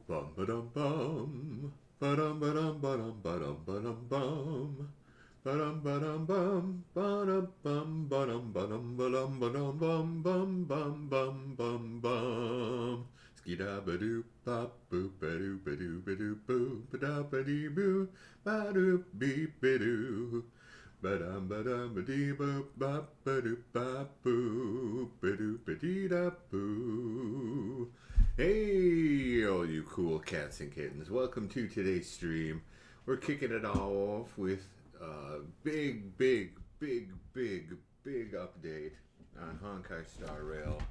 Bum ba dum bum. Ba dum ba dum ba dum ba dum ba dum bum. Ba dum ba dum bum. Ba dum bum ba dum ba dum ba dum ba dum bum bum bum bum bum bum. Skida ba doo pop boop ba doo ba doo ba doo boo ba da ba dee boo ba doo beep ba doo. Ba-dum ba-dum ba-dee boop bop ba-doop bop boop ba-doop ba-dee da boo. Hey, all you cool cats and kittens. Welcome to today's stream. We're kicking it off with a big update on Honkai Star Rail.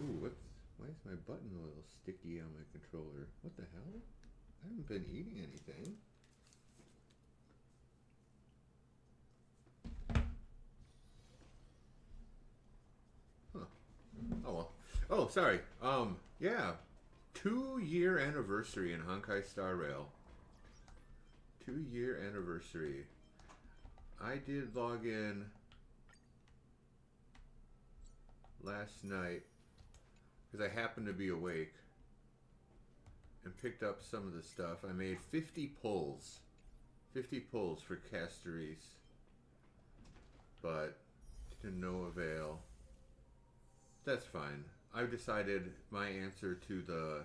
Ooh, why is my button a little sticky on my controller? What the hell? I haven't been eating anything. Huh. Oh well. Oh, sorry. Yeah. 2-year anniversary in Honkai Star Rail. 2-year anniversary. I did log in last night because I happened to be awake and picked up some of the stuff. I made 50 pulls. 50 pulls for Casteries. But to no avail. That's fine. I've decided my answer to the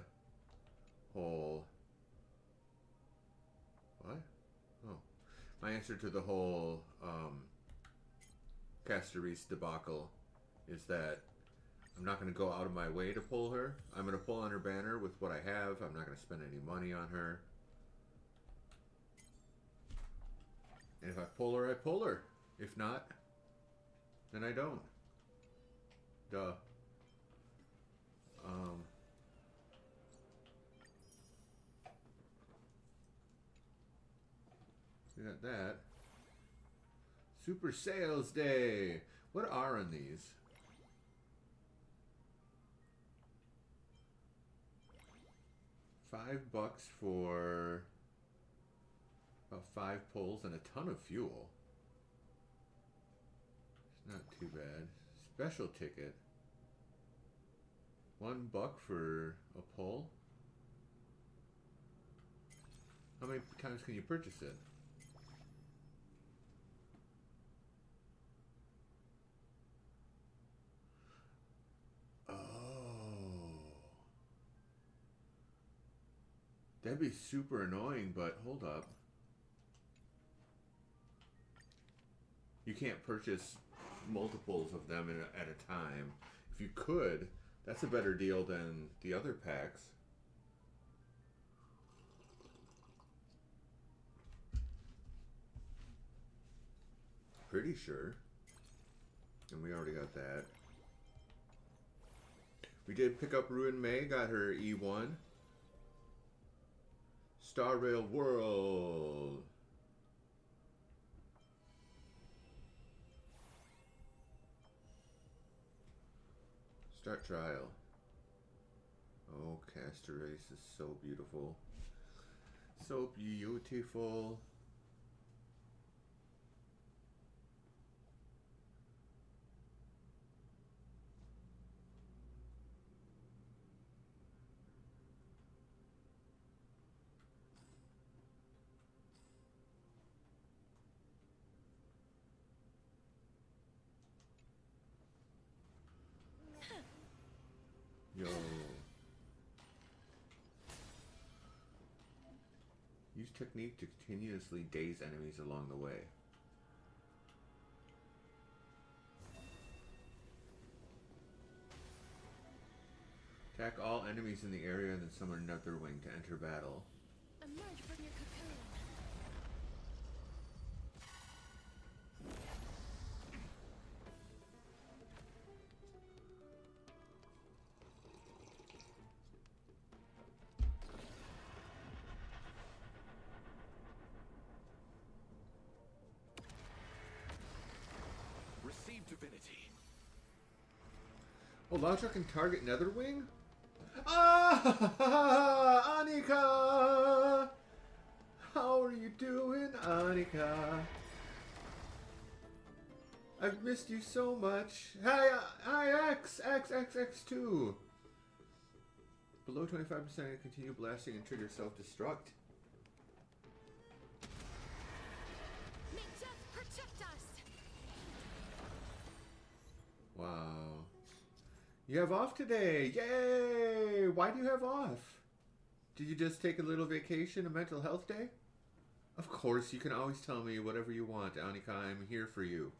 whole... What? Oh. My answer to the whole Casteries debacle is that I'm not going to go out of my way to pull her. I'm going to pull on her banner with what I have. I'm not going to spend any money on her. And if I pull her, I pull her. If not, then I don't. Duh. We got that. Super Sales Day! What are on these? $5 for about 5 pulls and a ton of fuel. It's not too bad. Special ticket. $1 for a pull. How many times can you purchase it? Oh. That'd be super annoying, but hold up. You can't purchase multiples of them at a time. If you could, that's a better deal than the other packs. Pretty sure. And we already got that. We did pick up Ruin May, got her E1. Star Rail World. Start trial. Oh, Caster Race is so beautiful. So beautiful. Yo. Use technique to continuously daze enemies along the way. Attack all enemies in the area and then summon Netherwing to enter battle. Emerge from your cocoon. Receive divinity. Oh, Loudtruck can target Netherwing? Ah! Annika! How are you doing, Annika? I've missed you so much. Hi, X2. Below 25%, continue blasting and trigger self-destruct. May death protect us. Wow. You have off today! Yay! Why do you have off? Did you just take a little vacation, a mental health day? Of course, you can always tell me whatever you want, Anika. I'm here for you.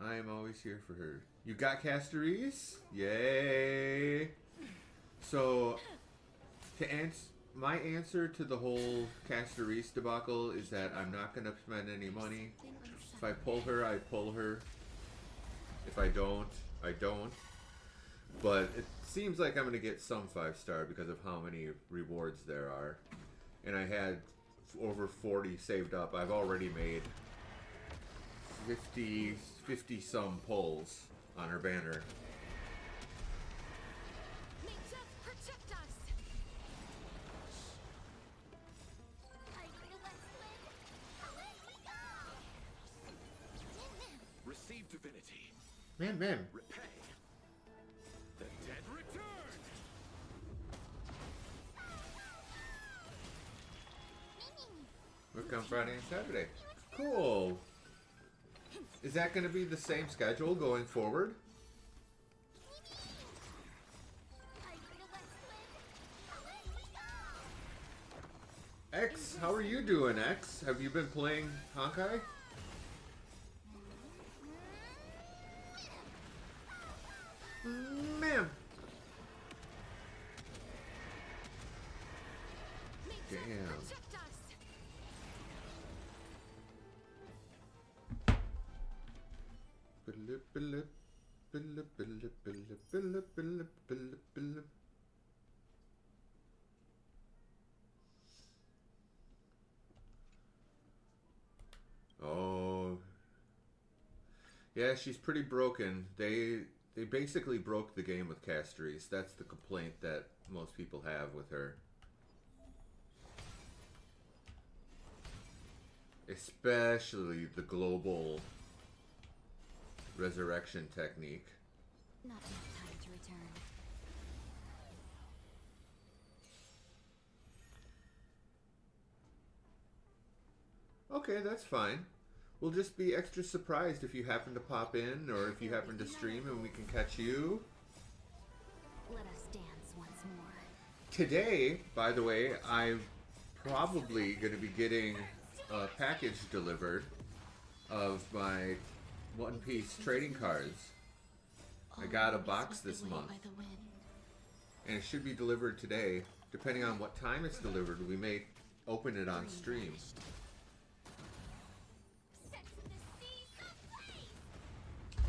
I am always here for her. You got Casteries? Yay! So, my answer to the whole Casteries debacle is that I'm not going to spend any money. If I pull her, I pull her. If I don't, I don't. But it seems like I'm going to get some 5-star because of how many rewards there are. And I had over 40 saved up. I've already made 50 some pulls on her banner. May death protect us. Receive divinity. Man. Repay. The dead return. We've come Friday and Saturday. Cool. Is that going to be the same schedule going forward? X, how are you doing, X? Have you been playing Honkai? Ma'am. Damn. Protect us. Oh. Yeah, she's pretty broken. They basically broke the game with Casteries. That's the complaint that most people have with her. Especially the global resurrection technique. Not enough time to return. Okay, that's fine. We'll just be extra surprised if you happen to pop in or if you happen to stream and we can catch you. Let us dance once more. Today, by the way, I'm probably going to be getting a package delivered of my One Piece trading cards. I got a box this month, and it should be delivered today. Depending on what time it's delivered, we may open it on stream.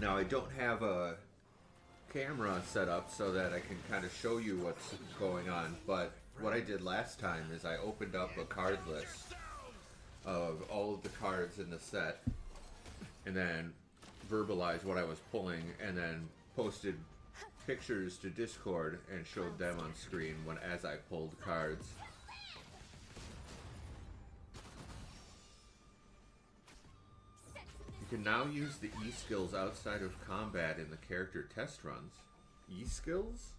Now, I don't have a camera set up so that I can kind of show you what's going on, but what I did last time is I opened up a card list of all of the cards in the set and then verbalized what I was pulling and then posted pictures to Discord and showed them on screen as I pulled cards. You can now use the E-skills outside of combat in the character test runs. E-skills?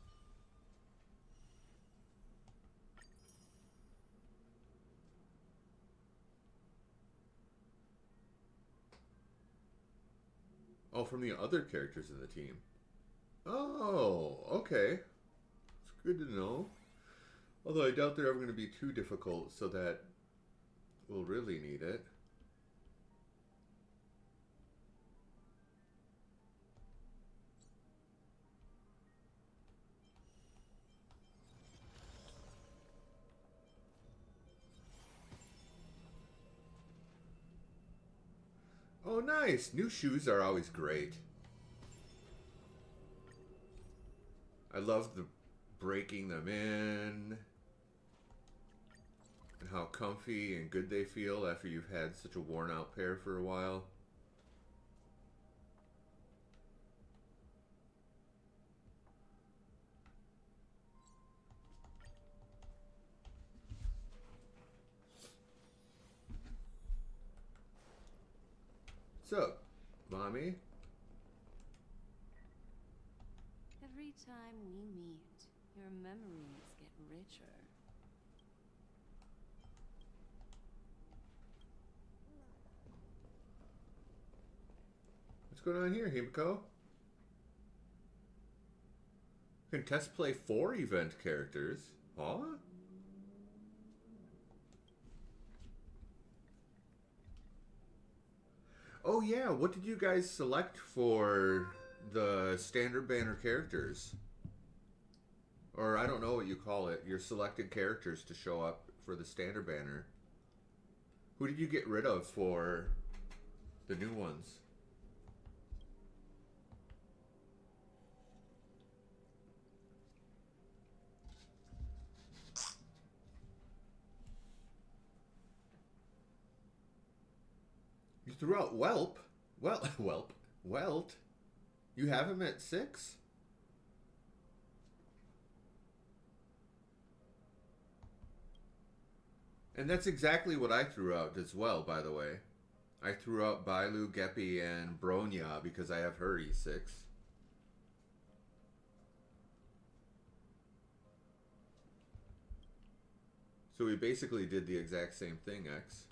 Oh, from the other characters in the team. Oh, okay. It's good to know. Although I doubt they're ever going to be too difficult so that we'll really need it. Oh, nice! New shoes are always great. I love the breaking them in and how comfy and good they feel after you've had such a worn out pair for a while. What's up, mommy? Every time we meet, your memories get richer. What's going on here, Himiko? You can test play 4 event characters. Huh? Oh yeah, what did you guys select for the standard banner characters? Or I don't know what you call it. Your selected characters to show up for the standard banner. Who did you get rid of for the new ones? You threw out Whelp? Well, Whelp. Welt? You have him at 6? And that's exactly what I threw out as well, by the way. I threw out Bailu, Gepi, and Bronya because I have her E6. So we basically did the exact same thing, X.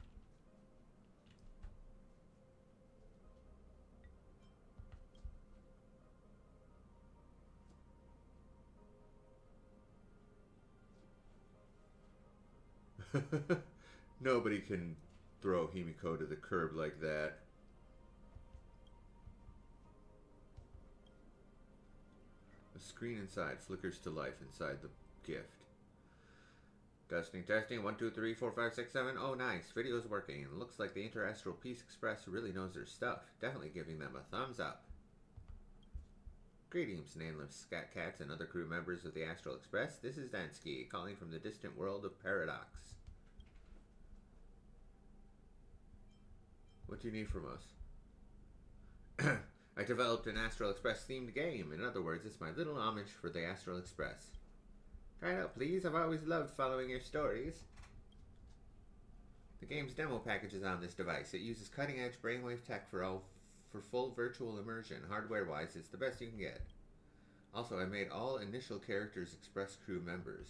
Nobody can throw Himiko to the curb like that. The screen inside flickers to life inside the gift. Testing, testing. 1, 2, 3, 4, 5, 6, 7. Oh, nice. Video's working. Looks like the Interastral Peace Express really knows their stuff. Definitely giving them a thumbs up. Greetings, nameless scat cats and other crew members of the Astral Express. This is Dansky, calling from the distant world of Paradox. What do you need from us? I developed an Astral Express themed game. In other words, it's my little homage for the Astral Express. Try it out, please. I've always loved following your stories. The game's demo package is on this device. It uses cutting-edge brainwave tech for full virtual immersion. Hardware-wise, it's the best you can get. Also, I made all initial characters Express crew members.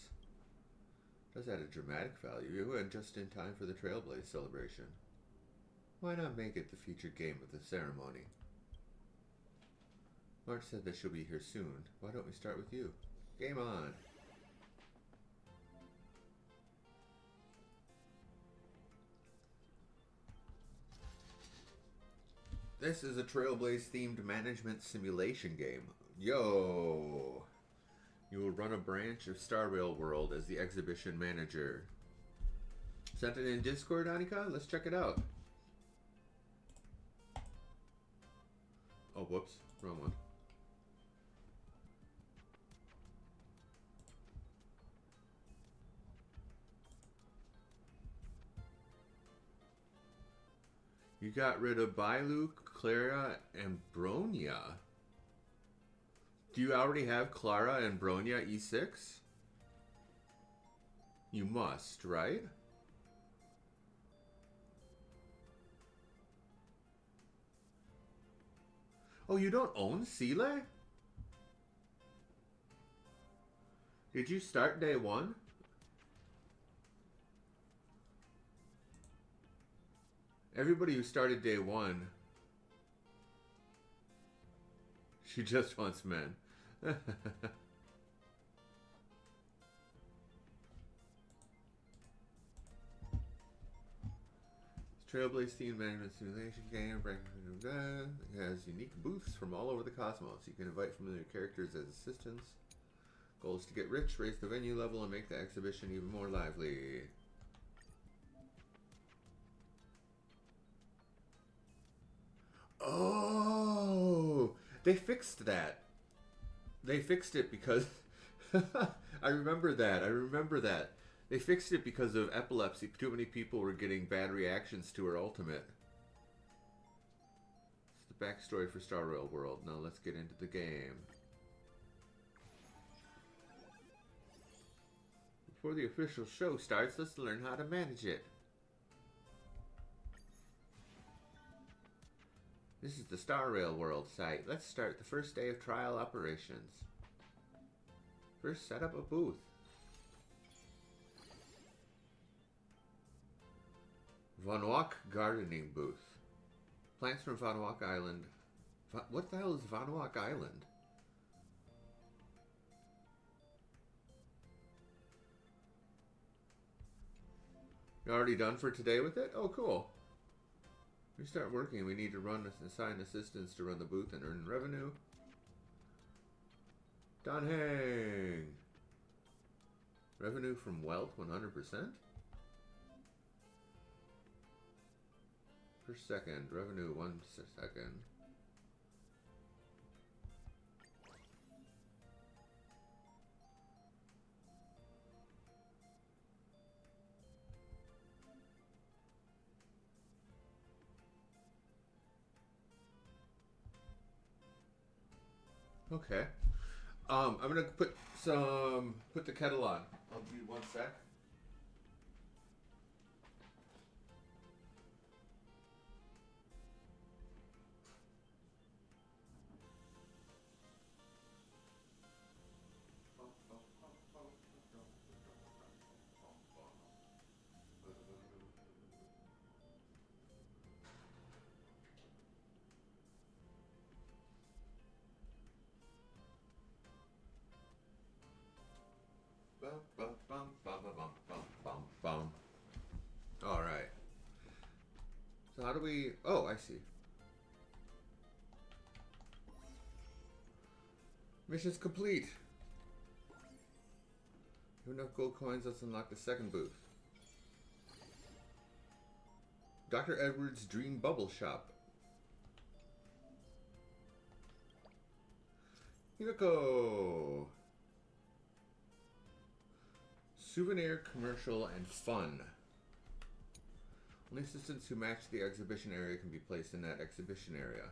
Does add a dramatic value, and just in time for the Trailblaze celebration. Why not make it the featured game of the ceremony? March said that she'll be here soon. Why don't we start with you? Game on! This is a Trailblaze themed management simulation game. Yo! You will run a branch of Star Rail World as the exhibition manager. Sent it in Discord, Anika? Let's check it out. Oh, whoops. Wrong one. You got rid of Bailu, Clara, and Bronya. Do you already have Clara and Bronya E6? You must, right? Oh, you don't own Sile? Did you start day 1? Everybody who started day 1, she just wants men. Trailblaze themed management simulation game. It has unique booths from all over the cosmos. You can invite familiar characters as assistants. Goal is to get rich, raise the venue level, and make the exhibition even more lively. Oh, they fixed that. They fixed it because I remember that. I remember that. They fixed it because of epilepsy. Too many people were getting bad reactions to her ultimate. It's the backstory for Star Rail World. Now let's get into the game. Before the official show starts, let's learn how to manage it. This is the Star Rail World site. Let's start the first day of trial operations. First, set up a booth. Vanuak gardening booth. Plants from Vanuak Island. What the hell is Vanuak Island? You already done for today with it? Oh, cool. We start working. We need to assign assistants to run the booth and earn revenue. Don Hang. Revenue from wealth 100%. Per second. Revenue 1 second. Okay. I'm gonna put the kettle on. I'll be 1 sec. All right. So how do we? Oh, I see. Mission's complete. You have enough gold coins. Let's unlock the second booth. Dr. Edwards' Dream Bubble Shop. Himiko. Souvenir, commercial, and fun. Only assistants who match the exhibition area can be placed in that exhibition area.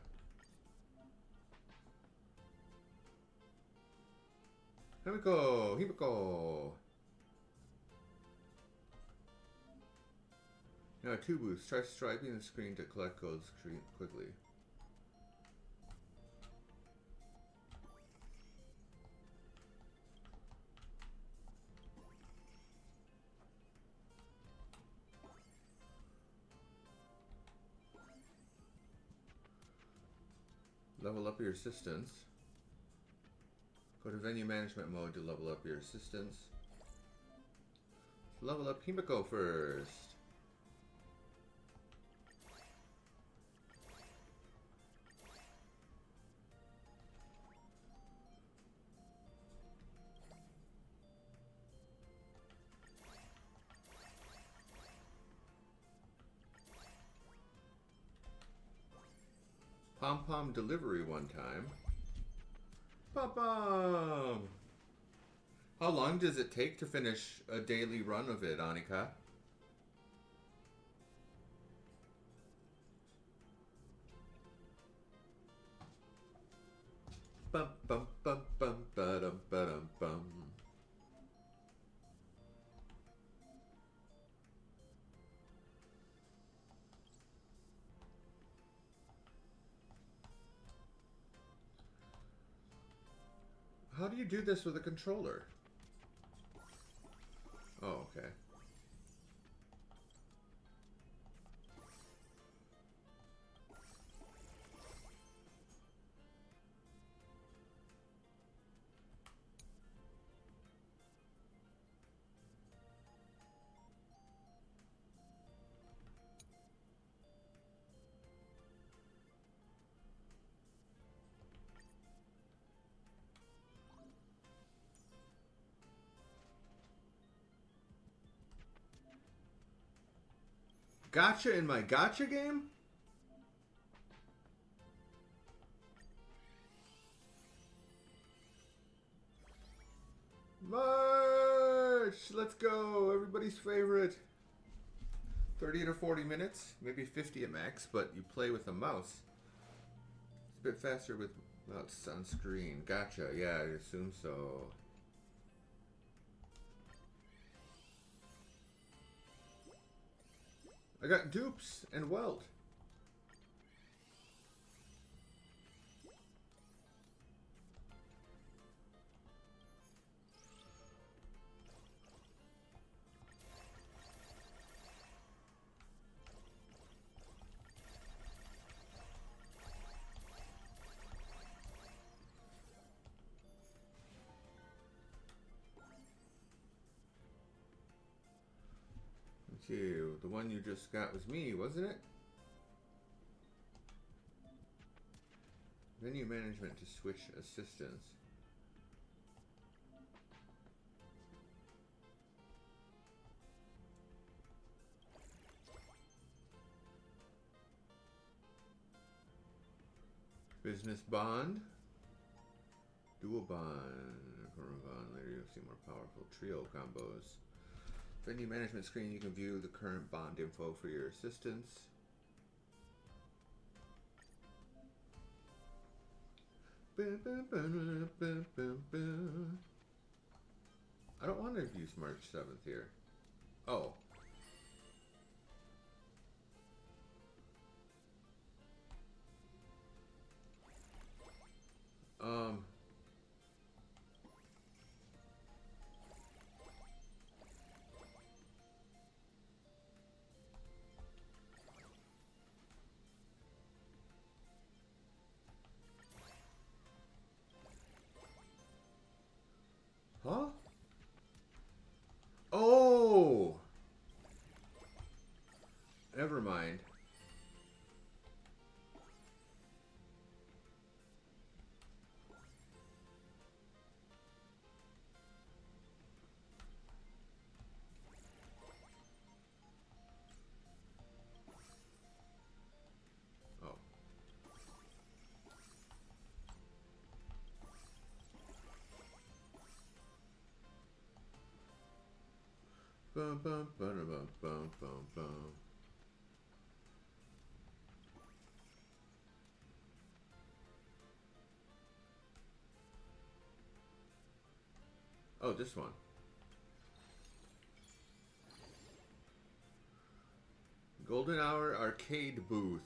Himiko! Himiko! Now 2 booths. Try striping the screen to collect codes quickly. Level up your assistants. Go to venue management mode to level up your assistants. Level up Himiko first. Pom Pom delivery 1 time. Pom Pom! How long does it take to finish a daily run of it, Annika? Bum bum bum bum ba-dum ba-dum bum. How do you do this with a controller? Oh, okay. Gotcha in my gotcha game? March! Let's go! Everybody's favorite. 30 to 40 minutes, maybe 50 at max, but you play with a mouse. It's a bit faster with mouse on screen. Gotcha, yeah, I assume so. I got dupes and welt. Okay, the one you just got was me, wasn't it? Menu management to switch assistants. Business bond. Dual bond. Later you'll see more powerful trio combos. Venue management screen, you can view the current bond info for your assistants. I don't want to use March 7th here. Oh. Huh? Oh! Never mind. Oh. Bum bum bum bum bum bum bum. Oh, this one. Golden Hour Arcade Booth.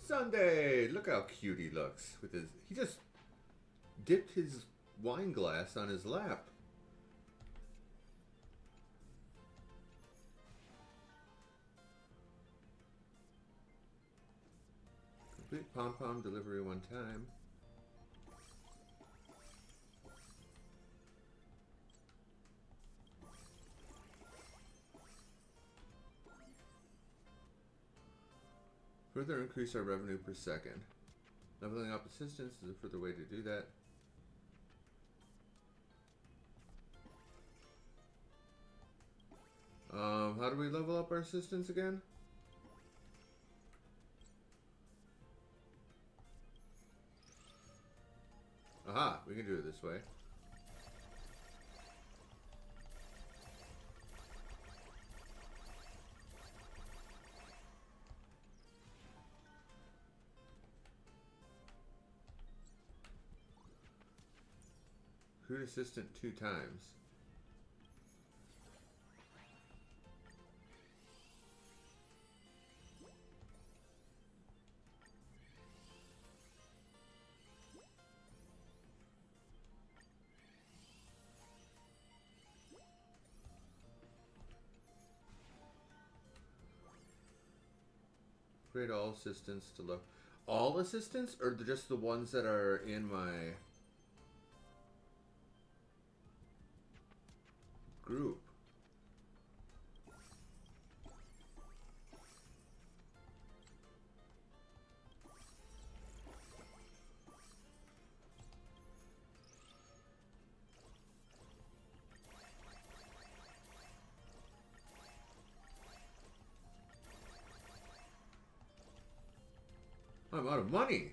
Sunday! Look how cute he looks with his. He just dipped his wine glass on his lap. Complete pom-pom delivery one time. Further increase our revenue per second. Leveling up assistance is a further way to do that. How do we level up our assistance again? Aha, we can do it this way. Recruit assistant 2 times. Upgrade all assistants to look. All assistants, or just the ones that are in my group? I'm out of money.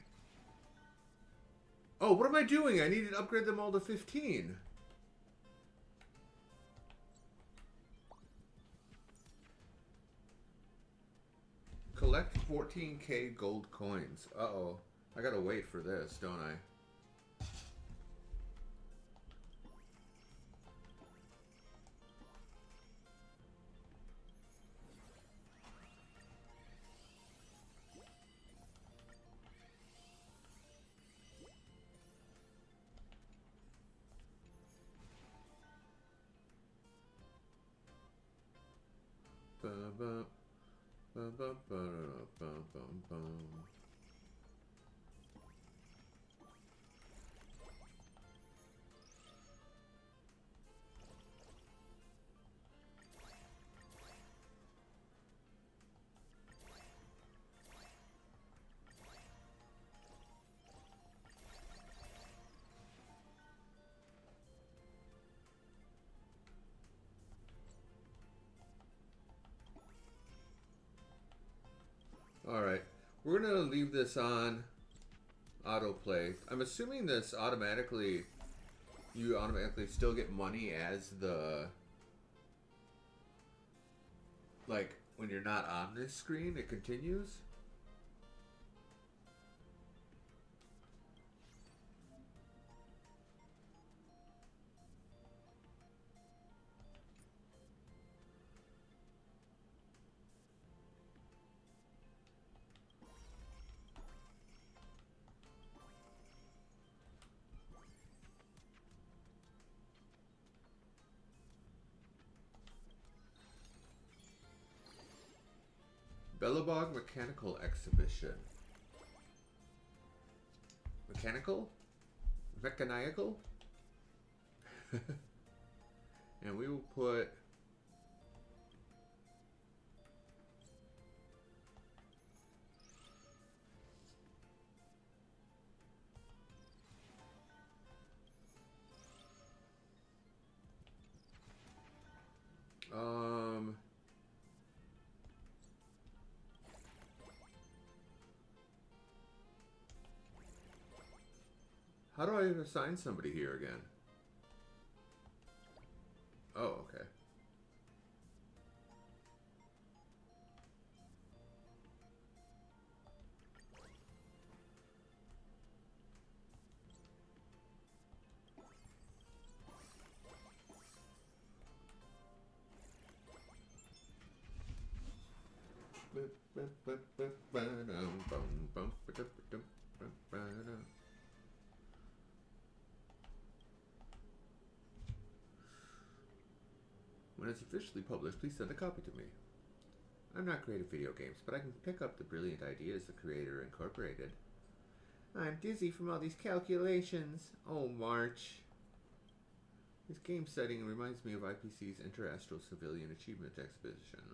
Oh, what am I doing? I needed to upgrade them all to 15. Collect 14k gold coins. Uh-oh. I gotta wait for this, don't I? Alright, we're gonna leave this on autoplay. I'm assuming this automatically, you automatically still get money as the, like, when you're not on this screen, it continues. Bellabog Mechanical Exhibition. Mechanical? Mechanical? And we will put... How do I assign somebody here again? Oh, okay. When it's officially published, please send a copy to me. I'm not great at video games, but I can pick up the brilliant ideas the creator incorporated. I'm dizzy from all these calculations. Oh, March. This game setting reminds me of IPC's Interastral Civilian Achievement Exhibition.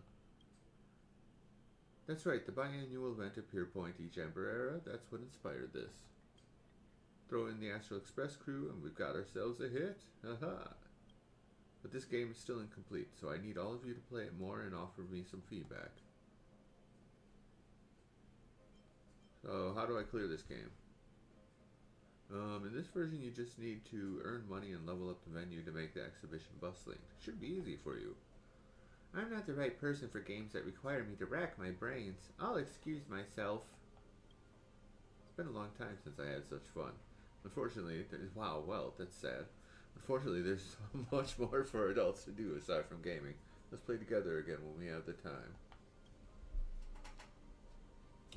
That's right, the biannual event at Pierpoint each Ember era, that's what inspired this. Throw in the Astral Express crew and we've got ourselves a hit. Haha. But this game is still incomplete, so I need all of you to play it more and offer me some feedback. So, how do I clear this game? In this version, you just need to earn money and level up the venue to make the exhibition bustling. Should be easy for you. I'm not the right person for games that require me to rack my brains. I'll excuse myself. It's been a long time since I had such fun. Unfortunately, wow, well, that's sad. Unfortunately, there's so much more for adults to do aside from gaming. Let's play together again when we have the time.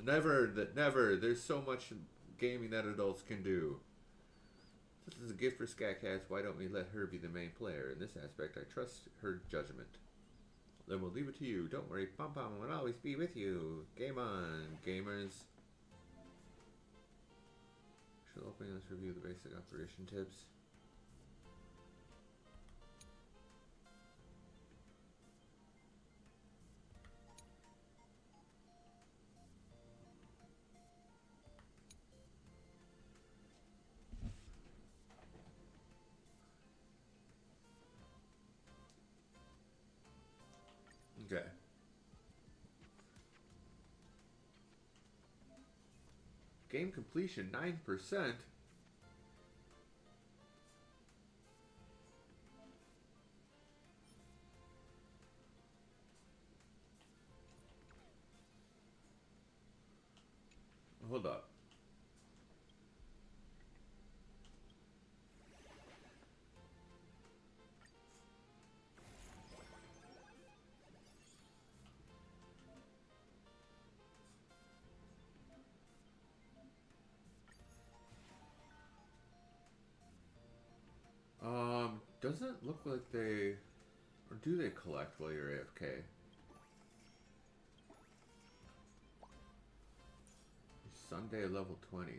Never. There's so much gaming that adults can do. This is a gift for Scat Cats. Why don't we let her be the main player? In this aspect, I trust her judgment. Then we'll leave it to you. Don't worry, Pom Pom will always be with you. Game on, gamers. Shall open. Let's review the basic operation tips. Okay. Game completion 9%. Hold up. Doesn't look like they... Or do they collect while you're AFK? Sunday level 20.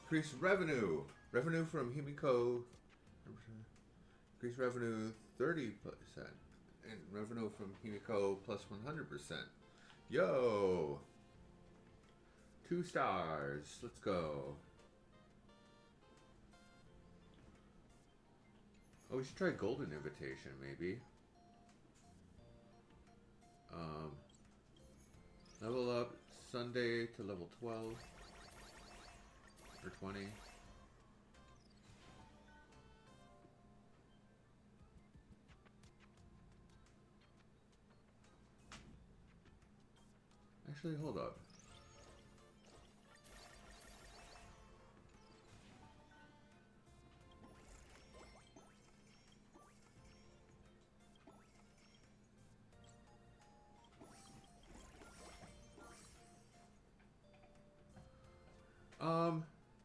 Increase revenue. Revenue from Himiko. Increase revenue 30%. And revenue from Himiko plus 100%. Yo! 2 stars. Let's go. Oh, we should try Golden Invitation, maybe. Level up Sunday to level 12. Or 20. Actually, hold up.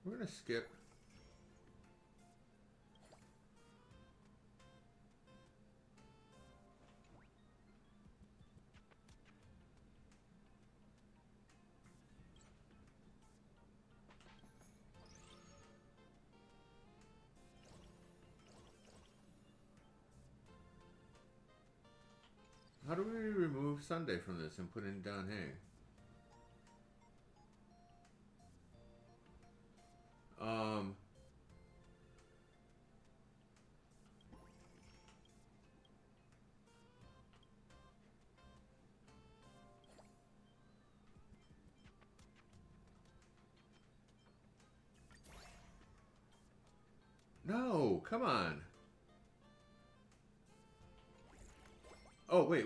We're gonna skip. How do we remove Sunday from this and put in down Hay? No, come on. Oh, wait.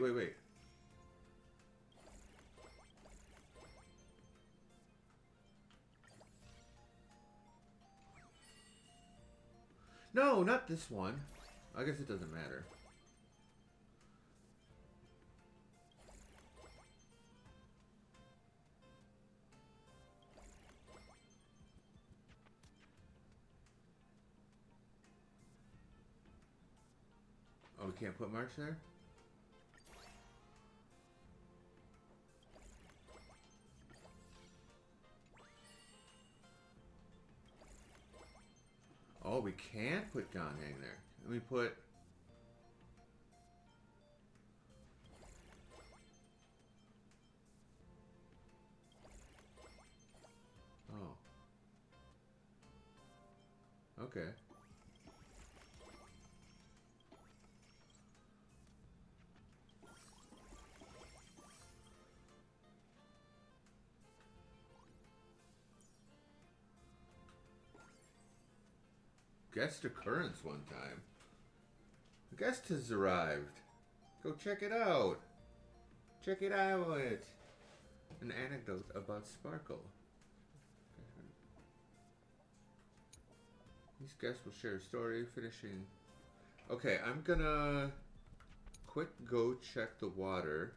No, not this one. I guess it doesn't matter. Oh, we can't put March there? Oh, we can't put Ganheng there. Let me put... Oh. Okay. Guest occurrence one time. A guest has arrived. Go check it out. Check it out. An anecdote about Sparkle. These guests will share a story, finishing... Okay, I'm gonna... quick go check the water.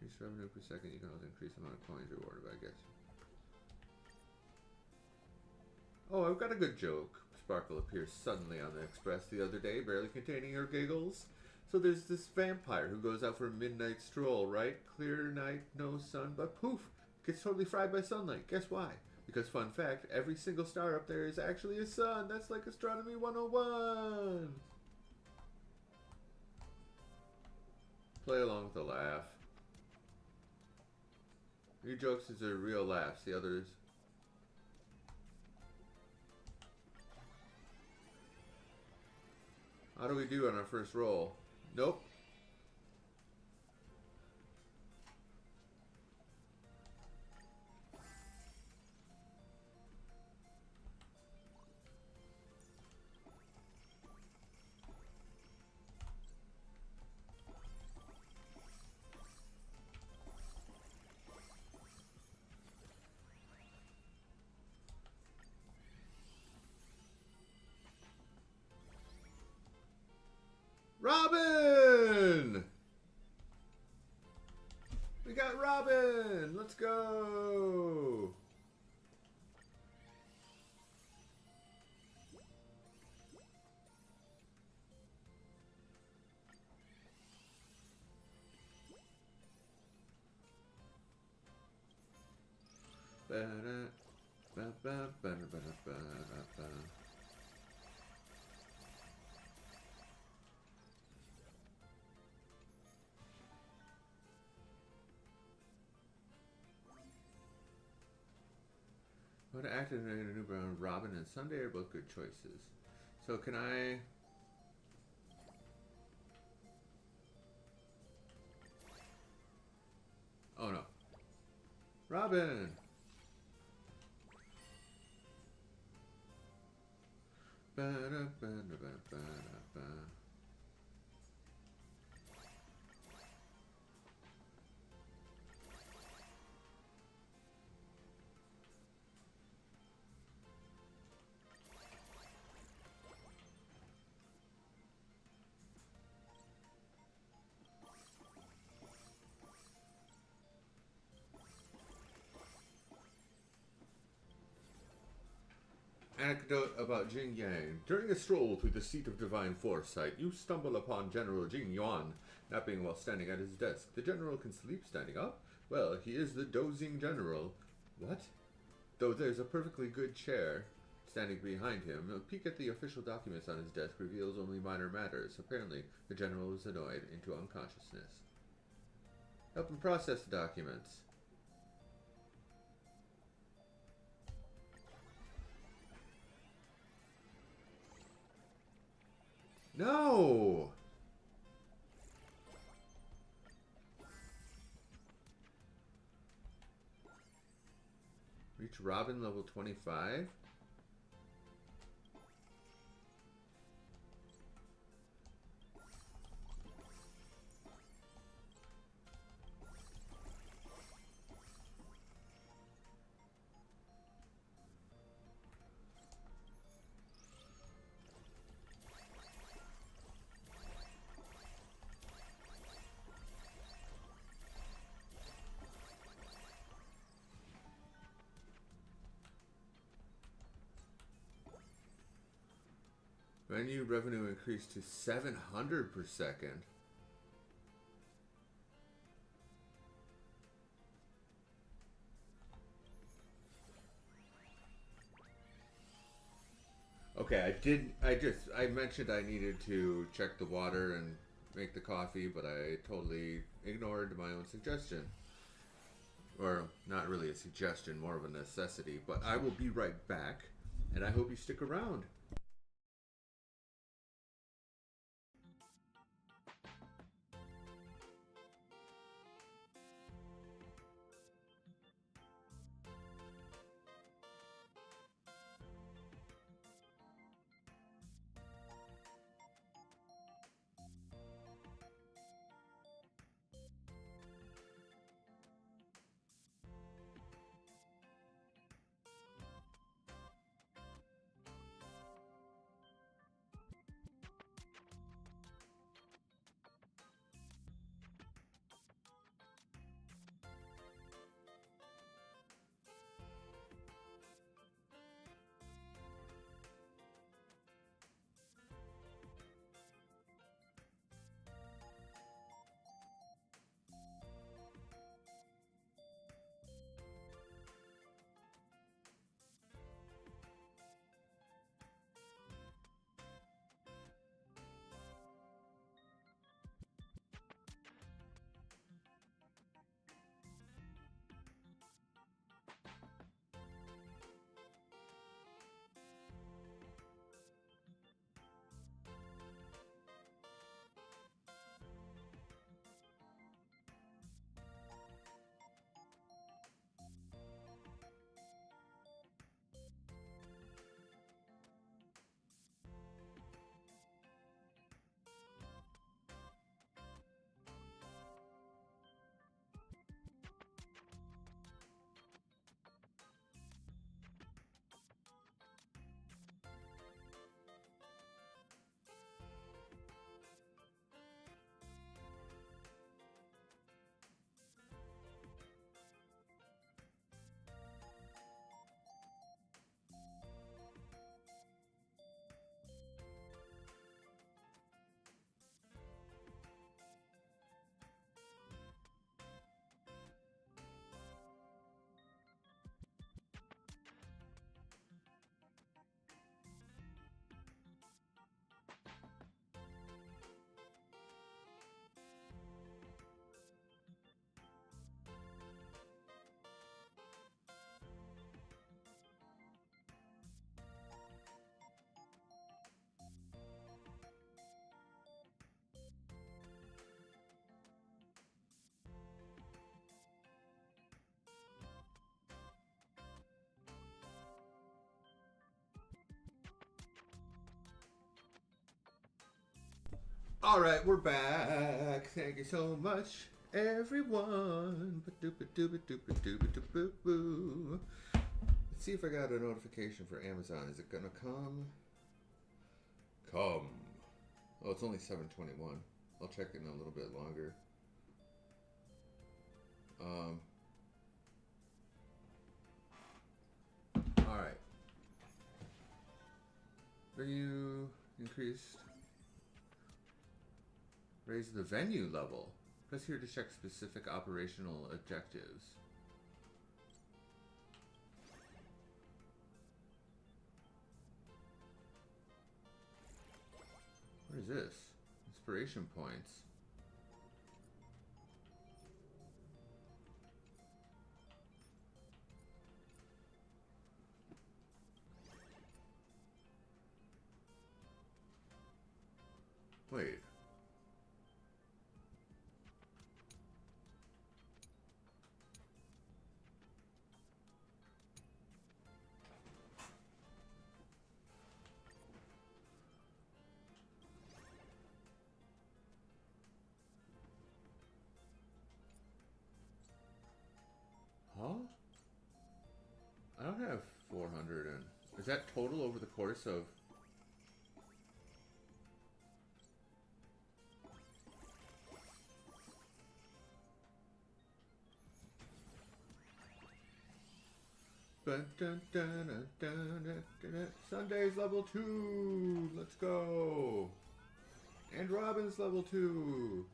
Increase revenue per second. You can also increase the amount of coins rewarded by guests. Oh, I've got a good joke. Sparkle appears suddenly on the express the other day, barely containing her giggles. So there's this vampire who goes out for a midnight stroll, right? Clear night, no sun, but poof, gets totally fried by sunlight. Guess why? Because, fun fact, every single star up there is actually a sun. That's like Astronomy 101. Play along with the laugh. Your jokes is a real laughs, the others... How do we do on our first roll? Nope. We got Robin! Let's go! What to activate a new brown? Robin and Sunday are both good choices. So can I? Oh no, Robin. Anecdote about Jing Yang. During a stroll through the seat of divine foresight, you stumble upon General Jing Yuan, napping while standing at his desk. The general can sleep standing up? Well, he is the dozing general. What? Though there's a perfectly good chair standing behind him, a peek at the official documents on his desk reveals only minor matters. Apparently, the general is annoyed into unconsciousness. Help him process the documents. No! Reach Robin level 25? Menu revenue increased to 700 per second. Okay, I mentioned I needed to check the water and make the coffee, but I totally ignored my own suggestion. Or, not really a suggestion, more of a necessity. But I will be right back, and I hope you stick around. All right, we're back. Thank you so much, everyone. Ba-doop-a-doop-a-doop-a-doop-a-doop-a-doop-boo. Let's see if I got a notification for Amazon. Is it gonna come? Come. Oh, it's only 7:21. I'll check it in a little bit longer. All right. Venue increased. Raise the venue level. Press here to check specific operational objectives. What is this? Inspiration points. Wait. Huh? I don't have 400 and... Is that total over the course of... Sunday's level 2! Let's go! And Robin's level 2!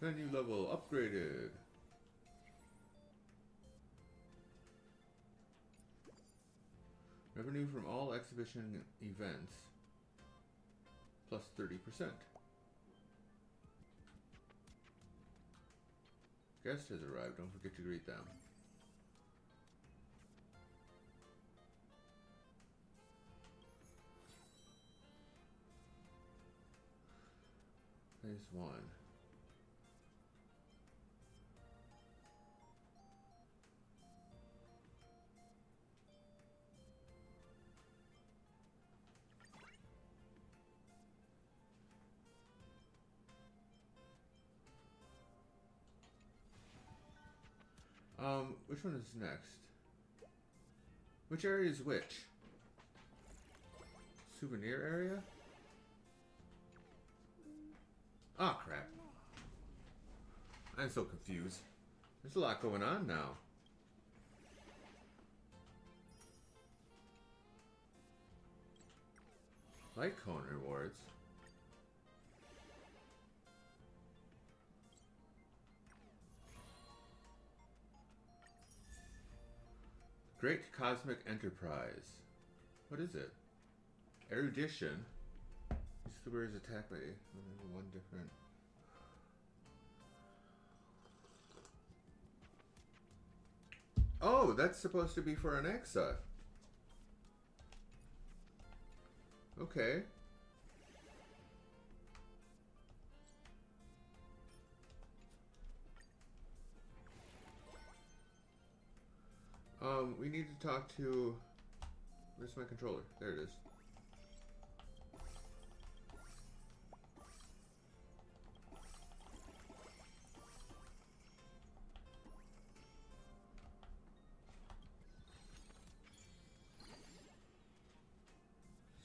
Venue level upgraded. Revenue from all exhibition events plus 30%. Guest has arrived. Don't forget to greet them. Phase 1. Which one is next? Which area is which? Souvenir area? Ah, crap. I'm so confused. There's a lot going on now. Light cone rewards. Great Cosmic Enterprise. What is it? Erudition. These figures attack by one different. Oh, that's supposed to be for an Exa. Okay. We need to talk to... Where's my controller? There it is.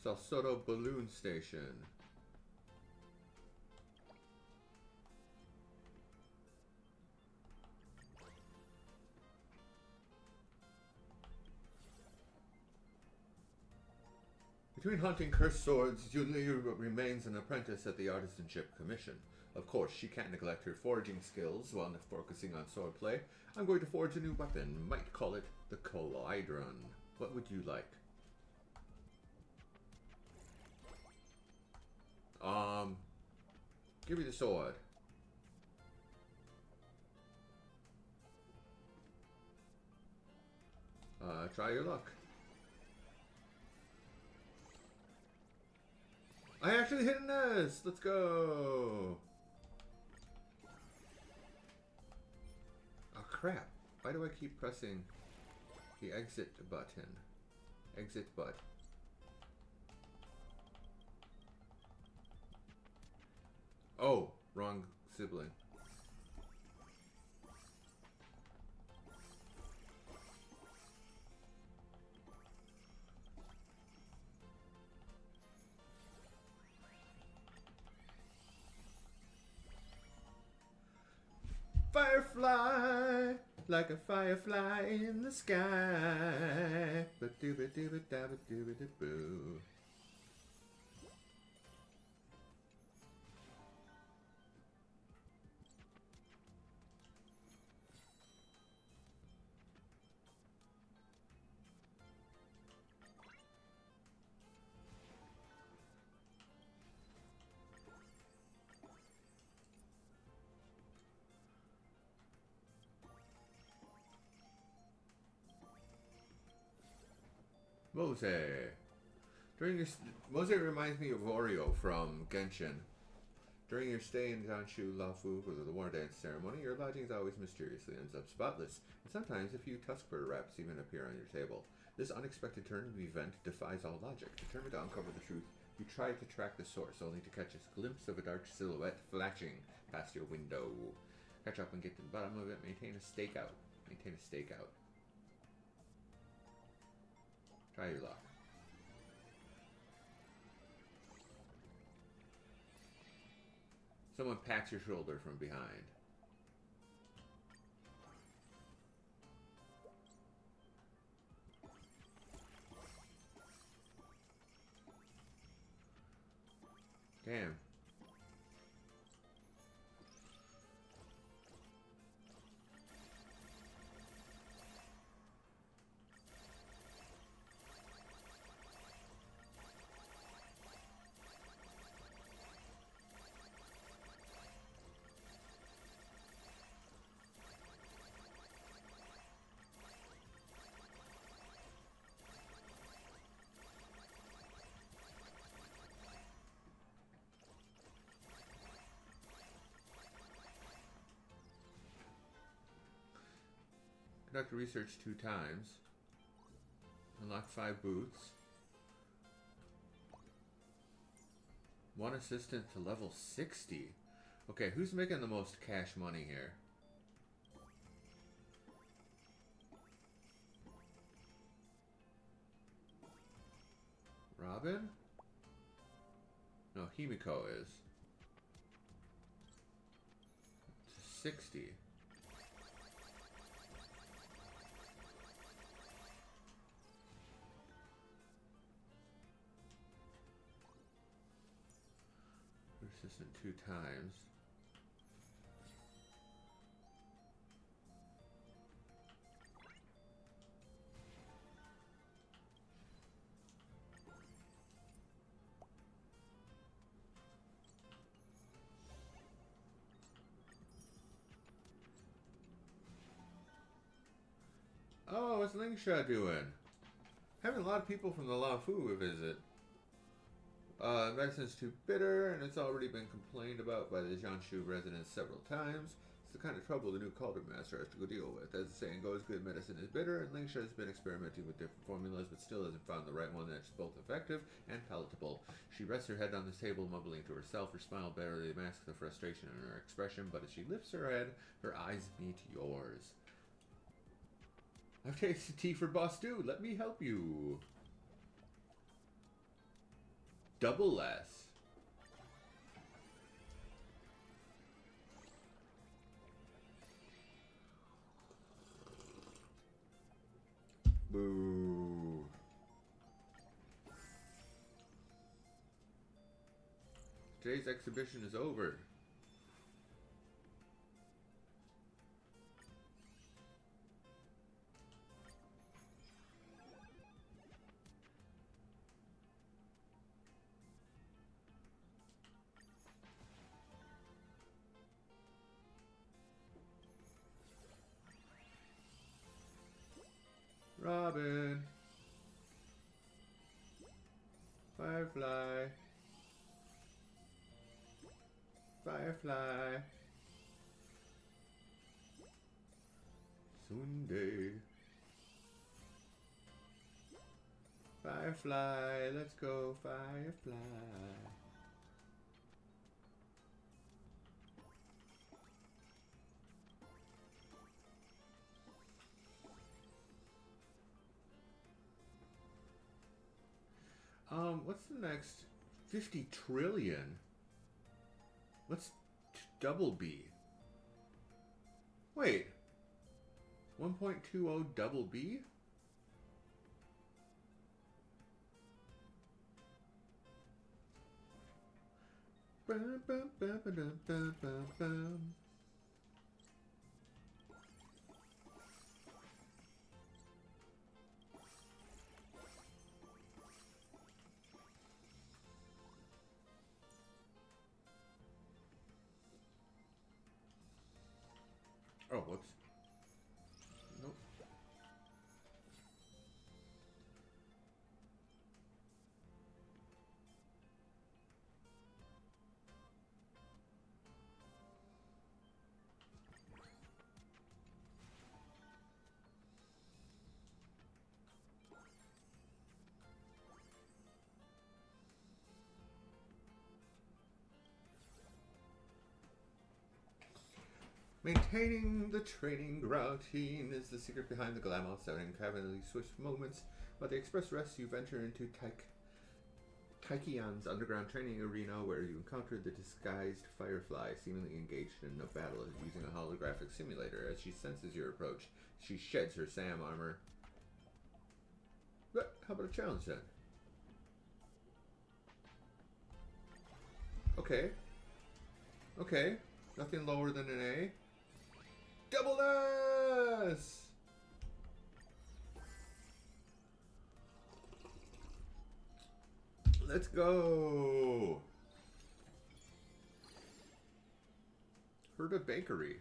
Salsoto Balloon Station. Between hunting cursed swords, Julia remains an apprentice at the Artisanship Commission. Of course, she can't neglect her forging skills while focusing on swordplay. I'm going to forge a new weapon. Might call it the Collidron. What would you like? Give me the sword. Try your luck. I actually hit this! Let's go! Oh crap. Why do I keep pressing? The exit button. Exit button. Oh, wrong sibling. Firefly, like a firefly in the sky. Ba-doo-ba-doo-ba-da-ba-doo-ba-doo-boo. Mose. Mose reminds me of Oreo from Genshin. During your stay in Ganshu Lafu for the war dance ceremony, your lodgings always mysteriously ends up spotless, and sometimes a few tuskbird wraps even appear on your table. This unexpected turn of the event defies all logic. Determined to uncover the truth, you try to track the source, only to catch a glimpse of a dark silhouette flashing past your window. Catch up and get to the bottom of it. Maintain a stakeout. Maintain a stakeout. Try your luck. Someone pats your shoulder from behind. Damn. Conduct research 2 times. Unlock 5 booths. 1 assistant to level 60. Okay, who's making the most cash money here? Robin? No, Himiko is. 60. Assistant 2 times. Oh, what's Lingsha doing? Having a lot of people from the Lafu visit. Medicine's too bitter, and it's already been complained about by the Jianshu residents several times. It's the kind of trouble the new cauldron master has to go deal with. As the saying goes, good medicine is bitter, and Lingsha has been experimenting with different formulas, but still hasn't found the right one that's both effective and palatable. She rests her head on the table, mumbling to herself. Her smile barely masks the frustration in her expression, but as she lifts her head, her eyes meet yours. I've tasted tea for Boss Dude. Let me help you. Double less. Boo. Today's exhibition is over. Robin. Firefly. Firefly. Sunday. Firefly, let's go, Firefly. What's the next? 50 trillion. What's double B? Wait. 1.20 double B? Bum, bum, bum, ba-dum, bum, bum, bum. Oh, whoops. Nope. Maintaining the training routine is the secret behind the glamour setting. Cavalier swift moments, but the express rest you venture into Taikian's underground training arena where you encounter the disguised Firefly, seemingly engaged in a battle using a holographic simulator. As she senses your approach, she sheds her SAM armor. But how about a challenge then? Okay. Okay. Nothing lower than an A. Double S! Let's go! Herda Bakery.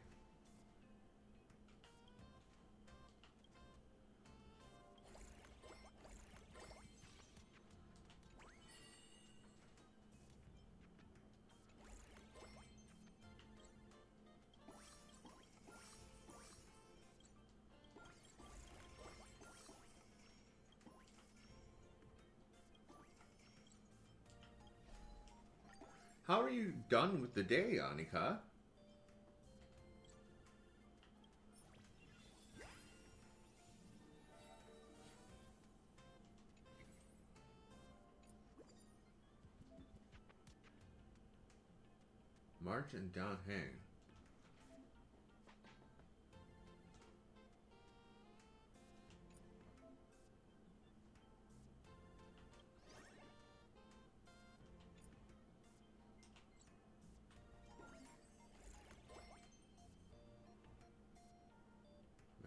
How are you done with the day, Annika? March and Don Hang.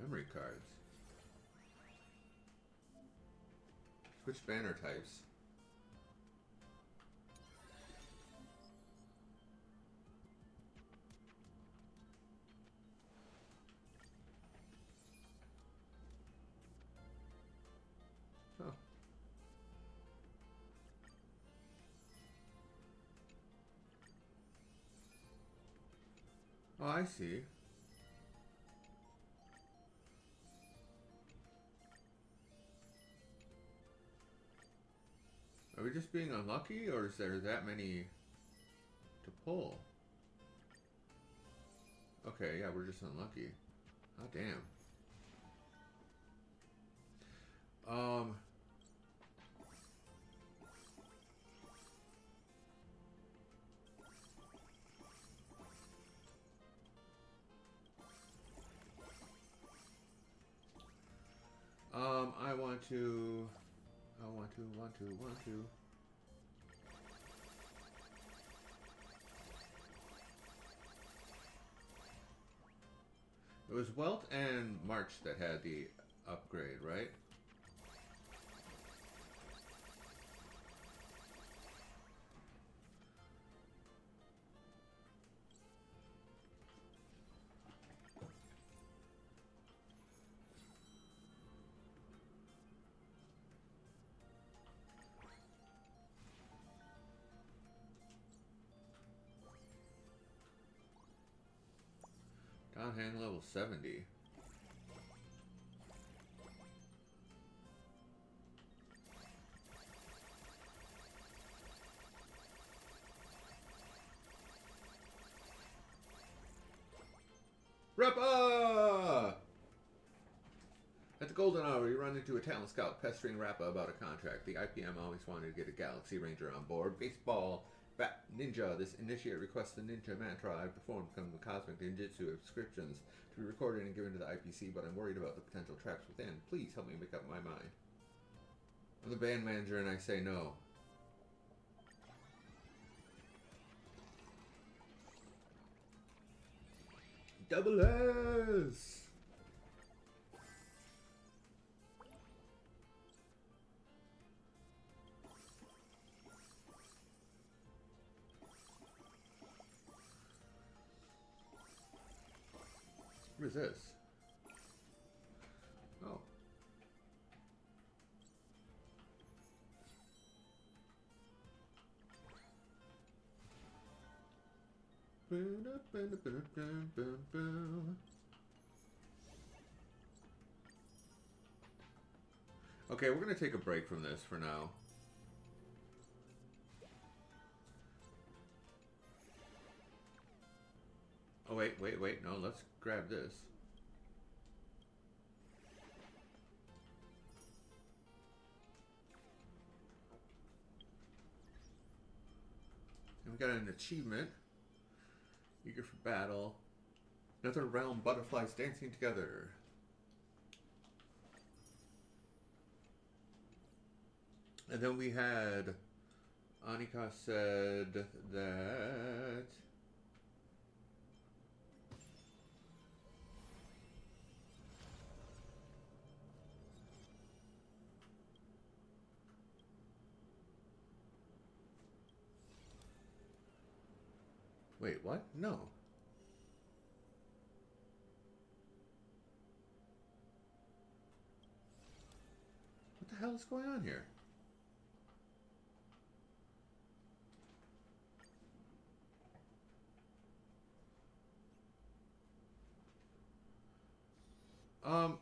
Memory cards. Switch banner types. Oh. Oh, I see. Are we just being unlucky, or is there that many to pull? Okay, yeah, we're just unlucky. Oh, damn. I want to. It was Welt and March that had the upgrade, right? Don Hang level 70. Rappa! At the golden hour, you run into a talent scout pestering Rappa about a contract. The IPM always wanted to get a Galaxy Ranger on board. Baseball, Bat Ninja. This initiate requests the Ninja Mantra I performed become the Cosmic Ninjutsu inscriptions to be recorded and given to the IPC, but I'm worried about the potential traps within. Please help me make up my mind. I'm the band manager and I say no. Double S! What is this? Oh. Okay, we're gonna take a break from this for now. Oh, wait. No, let's grab this. And we got an achievement. Eager for battle. Another realm, butterflies dancing together. And then we had... Anika said that... Wait, what? No. What the hell is going on here? I'm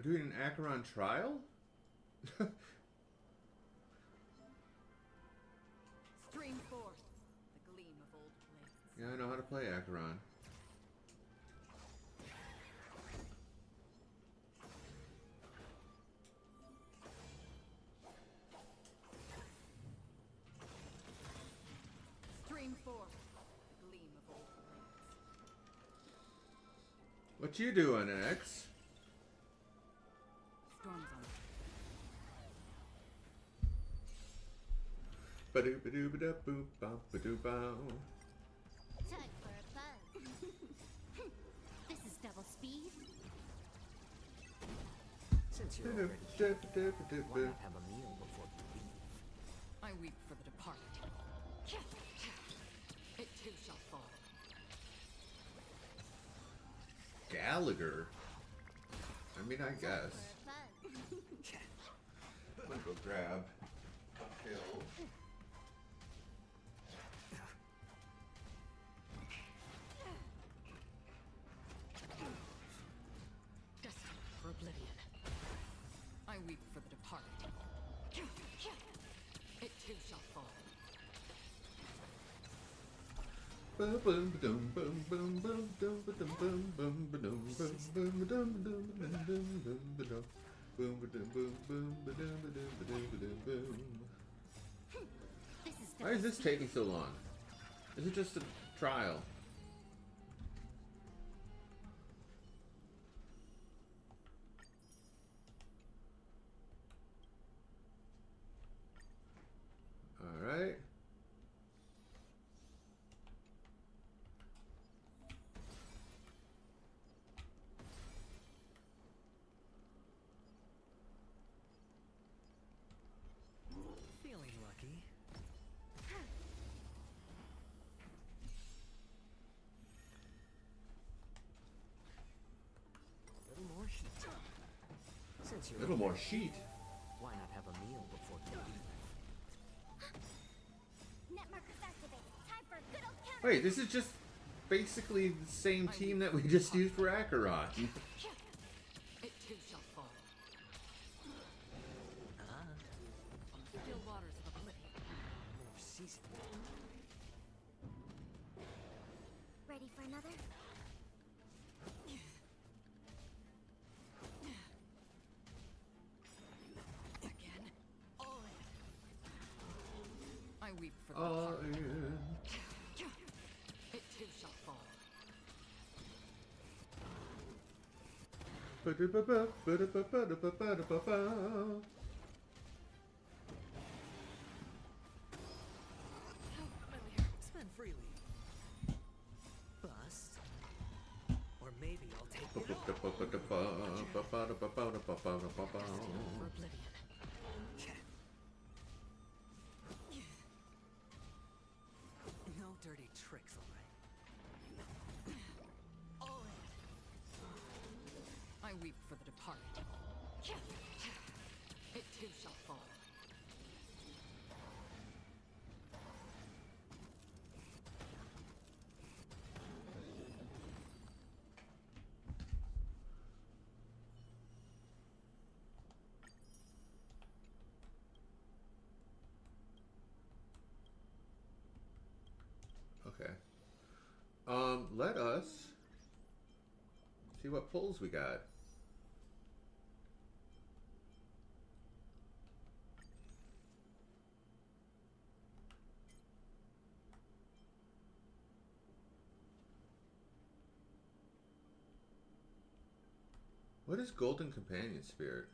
doing an Acheron trial? Stream forth the gleam of old blades. Yeah, I know how to play Acheron. Stream forth the gleam of old blades. What you doing, X? Storms on. Ba-doo-ba-doo-ba-da-boop-bop-ba-doo-bow. Time for a buzz. This is double speed. Since you're already here, why not have a meal before you leave? I weep for the departed. It too shall fall. Gallagher? I mean, I guess. For a buzz. I'm gonna go grab a pill. Destined for oblivion. I weep for the departed. It too shall fall. Boom boom boom boom boom boom boom boom boom boom boom boom boom boom boom Why is this taking so long? Is it just a trial? All right. Feeling lucky. A little more heat. Since you're Little more already sheet. here, why not have a meal before you leave? Net markers activated. Time for a good old counter. Wait, this is just basically the same team that we just used for Acheron. It too shall fall. Still waters of oblivion. More seasoned. Ready for another? weep for the All departed. in. It too shall fall. How familiar. Spend freely. Bust. Or maybe I'll take it all. For oblivion. No dirty tricks, alright? All in. I weep for the departed. It too shall fall. Okay. Let us see what pulls we got. What is Golden Companion Spirit?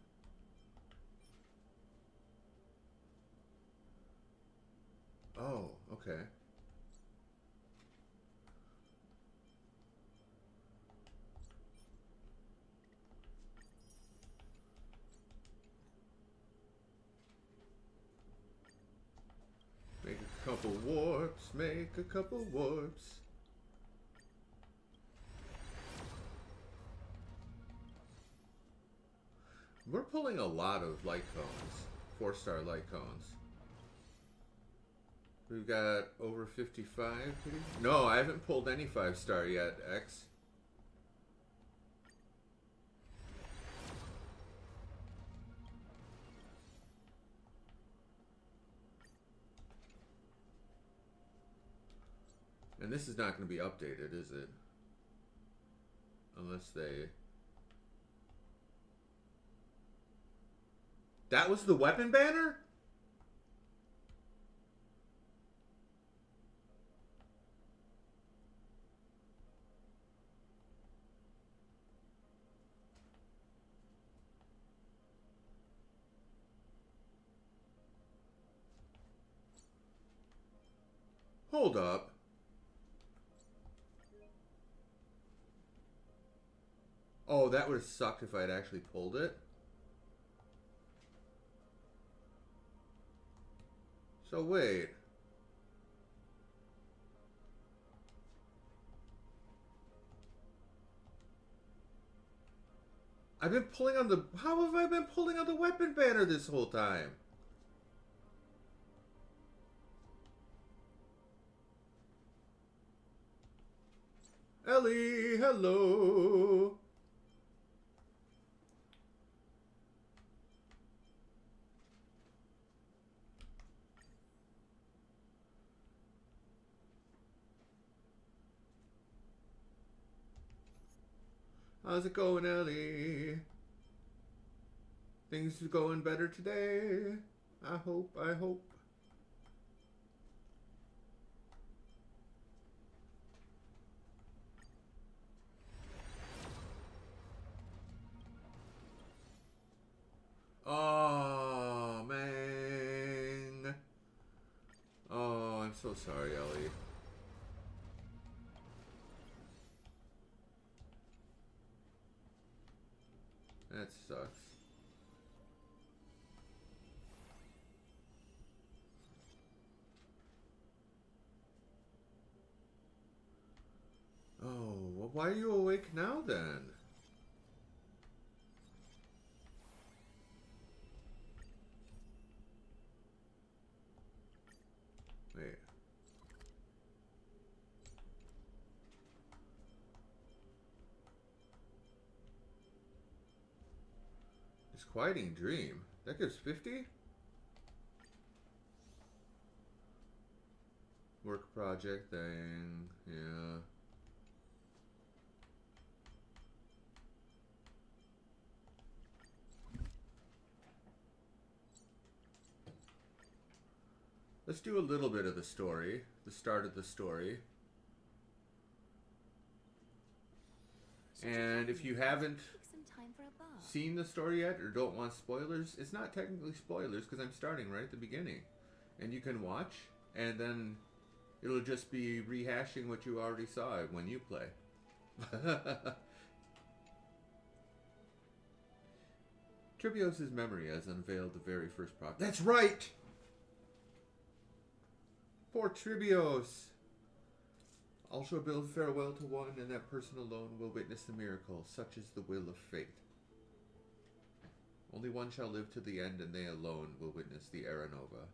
Oh, okay. Make a couple warps, make a couple warps. We're pulling a lot of light cones, 4-star light cones. We've got over 55. No, I haven't pulled any 5-star yet, X. And this is not going to be updated, is it? Unless they... That was the weapon banner? Hold up. Oh, that would have sucked if I'd actually pulled it. So wait. I've been pulling on the... How have I been pulling on the weapon banner this whole time? Ellie, hello. How's it going, Ellie? Things are going better today. I hope, I hope. Oh, man. Oh, I'm so sorry, Ellie. That sucks. Oh, well, why are you awake now then? Wait. Disquieting Dream. That gives 50? Work project thing. Yeah. Let's do a little bit of the story, the start of the story. And if you haven't Take some time for a bath. seen the story yet or don't want spoilers, it's not technically spoilers because I'm starting right at the beginning. And you can watch, and then it'll just be rehashing what you already saw when you play. Tribios' memory has unveiled the very first prophet. That's right! Poor Tribios! All shall bid farewell to one, and that person alone will witness the miracle. Such is the will of fate. Only one shall live to the end, and they alone will witness the era nova.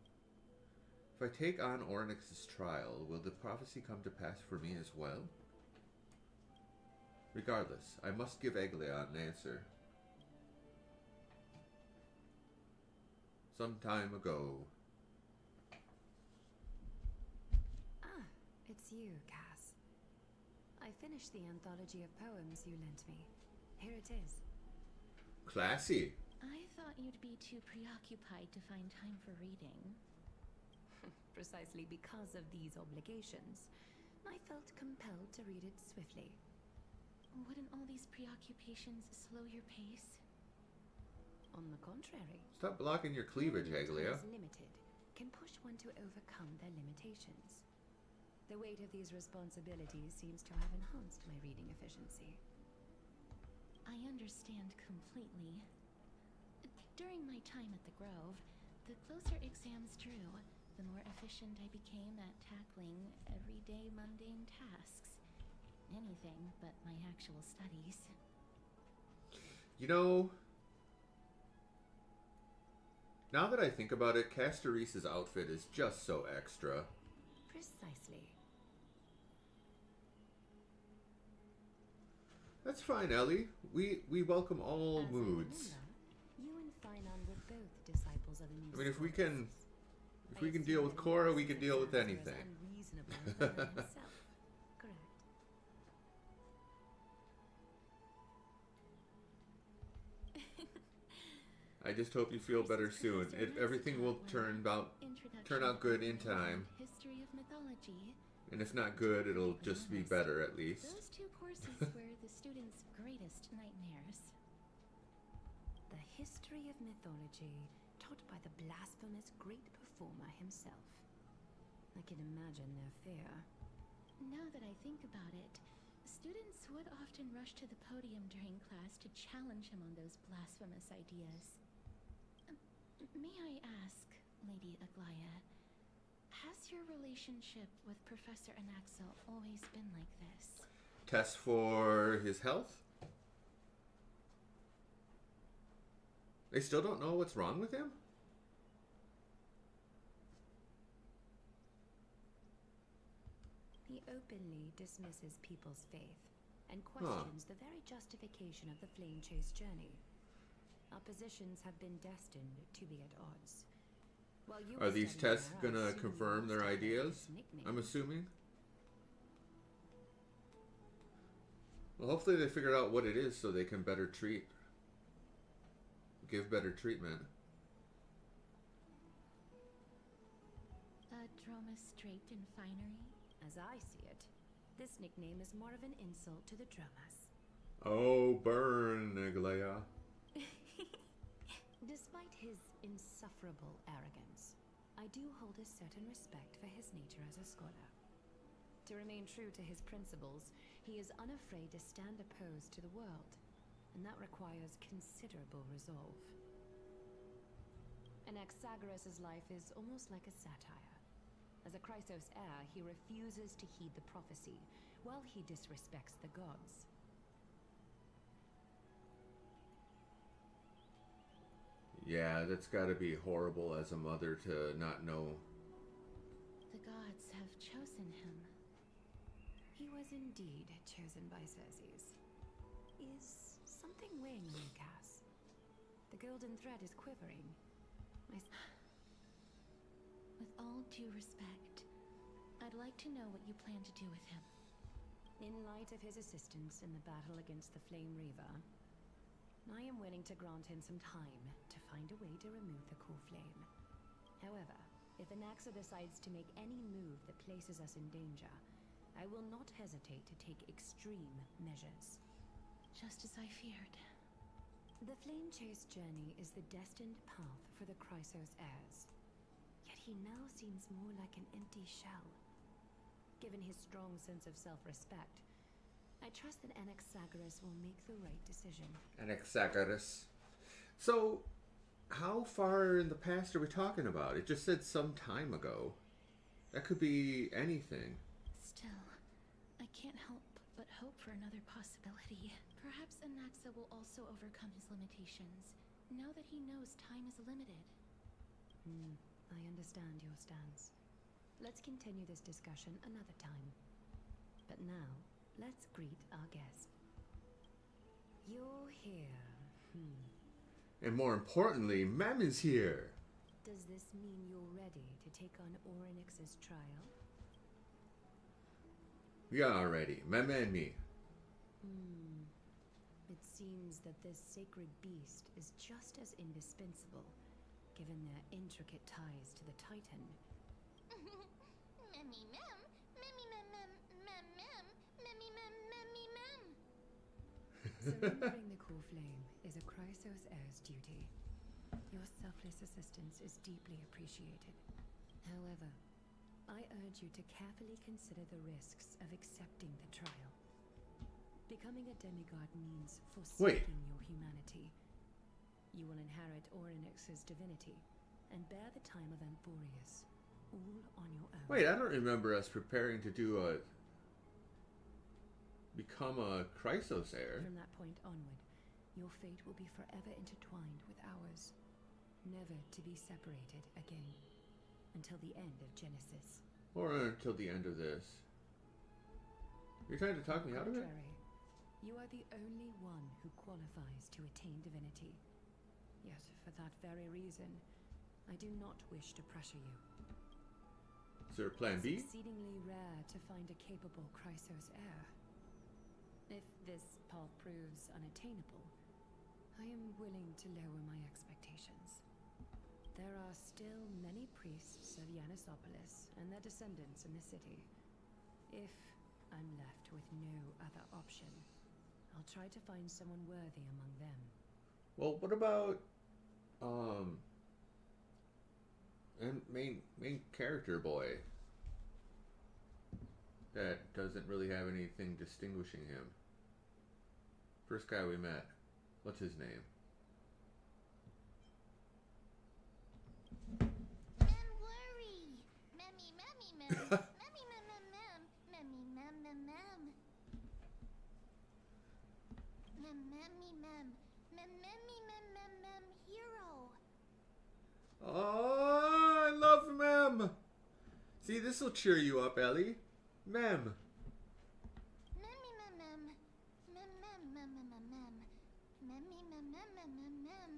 If I take on Ornyx's trial, will the prophecy come to pass for me as well? Regardless, I must give Egleon an answer. Some time ago. Ah, it's you, Cass. I finished the anthology of poems you lent me. Here it is. Classy. I thought you'd be too preoccupied to find time for reading. Precisely because of these obligations, I felt compelled to read it swiftly. Wouldn't all these preoccupations slow your pace? On the contrary, Stop blocking your cleavage, knowing Aglia. time is limited can push one to overcome their limitations. The weight of these responsibilities seems to have enhanced my reading efficiency. I understand completely. During my time at the Grove, the closer exams drew, the more efficient I became at tackling everyday mundane tasks. Anything but my actual studies. You know, now that I think about it, Castorese's outfit is just so extra. Precisely. That's fine, Ellie. We welcome all As I moods. remember, you and Finon were both disciples of the new I mean, if we scholars. can deal with Korra, we can deal with anything. I just hope you feel better soon. Everything will turn out good in time. History of mythology. And if not good, it'll just be better at least. Those two courses were the students' greatest nightmares. The history of mythology, taught by the blasphemous great performer himself. I can imagine their fear. Now that I think about it, students would often rush to the podium during class to challenge him on those blasphemous ideas. May I ask, Lady Aglaia, has your relationship with Professor Anaxo always been like this? Test for his health? They still don't know what's wrong with him? He openly dismisses people's faith and questions the very justification of the Flame Chase journey. Our positions have been destined to be at odds. While you Are were these studying tests there, I gonna assumed confirm you their studied ideas? his nickname. I'm assuming. Well, hopefully they figure out what it is so they can give better treatment. Dromas draped in finery? As I see it, this nickname is more of an insult to the Dromas. Oh, burn, Aglaia. Despite his insufferable arrogance, I do hold a certain respect for his nature as a scholar. To remain true to his principles, he is unafraid to stand opposed to the world, and that requires considerable resolve. Anaxagoras' life is almost like a satire. As a Chrysos heir, he refuses to heed the prophecy, while he disrespects the gods. Yeah, that's gotta be horrible as a mother to not know. The gods have chosen him. He was indeed chosen by Circes. Is something weighing on you, Cass? The golden thread is quivering. With all due respect, I'd like to know what you plan to do with him. In light of his assistance in the battle against the Flame Reaver, I am willing to grant him some time to find a way to remove the core flame. However, If Anaxa decides to make any move that places us in danger, I will not hesitate to take extreme measures. Just as I feared. The Flame Chase journey is the destined path for the Chrysos heirs. Yet he now seems more like an empty shell. Given his strong sense of self-respect, I trust that Anaxagoras will make the right decision. Anaxagoras. So, how far in the past are we talking about? It just said some time ago. That could be anything. Still, I can't help but hope for another possibility. Perhaps Anaxa will also overcome his limitations, now that he knows time is limited. I understand your stance. Let's continue this discussion another time. But now, let's greet our guest. You're here. And more importantly, Mem is here. Does this mean you're ready to take on Orynyx's trial? Yeah, already. Mem and me. It seems that this sacred beast is just as indispensable, given their intricate ties to the Titan. Memmy mem, memmy mem mem mem mem, memmy mem memmy mem. Surrendering the core flame is a Chrysos heir's duty. Your selfless assistance is deeply appreciated. However, I urge you to carefully consider the risks of accepting the trial. Becoming a demigod means forsaking your humanity. You will inherit Orynyx's divinity and bear the time of Amphorius, all on your own. Wait, I don't remember us preparing to do become a Chrysos heir. From that point onward, your fate will be forever intertwined with ours, never to be separated again, until the end of Genesis. Or until the end of this. You're trying to talk me out of it? Contrary, you are the only one who qualifies to attain divinity. Yet, for that very reason, I do not wish to pressure you. Is there a plan B? It's exceedingly rare to find a capable Chrysos heir. If this path proves unattainable, I am willing to lower my expectations. There are still many priests of Yanisopolis and their descendants in the city. If I'm left with no other option, I'll try to find someone worthy among them. Well, what about and main character boy that doesn't really have anything distinguishing him? First guy we met. What's his name? Mem worry. Memmy memmy mem. Memmy mem mem mem. Memmy mem mem mem. Mem memmy mem. Mem memmy mem mem mem hero. Oh, I love Mem. See, this will cheer you up, Ellie. Mem. Memmy mem mem. Mem mem mem mem mem mem. Memmy mem mem mem mem mem.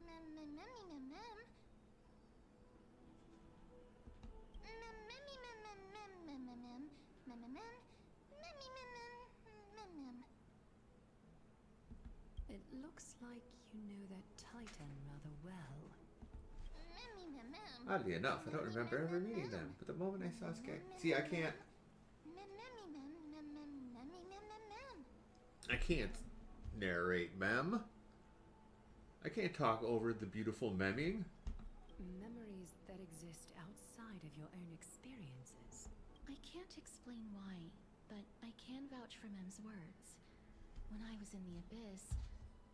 Mem mem memmy mem mem. Mem memmy mem mem mem mem mem mem. Mem mem mem. Memmy mem mem mem mem. It looks like you know that Titan rather well. Memmy mem mem. Oddly enough, I don't remember ever meeting them, but the moment I saw Sky... See, I can't... I can't narrate Mem. I can't talk over the beautiful memming. Memories that exist outside of your own experiences. I can't explain why, but I can vouch for Mem's words. When I was in the abyss,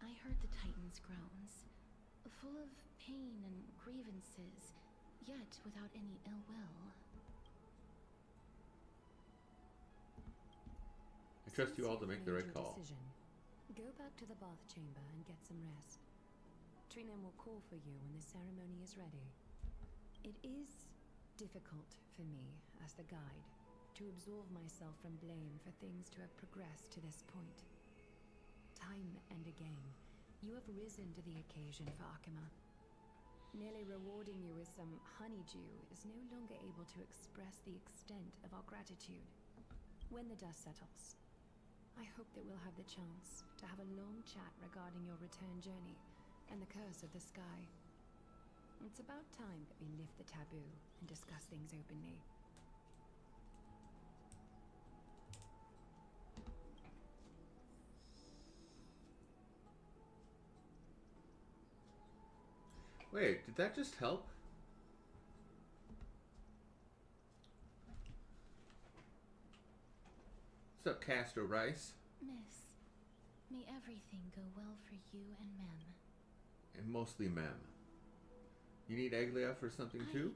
I heard the Titan's groans, full of pain and grievances, yet without any ill will. I trust you all to Since make you've the made right your call. decision, go back to the bath chamber and get some rest. Trinem will call for you when the ceremony is ready. It is difficult for me, as the guide, to absolve myself from blame for things to have progressed to this point. Time and again, you have risen to the occasion for Akima. Nearly rewarding you with some honeydew is no longer able to express the extent of our gratitude. When the dust settles, I hope that we'll have the chance to have a long chat regarding your return journey and the curse of the sky. It's about time that we lift the taboo and discuss things openly. Wait, did that just help? What's up, Castro Rice? Miss, may everything go well for you and Mem. And mostly Mem. You need Aglia for something too?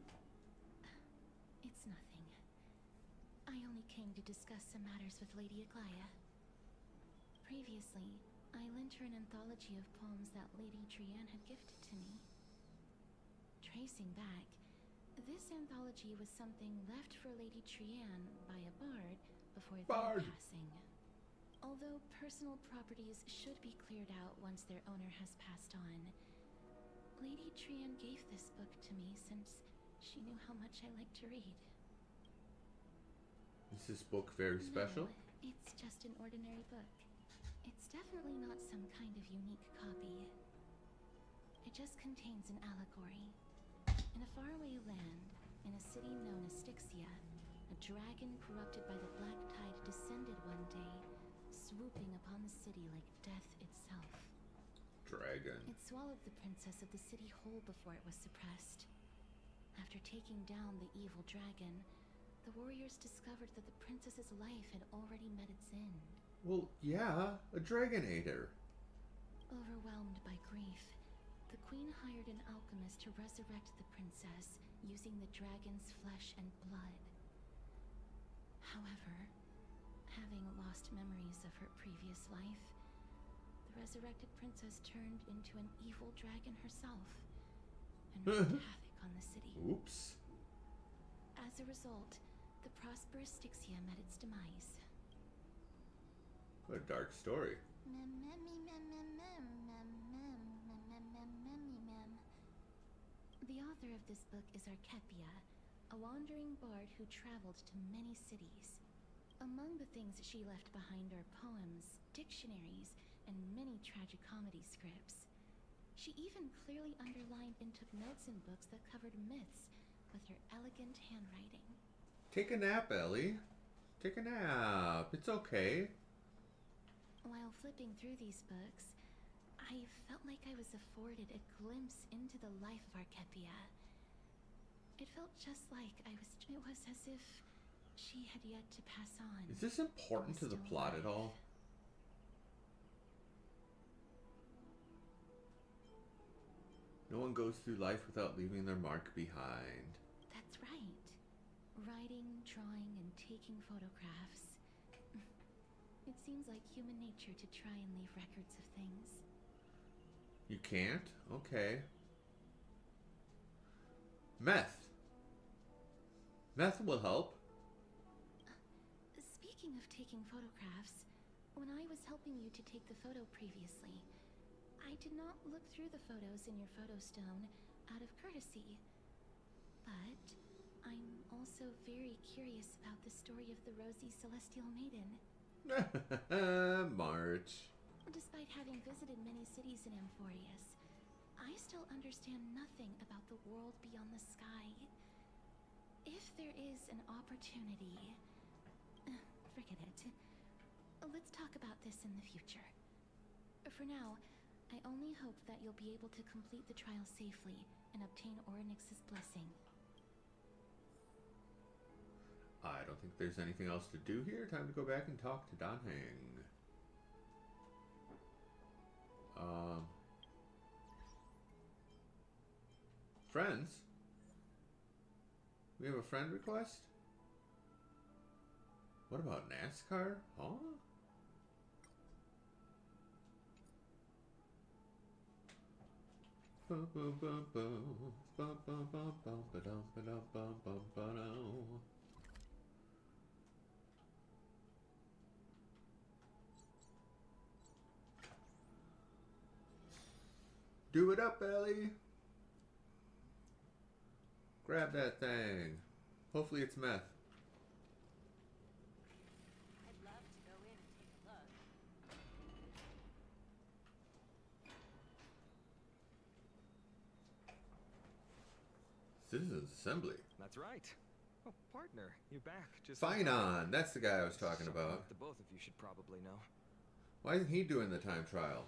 It's nothing. I only came to discuss some matters with Lady Aglaia. Previously, I lent her an anthology of poems that Lady Trianne had gifted to me. Tracing back, this anthology was something left for Lady Trianne by a bard before their passing. Although personal properties should be cleared out once their owner has passed on, Lady Trianne gave this book to me since she knew how much I like to read. Is this book very special? No, it's just an ordinary book. It's definitely not some kind of unique copy. It just contains an allegory. In a faraway land, in a city known as Styxia, a dragon corrupted by the black tide descended one day, swooping upon the city like death itself. Dragon. It swallowed the princess of the city whole before it was suppressed. After taking down the evil dragon, the warriors discovered that the princess's life had already met its end. Well, yeah, a dragon ate her. Overwhelmed by grief, the queen hired an alchemist to resurrect the princess using the dragon's flesh and blood. However, having lost memories of her previous life, the resurrected princess turned into an evil dragon herself and wreaked havoc on the city. Oops. As a result, the prosperous Styxia met its demise. What a dark story. The author of this book is Archepia, a wandering bard who traveled to many cities. Among the things she left behind are poems, dictionaries, and many tragicomedy scripts. She even clearly underlined and took notes in books that covered myths with her elegant handwriting. Take a nap, Ellie. Take a nap. It's okay. While flipping through these books, I felt like I was afforded a glimpse into the life of Archepia. It felt just like it was as if she had yet to pass on. Is this important to the plot at all? No one goes through life without leaving their mark behind. That's right. Writing, drawing, and taking photographs. It seems like human nature to try and leave records of things. You can't? Okay. Meth. Meth will help. Speaking of taking photographs, when I was helping you to take the photo previously, I did not look through the photos in your photo stone out of courtesy. But I'm also very curious about the story of the rosy celestial maiden. March. Despite having visited many cities in Amphorius, I still understand nothing about the world beyond the sky. If there is an opportunity... forget it. Let's talk about this in the future. For now, I only hope that you'll be able to complete the trial safely and obtain Orynyx's blessing. I don't think there's anything else to do here. Time to go back and talk to Danheng. Friends? We have a friend request? What about NASCAR? Huh? Do it up, Ellie! Grab that thing. Hopefully it's meth. I'd love to go in and take a look. Citizens Assembly. That's right. Oh, partner, you're back. Just Finon! That's the guy I was talking something about. that the both of you should probably know. Why isn't he doing the time trial?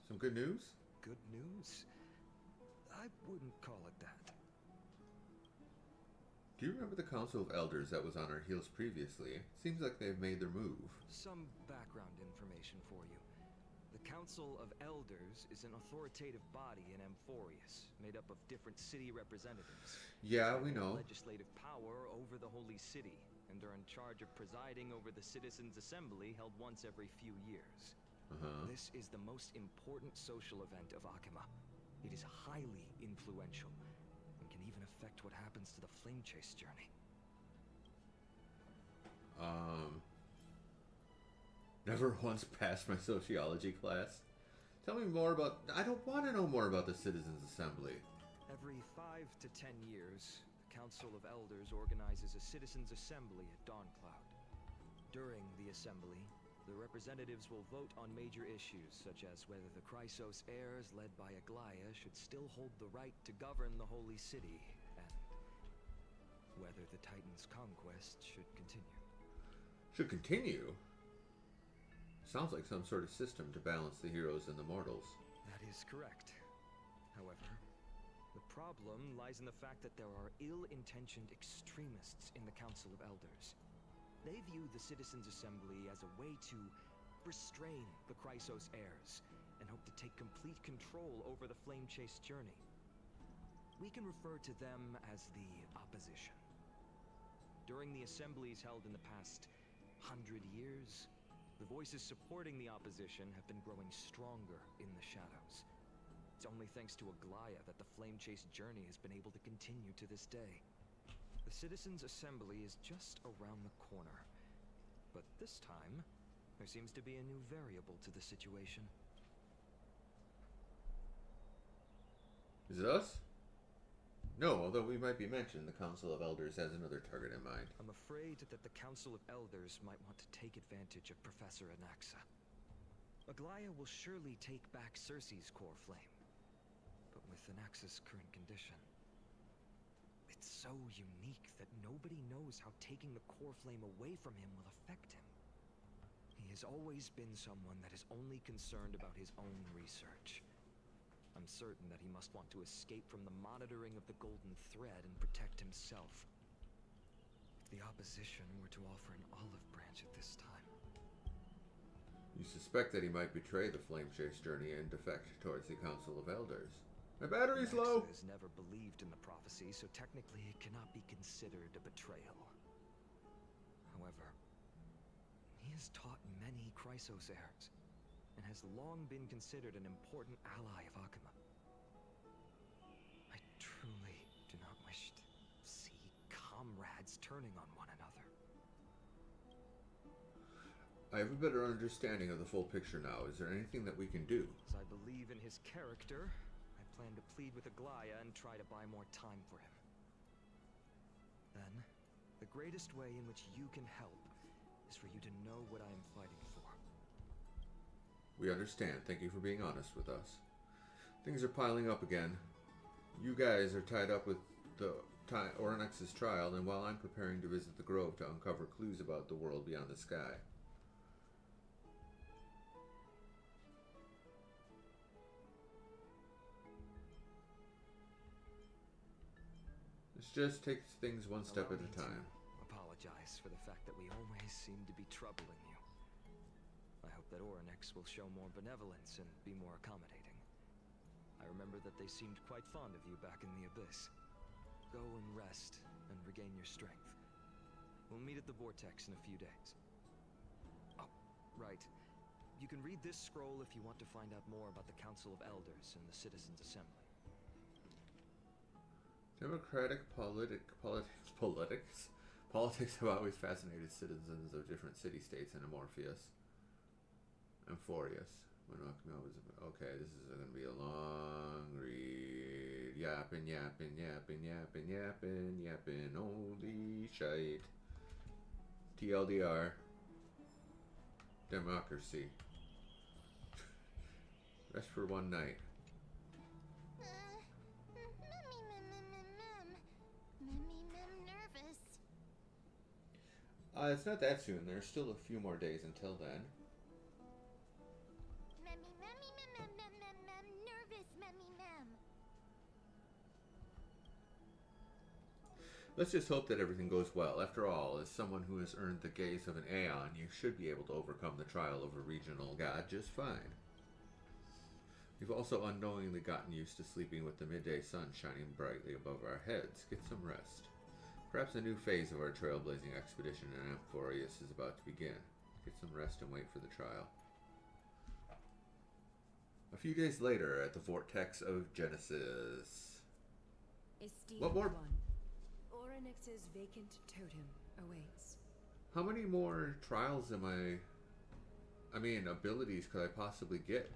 Some good news? Good news? I wouldn't call it that. Do you remember the Council of Elders that was on our heels previously? Seems like they've made their move. Some background information for you. The Council of Elders is an authoritative body in Amphorius, made up of different city representatives. Yeah, They we hold know. legislative power over the Holy City, and are in charge of presiding over the Citizens' Assembly held once every few years. This is the most important social event of Akima. It is highly influential, and can even affect what happens to the Flame Chase journey. Never once passed my sociology class. Tell me more about... I don't want to know more about the Citizens Assembly. Every 5 to 10 years, the Council of Elders organizes a Citizens' Assembly at Dawncloud. During the assembly, the representatives will vote on major issues, such as whether the Chrysos heirs led by Aglaya should still hold the right to govern the Holy City, and whether the Titan's conquest should continue. Should continue? Sounds like some sort of system to balance the heroes and the mortals. That is correct. However, the problem lies in the fact that there are ill-intentioned extremists in the Council of Elders. They view the Citizens' Assembly as a way to restrain the Chrysos heirs, and hope to take complete control over the Flame Chase journey. We can refer to them as the Opposition. During the assemblies held in the past 100 years, the voices supporting the opposition have been growing stronger in the shadows. It's only thanks to Aglaya that the Flame Chase journey has been able to continue to this day. The Citizens' Assembly is just around the corner. But this time, there seems to be a new variable to the situation. Is it us? No, although we might be mentioned, the Council of Elders has another target in mind. I'm afraid that the Council of Elders might want to take advantage of Professor Anaxa. Aglaya will surely take back Circe's core flame. But with Anaxa's current condition, it's so unique that nobody knows how taking the core flame away from him will affect him. He has always been someone that is only concerned about his own research. I'm certain that he must want to escape from the monitoring of the Golden Thread and protect himself. If the opposition were to offer an olive branch at this time... You suspect that he might betray the Flame Chase journey and defect towards the Council of Elders. My battery's low! Anaxa has never believed in the prophecy, so technically it cannot be considered a betrayal. However, he has taught many Chrysos heirs, and has long been considered an important ally of Akima. I truly do not wish to see comrades turning on one another. I have a better understanding of the full picture now. Is there anything that we can do? As I believe in his character, I plan to plead with Aglaya and try to buy more time for him. Then, the greatest way in which you can help is for you to know what I am fighting for. We understand. Thank you for being honest with us. Things are piling up again. You guys are tied up with the Ornex's trial, and while I'm preparing to visit the Grove to uncover clues about the world beyond the sky. Let's just take things one step Allow at me a time. to apologize for the fact that we always seem to be troubling you. I hope that Ornex will show more benevolence and be more accommodating. I remember that they seemed quite fond of you back in the Abyss. Go and rest and regain your strength. We'll meet at the Vortex in a few days. Oh, right. You can read this scroll if you want to find out more about the Council of Elders and the Citizens' Assembly. Democratic politics have always fascinated citizens of different city-states in Amorpheus. Amphorius. When Akima was... Okay, this is going to be a long read. Yapping, yapping, yapping, yapping, yapping, yapping. Holy shite. TLDR. Democracy. Rest for one night. It's not that soon. There's still a few more days until then. Memmy, memmy, mem, mem, mem, mem, nervous, memmy, mem. Let's just hope that everything goes well. After all, as someone who has earned the gaze of an Aeon, you should be able to overcome the trial of a regional god just fine. We've also unknowingly gotten used to sleeping with the midday sun shining brightly above our heads. Get some rest. Perhaps a new phase of our trailblazing expedition in Amphorius is about to begin. Get some rest and wait for the trial. A few days later, at the Vortex of Genesis. Esteemed What more? one, Orynyx's vacant totem awaits. How many more trials abilities could I possibly get?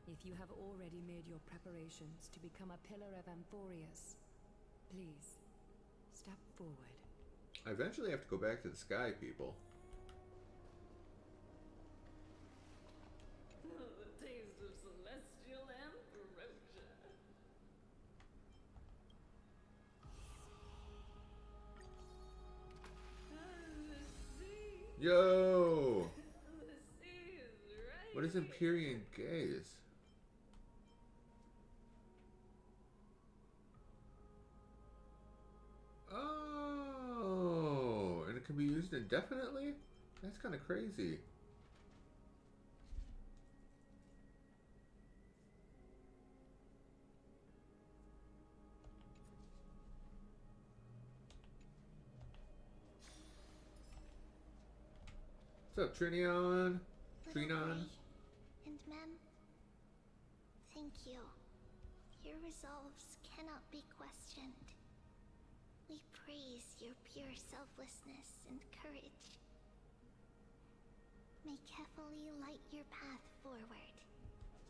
If you have already made your preparations to become a pillar of Amphorius, please, step forward. I eventually have to go back to the sky, people. The taste of celestial ambrosia. The sea. Yo! The sea is right. What is Empyrean Gaze? Oh, and it can be used indefinitely? That's kind of crazy. What's up, Trinion? Trinon? And mem, thank you. Your resolves cannot be questioned. We praise your pure selflessness and courage. May Kefali light your path forward.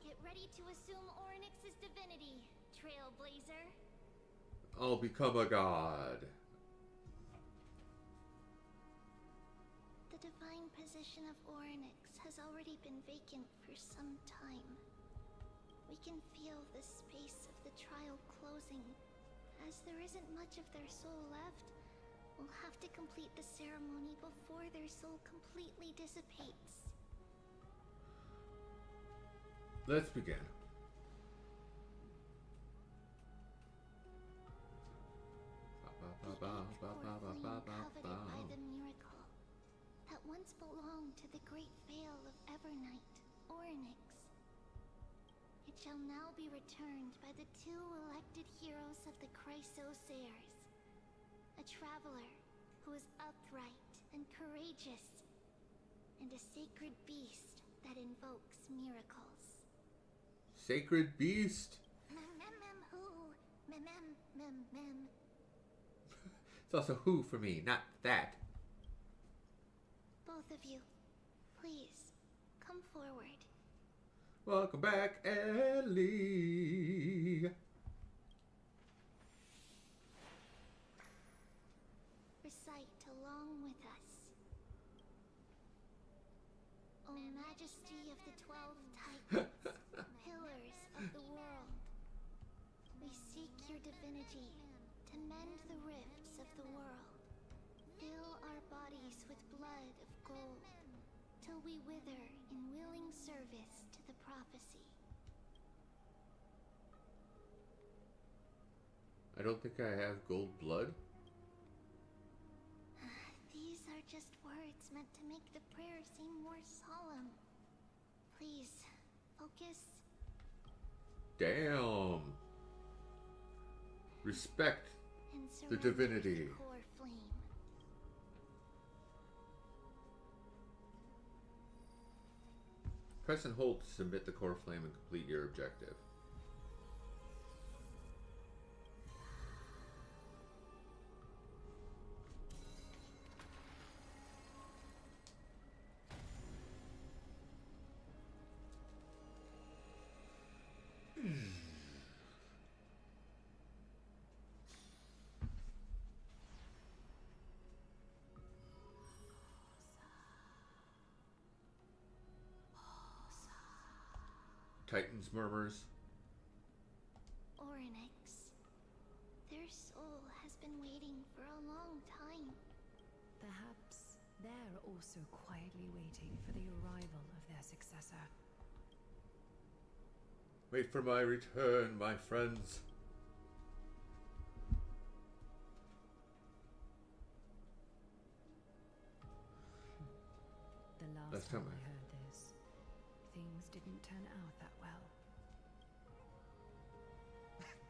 Get ready to assume Orynyx's divinity, Trailblazer. I'll become a god. The divine position of Orynyx has already been vacant for some time. We can feel the space of the trial closing. As there isn't much of their soul left, we'll have to complete the ceremony before their soul completely dissipates. Let's begin. The eighth core flame coveted by the miracle that once belonged to the great Vale of Evernight, Orynyx. It shall now be returned by the two elected heroes of the Chrysosairs. A traveler who is upright and courageous, and a sacred beast that invokes miracles. Sacred beast? Mem mem mem who? Mem mem mem mem. It's also who for me, not that. Both of you, please, come forward. Welcome back, Ellie. Recite along with us. O Majesty of the 12 Titans, pillars of the world, we seek your divinity to mend the rifts of the world. Fill our bodies with blood of gold, till we wither in willing service to the prophecy. I don't think I have gold blood. These are just words meant to make the prayer seem more solemn. Please, focus. Damn. Respect And the surrender divinity. to the core flame. Press and hold to submit the core flame and complete your objective. Titan's murmurs. Orynyx. Their soul has been waiting for a long time. Perhaps their also quietly waiting for the arrival of their successor. Wait for my return, my friends. The last That's time coming. I heard this, things didn't turn out that well.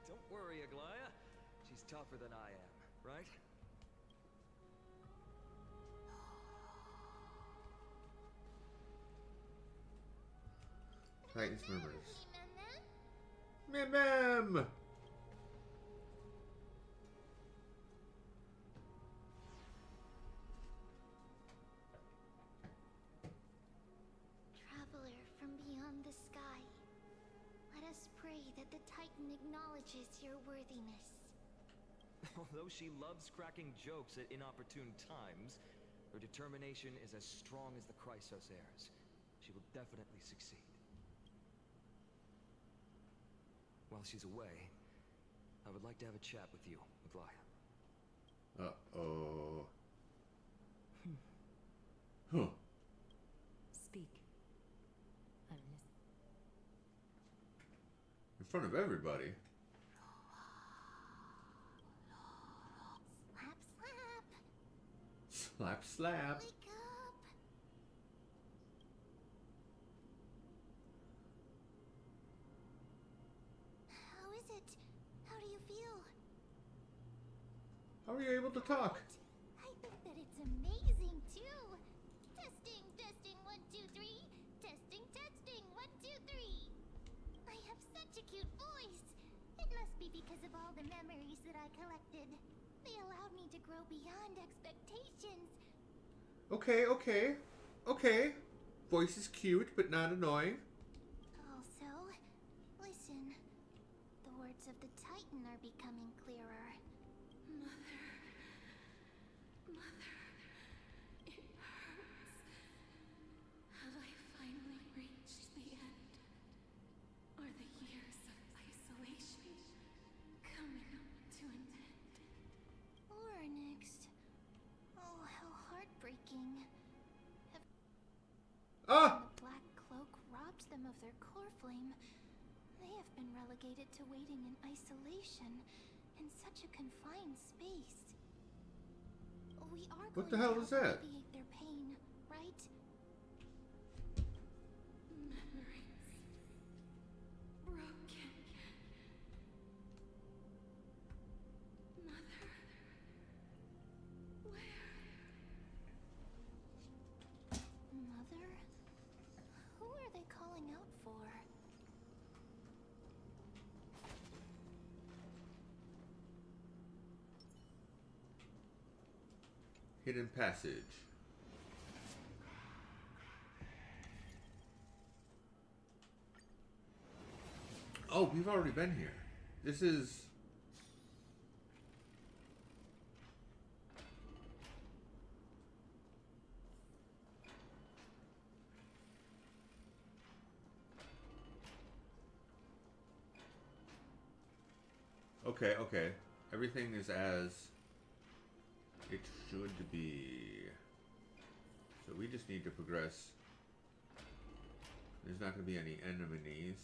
Don't worry, Aglaya. She's tougher than I am, right? Titans Murmurs. Mem. Traveler from beyond the sky, let us pray that the Titan acknowledges your worthiness. Although she loves cracking jokes at inopportune times, her determination is as strong as the Chrysos heirs. She will definitely succeed. While she's away, I would like to have a chat with you, Aglaya. Uh-oh. Huh. Speak. I'm listening. In front of everybody. Slap, slap. Slap, slap. Wake up. How is it? How do you feel? How are you able to talk? I think that it's amazing too. Testing, testing, 1, 2, 3. Testing, testing, 1, 2, 3. I have such a cute voice. It must be because of all the memories that I collected. They allowed me to grow beyond expectations. Okay. Voice is cute, but not annoying. Also, listen. The words of the Titan are becoming clearer. Mother, it hurts. Have I finally reached the end? Are the years of isolation coming to an end? Or next? Oh, how heartbreaking. Ah! The black cloak robbed them of their core flame. They have been relegated to waiting in isolation in such a confined space. We are What going the hell to is help that? alleviate their pain, right? Memories broken. Mother, where? Mother? Who are they calling out for? Hidden passage. Oh, we've already been here. This is... Okay. Everything is as it should be. So we just need to progress. There's not going to be any enemies.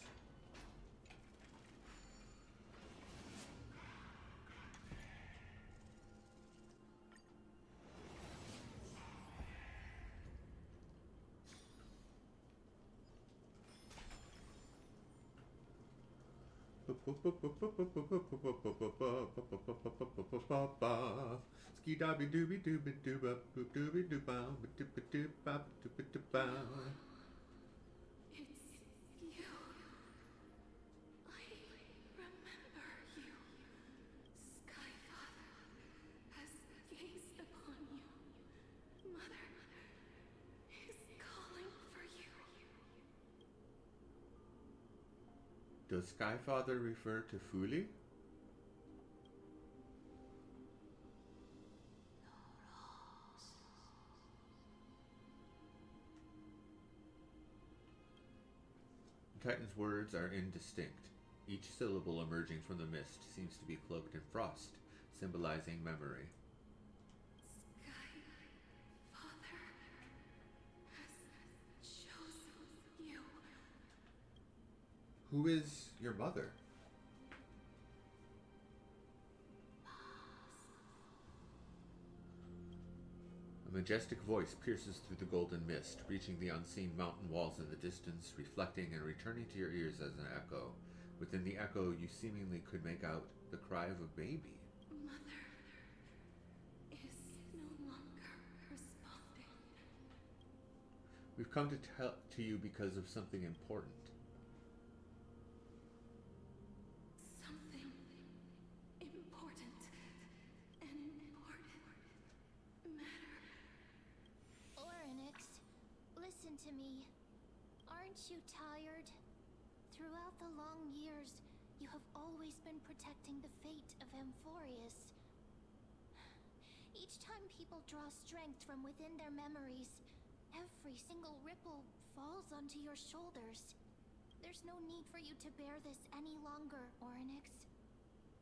Ski dobby dooby dooby dooba dooby dooba dooba dooba dooba dooba. It's you. I remember you. Skyfather has gazed upon you. Mother is calling for you. Does Skyfather refer to Fuli? The Titan's words are indistinct. Each syllable emerging from the mist seems to be cloaked in frost, symbolizing memory. Skyfather. Who is your mother? A majestic voice pierces through the golden mist, reaching the unseen mountain walls in the distance, reflecting and returning to your ears as an echo. Within the echo, you seemingly could make out the cry of a baby. Mother is no longer responding. We've come to tell to you because of something important. Something important. An important matter. Orynyx, listen to me. Aren't you tired? Throughout the long years, you have always been protecting the fate of Amphorius. Each time people draw strength from within their memories, every single ripple falls onto your shoulders. There's no need for you to bear this any longer, Orynyx.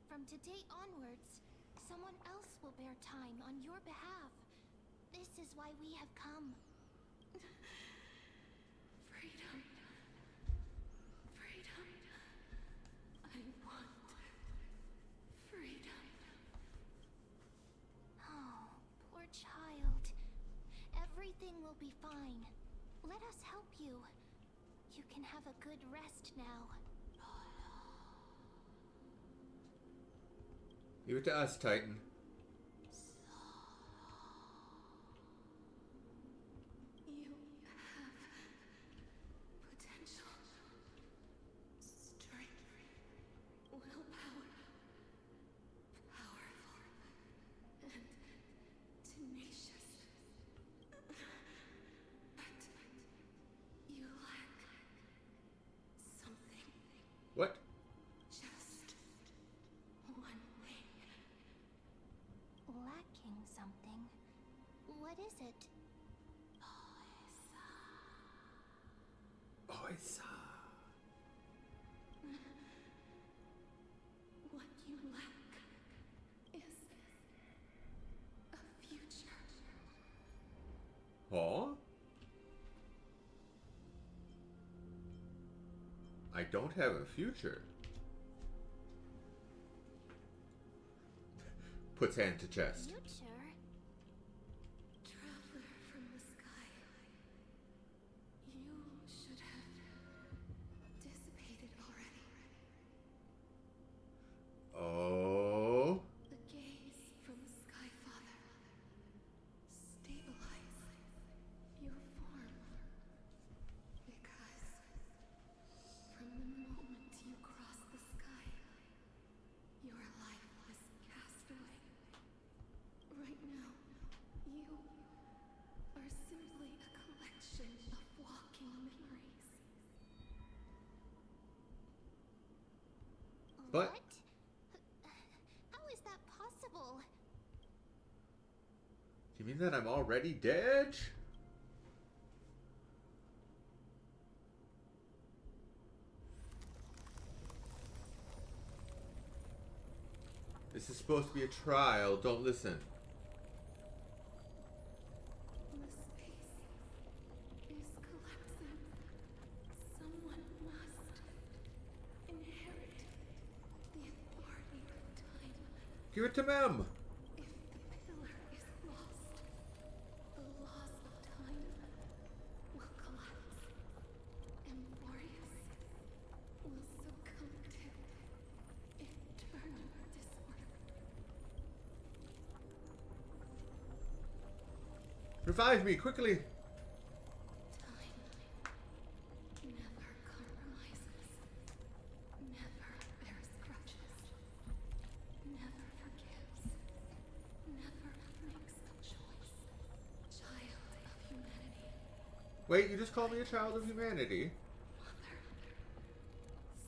From today onwards, someone else will bear time on your behalf. This is why we have come. Freedom. Freedom. I want freedom. Oh, poor child. Everything will be fine. Let us help you. You can have a good rest now. Leave it to us, Titan. You have potential, strength, willpower, powerful, and tenacious. But you lack something. What? Just one thing. Lacking something. What is it? Oh, I saw. What you lack is a future. Huh? I don't have a future. Puts hand to chest. Future? Traveler from the sky. You should have dissipated already. Oh. The gaze from the Sky Father. Stabilize your form. Because from the moment you cross the sky, your life was cast away. Right now, you are simply a collection of walking memories. But- What? How is that possible? Do you mean that I'm already dead? This is supposed to be a trial. Don't listen. The space is collapsing. Someone must inherit the authority of time. Give it to Mem. If the pillar is lost, the laws of time will collapse. Amphorius will succumb to eternal disorder. Revive me quickly. Time never compromises, never bears grudges, never forgives, never makes a choice. Child of humanity, Wait, you just called me a child of humanity? Mother,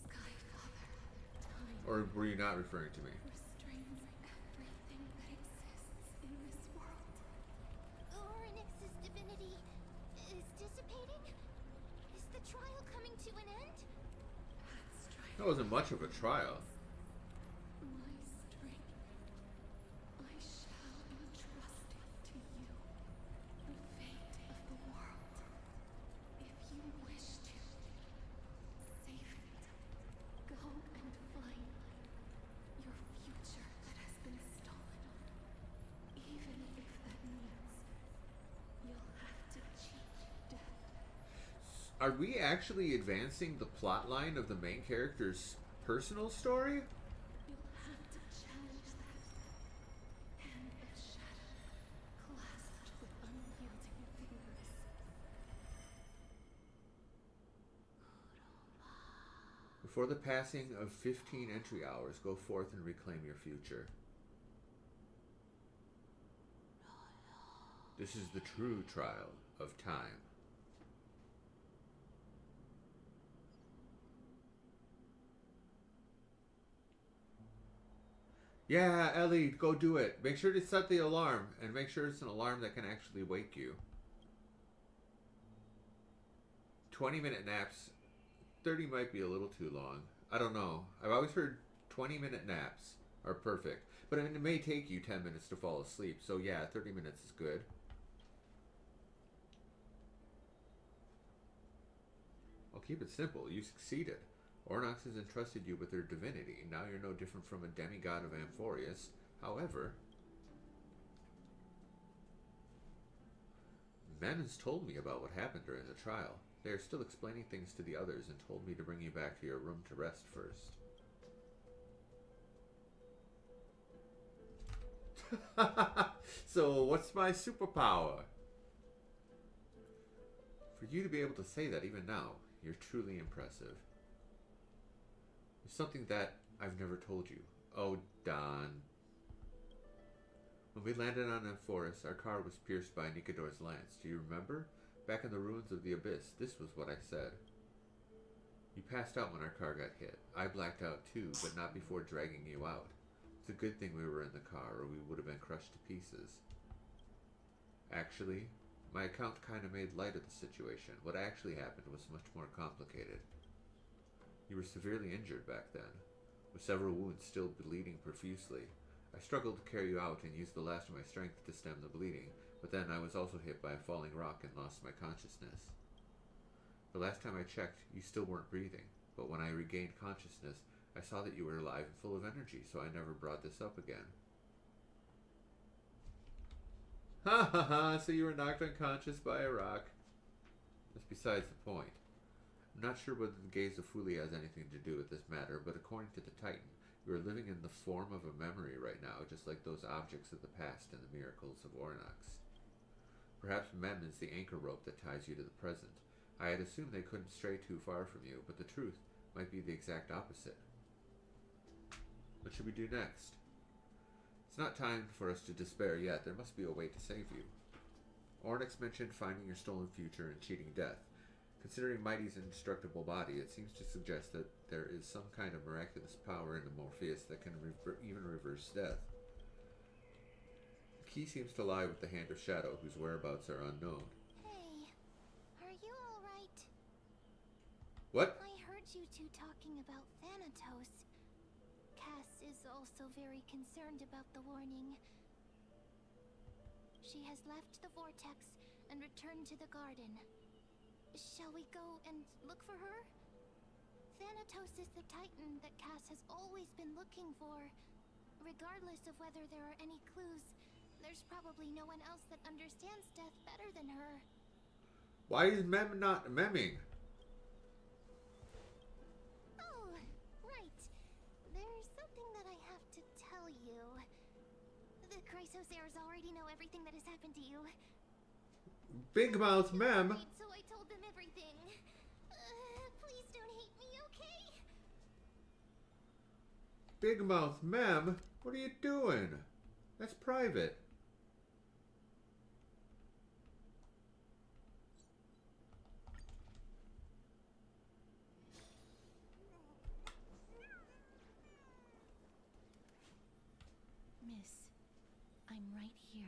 Sky Father, time Or were you not referring to me? restrains everything that exists in this world. Orynyx's divinity is dissipating? Is the trial coming to an end? That strife That wasn't much of a trial. my strength. I shall entrust it to you. The fate of the world. If you wish to save it. Are we actually advancing the plot line of the main character's personal story? You'll have to challenge that hand of shadow, clasped with unyielding fingers. Before the passing of 15 entry hours, go forth and reclaim your future. This is the true trial of time. Yeah, Ellie, go do it. Make sure to set the alarm, and make sure it's an alarm that can actually wake you. 20-minute naps. 30 might be a little too long. I don't know. I've always heard 20-minute naps are perfect. But I mean, it may take you 10 minutes to fall asleep. So yeah, 30 minutes is good. I'll keep it simple. You succeeded. Ornox has entrusted you with their divinity. Now you're no different from a demigod of Amphorius. However, Mem has told me about what happened during the trial. They are still explaining things to the others and told me to bring you back to your room to rest first. So, what's my superpower? For you to be able to say that even now, you're truly impressive. There's something that I've never told you. Oh, Don. When we landed on Amphoris, our car was pierced by Nikador's lance. Do you remember? Back in the ruins of the Abyss, this was what I said. You passed out when our car got hit. I blacked out too, but not before dragging you out. It's a good thing we were in the car, or we would have been crushed to pieces. Actually, my account kind of made light of the situation. What actually happened was much more complicated. You were severely injured back then, with several wounds still bleeding profusely. I struggled to carry you out and used the last of my strength to stem the bleeding, but then I was also hit by a falling rock and lost my consciousness. The last time I checked, you still weren't breathing, but when I regained consciousness, I saw that you were alive and full of energy, so I never brought this up again. Ha ha ha, so you were knocked unconscious by a rock. That's besides the point. I'm not sure whether the gaze of Fuli has anything to do with this matter, but according to the Titan, you are living in the form of a memory right now, just like those objects of the past and the miracles of Ornox. Perhaps Mem is the anchor rope that ties you to the present. I had assumed they couldn't stray too far from you, but the truth might be the exact opposite. What should we do next? It's not time for us to despair yet. There must be a way to save you. Ornyx mentioned finding your stolen future and cheating death. Considering Mighty's indestructible body, it seems to suggest that there is some kind of miraculous power in the Morpheus that can even reverse death. The key seems to lie with the Hand of Shadow, whose whereabouts are unknown. Hey, are you alright? What? I heard you two talking about Thanatos. Cass is also very concerned about the warning. She has left the vortex and returned to the garden. Shall we go and look for her? Thanatos is the Titan that Cass has always been looking for. Regardless of whether there are any clues, there's probably no one else that understands death better than her. Why is Mem not memming? Oh, right. There's something that I have to tell you. The Chrysosaurs already know everything that has happened to you. Big Mouth Mem. So I told them everything. Please don't hate me, okay? Big Mouth Mem? What are you doing? That's private. Miss, I'm right here.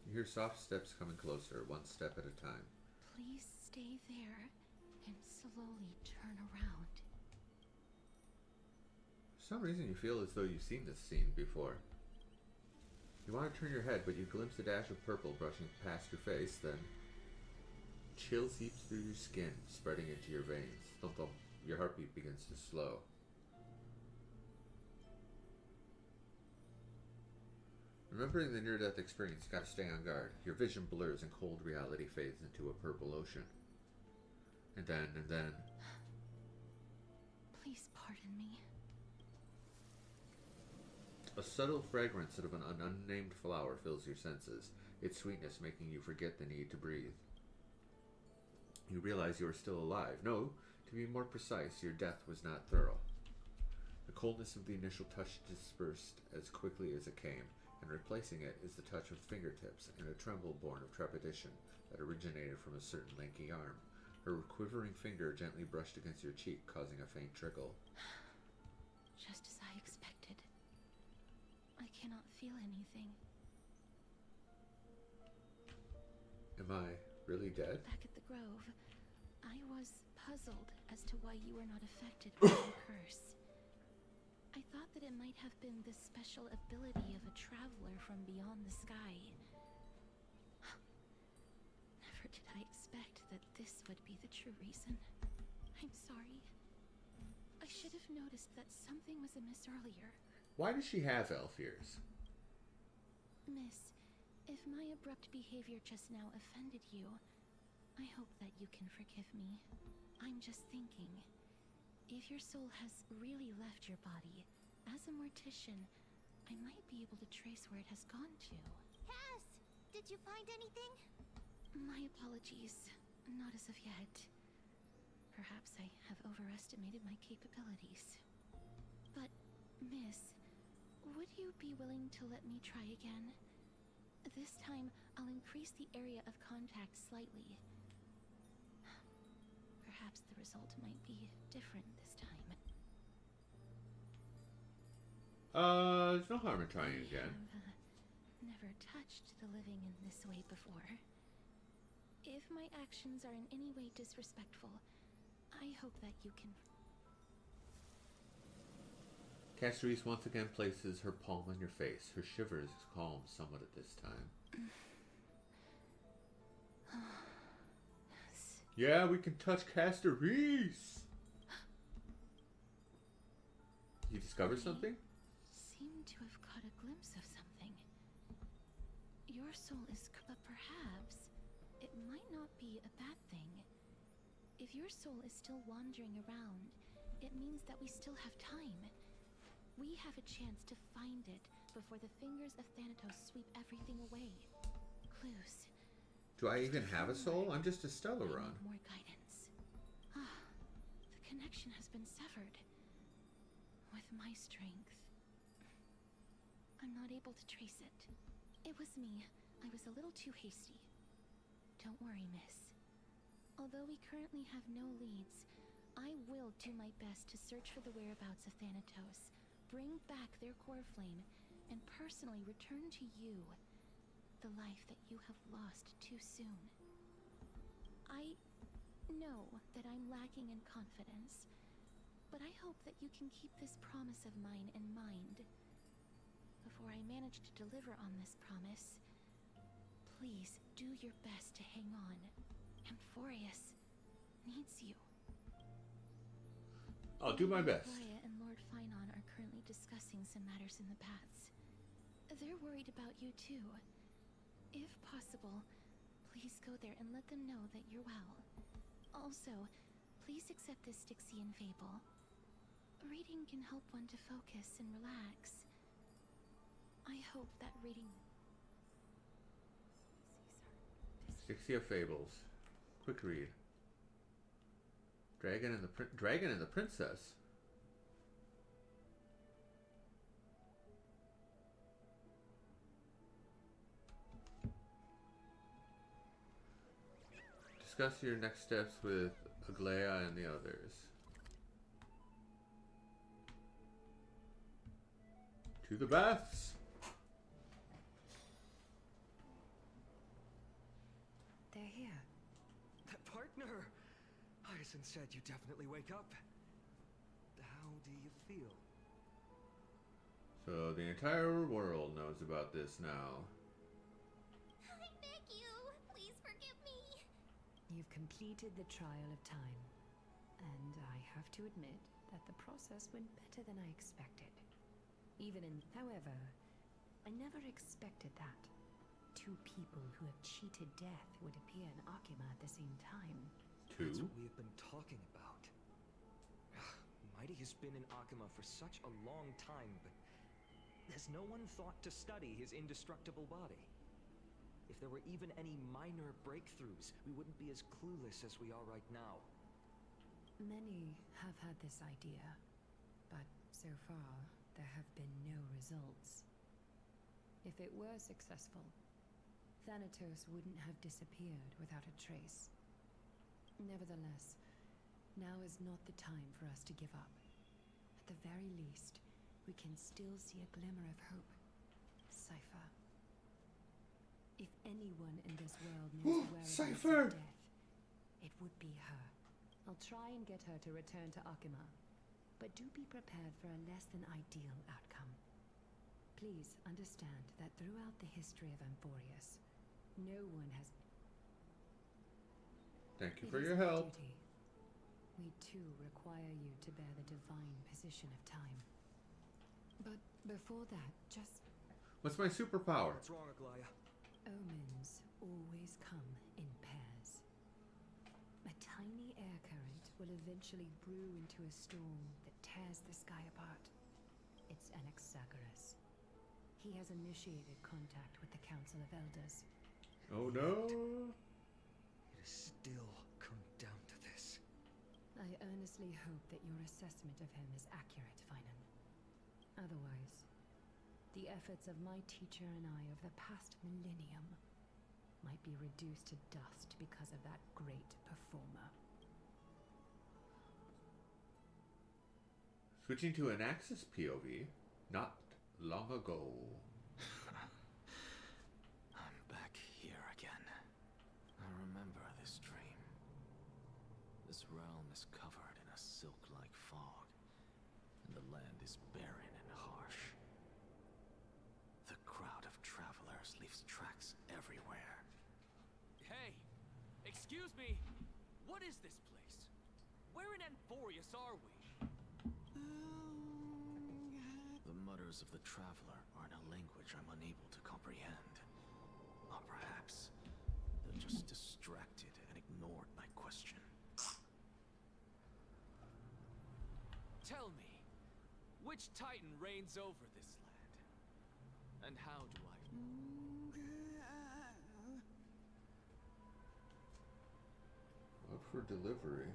You hear soft steps coming closer, one step at a time. Please stay there and slowly turn around. For some reason you feel as though you've seen this scene before. You want to turn your head, but you glimpse a dash of purple brushing past your face, then chill seeps through your skin, spreading into your veins. Thump thump, your heartbeat begins to slow. Remembering the near-death experience, you gotta stay on guard. Your vision blurs and cold reality fades into a purple ocean. And then... Please pardon me. A subtle fragrance of an unnamed flower fills your senses, its sweetness making you forget the need to breathe. You realize you are still alive. No, to be more precise, your death was not thorough. The coldness of the initial touch dispersed as quickly as it came, and replacing it is the touch of fingertips and a tremble born of trepidation that originated from a certain lanky arm. Her quivering finger gently brushed against your cheek, causing a faint trickle. Just as I expected. I cannot feel anything. Am I really dead? Back at the Grove, I was puzzled as to why you were not affected by the curse. I thought that it might have been the special ability of a traveler from beyond the sky. Never did I expect that this would be the true reason. I'm sorry. I should have noticed that something was amiss earlier. Why does she have elf ears? Miss, if my abrupt behavior just now offended you, I hope that you can forgive me. I'm just thinking, if your soul has really left your body, as a mortician, I might be able to trace where it has gone to. Cass, did you find anything? My apologies. Not as of yet. Perhaps I have overestimated my capabilities. But, miss, would you be willing to let me try again? This time, I'll increase the area of contact slightly. Perhaps the result might be different this time. There's no harm in trying again. I have never touched the living in this way before. If my actions are in any way disrespectful, I hope that you can... Castrice once again places her palm on your face. Her shivers calm somewhat at this time. Yeah, we can touch Castrice! You discover something? Seem to have caught a glimpse of something. Your soul is... but perhaps it might not be a bad thing. If your soul is still wandering around, it means that we still have time. We have a chance to find it before the fingers of Thanatos sweep everything away. Clues. Do I even have a soul? I'm just a I Stellaron. need more guidance. The connection has been severed. With my strength, I'm not able to trace it. It was me. I was a little too hasty. Don't worry, miss. Although we currently have no leads, I will do my best to search for the whereabouts of Thanatos, bring back their core flame, and personally return to you the life that you have lost too soon. I know that I'm lacking in confidence, but I hope that you can keep this promise of mine in mind. Before I manage to deliver on this promise, please do your best to hang on. Amphorius needs you. I'll do my best. Raya and Lord Finon are currently discussing some matters in the paths. They're worried about you too. If possible, please go there and let them know that you're well. Also, please accept this Styxian fable. Reading can help one to focus and relax. I hope that reading... Styxia Fables. Quick read. Dragon and the Princess. Discuss your next steps with Aglaya and the others. To the baths! They're here. That partner! Hyacinth said you definitely wake up. How do you feel? So the entire world knows about this now. I beg you, please forgive me. You've completed the trial of time. And I have to admit that the process went better than I expected. However, I never expected that. Two people who have cheated death would appear in Akima at the same time. That's Two? what we have been talking about. Mighty has been in Akima for such a long time, but has no one thought to study his indestructible body? If there were even any minor breakthroughs, we wouldn't be as clueless as we are right now. Many have had this idea, but so far, there have been no results. If it were successful, Thanatos wouldn't have disappeared without a trace. Nevertheless, now is not the time for us to give up. At the very least, we can still see a glimmer of hope. Cypher. If anyone in this world knows where Cypher! death, it would be her. I'll try and get her to return to Akima, but do be prepared for a less than ideal outcome. Please understand that throughout the history of Amphorius, no one has... Thank you It for is your our help. duty. We too require you to bear the divine position of time. But before that, just... What's my superpower? What's wrong, Aglaya? Omens always come in pairs. A tiny air current will eventually brew into a storm that tears the sky apart. It's Anaxagoras. He has initiated contact with the Council of Elders. Oh no! It is still come down to this. I earnestly hope that your assessment of him is accurate, Finan. Otherwise, the efforts of my teacher and I of the past millennium might be reduced to dust because of that great performer. Switching to an Axis POV, not long ago. I'm back here again. I remember this dream. This realm is covered in a silk-like fog, and the land is barren and harsh. The crowd of travelers leaves tracks everywhere. Hey! Excuse me! What is this place? Where in Amphorius are we? The mutters of the traveler are in a language I'm unable to comprehend. Or perhaps they're just distracted and ignored my question. Tell me, which Titan reigns over this land? And how do I... Up for delivery.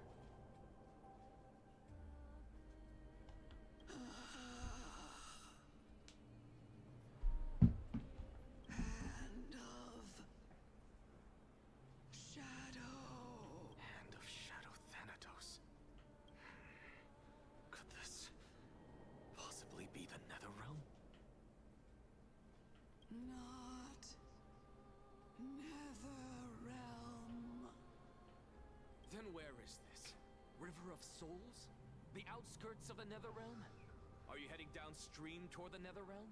Hand of Shadow Thanatos. Could this possibly be the Netherrealm? Not Netherrealm. Then where is this? River of Souls? The outskirts of the Netherrealm? Are you heading downstream toward the Netherrealm?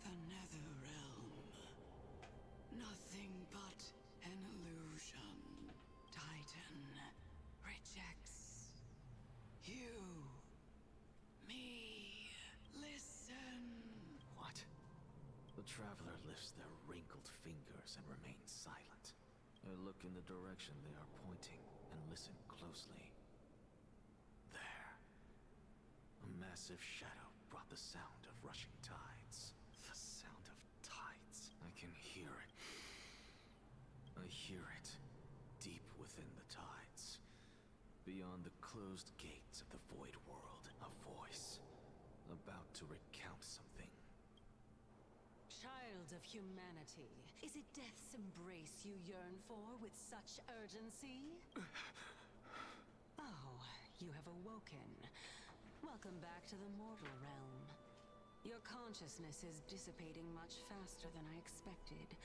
The Netherrealm. Nothing but an illusion. Titan rejects you. Me. Listen. What? The traveler lifts their wrinkled fingers and remains silent. I look in the direction they are pointing and listen closely. There. A massive shadow brought the sound of rushing tides. The sound of tides. I can hear it. I hear it deep within the tides. Beyond the closed gates of the void world, a voice about to recount something. Child of humanity, is it death's embrace you yearn for with such urgency? Oh, you have awoken. Welcome back to the mortal realm. Your consciousness is dissipating much faster than I expected.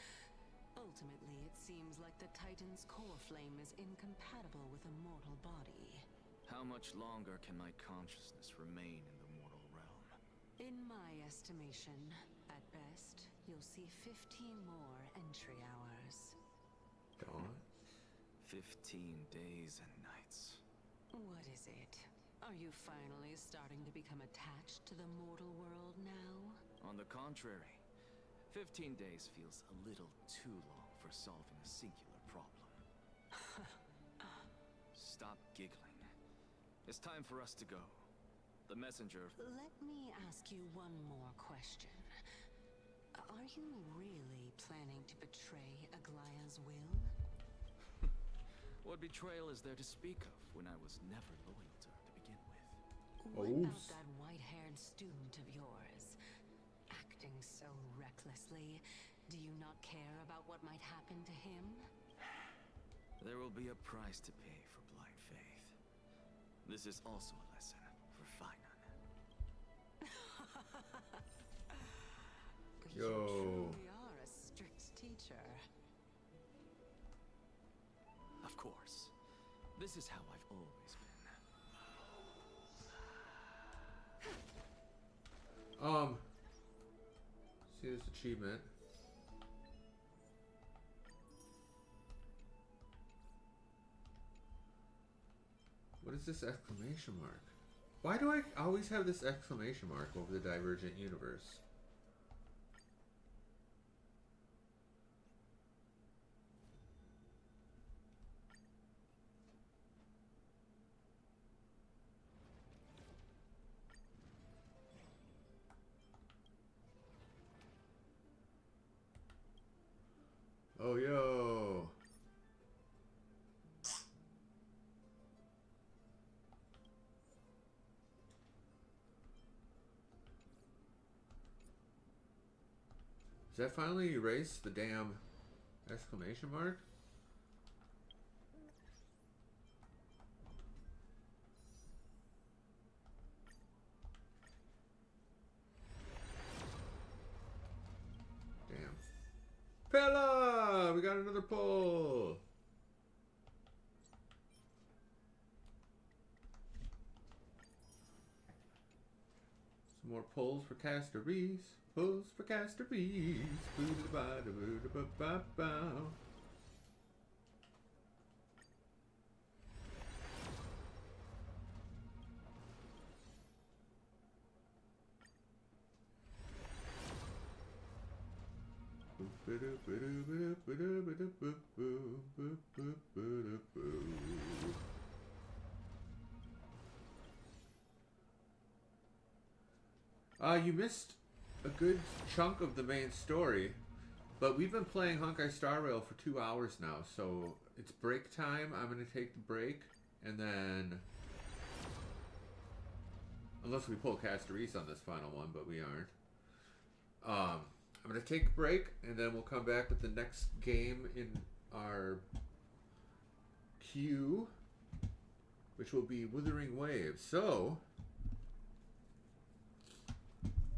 Ultimately, it seems like the Titan's core flame is incompatible with a mortal body. How much longer can my consciousness remain in the mortal realm? In my estimation, at best, you'll see 15 more entry hours. Dawn? 15 days and nights. What is it? Are you finally starting to become attached to the mortal world now? On the contrary, 15 days feels a little too long for solving a singular problem. Stop giggling. It's time for us to go. The messenger... Let me ask you one more question. Are you really planning to betray Aglaya's will? What betrayal is there to speak of when I was never loyal to her to begin with? What Oh. about that white-haired student of yours? Acting so recklessly, do you not care about what might happen to him? There will be a price to pay for blind faith. This is also a lesson for Finan. You Yo. truly are a strict teacher. Of course. This is how I've always been. See this achievement. What is this exclamation mark? Why do I always have this exclamation mark over the Divergent Universe? Oh, yo. Does that finally erase the damn exclamation mark? Damn. Fella! We got another pull! Some more pulls for Caster Reese. Pulls for Caster Reese. Boo-da-ba-da-boo-da-ba-ba-bow. You missed a good chunk of the main story, but we've been playing Honkai Star Rail for 2 hours now, so it's break time. I'm going to take the break, and then... Unless we pull Casterise on this final one, but we aren't. I'm going to take a break, and then we'll come back with the next game in our queue, which will be Withering Waves. So...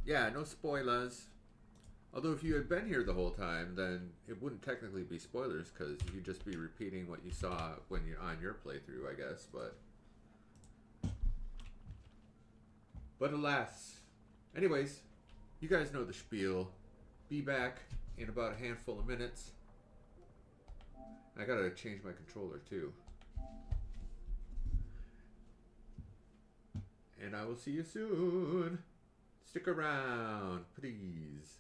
yeah, no spoilers. Although if you had been here the whole time, then it wouldn't technically be spoilers because you'd just be repeating what you saw when you're on your playthrough, I guess. But alas. Anyways, you guys know the spiel. Be back in about a handful of minutes. I gotta change my controller too. And I will see you soon. Stick around, please.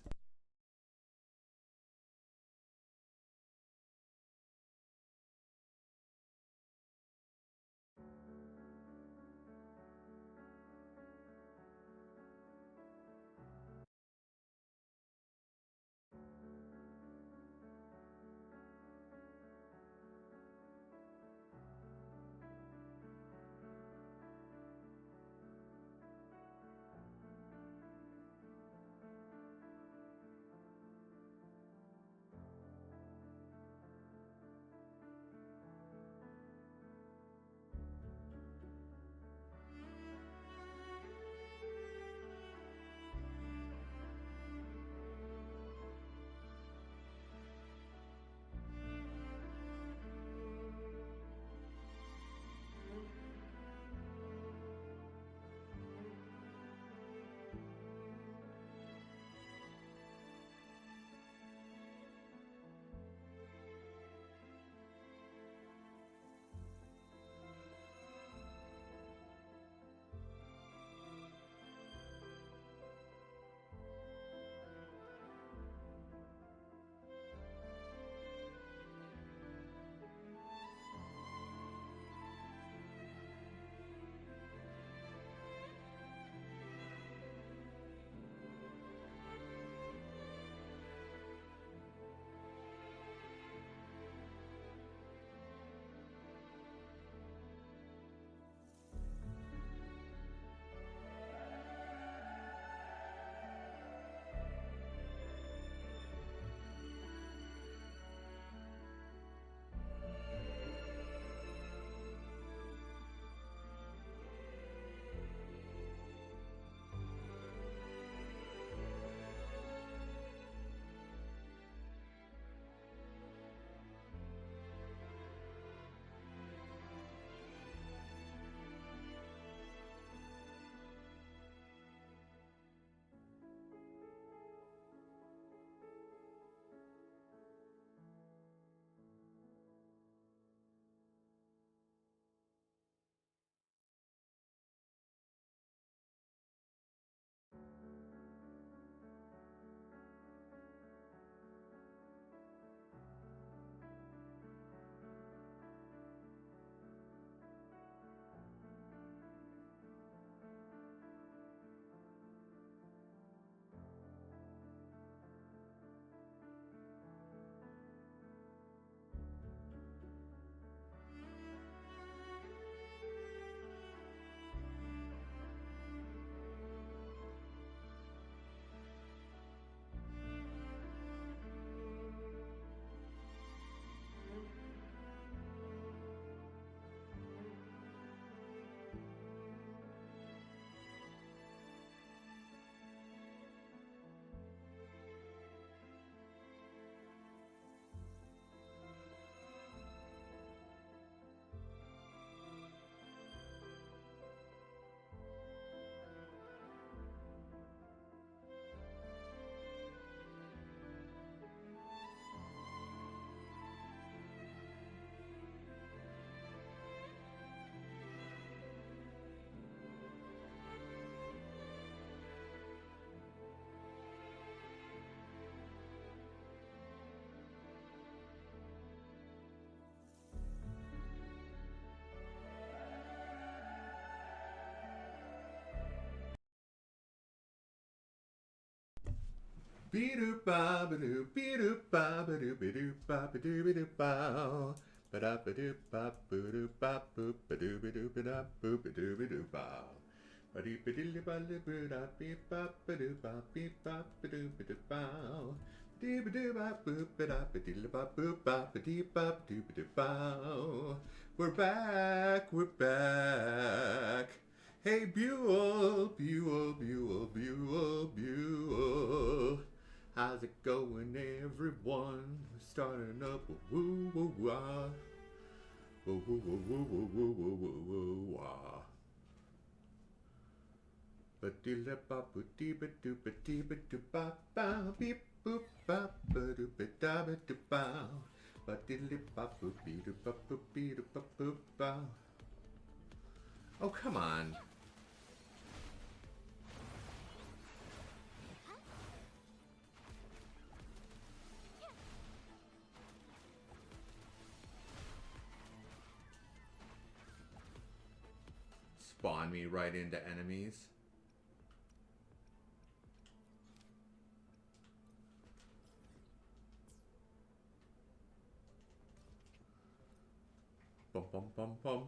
Be-doo ba ba doo, be-doo ba ba doo, be-doo ba ba doo, be-doo bow. Ba-da ba doo ba boo doo ba boop ba doo ba doo ba da boop ba doo ba doo bow. Ba-dee ba-dee ba doo ba da beep ba ba doo ba beep ba ba doo ba doo bow. Dee ba doo ba boop ba da ba dee ba boop ba ba dee ba doo ba doo bow. We're back, we're back. Hey Buell, Buell, Buell, Buell, Buell. How's it going, everyone? We're starting up a woo woo wah. Woo woo woo woo woo woo woo woo woo wah. Ba dee la ba boo dee ba doo ba dee ba doo ba ba beep boop ba ba doo ba da ba doo ba. Ba dee li ba boo bee doo ba boo bee doo ba boo ba. Oh, come on. Spawn me right into enemies. Bum bum bum bum.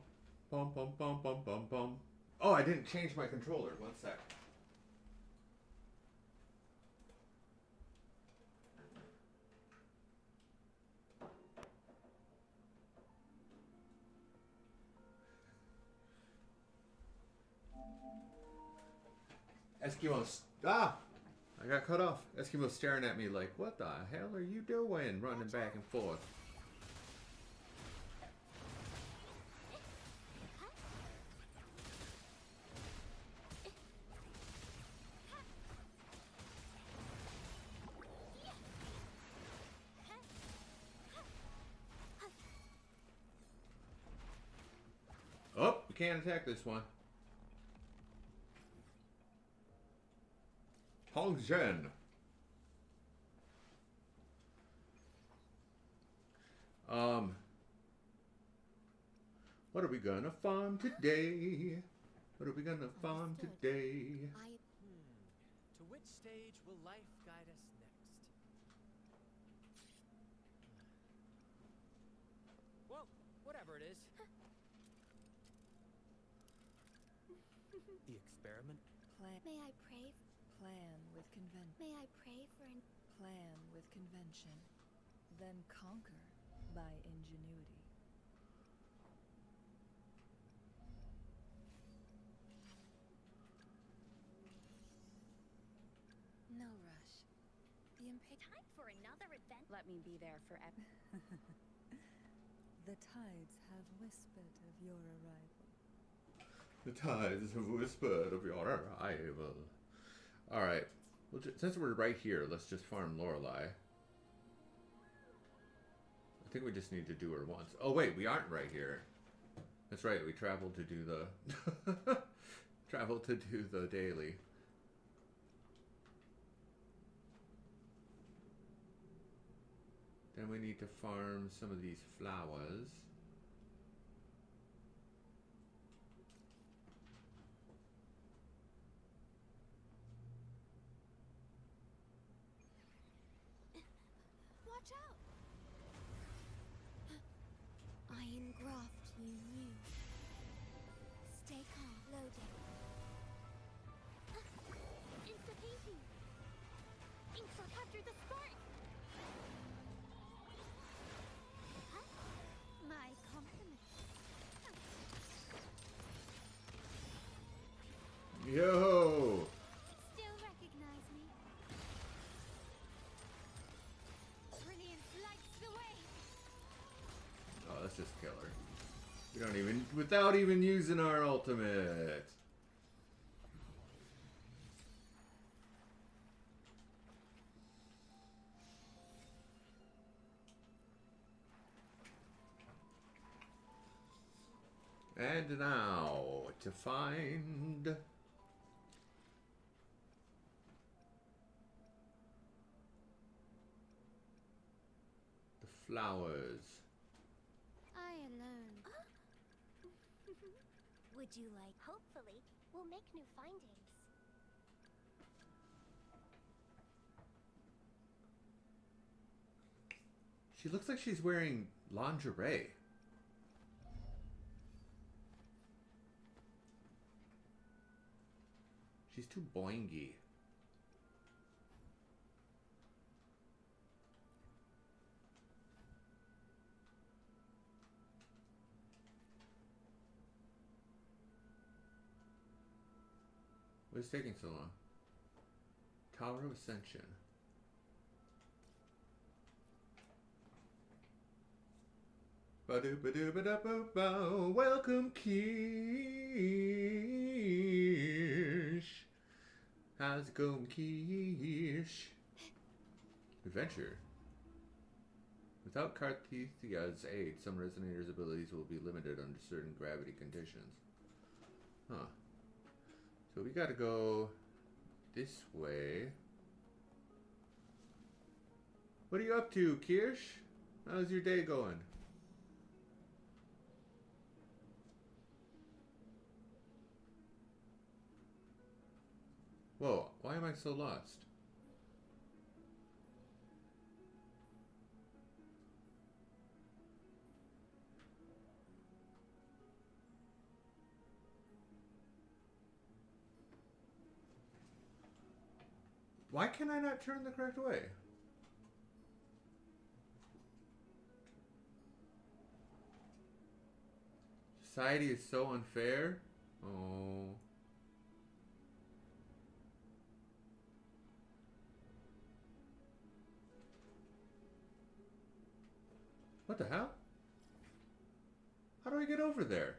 Bum bum bum bum bum bum. Oh, I didn't change my controller. One sec. Eskimo's. Ah! I got cut off. Eskimo's staring at me like, what the hell are you doing? Running back and forth. Oh, we can't attack this one. Hongzhen. What are we gonna farm today? What are we gonna farm today? To which stage will life guide us next? Well, whatever it is. The experiment? May I pray? Plan with convention. May I pray for an... Plan with convention. Then conquer by ingenuity. No rush. Time for another adventure. Let me be there for The tides have whispered of your arrival. The tides have whispered of your arrival. Alright. Well, since we're right here, let's just farm Lorelei. I think we just need to do her once. Oh wait, we aren't right here. That's right, we traveled to do the... traveled to do the daily. Then we need to farm some of these flowers. Watch out! Iron graft you knew. Stay calm. Loading. Insta-painting. Inks will capture the spark. My compliments. Yo! Still recognize me? Brilliant lights the way. Oh, let's just kill her. We don't even, without even using our ultimate. And now, to find the flowers. I alone. Would you like? Hopefully, we'll make new findings. She looks like she's wearing lingerie. She's too boingy. What's taking so long? Tower of Ascension. Ba-do-ba-do-ba-da-ba-ba. Welcome, Kirsch. How's it going, Kirsch? Adventure. Without Cartesia's aid, some Resonator's abilities will be limited under certain gravity conditions. Huh. So we gotta go this way. What are you up to, Kirsch? How's your day going? Whoa, why am I so lost? Why can I not turn the correct way? Society is so unfair. Oh. What the hell? How do I get over there?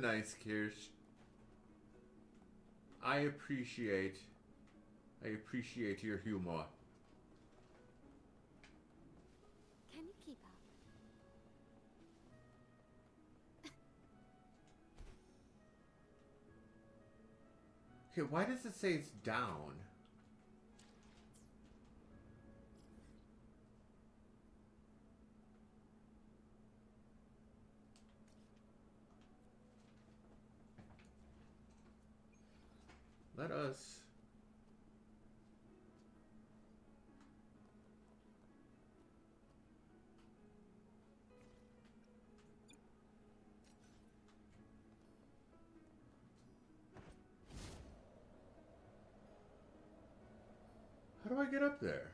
Nice, Kirsch. I appreciate your humor. Can you keep up? Okay, why does it say it's down? Let us... How do I get up there?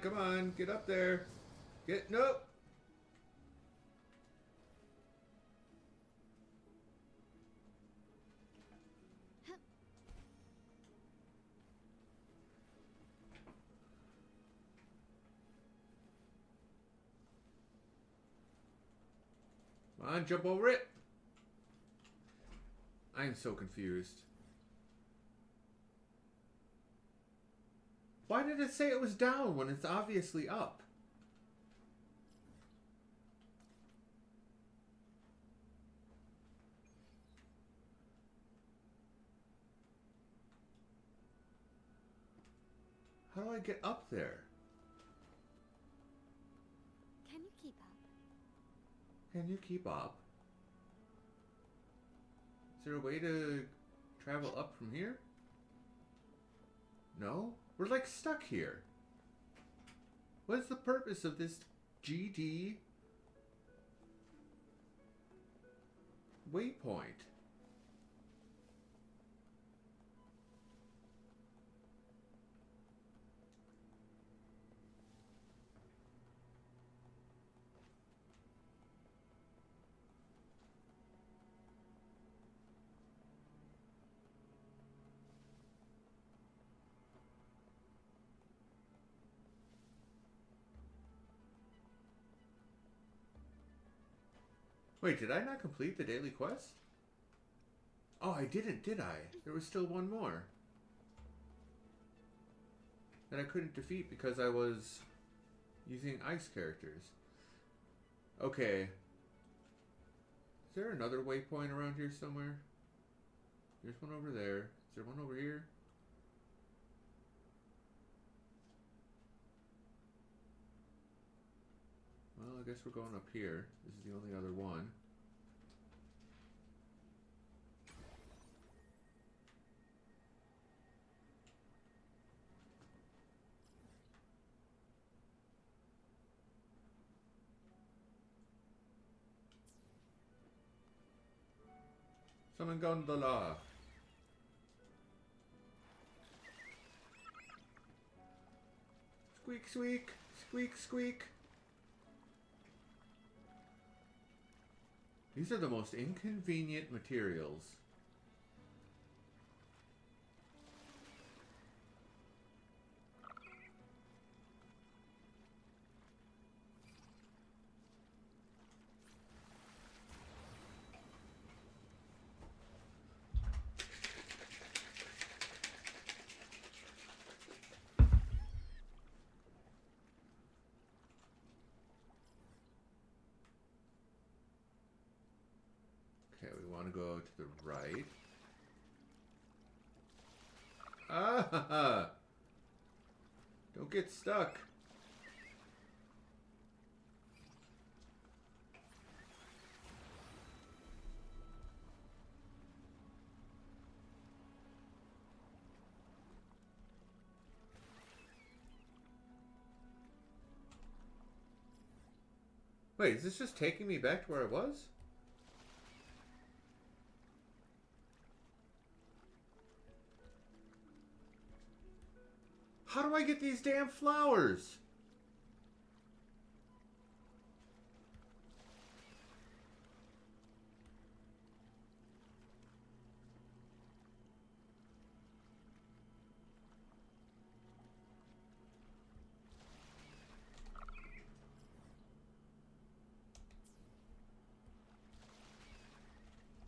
Come on, get up there. Nope. Come on, jump over it. I am so confused. Why did it say it was down when it's obviously up? How do I get up there? Can you keep up? Can you keep up? Is there a way to travel up from here? No? We're like stuck here. What is the purpose of this GD waypoint? Wait, did I not complete the daily quest? Oh, I didn't, did I? There was still one more. That I couldn't defeat because I was using ice characters. Okay. Is there another waypoint around here somewhere? There's one over there. Is there one over here? Well, I guess we're going up here. This is the only other one. Summon gondola. Squeak, squeak, squeak, squeak. These are the most inconvenient materials. Okay, we want to go to the right. Ah! Don't get stuck. Wait, is this just taking me back to where I was? How do I get these damn flowers?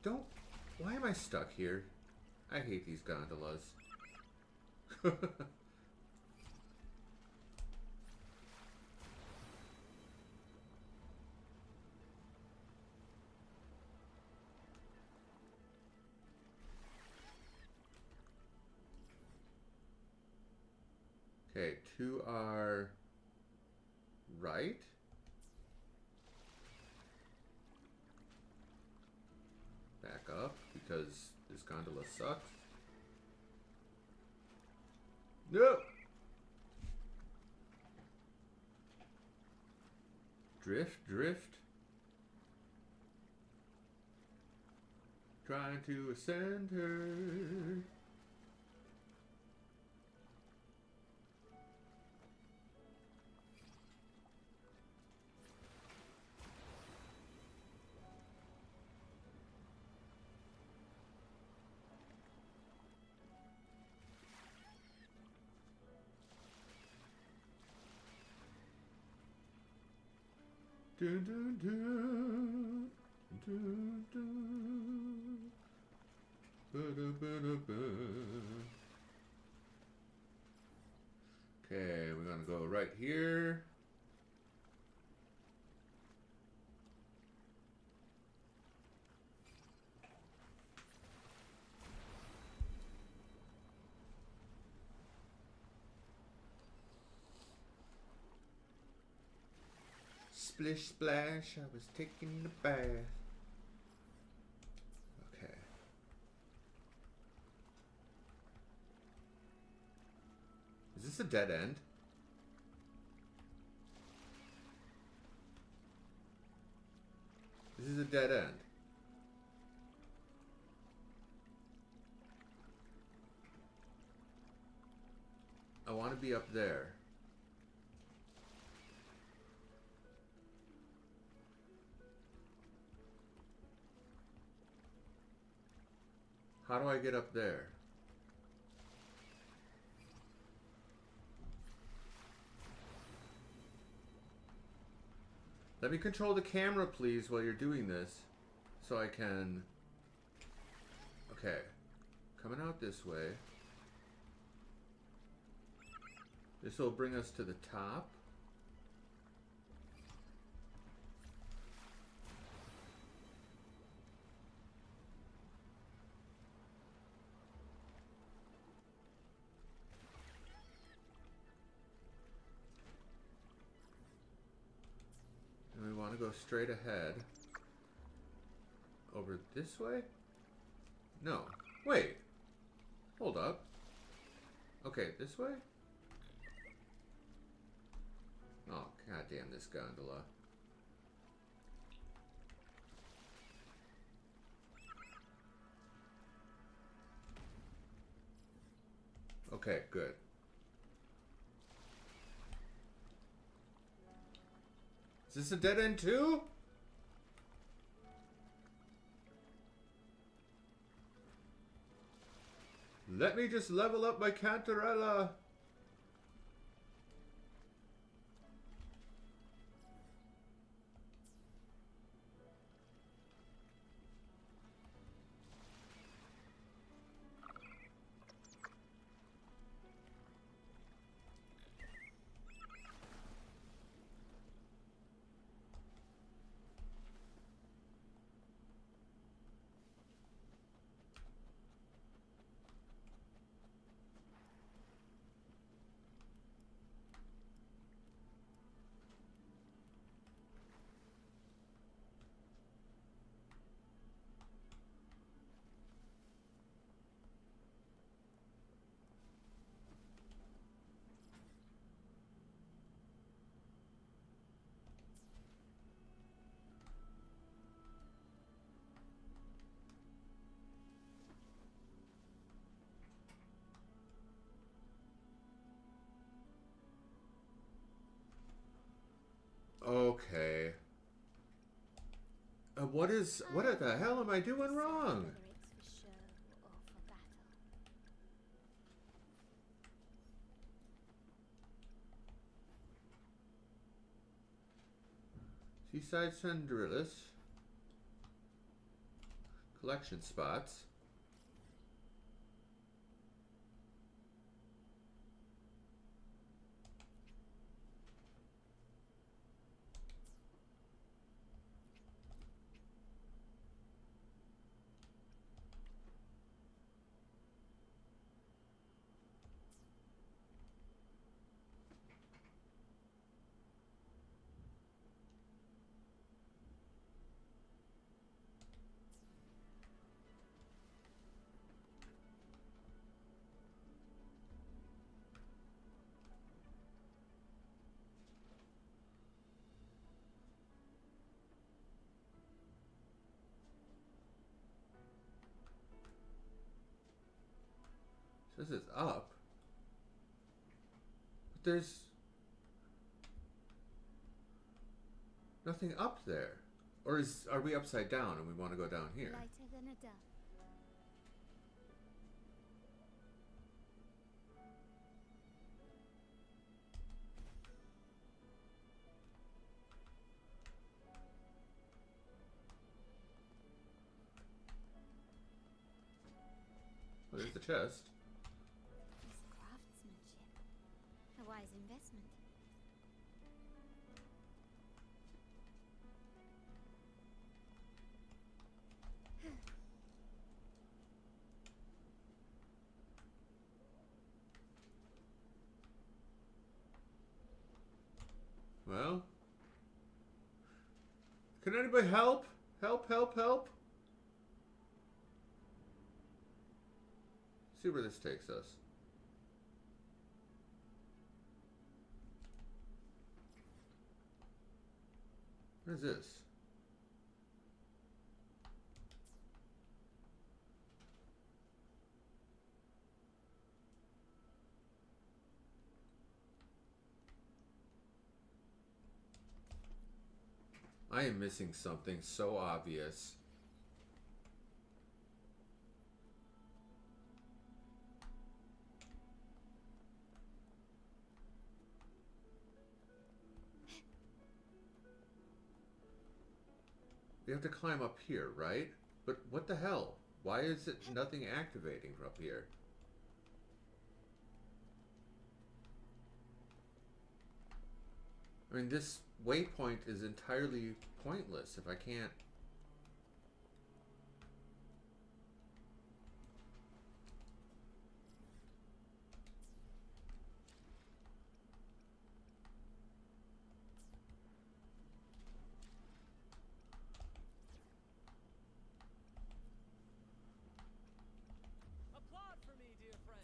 Don't... Why am I stuck here? I hate these gondolas. Okay, to our right. Back up, because this gondola sucks. No! Drift, drift. Trying to ascend her. Dun, dun, dun, dun, dun. Ba-da-ba-da-ba. Okay, we're gonna go right here. Splish splash, I was taking a bath. Okay. Is this a dead end? This is a dead end. I want to be up there. How do I get up there? Let me control the camera, please, while you're doing this. So I can... Okay. Coming out this way. This will bring us to the top. And we want to go straight ahead. Over this way? No. Wait. Hold up. Okay, this way? Oh, goddamn this gondola. Okay, good. Is this a dead end too? Let me just level up my Cantarella. Okay. What the hell am I doing wrong? Whether it's for show or for battle. Seaside Cendrillis. Collection spots. This is up. But there's nothing up there. Or are we upside down and we want to go down here? Lighter than a dove. Oh, there's the chest. It's craftsmanship. A wise investment. Well, can anybody help? Help, help, help. See where this takes us. What is this? I am missing something so obvious. We have to climb up here, right? But what the hell? Why is it nothing activating from up here? I mean, this waypoint is entirely pointless if I can't... Applaud for me, dear friend.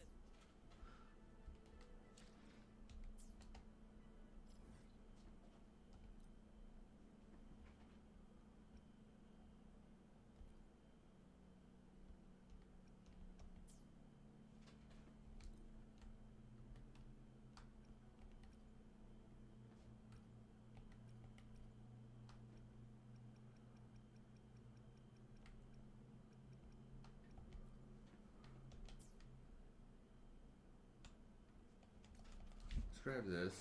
Let's grab this.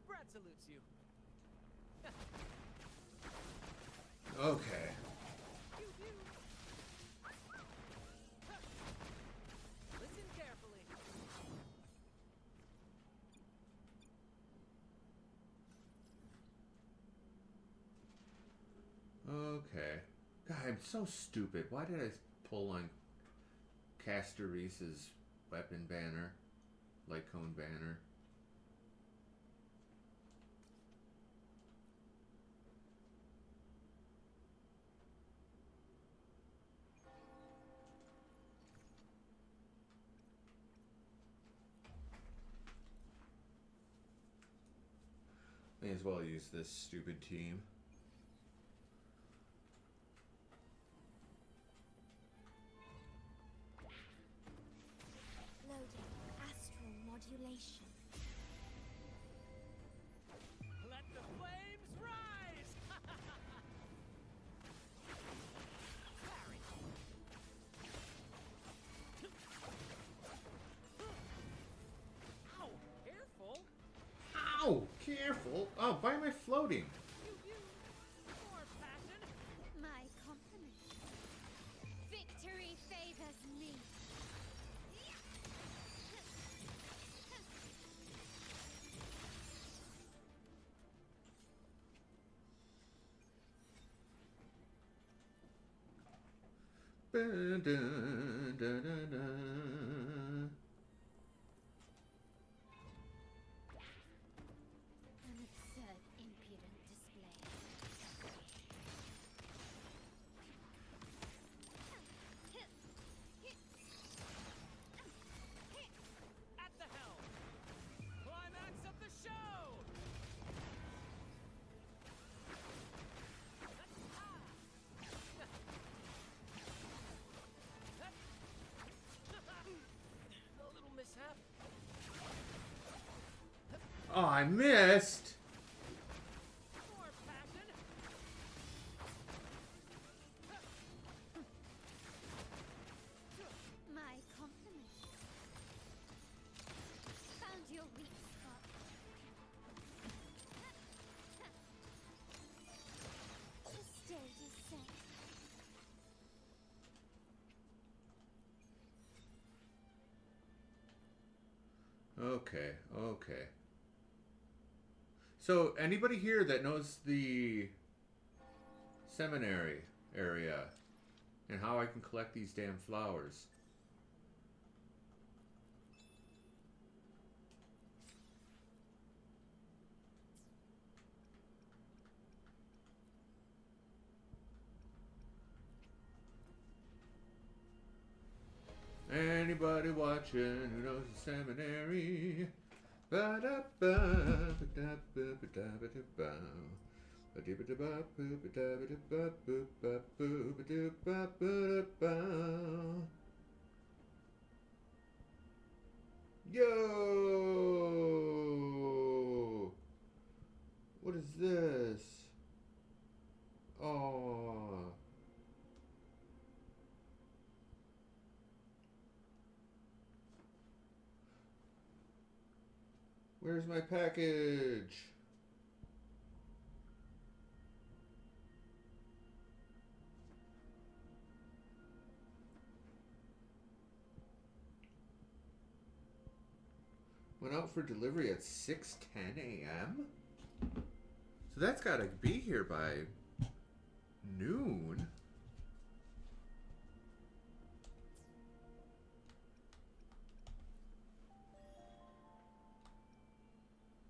Brad salutes you. Okay. Pew, pew. Listen carefully. Okay. God, I'm so stupid. Why did I pull on Caster Reese's weapon banner? Light cone banner? May as well use this stupid team. Loading astral modulation. Let the flames rise! Parry. Ow! Careful! Ow! Careful! Oh, why am I floating? Pew, pew. More passion. My compliments. Victory favors me. Ba-dun-dun-dun-dun. An absurd, impudent display. At the helm. Climax of the show. A little mishap. Oh, I missed! More passion. My compliments. Found your weak spot. The stage is set. Okay, okay. So, anybody here that knows the seminary area and how I can collect these damn flowers? Anybody watching who knows the seminary? Ba-da-ba, ba-da-ba-ba-da-ba-da-ba. Ba-dee-ba-da-ba-boo-ba-da-ba-boo-ba-doo-ba-ba-da-ba. Yo! What is this? Oh. Where's my package? Went out for delivery at 6:10 a.m.? So that's gotta be here by noon.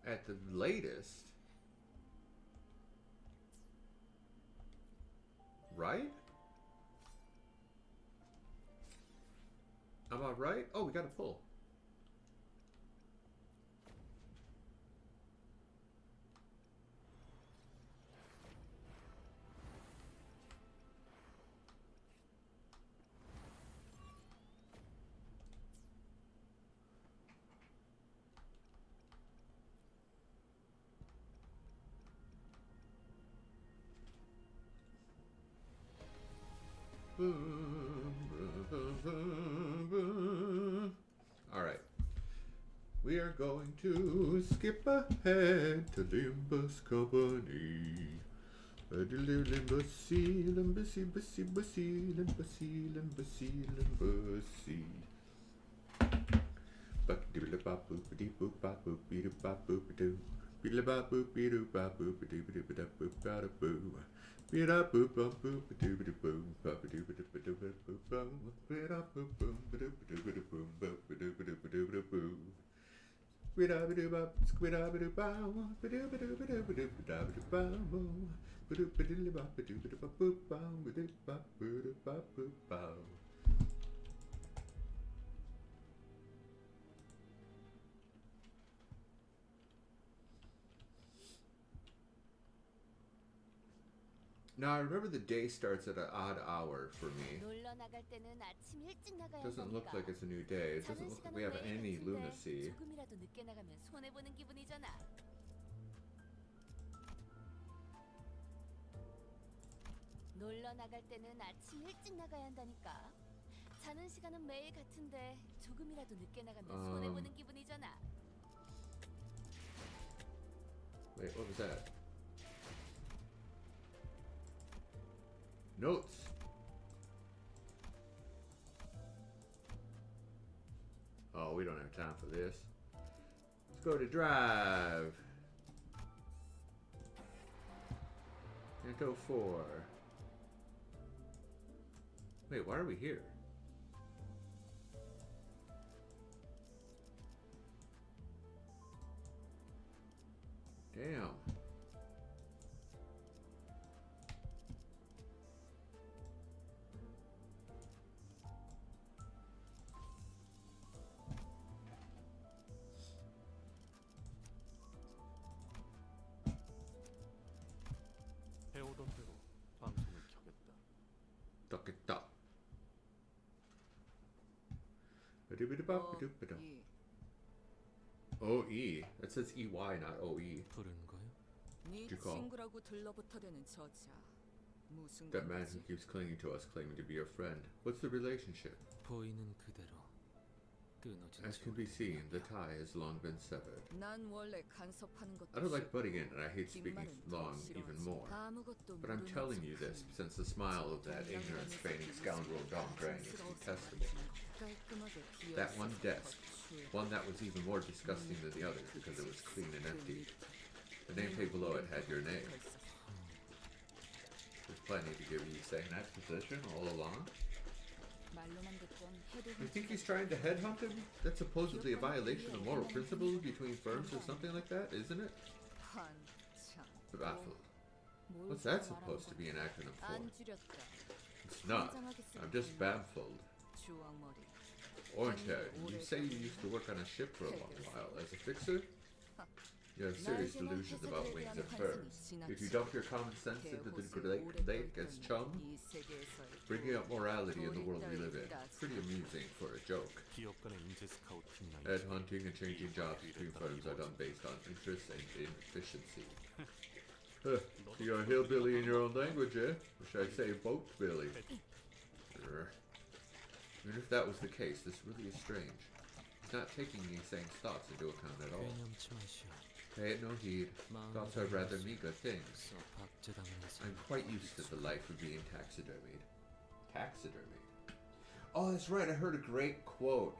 At the latest. Right? Am I right? Oh, we got a pull. Alright. We are going to skip ahead to Limbus Company. Limbussy, Limbussy, Bussy, Bussy, Limbussy, Limbussy, Limbussy. Ba-doodle-ba-boop-a-dee-boop-ba-boop-be-doo-ba-boop-a-doo. Be-da-ba-boop-be-doo-ba-boop-a-dee-ba-da-boop. Be-da-boop-bum-boop-a-doo-ba-doo-boom. Ba-ba-doo-ba-doo-ba-doo-ba-boom. Be-da-boop-bum, ba-doo-ba-doo-ba-doo-ba-boom. Ba-ba-doo-ba-doo-ba-doo-ba-boom. Be-da-ba-doo-ba, squid-da-ba-doo-bow. Ba-doo-ba-doo-ba-doo-ba-doo-ba-doo-bow. Ba-doo-ba-doo-ba-ba-doo-ba-boop-bow. Ba-doo-ba-doo-ba-boop-bow. Now I remember the day starts at an odd hour for me. 놀러 나갈 때는 아침 일찍 나가야 Doesn't look 한다니까. like it's a new day. It doesn't 자는 look like 시간은 we have 매일 any 같은데 lunacy. 조금이라도 늦게 나가면 손해 보는 기분이잖아. 놀러 나갈 때는 아침 일찍 나가야 한다니까. 자는 시간은 매일 같은데 조금이라도 늦게 나가면 손해 보는 기분이잖아. Wait, what was that? Notes. Oh, we don't have time for this. Let's go to drive. Canto 4. Wait, why are we here? Damn. 해오던 대로 방송을 켜겠다. Duck. OE. That says EY, not OE. 부른 거요? 네 call? 친구라고 들러붙어대는 저자. 무슨 That man 관계지? who keeps clinging to us, claiming to be your friend. What's the relationship? 보이는 그대로 끊어진 As can be seen, the tie has long been severed. 난 원래 간섭하는 것도 I don't like 싫고 butting in, and I hate speaking 긴 말은 더 long even 싫어하지. more. 아무것도 But I'm 모르는 telling you 척하는 this since the smile of that ignorance-feigning scoundrel Dom Drang is detestable. 깔끔하게 That one 비어있어서 desk, 거추해. one that was even more disgusting than the others because it was clean and empty. The nameplate below it had your name. There's plenty to give you saying that position all along. 말로만 듣던 You think he's trying to headhunt him? That's supposedly a violation of moral principles between firms or something like that, isn't it? 한참. Baffled. 뭘 What's that 말하는 supposed to be an 건데? acronym for? 안 줄였다. It's not. I'm just baffled. 주황머리. Orange hair, you say you used to work on a ship for a long while. As a fixer? You have serious delusions about wings and furs. If you dump your common sense into the lake as chum, 이 세계에서의 bringing up morality in the world we live in. Pretty amusing for a joke. 기업 간의 인재 스카우팅이나 Headhunting and changing jobs between firms are done based on interest and inefficiency. Huh, you're a hillbilly in your own language, eh? Or should I say boat billy? Even if that was the case, this really is strange. not taking Yisang's thoughts into account at all. 괴념치 마시오. Pay it no heed. Thoughts are rather meager things. 서 박제당해서 I'm quite used to the life of being taxidermied. Taxidermied? Oh, that's right, I heard a great quote.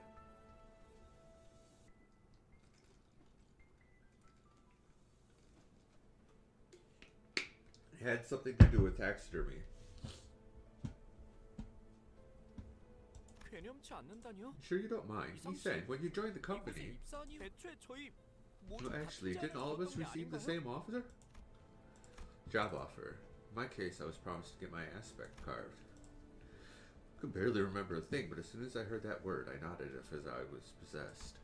It had something to do with taxidermy. 괴념치 않는다뇨? Sure you don't mind. He said, when you joined the company... 입사니 애초에 저희 모두 Well, actually, 같은 didn't all of us 자리에 receive the 아닌가요? same offer? Job offer. In my case, I was promised to get my aspect carved. Could barely remember a thing, but as soon as I heard that word, I nodded as if I was possessed.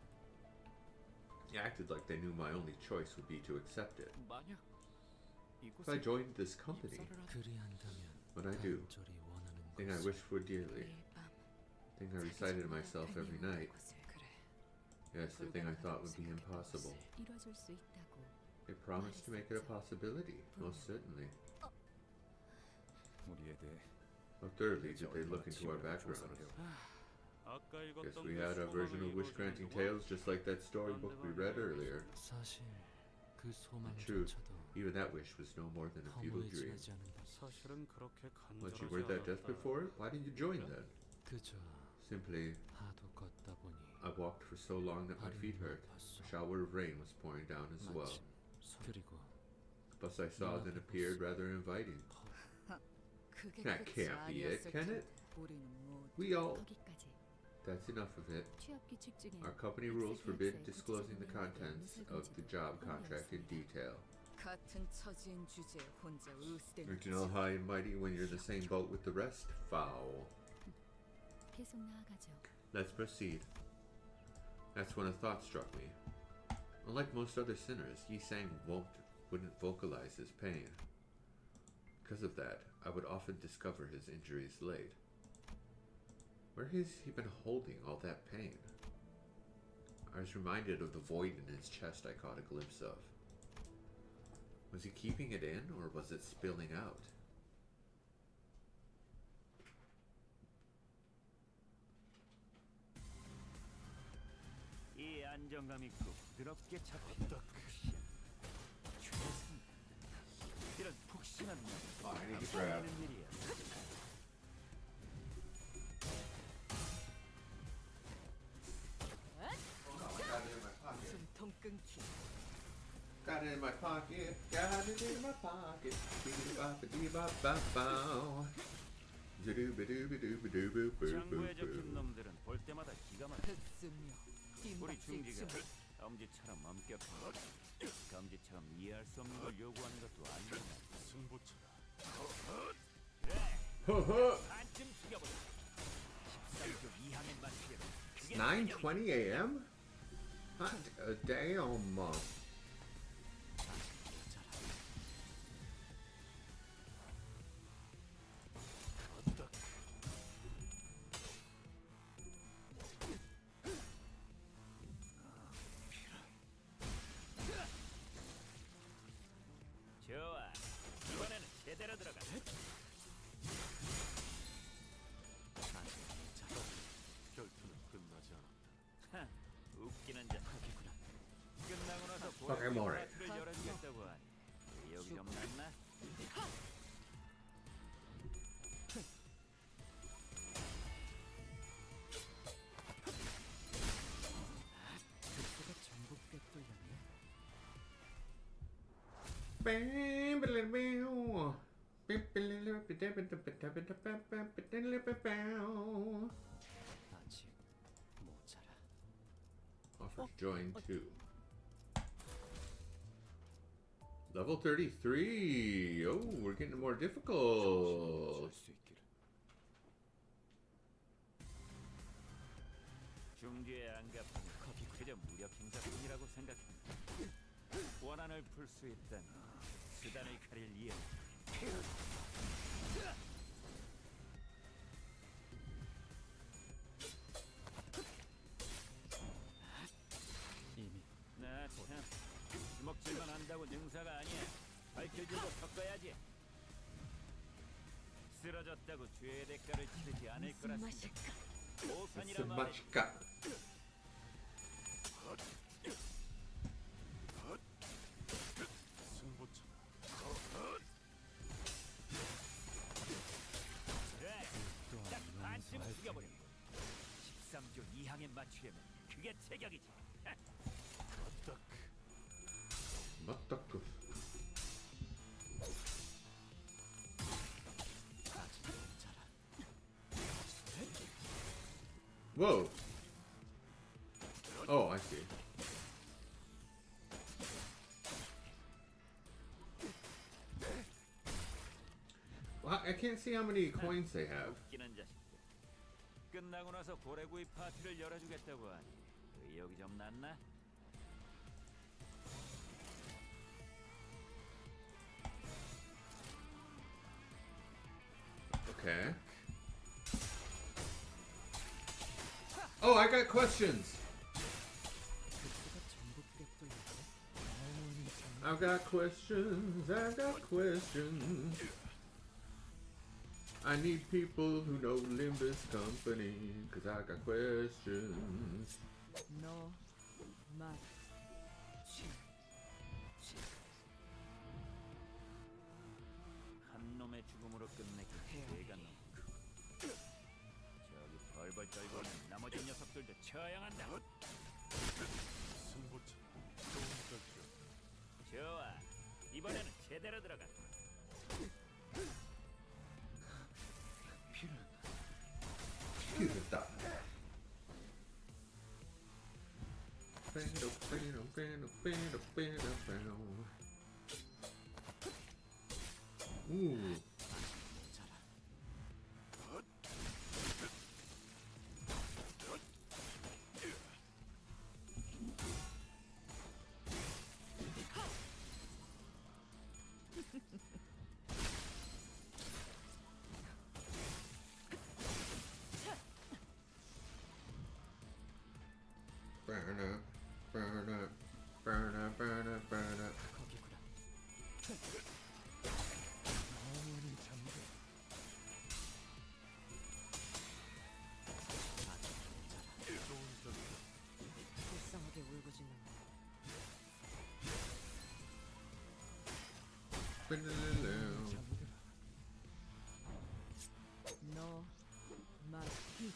They acted like they knew my only choice would be to accept it. 만약 If I joined this company, 그리한다면 what I do, 간절히 원하는 thing I 것을 wish for dearly, thing I recited to myself every night. Yes, the thing I thought would be impossible. 이뤄줄 수 있다고. They promised to make it a possibility, most certainly. 우리에 대해 Well, thirdly, did they look into our backgrounds? Guess we had a version of wish-granting tales just like that storybook we read earlier. 사실 그 In truth, 소망조차도 even that wish was no more than a futile 허무해 dream. 지나지 않는다. 사실은 그렇게 Once you heard that death before it, why didn't you join then? 그저 Simply, 하도 걷다 보니 I walked for so long that my feet hurt. A shower of rain was pouring down as well. 마침 그리고 Plus I saw then appeared rather inviting. 그게 That 끝이 can't be it, 아니었을 can 텐데. it? 우리는 모두 We all... 거기까지. That's enough of it. 취업 규칙 중에 Our company rules forbid disclosing the contents of the job contract in detail. 같은 처지인 주제에 혼자 으스대는 Aren't you know high and mighty when you're in the same boat with the rest? Foul. 계속 나아가죠. Let's proceed. That's when a thought struck me. Unlike most other sinners, Yisang wouldn't vocalize his pain. Because of that, I would often discover his injuries late. Where has he been holding all that pain? I was reminded of the void in his chest I caught a glimpse of. Was he keeping it in, or was it spilling out? 이 안정감 있고 부드럽게 잡힌다. 최선. 이런 푹신한 날. I need to grab. 하는 일이야. 숨통 끊기. Got it in my pocket. Got it in my pocket. Dee-ba-ba-dee-ba-ba-bow. 장부에 적힌 Doo-doo-ba-doo-ba-doo-boo-boo. 놈들은 볼 때마다 기가 막혀. 흑승려. 우리 뒷박질 중지가 춤. 엄지처럼 엄격해. 검지처럼 이해할 수 없는 걸 요구하는 것도 아니고. 승부처다. 반쯤 죽여보자. 13조 이하면 맞추게. It's 9:20 a.m. Hot damn. 좋아. 이번에는 제대로 들어가. 결투는 끝나지 않았다. 하, 웃기는 자식이구나. 끝나고 나서 Fucking more. 파티를 열어주겠다고 하니 의욕이 좀 났나? 그가 전부 꿰뚫렸네. 아직 모자라. Offer to join too. Level 33. Oh, we're getting more difficult. 수 있기를. 중지에 안 갚으면 그저 무력 행사뿐이라고 생각한다. 원한을 풀 수 있다면 수단을 가릴 이유. 이미 나참 주먹질만 한다고 능사가 아니야. 밝혀주고 섞어야지. 쓰러졌다고 죄의 대가를 치르지 않을 무슨 거라 맛일까? 오산이라 It's 말해. much got. 취하면 그게 제격이지. 맞다크. Whoa. Oh, I see. Well, I can't see how many coins they have. 웃기는 자식들. 끝나고 나서 고래구이 파티를 열어주겠다고 하니 의욕이 좀 났나? Okay. Oh, I got questions. I've got questions. I've got questions. I need people who know Limbus Company, cause I got questions. 너, 맛, 취. 한 놈의 죽음으로 끝내기 내가 너무 저기 벌벌 떨고 있는 나머지 녀석들도 처형한다. 승부처. 좋아, 이번에는 제대로 들어간다. Beautiful. Ooh. burn up. 불쌍하게 울고짖는 너, 맛, 이제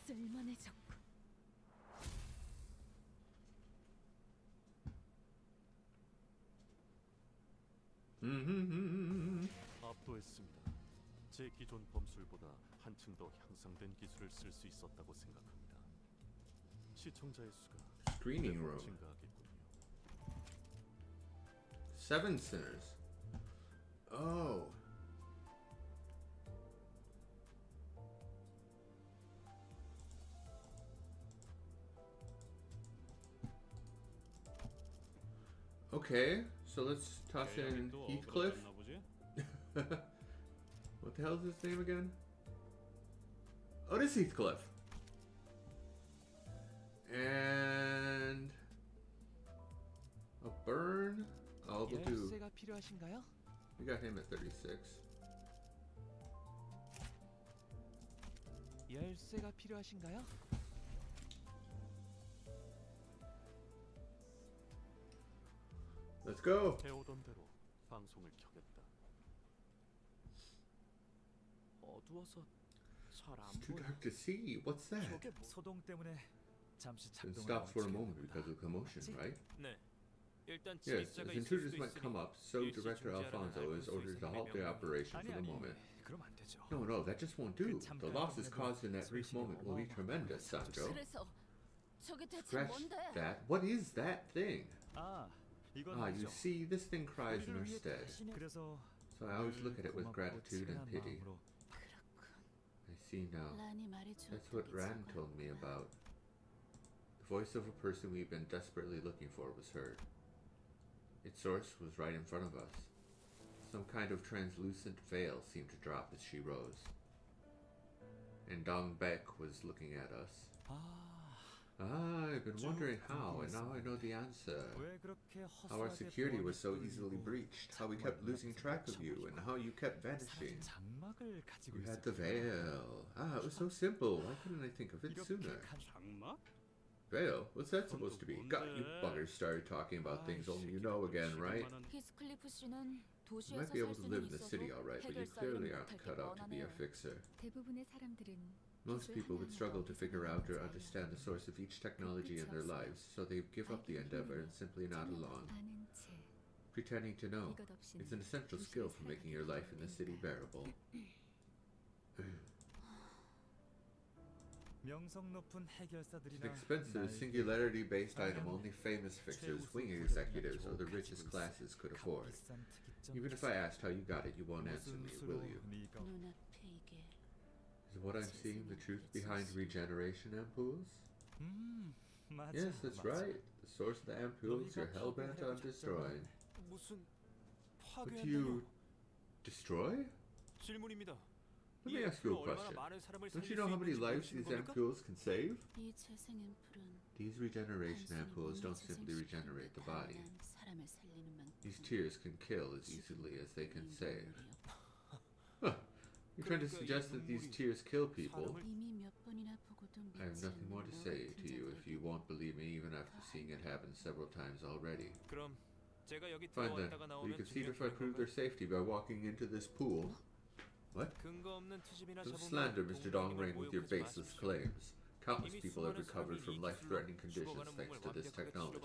쓸만해졌고. 압도했습니다. 제 기존 범술보다 한층 더 향상된 기술을 쓸 수 있었다고 생각합니다. 시청자의 수가 Screening room. 증가하겠군요. 7 sinners. Oh. Okay, so let's toss in Heathcliff. What the hell is his name again? Oh, it is Heathcliff. And a burn. Oh, we'll do. 열쇠가 필요하신가요? We got him at 36. 열쇠가 필요하신가요? Let's go. 해오던 대로 방송을 켜겠다. 어두워서 잘 안 It's too 보여. dark to see. What's that? 저게 소동 때문에 잠시 It 작동을 stops for a 멈추게 moment 된다. because of commotion, right? 네. 일단 Yes, 침입자가 as 있을 intruders 수도 might come 있으니 up, so 일시 Director 중지하라는 Alfonso 알고 is 수 ordered to 있는 halt the 명령을. operation 아니 for the 아니 moment. 그럼 안 되죠. No, that just won't do. The losses caused in that brief moment will be tremendous, Sancho. 그래서 저게 대체 Scratch 뭔데? that. What is that thing? 아, 이건 Ah, you 말이죠. see, this thing cries in our 우리를 위해 stead. 대신에 그래서 So I always look at it with 고맙고 gratitude and 친한 pity. 마음으로 I see now. 란이 That's what 말해주었던 게 Ran told me 저거였구나. about. The voice of a person we've been desperately looking for was heard. Its source was right in front of us. Some kind of translucent veil seemed to drop as she rose. And Dong Bek was looking at us. I've been wondering how, and now I know the answer. 왜 그렇게 How our 허술하게 security was so 보안이 easily 뚫리고 breached, how we kept losing track of you, and how you kept vanishing. 장막을 가지고 You had the 있었구나. veil. Ah, it was so simple. Why couldn't I think of it sooner? 장막? Veil? What's that supposed to be? God, you buggers started talking about things only you know again, right? 히스클리프 씨는 You 도시에서 might be 살 able to live 수는 in the 있어도 city alright, but you 해결사를 clearly 못할 aren't 게 cut out to be a 뻔하네요. fixer. 대부분의 사람들은 Most people would struggle to figure out or understand the source of each technology in their lives, so they give up the endeavor and simply nod along. Pretending to know. It's an essential skill for making your life in the city bearable. It's an expensive, singularity-based item only famous fixers, wing executives, or the richest classes could afford. Even if I asked how you got it, you won't answer me, will you? Is what I'm seeing the truth behind regeneration ampoules? Yes, that's right. The source of the ampoules you're hell-bent on destroying. What do you... destroy? Let me ask you a question. Don't you know how many lives these ampoules can save? These regeneration ampoules don't simply regenerate the body. These tears can kill as easily as they can save. Huh. You're trying to suggest that these tears kill people? I have nothing more to say to you if you won't believe me even after seeing it happen several times already. Fine then. You can see if I prove their safety by walking into this pool. What? Don't slander Mr. Dongrain with your baseless claims. Countless people have recovered from life-threatening conditions thanks to this technology.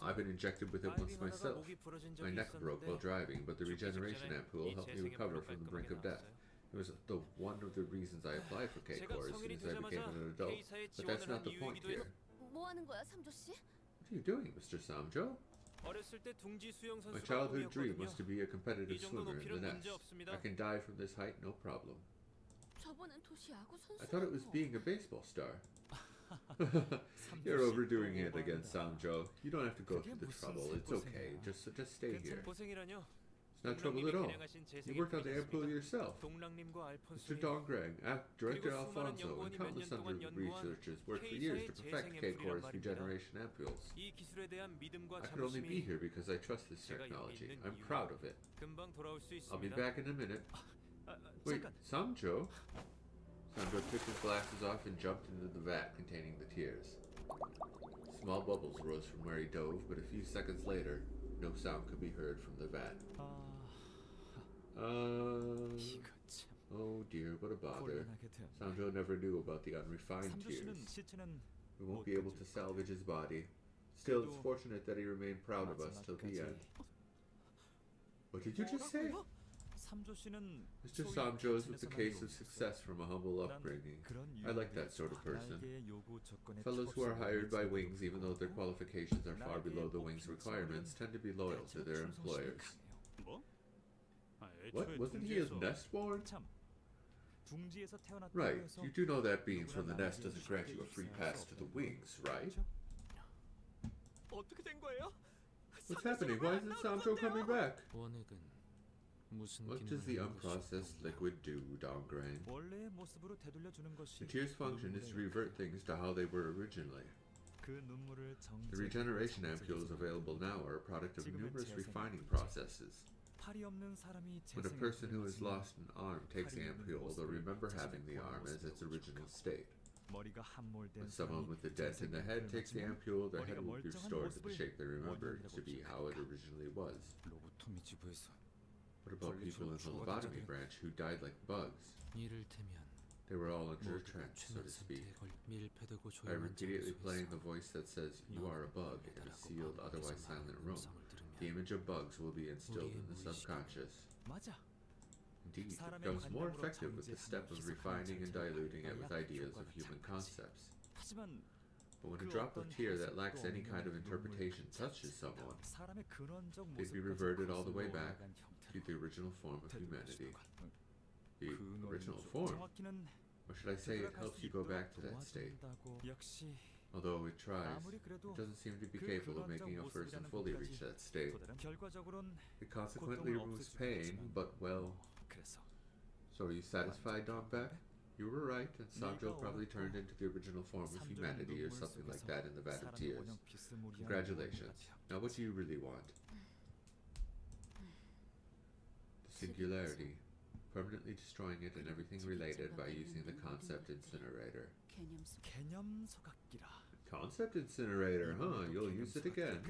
I've been injected with it once myself. My neck broke while driving, but the regeneration ampoule helped me recover from the brink of death. It was one of the reasons I applied for K-Corps as soon as I became an adult. But that's not the point here. What are you doing, Mr. Samjo? My childhood dream was to be a competitive swimmer in the nest. I can dive from this height, no problem. I thought it was being a baseball star. You're overdoing it again, Samjo. You don't have to go through the trouble. It's okay. Just stay here. It's not trouble at all. You worked on the ampoule yourself. Mr. Dongrang, Director Alfonso, and countless other researchers worked for years to perfect K-Corps regeneration ampoules. I could only be here because I trust this technology. I'm proud of it. I'll be back in a minute. Wait, Samjo? Samjo took his glasses off and jumped into the vat containing the tears. Small bubbles rose from where he dove, but a few seconds later, no sound could be heard from the vat. Oh dear, what a bother. Samjo never knew about the unrefined tears. We won't be able to salvage his body. Still, it's fortunate that he remained proud of us till the end. What did you just say? Mr. Samjo is with the case of success from a humble upbringing. I like that sort of person. Fellows who are hired by Wings, even though their qualifications are far below the Wings' requirements, tend to be loyal to their employers. What? Wasn't he his nest born? Right. You do know that being from the nest doesn't grant you a free pass to the Wings, right? What's happening? Why isn't Samjo coming back? What does the unprocessed liquid do, Dongrain? The tear's function is to revert things to how they were originally. The regeneration ampules available now are a product of numerous refining processes. When a person who has lost an arm takes the ampule, they'll remember having the arm as its original state. When someone with a dent in the head takes the ampule, their head will be restored to the shape they remember to be how it originally was. What about people in the lobotomy branch who died like bugs? They were all under a trance, so to speak. By repeatedly playing the voice that says, "You are a bug," in a sealed, otherwise silent room, the image of bugs will be instilled in the subconscious. Indeed, it becomes more effective with the step of refining and diluting it with ideas of human concepts. But when a drop of tear that lacks any kind of interpretation touches someone, they'd be reverted all the way back to the original form of humanity. The original form? Or should I say it helps you go back to that state? Although it tries, it doesn't seem to be capable of making a person fully reach that state. It consequently removes pain, but well... So are you satisfied, Donback? You were right, and Samjo probably turned into the original form of humanity or something like that in the Vat of Tears. Congratulations. Now what do you really want? The singularity. Permanently destroying it and everything related by using the concept incinerator. Concept incinerator, huh? You'll use it again.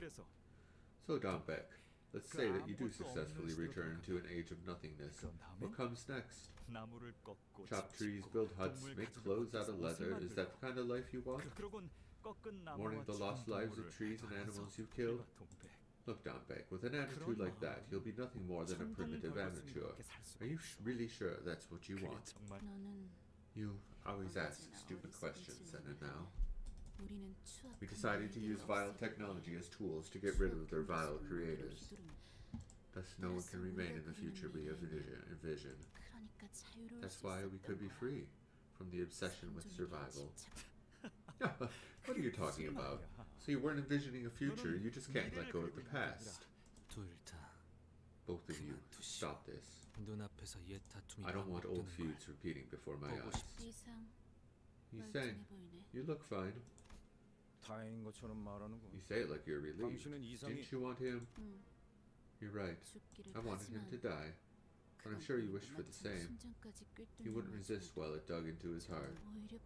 So, Donbeck, Let's say that you do successfully return to an age of nothingness. What comes next? 나무를 꺾고 Chop trees, build huts, make clothes out of leather. Is that the kind of life you want? 그러곤 꺾은 Mourning 나무와 the lost 죽은 lives of 동물을 trees and 더해서 animals you've killed? 우리가 동백. Look, Dombek, with an attitude like that, you'll be nothing more than a primitive amateur. Are you really sure that's what you 그게 want? 정말 너는 You always ask 언제나 stupid 어리석을지 questions, and now. 우리는 추악한 We decided to use 일들을 vile 없애고 technology as tools to get rid of their 추악한 vile 것을 creators. 휘두르는 Thus, no one can remain in the future we envision. 그러니까 자유로울 That's 수 why we could 있었던 be 거야. free from the obsession with 생존에 survival. 집착- What are you talking about? So you weren't envisioning a future, you just can't let go of the past. 둘 다 Both of you, stop this. 눈앞에서 옛 다툼이 I don't want old 반복되는 걸 feuds repeating before my 보고 eyes. 싶지. 이상 You sang. 멀쩡해 보이네. You look fine. 다행인 것처럼 말하는군. You say it like you're relieved. 당신은 이상이 Didn't you want him? 응, You're right. 죽기를 I wanted him to 바라지만 die. But I'm sure you wished for the same. 심장까지 꿰뚫는 He wouldn't 마지막에 resist while it dug into his heart. 오히려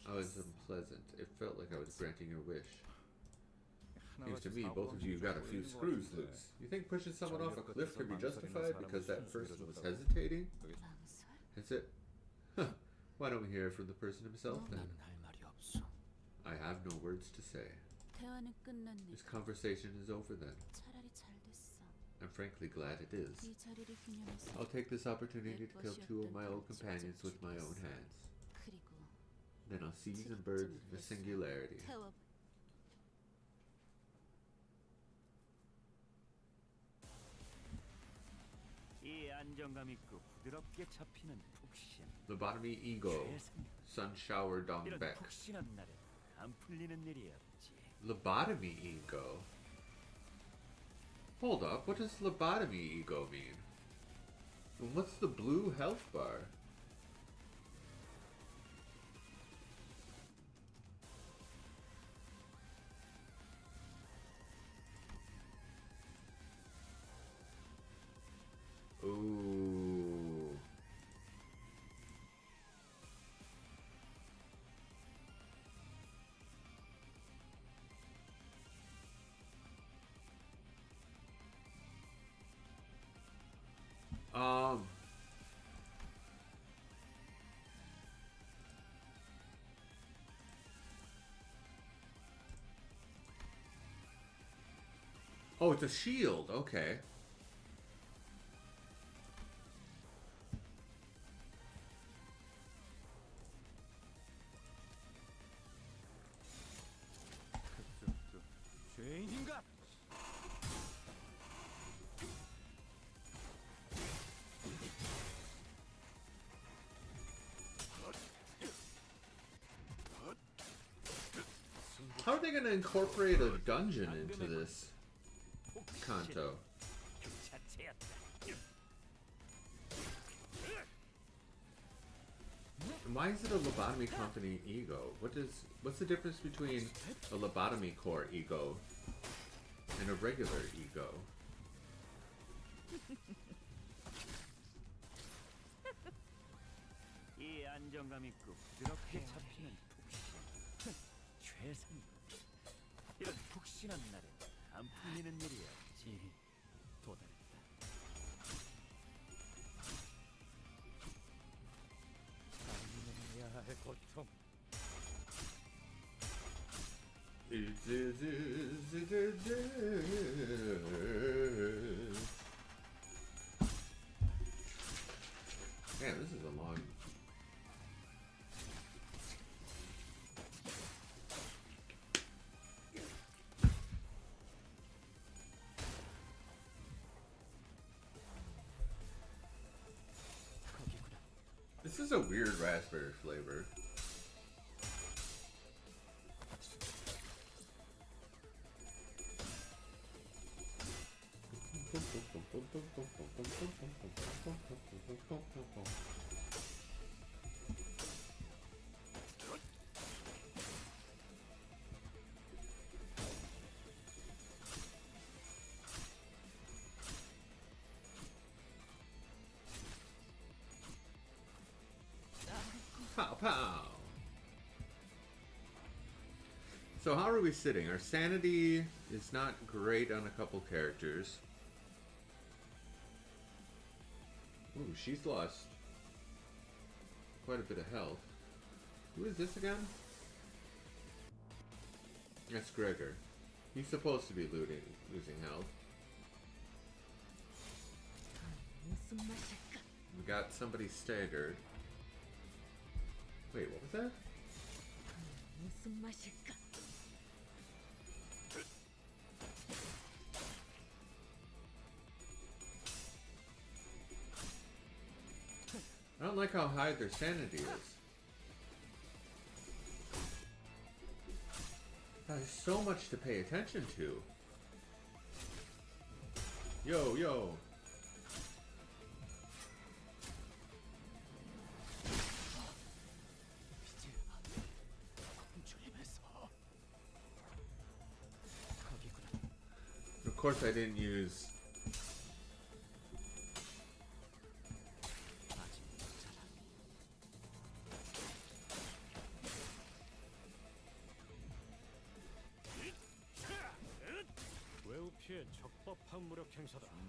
I was 불쾌했어. unpleasant. It felt like I was granting your wish. Seems 하나같이 to me both of you got a few screws loose. You think pushing someone off a cliff could be justified because that person was hesitating? 망설? Is it? Huh. Why don't we hear from the person himself then? 나는 할 말이 없어. I have no words to say. 대화는 This 끝났네. conversation is over then. 차라리 잘 됐어. I'm frankly glad it is. 이 자리를 기념해서 I'll take this opportunity to kill two of my old companions with my own hands. 그리고 Then I'll seize and burn the singularity. 태워. 이 안정감 있고 부드럽게 잡히는 푹신. Lobotomy ego. 최상. Sun shower dong 이런 back. 푹신한 날에 안 풀리는 일이 없지. Lobotomy ego? Hold up, what does lobotomy ego mean? And what's the blue health bar? Ooh. Um. Oh, it's a shield. Okay. 죄인인가? How are they going to incorporate a dungeon into this Kanto? 그 자체였다. And why is it a lobotomy company ego? What's the difference between a lobotomy core ego and a regular ego? 이 안정감 있고 부드럽게 잡히는 푹신. 최상. 이런 푹신한 날에 안 풀리는 일이 없지. 도달했다. 당연해야 할 고통. Man, this is a long. This is a weird raspberry flavor. Pow pow. So how are we sitting? Our sanity is not great on a couple characters. Ooh, she's lost quite a bit of health. Who is this again? That's Gregor. He's supposed to be losing health. We got somebody staggered. Wait, what was that? I don't like how high their sanity is. There's so much to pay attention to. Yo, yo. Of course I didn't use...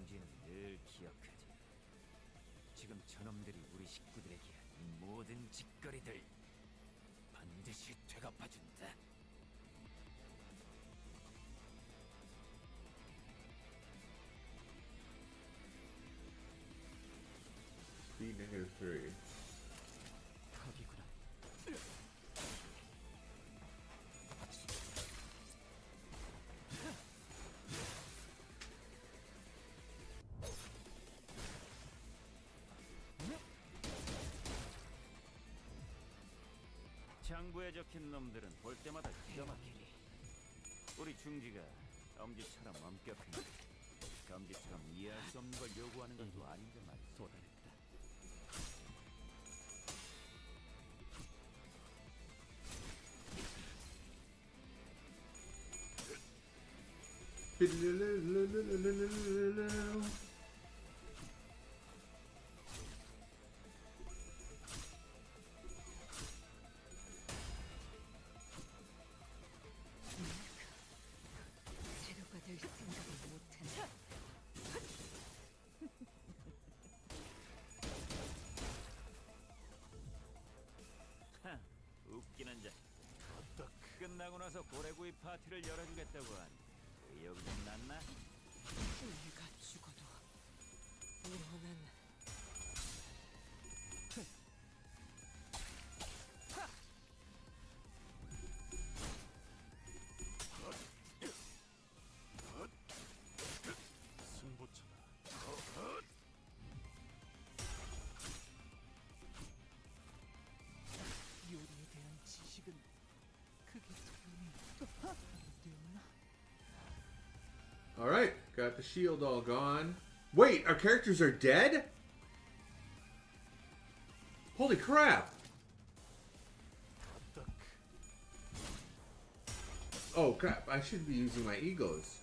중지는 늘 기억하지. 지금 저놈들이 우리 식구들에게 이 모든 짓거리들 반드시 되갚아준다. Speed -3. 거기구나. 장부에 적힌 놈들은 볼 때마다 기가 막히니. 우리 중지가 엄지처럼 엄격한 엄지처럼 이해할 수 없는 걸 요구하는 것도 아닌데 말이야. 쏟아냈다. 재료가 될 생각을 못했네. 하, 웃기는 자. 끝나고 나서 고래구이 파티를 열어주겠다고 하니 의욕 좀 났나? 내가 죽어도 너는 승부처다. 요리에 대한 지식은 크게 도움이 되었나? Alright, got the shield all gone. Wait, our characters are dead? Holy crap! Oh crap, I should be using my egos.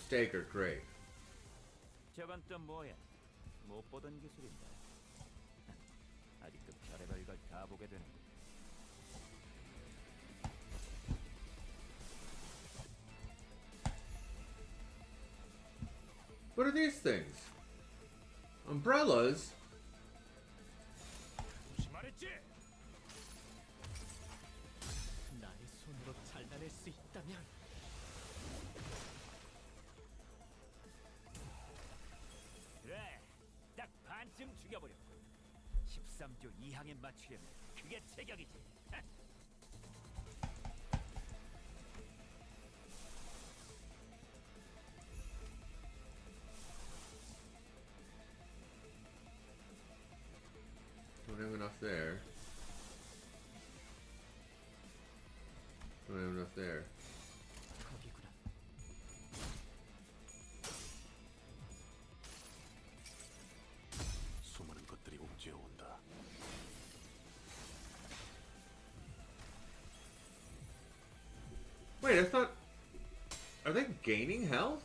Stagger, great. 저건 또 뭐야? 못 보던 기술인다. 아직도 별의별 걸 다 보게 되는. What are these things? Umbrellas? 조심하랬지? 나의 손으로 잘라낼 수 있다면 그래, 딱 반쯤 죽여버려. 13조 2항에 맞추려면 그게 제격이지. Don't have enough there. Don't have enough there. 거기구나. 수많은 것들이 옥죄어 온다. Wait, I thought... Are they gaining health?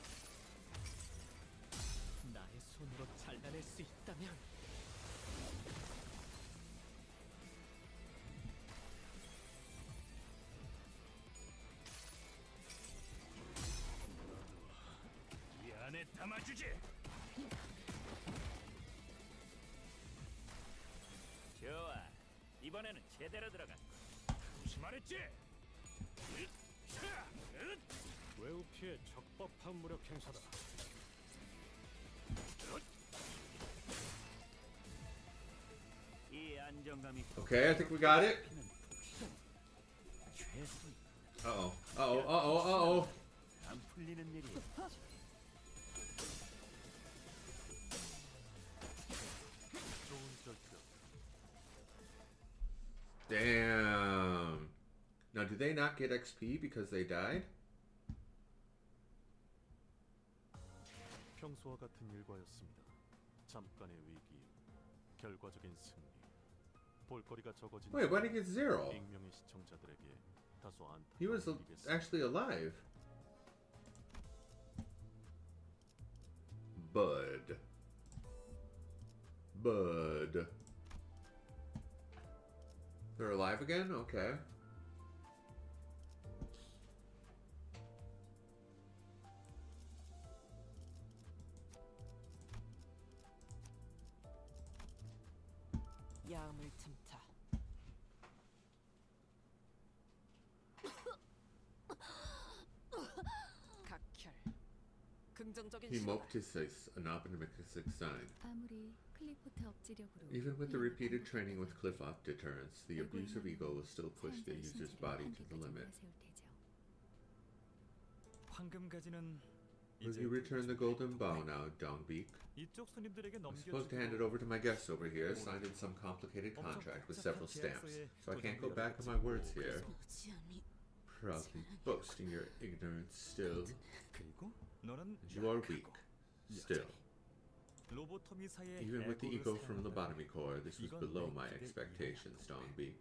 나의 손으로 잘라낼 수 있다면 보여주지. 좋아. 이번에는 제대로 들어가. 조심하랬지. 웨우피의 적법한 무력 행사다. 이 안정감이. Okay, I think we got it. Uh-oh. Uh-oh. Uh-oh. Uh-oh. 안 풀리는 일이. Damn. Now, do they not get XP because they died? 평소와 같은 일과였습니다. 잠깐의 위기, 결과적인 승리. 볼거리가 적어진. Wait, why did he get 0? 익명의 시청자들에게 다소 안타까운 He was 일이겠습니다. actually alive. Bud. They're alive again? Okay. 야음을 틈타. 각혈. 긍정적인 He 신호다. moped his face, an optimistic sign. 아무리 클리포트 업지력으로 Even with the repeated training with cliff off deterrence, the abuse of ego will still push the user's body to the limit. 황금가지는 Will you return the golden bow now, Dongbeak? 이쪽 손님들에게 I'm supposed to hand it over to my guests over here, signed in some complicated contract with several stamps, so I can't go back on my words here. Proudly boasting your ignorance still. 그리고 너는 And you are weak. Still. 로보토미사의 Even with the 에고를 ego from the 사용한다. bottomy core, this was below my expectations, Dongbeak.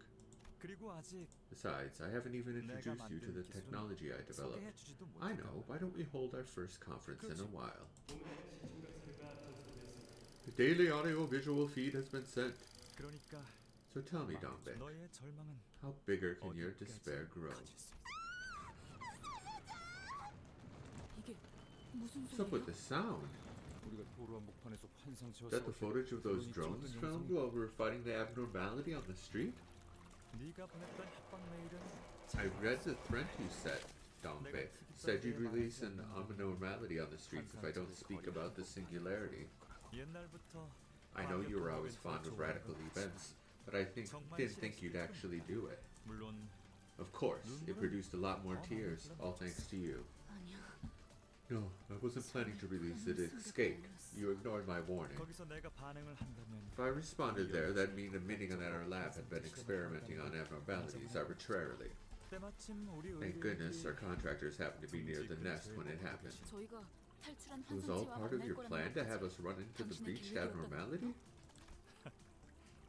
그리고 아직 Besides, I haven't even introduced you to the technology I developed. 소개해주지도 I 못했다. know, why don't we hold our first conference in a while? The daily audio-visual feed has been sent. 그러니까 So tell me, Dongbeck, 너의 절망은 how bigger can your despair grow? 커질 수 있어. 이게 무슨 What's up with 소리야? the sound? 우리가 도로 한복판에서 환상 Is that the footage of those drones filmed while we were fighting the abnormality on the street? 네가 보냈던 협박 메일은 I read the threat you set, Dongbeck. Said you'd release an abnormality on the streets if I don't speak about the singularity. 옛날부터 I know you were always fond of radical events, but I didn't think you'd actually do it. 물론 Of course, it produced a lot more tears, all thanks to you. No, I wasn't planning to release it. It escaped. You ignored my warning. 거기서 내가 반응을 한다면 If I responded there, that'd mean admitting that our lab had been experimenting on abnormalities arbitrarily. 때마침 우리 Thank goodness our contractors happened to be near the nest when it happened. 저희가 탈출한 It was all 환상체와 part of 만날 your 거란 plan to 말까지 have us run into the 당신의 breached 계획이었던 abnormality?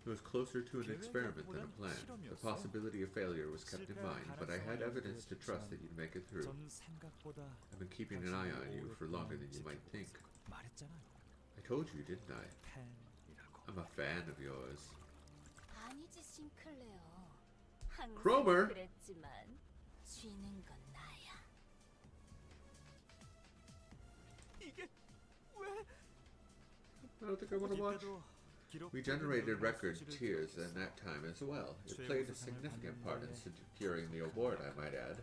It was closer to an experiment than a plan. The possibility of failure was kept in mind, but I had evidence to trust that you'd make it through. 전 생각보다 I've been keeping an eye on you for longer than you might think. 말했잖아요. I told you, didn't I? 팬이라고. I'm a fan of yours. 아니지 싱클레어. 항상 Cromer! 그랬지만 쥐는 건 나야. 이게 왜? I don't think I want to watch. We generated record tears in that time as well. It played a significant part in securing the award, I might add.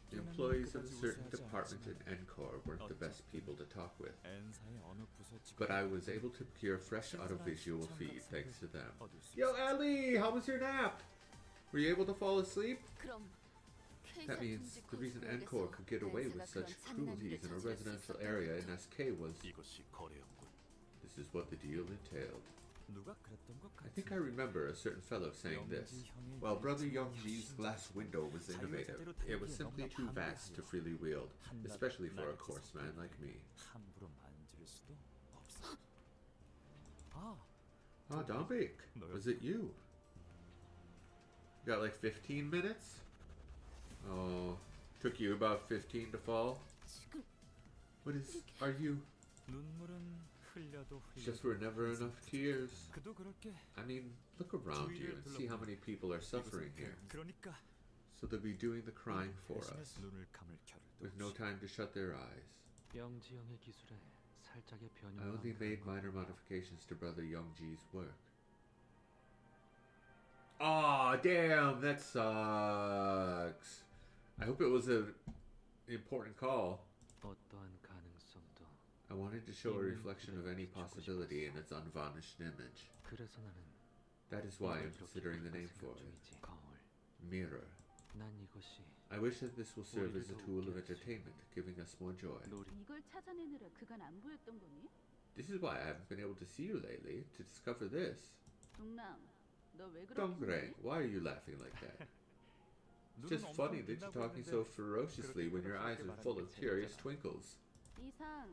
The employees of a certain department in NCORE weren't the best people to talk with, but I was able to procure fresh audiovisual feed thanks to them. Yo, Ali! How was your nap? Were you able to fall asleep? 그럼 That means the reason NCORE could get away with such cruelties in a residential area in SK was... 이것이 거래였군. This is what the deal entailed. 누가 그랬던 것 I think I remember a certain fellow saying this. While Brother Youngji's glass window was innovative, it was simply too vast to freely wield, especially for a coarse man like me. 함부로 만질 수도 없어. 아, Ah, Dombik, was it you? Got like 15 minutes? Oh, took you about 15 to fall? 지금 What is... are you... 눈물은 흘려도 It's just were never enough tears. 그도 그럴 게. I mean, look around you and see how many people are suffering here. 그러니까 So they'll be doing the crying for us, 눈을 감을 겨를도 with no 없이. time to shut their eyes. 영지형의 기술에 살짝의 I 변형만 only made 한 minor 거고요. modifications to Brother Youngji's work. Aw, damn, that sucks. I hope it was an important call. 어떠한 가능성도. I wanted to show a reflection of any possibility in its unvarnished image. 그래서 나는 That is why I'm 이걸 considering the 이렇게 name for 생각 it. 중이지. 거울. Mirror. 난 이것이 I wish that this will serve as a 우리를 tool of 웃게 하지. entertainment, giving us more joy. 놀이. 이걸 찾아내느라 그간 안 보였던 거니? This is why I haven't been able to see you lately, to discover this. 동남, 너 왜 그렇게 Dongre, why are you laughing like that? It's just funny that you're talking so ferociously when your eyes are full of curious twinkles. 이상,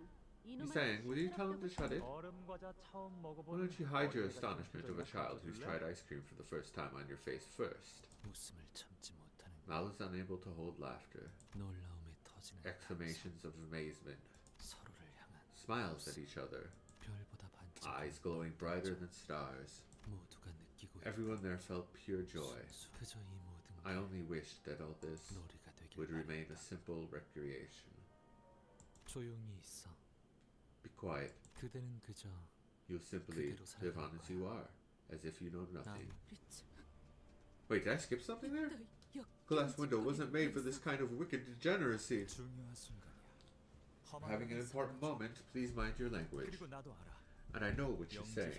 He's saying, will you tell him to shut it? 얼음 과자 처음 Why 먹어본 don't you hide your 어린애가 astonishment of a child who's 줄래? tried ice cream for the first time on your face first? 웃음을 참지 못하는 Mal is unable to hold laughter. 놀라움에 터지는 Exclamations of amazement. 서로를 향한 Smiles at each other. 별보다 반짝 Eyes glowing brighter than stars. 모두가 느끼고 Everyone there felt pure joy. 그저 이 모든 I only wished that all this 놀이가 되길 would remain a 바란다. simple recreation. 조용히 있어. Be quiet. 그대는 그저 You'll simply 그대로 live on 살아갈 as you are, as if you know 난 nothing. Wait, did I skip something there? 너 Glass window wasn't made for this kind of wicked degeneracy. 중요한 순간이야. Having an important moment, please mind your language. 그리고 나도 알아. And I know what you say.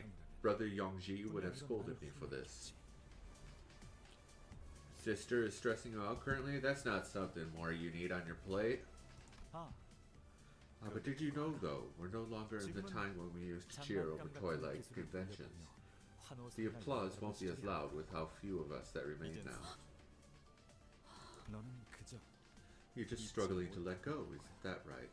Brother Yongji would have scolded me for this. Sister is stressing you out currently? That's not something more you need on your plate. 아, But did you know, though, we're no longer in the time when we used to cheer over toy-like conventions. The applause won't be as loud with how few of us that remain now. 너는 그저 You're just struggling to let go, isn't that right?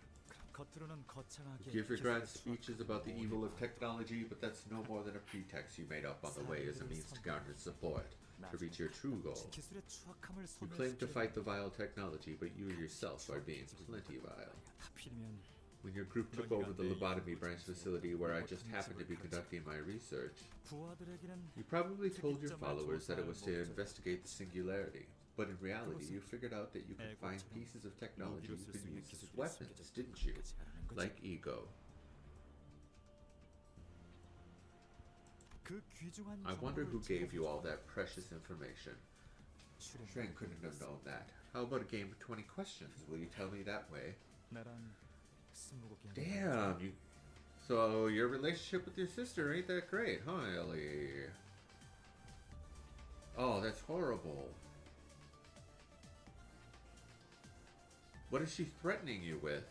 겉으로는 거창하게 You give your grand 기술의 speeches about the evil of technology, but that's no more than a pretext you made up on the way as a means to garner support, to reach your true goal. 기술의 추악함을 You claim to 소멸시키려고 fight the vile technology, but you yourself are being plenty vile. 하필이면 When your group took over the lobotomy branch facility where I just happened to be conducting my research, 부하들에게는 you probably told your followers that it was to investigate the singularity. But in reality, you figured out that you could find pieces of technology you could use as weapons, didn't you? Like ego. 그 귀중한 I wonder who 정보를 gave you all 제공해줘. that precious information. 출연 Shren couldn't have known that. How about a game of 20 questions? Will you tell me that way? 나랑 스무고개 Damn, you. So your relationship with your sister ain't that great, huh, Ellie? Oh, that's horrible. What is she threatening you with?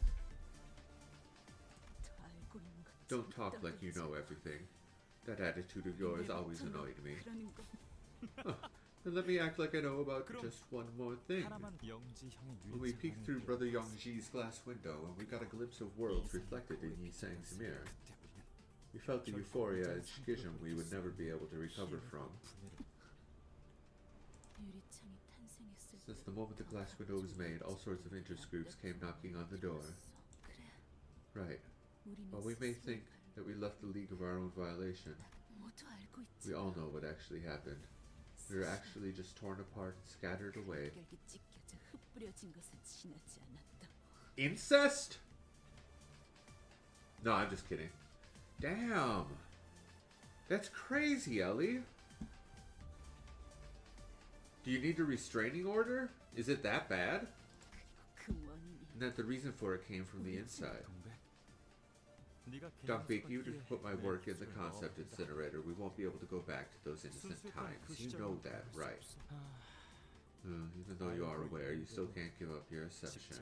다 알고 있는 것 Don't talk like you know everything. That attitude of yours always annoyed me. 그러는 거. Then let me act like I know about just one more thing. 하나만 영지 형의 When we peeked through 유일한 Brother Yongji's glass window and we got a glimpse of worlds reflected in Yisang's mirror, 그때 우리는 we felt the euphoria and schism we would never be able to recover from. 유리창이 탄생했을 Since the moment the glass window was made, all sorts of interest groups came knocking on the door. 그래, Right. 우리는 While we may 스스로 think that we left the league of our own violation, 모두 알고 있지. we all know what actually happened. We were actually just torn apart and scattered away. 결기 찢겨져 흩뿌려진 것은 지나지 않았다. Incest? No, I'm just kidding. Damn. That's crazy, Ellie. Do you need a restraining order? Is it that bad? 그 원인이 And that the reason for it came from the inside. Dunkbeak, you just put my work in the concept incinerator. We won't be able to go back to those innocent times. You know that, right? Even though you are aware, you still can't give up your obsession.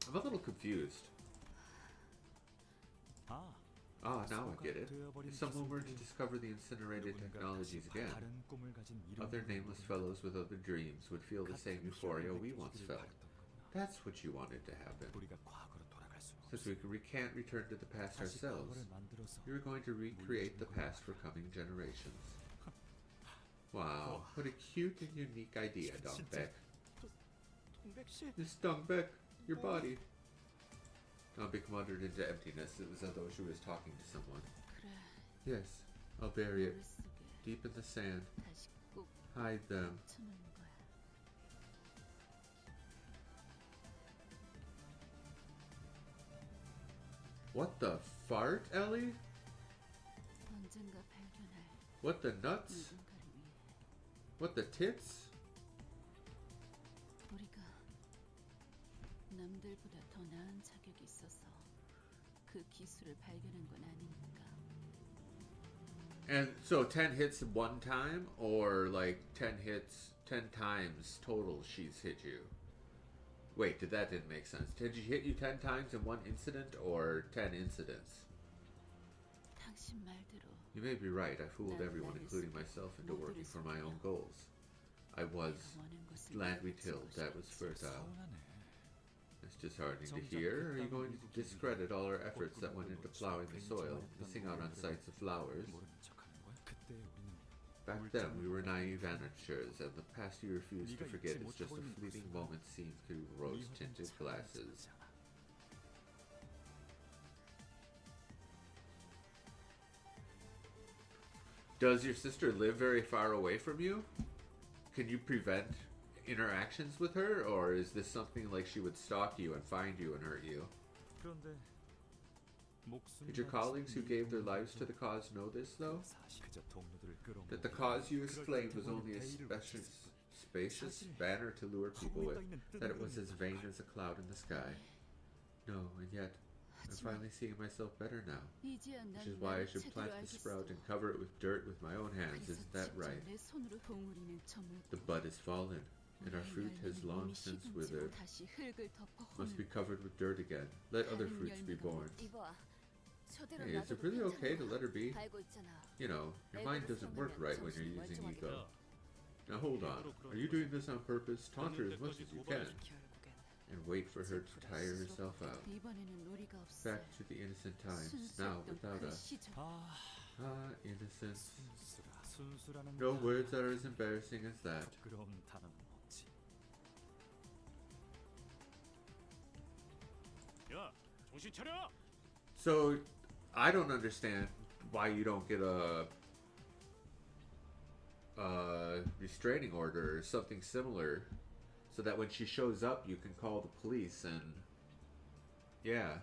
I'm a little confused. Ah, now I get it. If someone were to discover the incinerated technologies again, other nameless fellows with other dreams would feel the same euphoria we once felt. That's what you wanted to happen. Since we can't return to the past ourselves, you're going to recreate the past for coming generations. Wow, what a cute and unique idea, Dongbeck. Miss Dongbeck, your body. Dongbeck muttered into emptiness. It was as though she was talking to someone. 그래, Yes, I'll bury it 머릿속에 deep in the sand. 다시 꼭 Hide them. 쳐놓는 거야. What the fart, Ellie? 언젠가 발견할 What the nuts? 누군가를 위해 What the tits? 우리가 남들보다 더 나은 자격이 있어서 그 기술을 발견한 건 아니니까. And so 10 hits one time, or like 10 hits 10 times total she's hit you? Wait, that didn't make sense. Did she hit you 10 times in one incident, or 10 incidents? 당신 말대로 You may be right. I fooled everyone, including myself, into working for my own goals. I was land we tilled, that was fertile. It's disheartening to hear. Are you going to discredit all our efforts that went into plowing the soil, missing out on sights of flowers? Back then, we were naive amateurs, and the past you refused to forget is just a fleeting moment seen through rose-tinted glasses. Does your sister live very far away from you? Can you prevent interactions with her, or is this something like she would stalk you and find you and hurt you? Did your colleagues who gave their lives to the cause know this, though? That the cause you exclaimed was only a spacious banner to lure people with, that it was as vain as a cloud in the sky? No, and yet, I'm finally seeing myself better now, which is why I should plant the sprout and cover it with dirt with my own hands, isn't that right? The bud has fallen, and our fruit has long since withered. Must be covered with dirt again. Let other fruits be born. Hey, is it really okay to let her be? You know, your mind doesn't work right when you're using ego. Now hold on. Are you doing this on purpose? Taunt her as much as you can. And wait for her to tire herself out. Back to the innocent times, now without us. Ah, innocence. No words are as embarrassing as that. So, I don't understand why you don't get a restraining order or something similar, so that when she shows up you can call the police and yeah.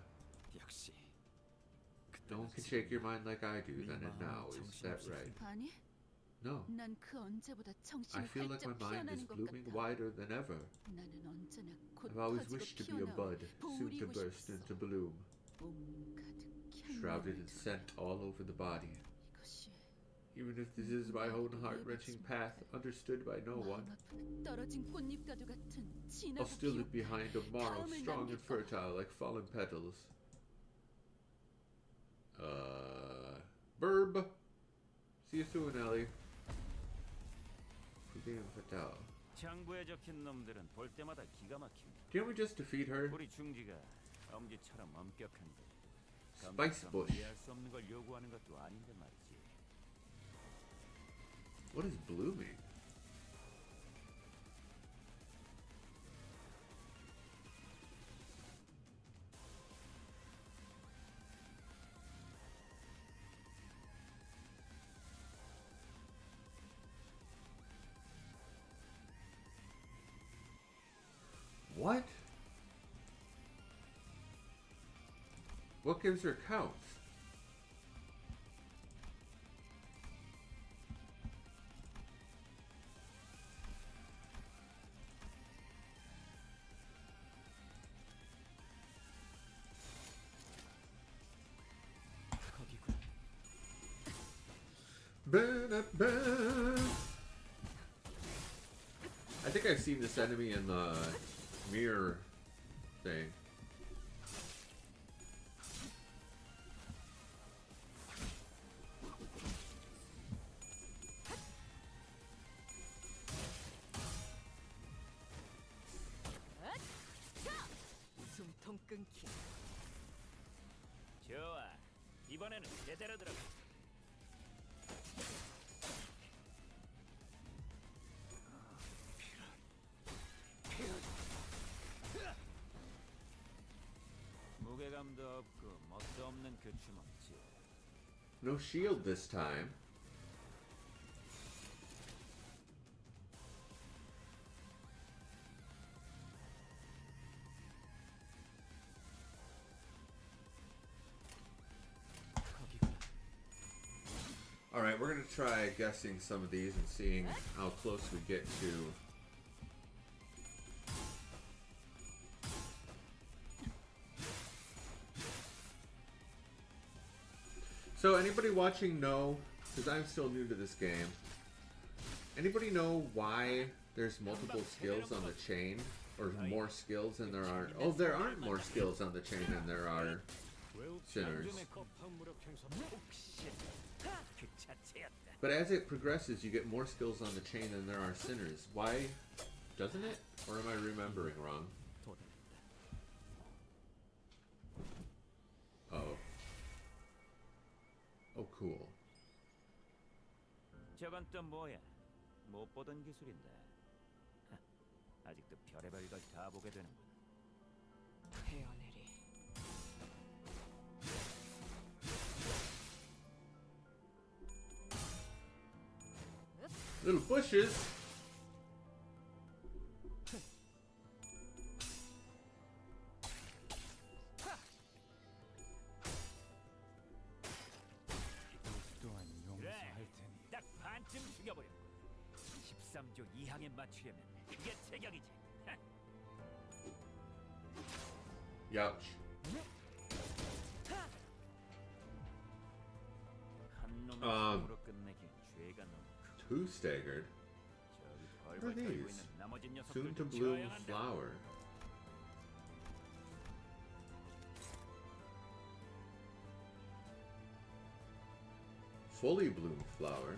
No one can shake your mind like I do then and now, is that right? No. I feel like my mind is blooming wider than ever. I've always wished to be a bud, soon to burst into bloom, shrouded in scent all over the body. Even if this is my own heart-wrenching path, understood by no one, I'll still leave behind a marrow strong and fertile like fallen petals. Burb! See you soon, Ellie. 창부에 적힌 놈들은 볼 때마다 기가 막힙니다. Can't we just defeat her? 우리 중지가 엄지처럼 엄격한데 Spice bush. 이해할 수 없는 걸 요구하는 것도 아닌데 말이지. What is blooming? What? What gives her counts? I think I've seen this enemy in the mirror thing. 숨통 끊기. 좋아, 이번에는 제대로 들어가. 무게감도 없고 멋도 없는 그 주먹질. No shield this time. Alright, we're gonna try guessing some of these and seeing how close we get to. So anybody watching know, because I'm still new to this game, anybody know why there's multiple skills on the chain? Or more skills than there are? Oh, there aren't more skills on the chain than there are sinners. But as it progresses, you get more skills on the chain than there are sinners. Why doesn't it? Or am I remembering wrong? Oh. Oh, cool. 저건 또 뭐야? 못 보던 기술인데. 아직도 별의별 걸 다 보게 되는군. 헤어내리. Little bushes. 그래, 딱 반쯤 죽여버려. 13조 2항에 맞추려면 그게 제격이지. Youch. 한 놈의 힘으로 끝내긴 죄가 너무 크고. Two staggered. 저기 What are 벌벌 떨고 these? 있는 나머지 Soon to 녀석들도 bloom 지어야 한다. flower. Fully bloomed flower.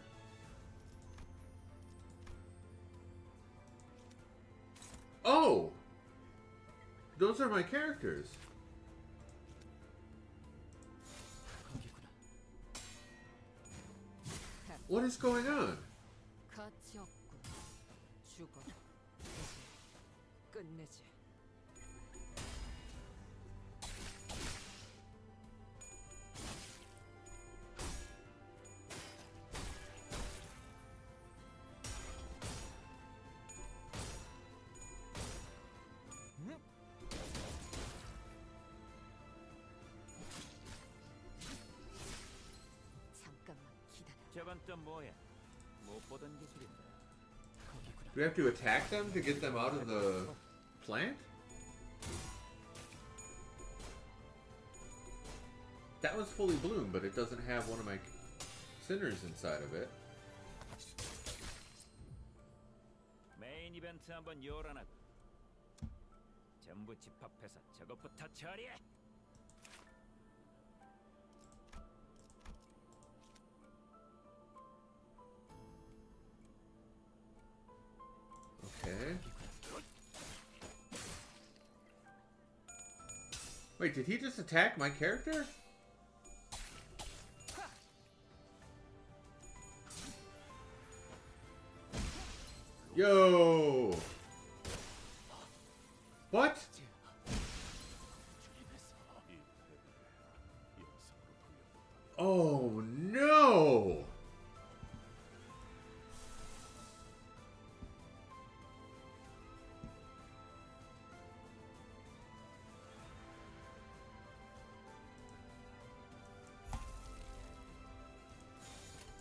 Oh! Those are my characters. What is going on? 가치 없군. 죽어라. 끝내지. 잠깐만 기다려. 저건 또 뭐야? 못 보던 기술인데. Do we have to attack them to get them out of the plant? That was fully bloomed, but it doesn't have one of my sinners inside of it. 메인 이벤트 한번 열어놔. 전부 집합해서 저것부터 처리해. Okay. Wait, did he just attack my character? Yo! What? Oh no!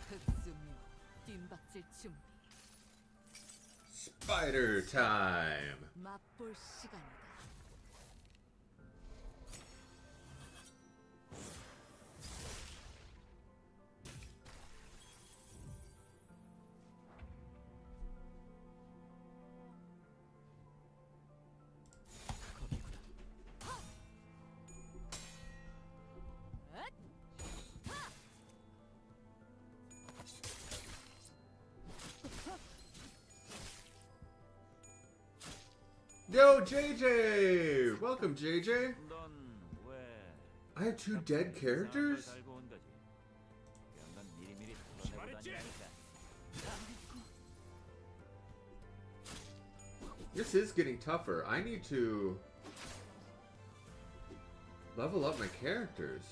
흑수묘 뒷박질 준비. Spider time! 맛볼 시간이다. Yo, JJ! Welcome, JJ! 넌 왜? I have two dead characters? 달고 온 거지. 연간 미리미리 털어내고 다니니까. This is getting tougher. I need to level up my characters.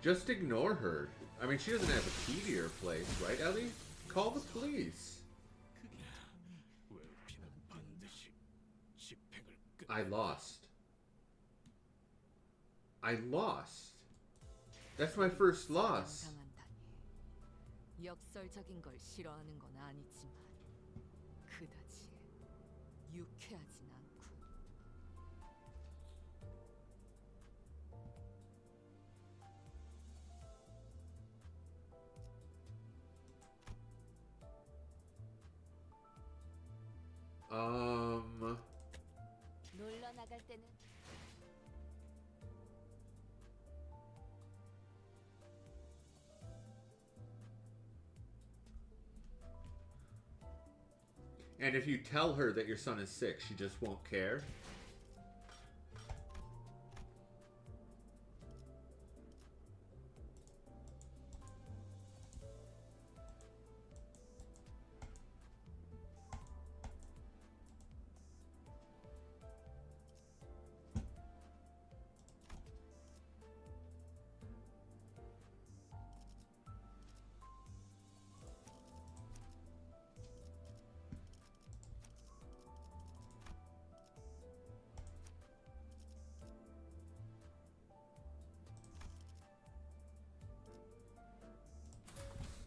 Just ignore her. I mean, she doesn't have a key to your place, right, Ellie? Call the police. I lost. I lost. That's my first loss. 당한다니. 역설적인 걸 싫어하는 건 아니지만 그다지 유쾌하진 않군. 놀러 나갈 때는 And if you tell her that your son is sick, she just won't care.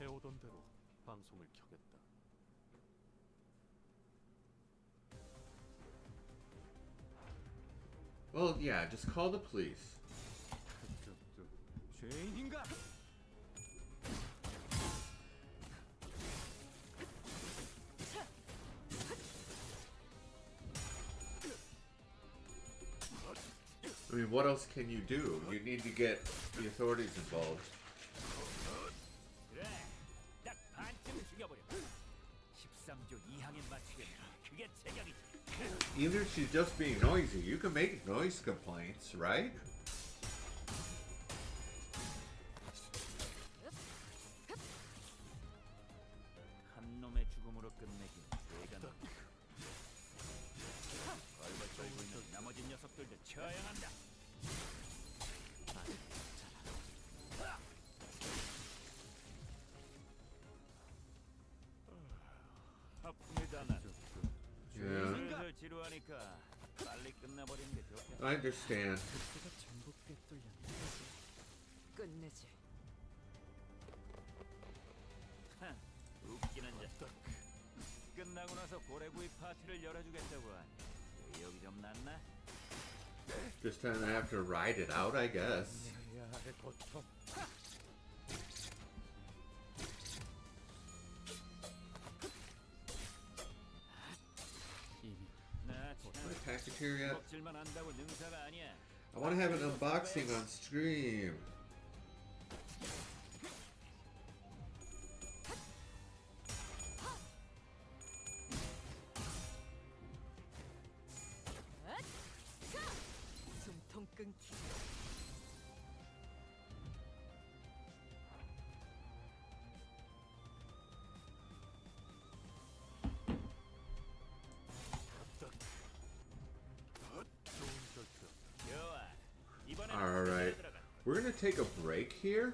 해오던 대로 방송을 켜겠다. Well, yeah, just call the police. 죄인인가? I mean, what else can you do? You need to get the authorities involved. 그래, 딱 반쯤 죽여버려. 13조 2항에 맞추겠다. 그게 제격이지. Even if she's just being noisy, you can make noise complaints, right? 한 놈의 죽음으로 끝내긴 죄가 나. 벌벌 떨고 있는 나머지 녀석들도 처형한다. 아픕니다 난. Yeah, 슬슬 지루하니까 빨리 끝내버리는 게 좋겠다. I understand. 끝내지. 하, 웃기는 자. 끝나고 나서 고래구이 파티를 열어주겠다고 하니 의욕이 좀 났나? Just gonna have to ride it out, I guess. 나 My package here yet? 먹질만 한다고 능사가 아니야. I want to have an unboxing on stream. 숨통 끊기. 좋아. 이번엔 Alright. 들어가. We're gonna take a break here.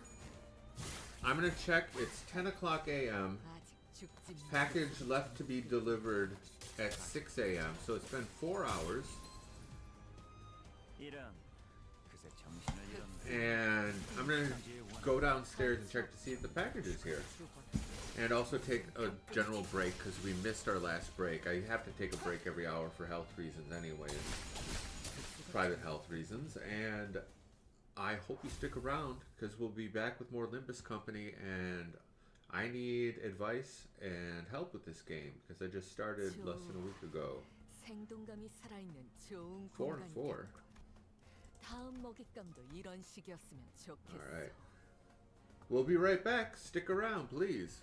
I'm gonna check. It's 10 o'clock a.m. 아직 죽지 마. Package left to be delivered at 6 a.m. So it's been 4 hours. 이런 그새 정신을 잃었네. And I'm gonna go downstairs and check to see if the package is here. And also take a general break because we missed our last break. I have to take a break every hour for health reasons anyway. Private health reasons. And I hope you stick around because we'll be back with more Limbus Company, and I need advice and help with this game because I just started less than a week ago. 생동감이 살아있는 좋은 4 and 4. 공간이야. 다음 먹잇감도 이런 식이었으면 좋겠어. Alright. We'll be right back. Stick around, please.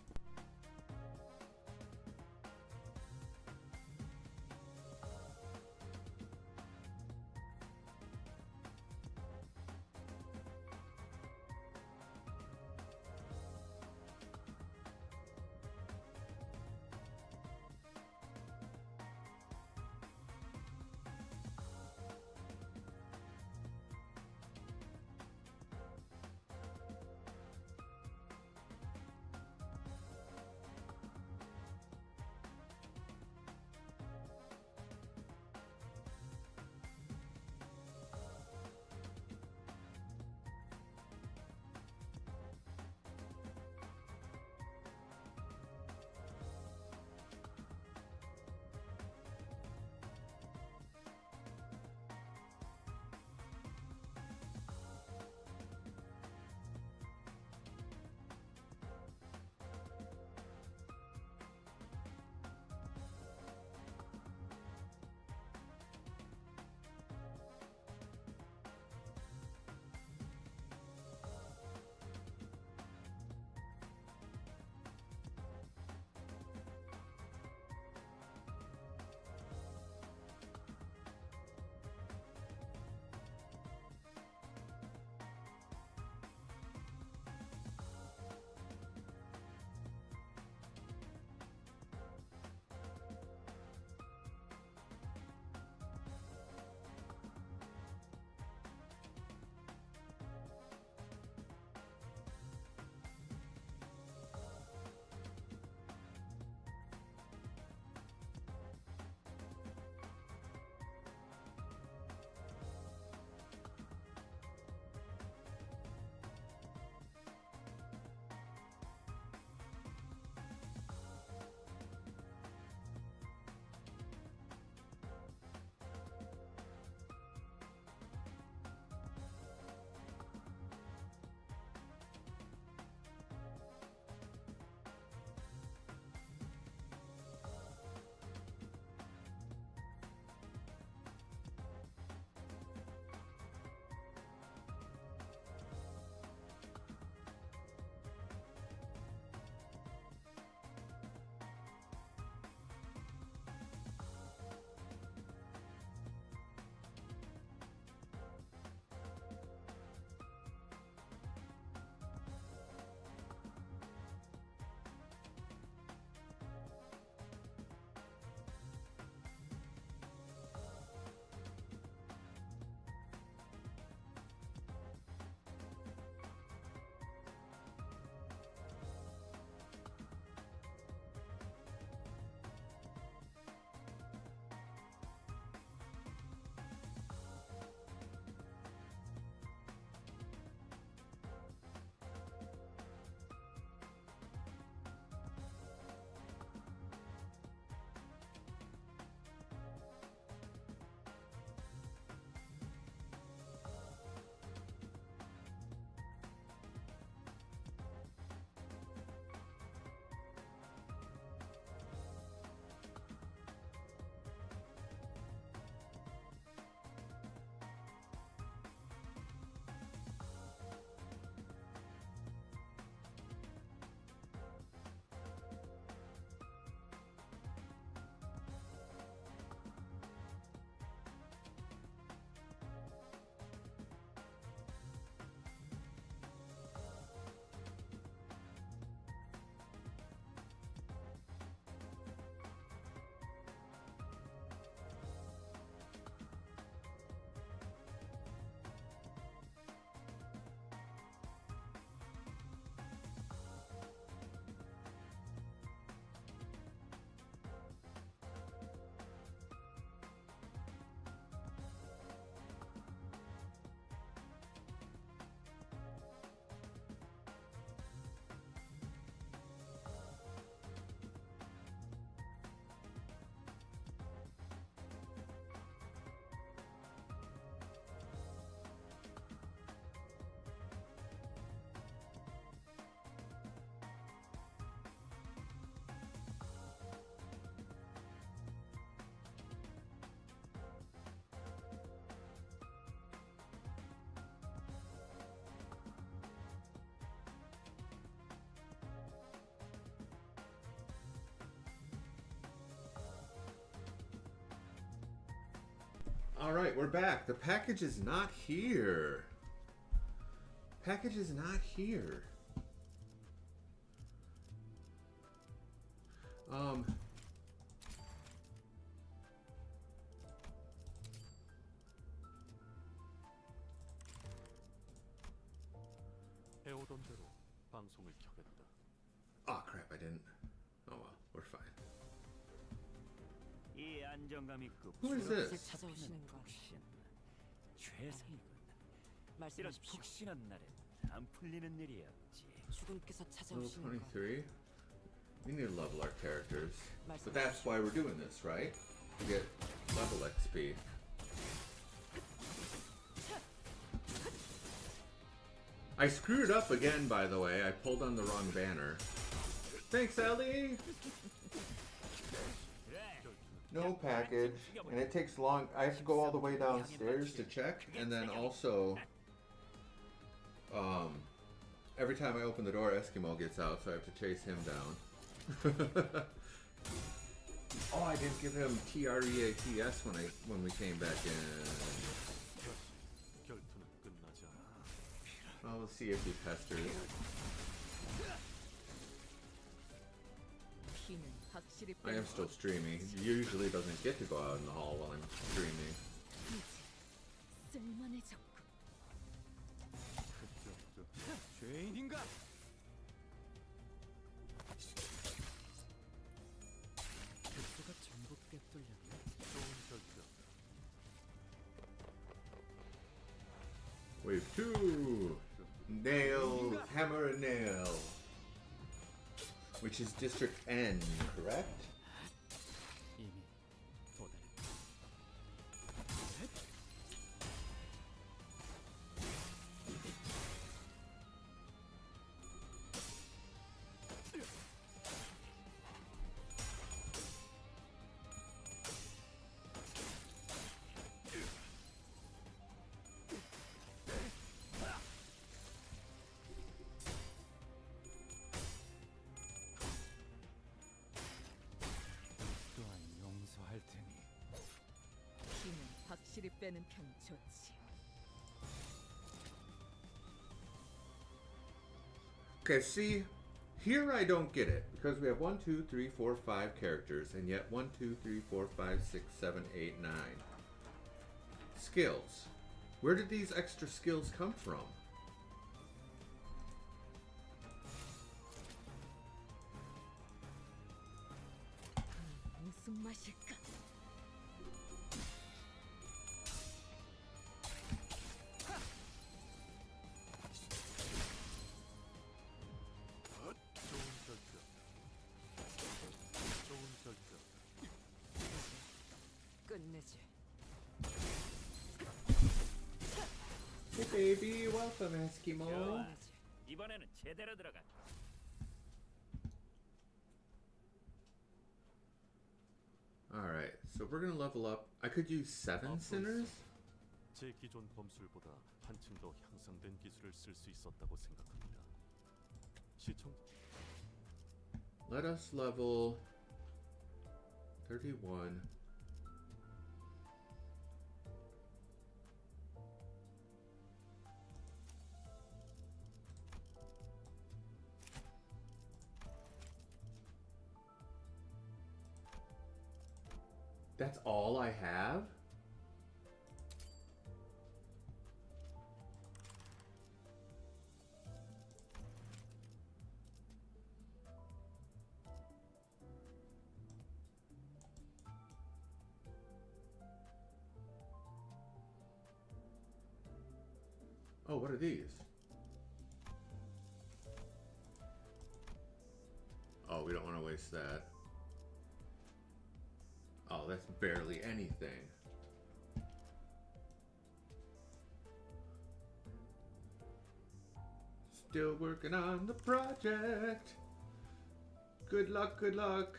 Alright, we're back. The package is not here. Package is not here. 해오던 대로 방송을 켜겠다. Oh crap, I didn't. Oh well, we're fine. 이 안정감 있고 Who is this? 찾아오시는 건 최상이군. 이런 말씀하십시오. 푹신한 날엔 안 풀리는 일이 없지. 주군께서 Level 찾아오시는 건 23. We need to level our characters. But that's why we're doing this, right? To get level XP. I screwed up again, by the way. I pulled on the wrong banner. Thanks, Ellie! No package. And it takes long. I have to go all the way downstairs to check. And then also... every time I open the door, Eskimo gets out, so I have to chase him down. Oh, I didn't give him TREATS when we came back in. 결투는 끝나지 않아. Well, we'll see if he pesters. I am still streaming. He usually doesn't get to go out in the hall while I'm streaming. 죄인인가? 복수가 전부 꿰뚫렸네. 좋은 결투였다. Wave 2! Nail, hammer and nail. Which is District N, correct? 이미 도달했다. 또한 용서할 테니. 힘은 확실히 빼는 편이 좋지. Okay, see, here I don't get it. Because we have 1, 2, 3, 4, 5 characters, and yet 1, 2, 3, 4, 5, 6, 7, 8, 9. Skills. Where did these extra skills come from? 무슨 맛일까? 좋은 결투였다. 좋은 결투였다. 끝내지. Hey baby, welcome Eskimo. 좋아. 이번에는 제대로 들어가. Alright, so we're gonna level up. I could use 7 sinners? 제 기존 범술보다 한층 더 향상된 기술을 쓸 수 있었다고 생각합니다. 시청 Let us level 31. That's all I have? Oh, what are these? Oh, we don't want to waste that. Oh, that's barely anything. Still working on the project. Good luck, good luck.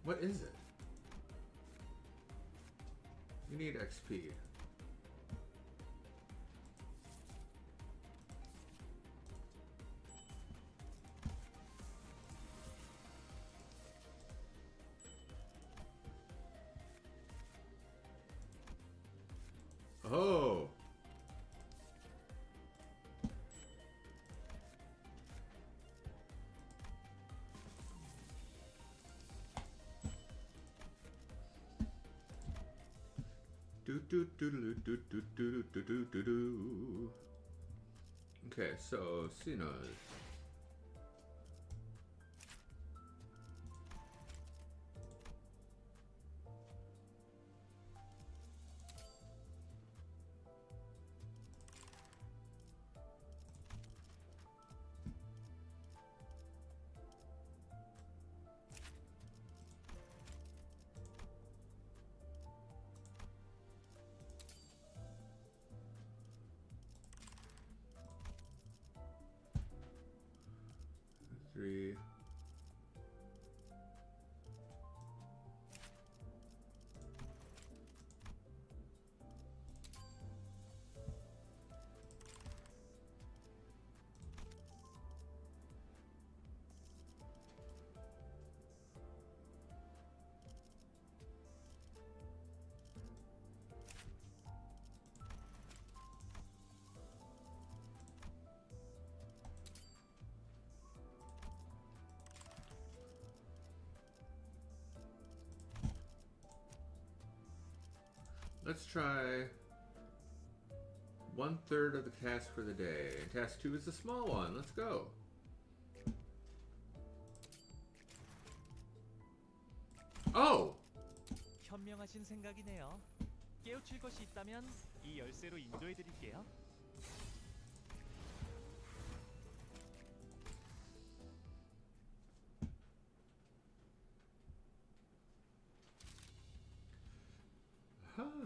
What is it? You need XP. Oh. Do do do do do do do do do do do. Okay, so Sinos. Three. Let's try 1/3 of the task for the day. And task 2 is the small one. Let's go. Oh! 현명하신 생각이네요. 깨우칠 것이 있다면 이 열쇠로 인도해 드릴게요.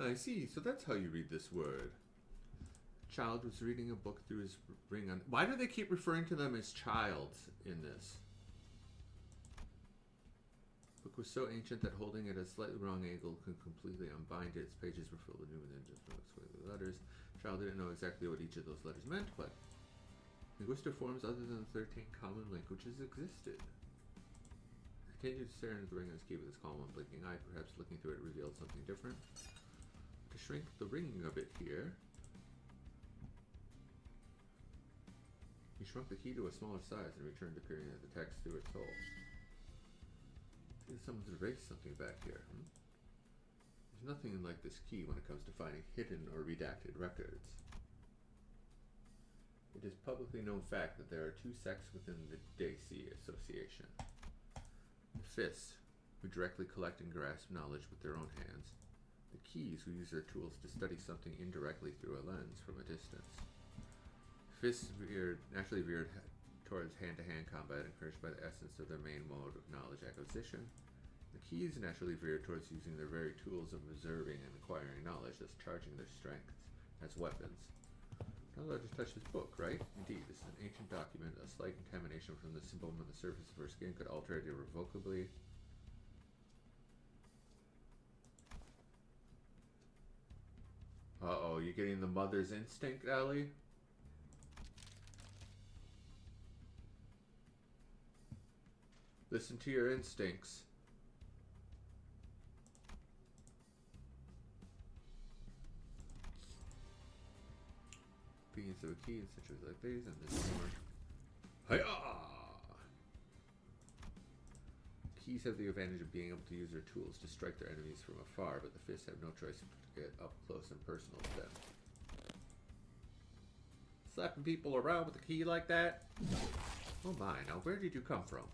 I see. So that's how you read this word. Child was reading a book through his ring on... Why do they keep referring to them as childs in this? Book was so ancient that holding it at a slightly wrong angle could completely unbind it. Its pages were filled with new and just letters. Child didn't know exactly what each of those letters meant, but linguistic forms other than the 13 common languages existed. He continued to stare into the ring on his key with his calm, unblinking eye. Perhaps looking through it revealed something different. To shrink the ring a bit here, he shrunk the key to a smaller size and returned to peering at the text through its hole. See, someone's erased something back here. There's nothing like this key when it comes to finding hidden or redacted records. It is publicly known fact that there are two sects within the Daisy Association. The Fists, who directly collect and grasp knowledge with their own hands. The Keys, who use their tools to study something indirectly through a lens from a distance. Fists naturally veered towards hand-to-hand combat, encouraged by the essence of their main mode of knowledge acquisition. The Keys naturally veered towards using their very tools of observing and acquiring knowledge, thus charging their strengths as weapons. Not allowed to touch this book, right? Indeed, this is an ancient document. A slight contamination from the symbol on the surface of her skin could alter it irrevocably. Uh-oh, you getting the mother's instinct, Ellie? Listen to your instincts. Beings of a key in situations like these, and there's more. Hiya! Keys have the advantage of being able to use their tools to strike their enemies from afar, but the Fists have no choice but to get up close and personal to them. Slapping people around with a key like that? Oh my, now where did you come from?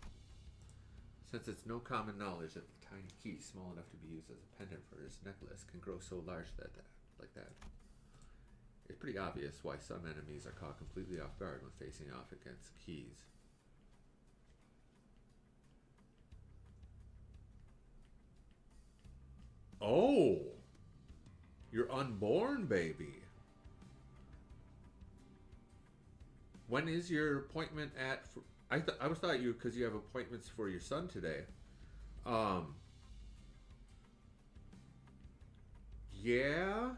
Since it's no common knowledge that the tiny key, small enough to be used as a pendant for his necklace, can grow so large like that. It's pretty obvious why some enemies are caught completely off guard when facing off against keys. Oh! You're unborn, baby. When is your appointment at... I thought you, because you have appointments for your son today. Yeah.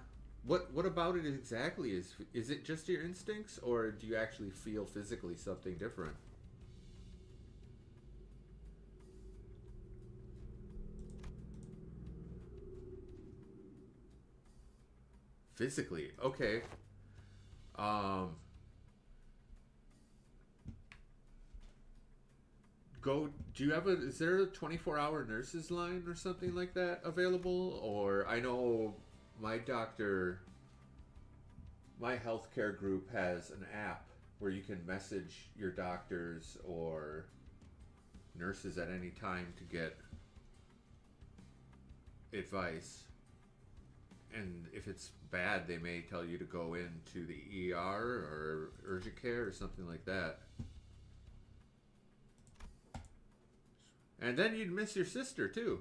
What about it exactly? Is it just your instincts, or do you actually feel physically something different? Physically, okay. Um, do you have is there a 24-hour nurses line or something like that available? Or I know my doctor, my healthcare group has an app where you can message your doctors or nurses at any time to get advice. And if it's bad, they may tell you to go into the ER or urgent care or something like that. And then you'd miss your sister, too.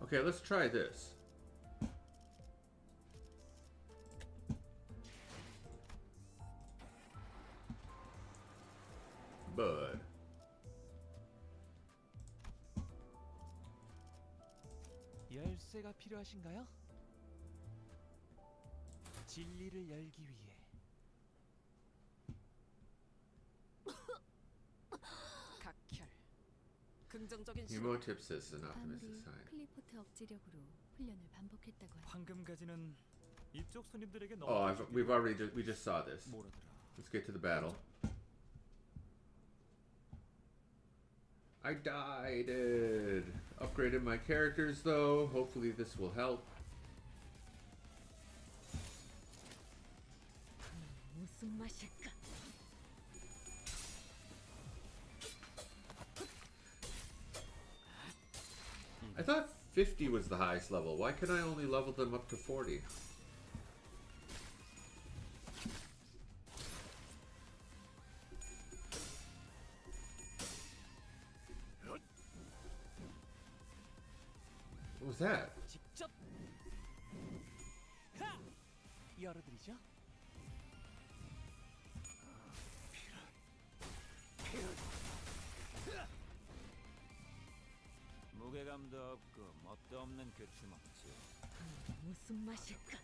Okay, let's try this. Bud. 열쇠가 필요하신가요? 진리를 열기 위해. 각혈. 긍정적인 Hemotipsis and optimistic sign. 클리포트 억지력으로 훈련을 반복했다고 하죠. 황금 가지는 이쪽 손님들에게 Oh, we just saw this. Let's get to the battle. I died. Upgraded my characters though. Hopefully this will help. 무슨 맛일까? I thought 50 was the highest level. Why can I only level them up to 40? What was that? 직접 열어드리죠. 무게감도 없고 멋도 없는 그 주먹질. 무슨 맛일까?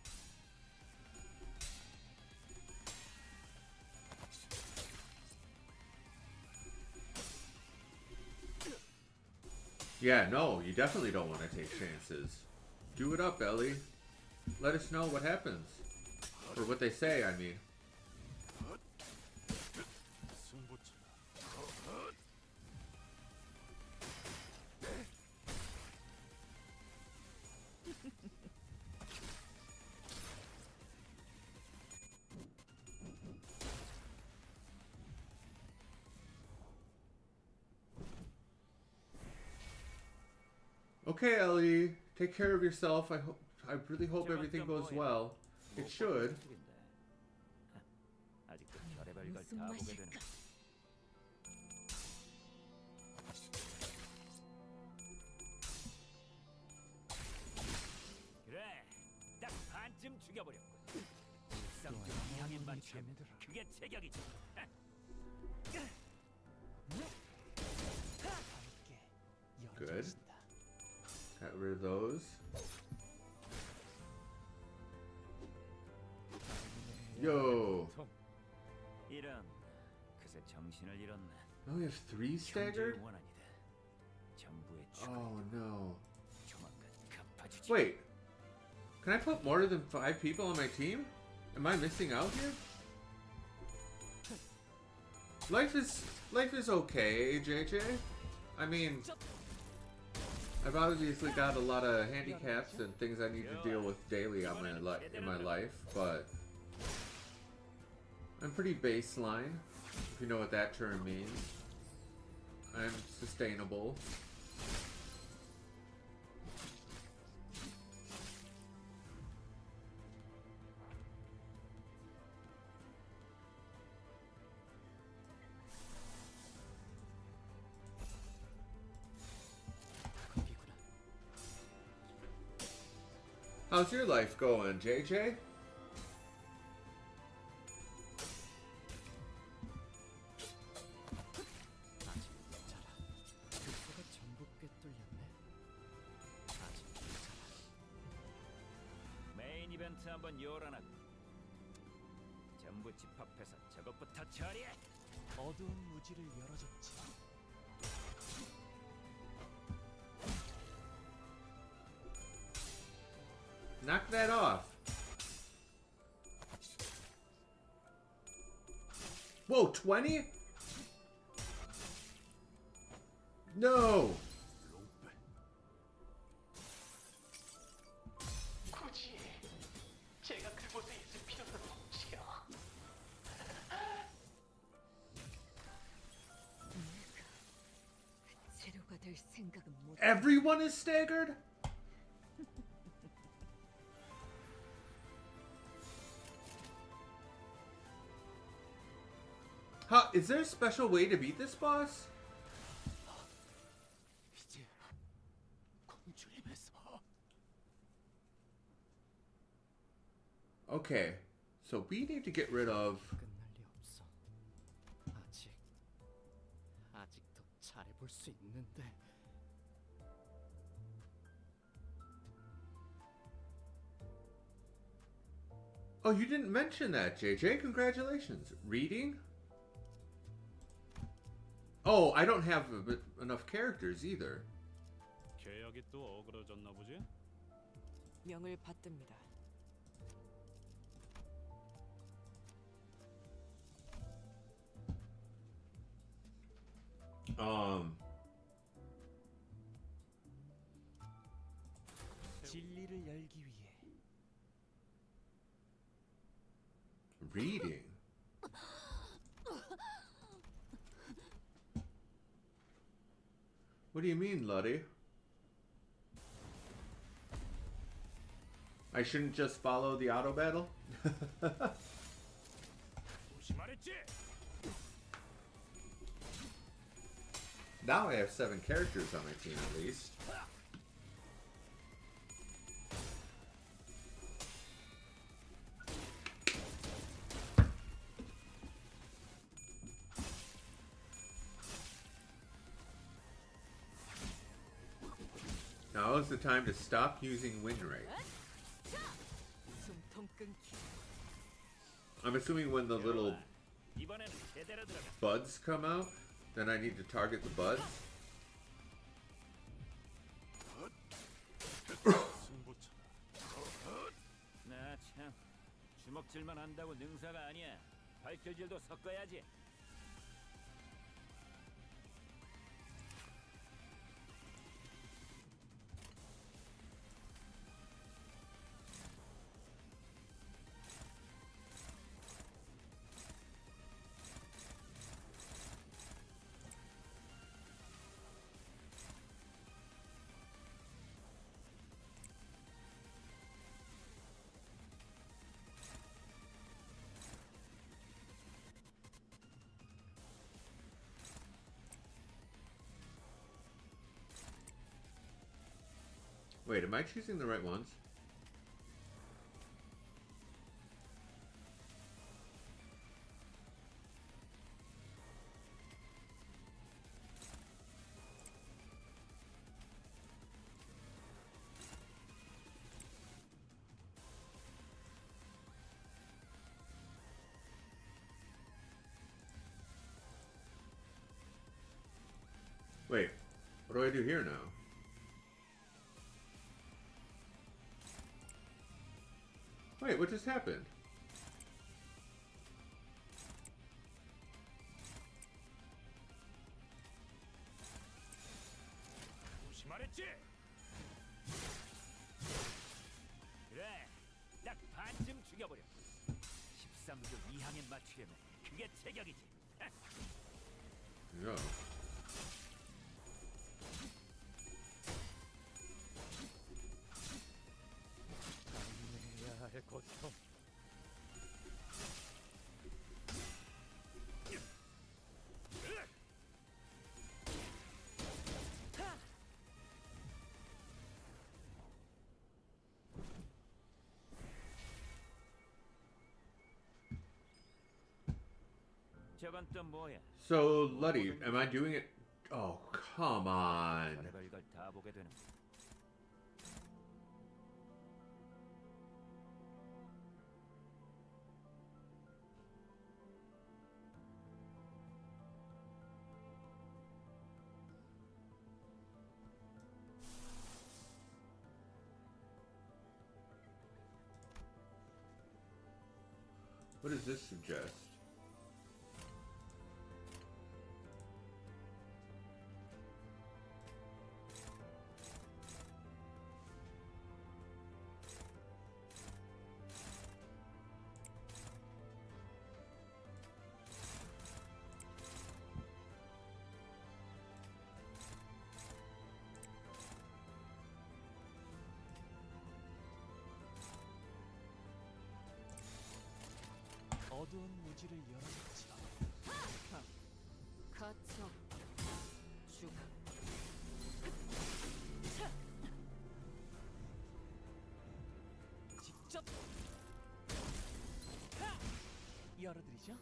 Yeah, no, you definitely don't want to take chances. Do it up, Ellie. Let us know what happens. Or what they say, I mean. Okay, Ellie, take care of yourself. I really hope everything goes well. It should. 아직도 별의별 걸 다 보게 되는. 그래, 딱 반쯤 죽여버렸군. 일상적 향인 만큼 그게 제격이지. Good. Got rid of those. Yo. 이런, 그새 정신을 잃었네. I only have 3 staggered? 형제의 원한이다. 전부의 Oh no. 조만간 갚아주지. Wait. Can I put more than 5 people on my team? Am I missing out here? Life is okay, JJ. I mean, I've obviously got a lot of handicaps and things I need to deal with daily on in my life, but I'm pretty baseline, if you know what that term means. I'm sustainable. How's your life going, JJ? 아직 자라. 급소가 전부 꿰뚫렸네. 아직 자라. 메인 이벤트 한번 열어놔. 전부 집합해서 저것부터 처리해. 어두운 무지를 열어줬지. Knock that off. Whoa, 20? No. 굳이 제가 그곳에 있을 필요는 없지요. 재료가 될 생각은 못. Everyone is staggered? How, is there a special way to beat this boss? 이제 공주님에서 Okay, so we need to get rid of... 끝날 리 없어. 아직도 잘해볼 수 있는데. Oh, you didn't mention that, JJ. Congratulations. Reading? Oh, I don't have enough characters either. 계약이 또 어그러졌나 보지? 명을 받듭니다. 진리를 열기 위해. Reading? What do you mean, Luddy? I shouldn't just follow the auto battle? Now I have 7 characters on my team at least. Now is the time to stop using win rate. I'm assuming when the little buds come out, then I need to target the buds. 나 참 주먹질만 한다고 능사가 아니야. 발길질도 섞어야지. Wait, am I choosing the right ones? Wait, what do I do here now? Wait, what just happened? 말했지? 그래, 딱 반쯤 죽여버려. 13조 2항에 맞추려면 그게 제격이지. Yeah. 해야 할 고통. 저건 또 뭐야? So, Luddy, am I doing it? Oh, come on. 별의별 걸 다 보게 되는. What does this suggest? 어두운 무지를 열어줬지. 거쳐 죽어. 직접 열어드리죠.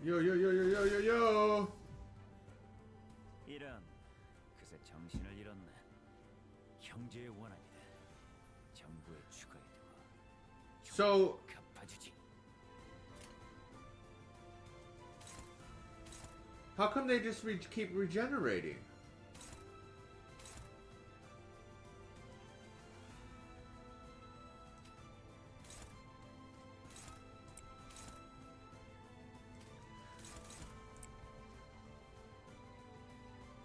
Yo, yo, yo, yo, yo, yo, yo! 이런 그새 정신을 잃었네. 형제의 원한이다. 정부의 추가에 두고 So, 갚아주지. how come they just keep regenerating?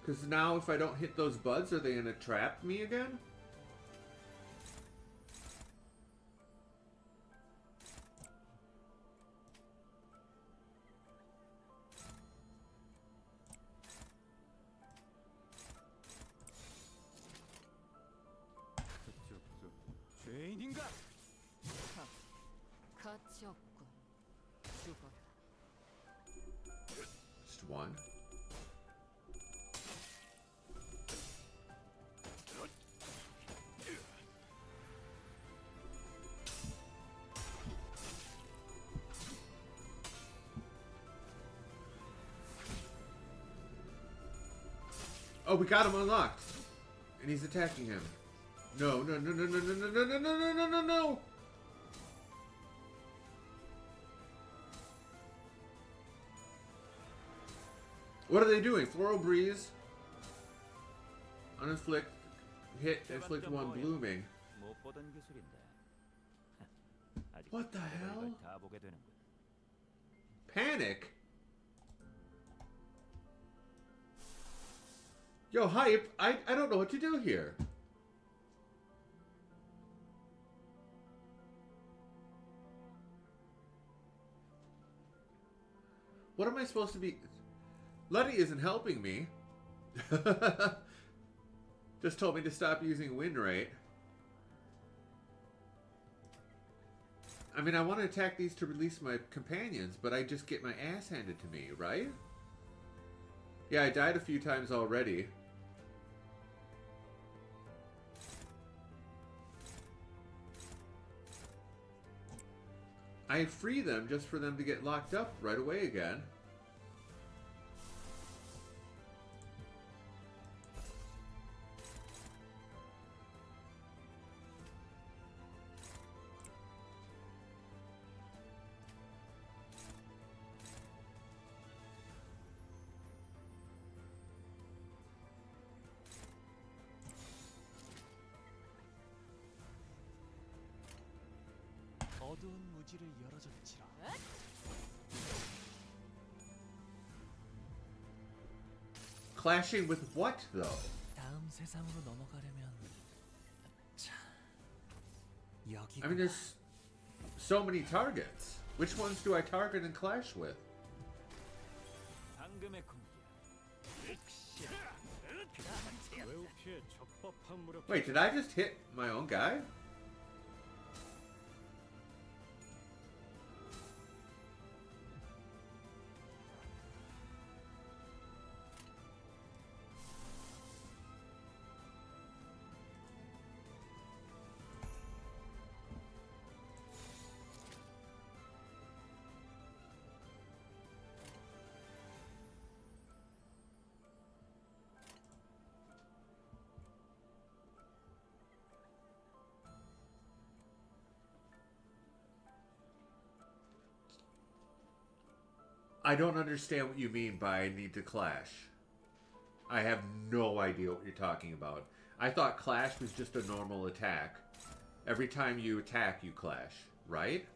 Because now if I don't hit those buds, are they going to trap me again? 죄인인가? 가치 없군. 죽어라. Just one. Oh, we got him unlocked. And he's attacking him. No, no, no, no, no, no, no, no, no, no, no, no, no. What are they doing? Floral Breeze. Uninflict. Hit. Inflict one blooming. 못 보던 기술인데. 아직 What the hell? 다 보게 되는군. Panic? Yo, Hype, I don't know what to do here. What am I supposed to be... Luddy isn't helping me. Just told me to stop using win rate. I mean, I want to attack these to release my companions, but I just get my ass handed to me, right? Yeah, I died a few times already. I free them just for them to get locked up right away again. 어두운 무지를 열어줬지라. Clashing with what, though? 다음 세상으로 넘어가려면 자, 여기. I mean, there's so many targets. Which ones do I target and clash with? 방금의 공기야. Wait, did I just hit my own guy? I don't understand what you mean by I need to clash. I have no idea what you're talking about. I thought clash was just a normal attack. Every time you attack, you clash, right?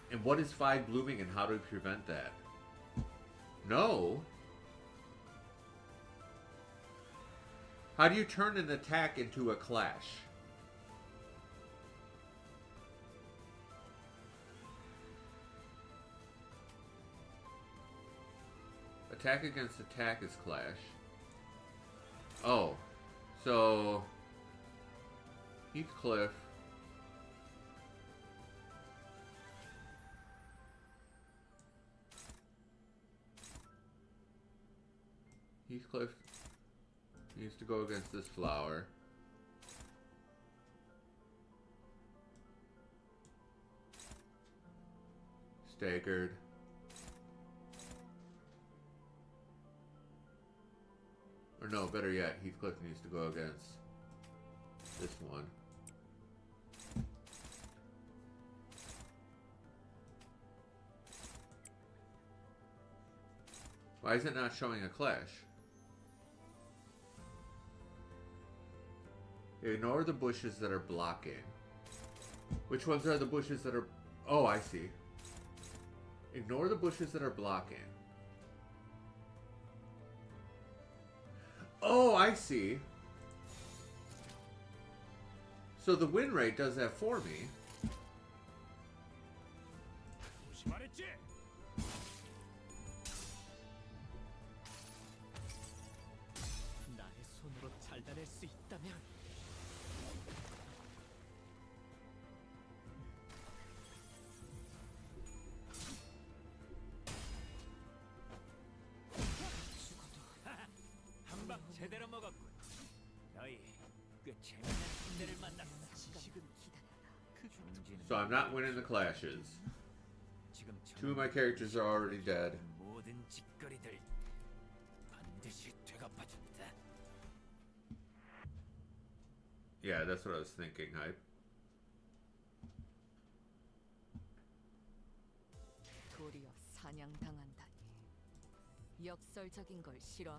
And what is 5 blooming and how do we prevent that? No. How do you turn an attack into a clash? Attack against attack is clash. Oh. So Heathcliff. Heathcliff needs to go against this flower. Staggered. Or no, better yet, Heathcliff needs to go against this one. Why is it not showing a clash? Ignore the bushes that are blocking. Which ones are the bushes that are... Oh, I see. Ignore the bushes that are blocking. Oh, I see. So the win rate does that for me. 나의 손으로 잘라낼 수 있다면 한방 제대로 먹었군. 너희 꽤 재미난 군대를 만났어. 지식은 기다려라. So I'm not winning the clashes. 2 of my characters are already dead. 모든 짓거리들 반드시 되갚아준다. Yeah, that's what I was thinking, Hype. 도리어 사냥당한다니. 역설적인 걸 싫어.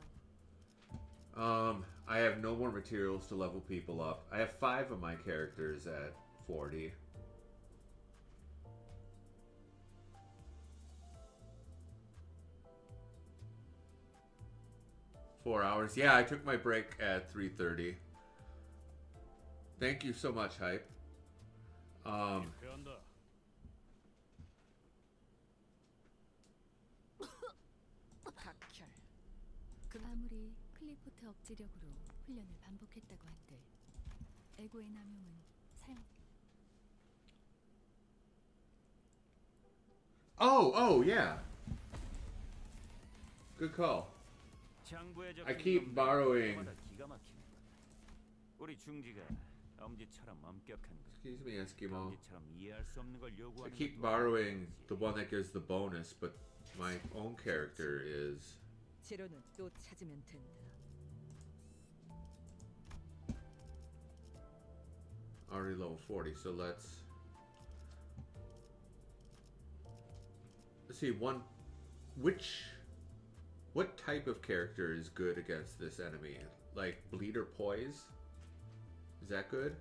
I have no more materials to level people up. I have 5 of my characters at 40. Four hours. Yeah, I took my break at 3:30. Thank you so much, Hype. 각혈. 아무리 클리포트 억지력으로 훈련을 반복했다고 한들 에고의 남용은 사용. Oh, yeah. Good call. I keep borrowing. 우리 중지가 엄지처럼 엄격한 것. Excuse me, Eskimo. 엄지처럼 이해할 수 없는 걸 I 요구하는 keep 것도 borrowing the one that gives the bonus, but my own character is 재료는 또 찾으면 된다. already level 40, so let's see what type of character is good against this enemy? Like bleed or poise? Is that good?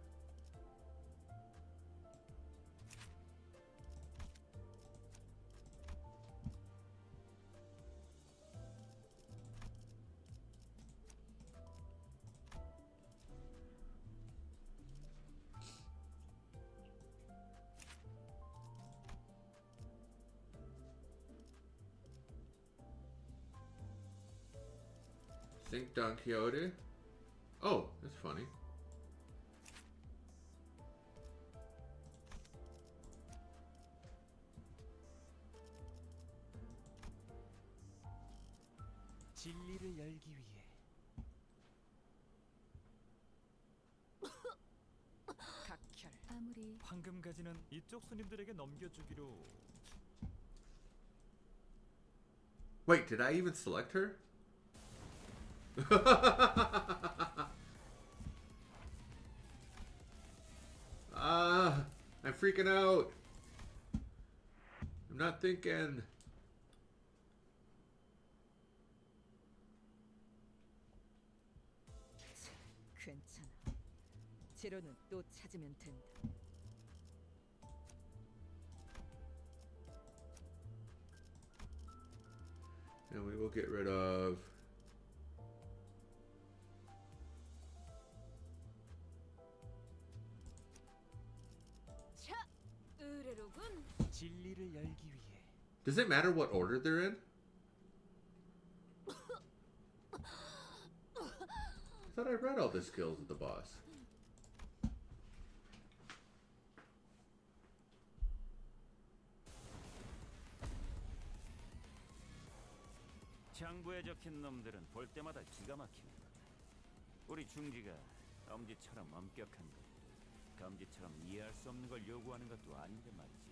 Think Don Quixote? Oh, that's funny. 진리를 열기 위해 각혈. 아무리 황금 가지는 이쪽 손님들에게 넘겨주기로. Wait, did I even select her? I'm freaking out. I'm not thinking. 괜찮아. 재료는 또 찾으면 된다. And we will get rid of. 자, 의뢰로군. 진리를 열기 위해. Does it matter what order they're in? I thought I read all the skills of the boss. 장부에 적힌 놈들은 볼 때마다 기가 막힙니다. 우리 중지가 엄지처럼 엄격한 것, 감지처럼 이해할 수 없는 걸 요구하는 것도 아닌데 말이지.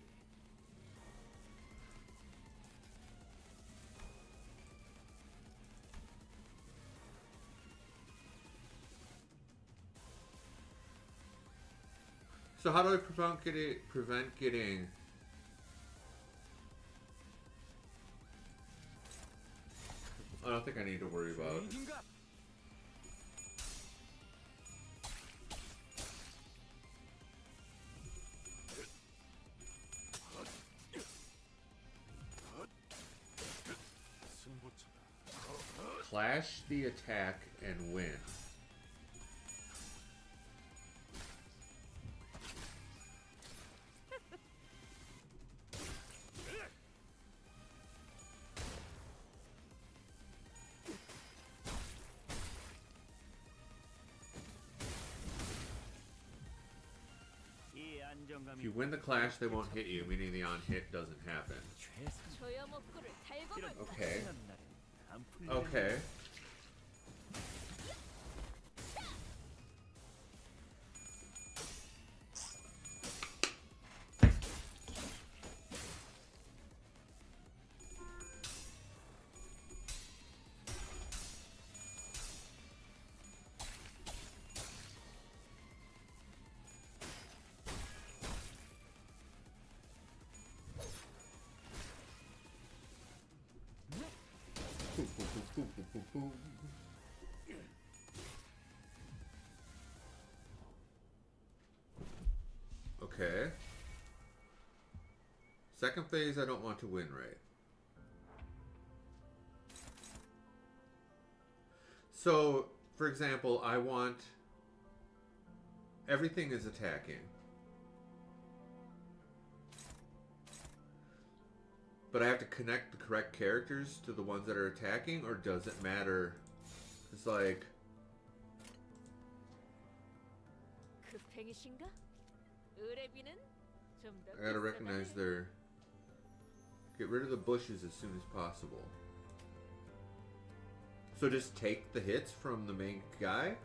So how do I prevent getting I don't think I need to worry about. Clash the attack and win. If you win the clash, they won't hit you, meaning the on-hit doesn't happen. Okay. Okay. Okay. Second phase, I don't want to win right. So, for example, I want everything is attacking. But I have to connect the correct characters to the ones that are attacking, or does it matter? It's like... I gotta recognize their... Get rid of the bushes as soon as possible. So just take the hits from the main guy?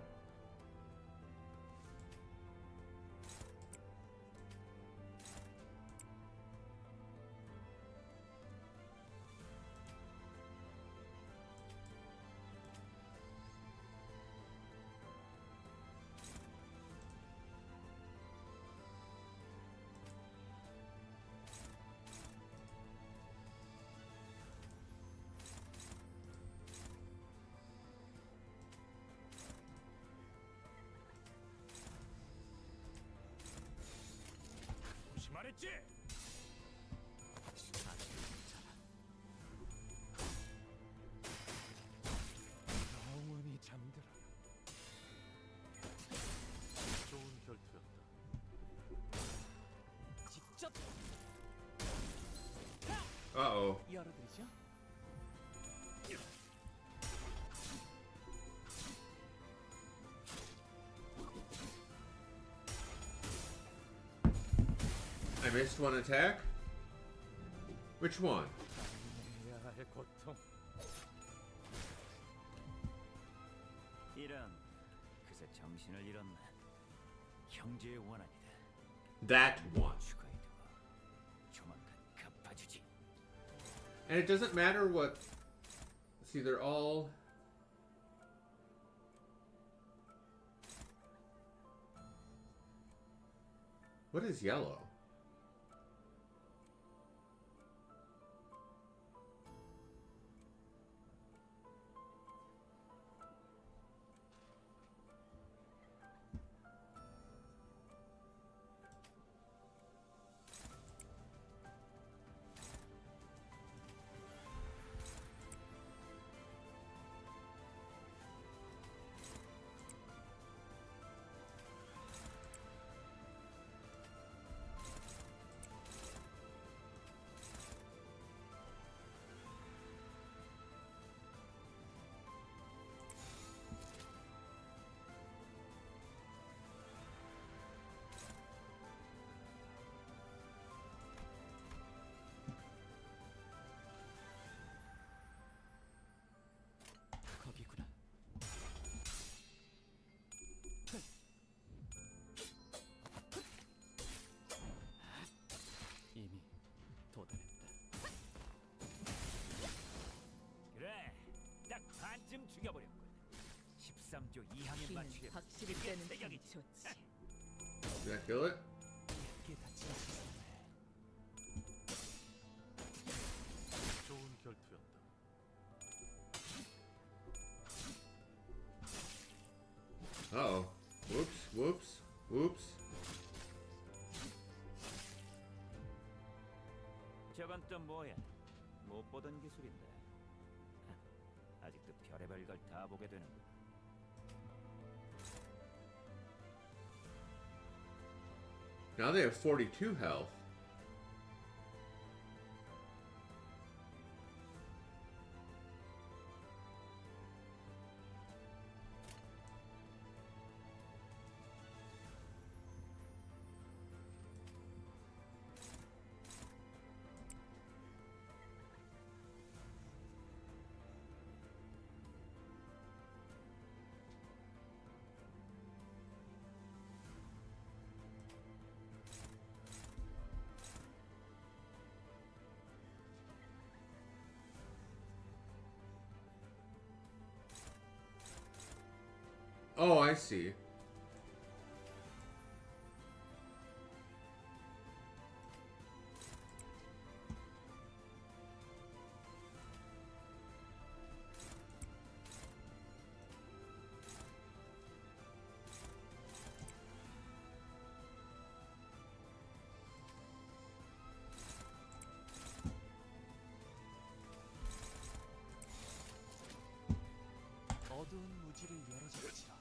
말했지? 영원히 잠들어. 좋은 결투였다. 직접 Uh-oh. 열어드리죠. I missed one attack? Which one? 해야할 고통. 이런 그새 정신을 잃었네. 형제의 원한이다. That one. 추가해 두고 조만간 갚아주지. And it doesn't matter what... See, they're all... What is yellow? 거기구나. 이미 도달했다. 그래, 딱 반쯤 죽여버렸군. 13조 2항에 힘은 맞추려. 확실히 빼는 게 좋지. Did I kill it? 꽤 다치지 않았네. 좋은 결투였다. Uh-oh. Whoops, whoops, whoops. 저건 또 뭐야? 못 보던 기술인데. 아직도 별의별 걸 다 보게 되는군. Now they have 42 health. Oh, I see. 어두운 무지를 열어주지라.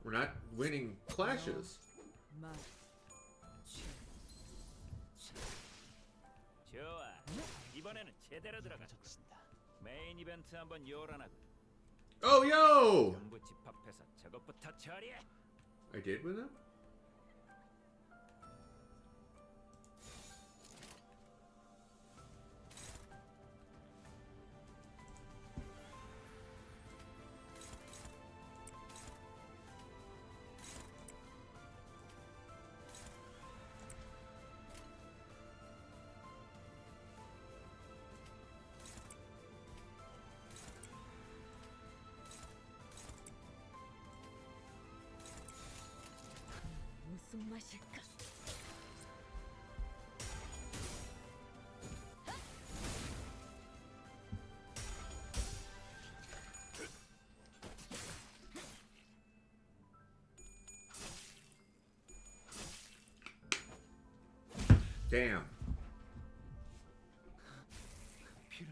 We're not winning clashes. 좋아, 이번에는 제대로 들어가자. 메인 이벤트 한번 요란하고. Oh, yo! 전부 집합해서 저것부터 처리해. I did win them? 무슨 맛일까? Damn. 피를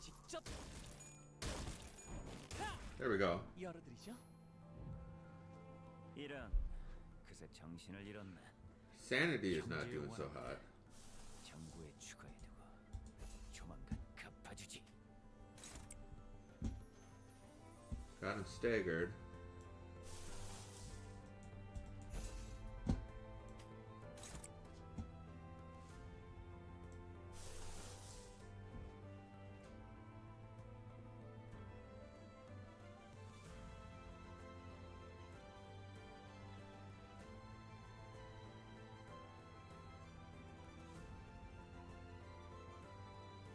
직접 There we go. 열어드리죠. 이런 그새 정신을 잃었네. Sanity is not doing so hot. 정부에 추가해두고 조만간 갚아주지. Got him staggered.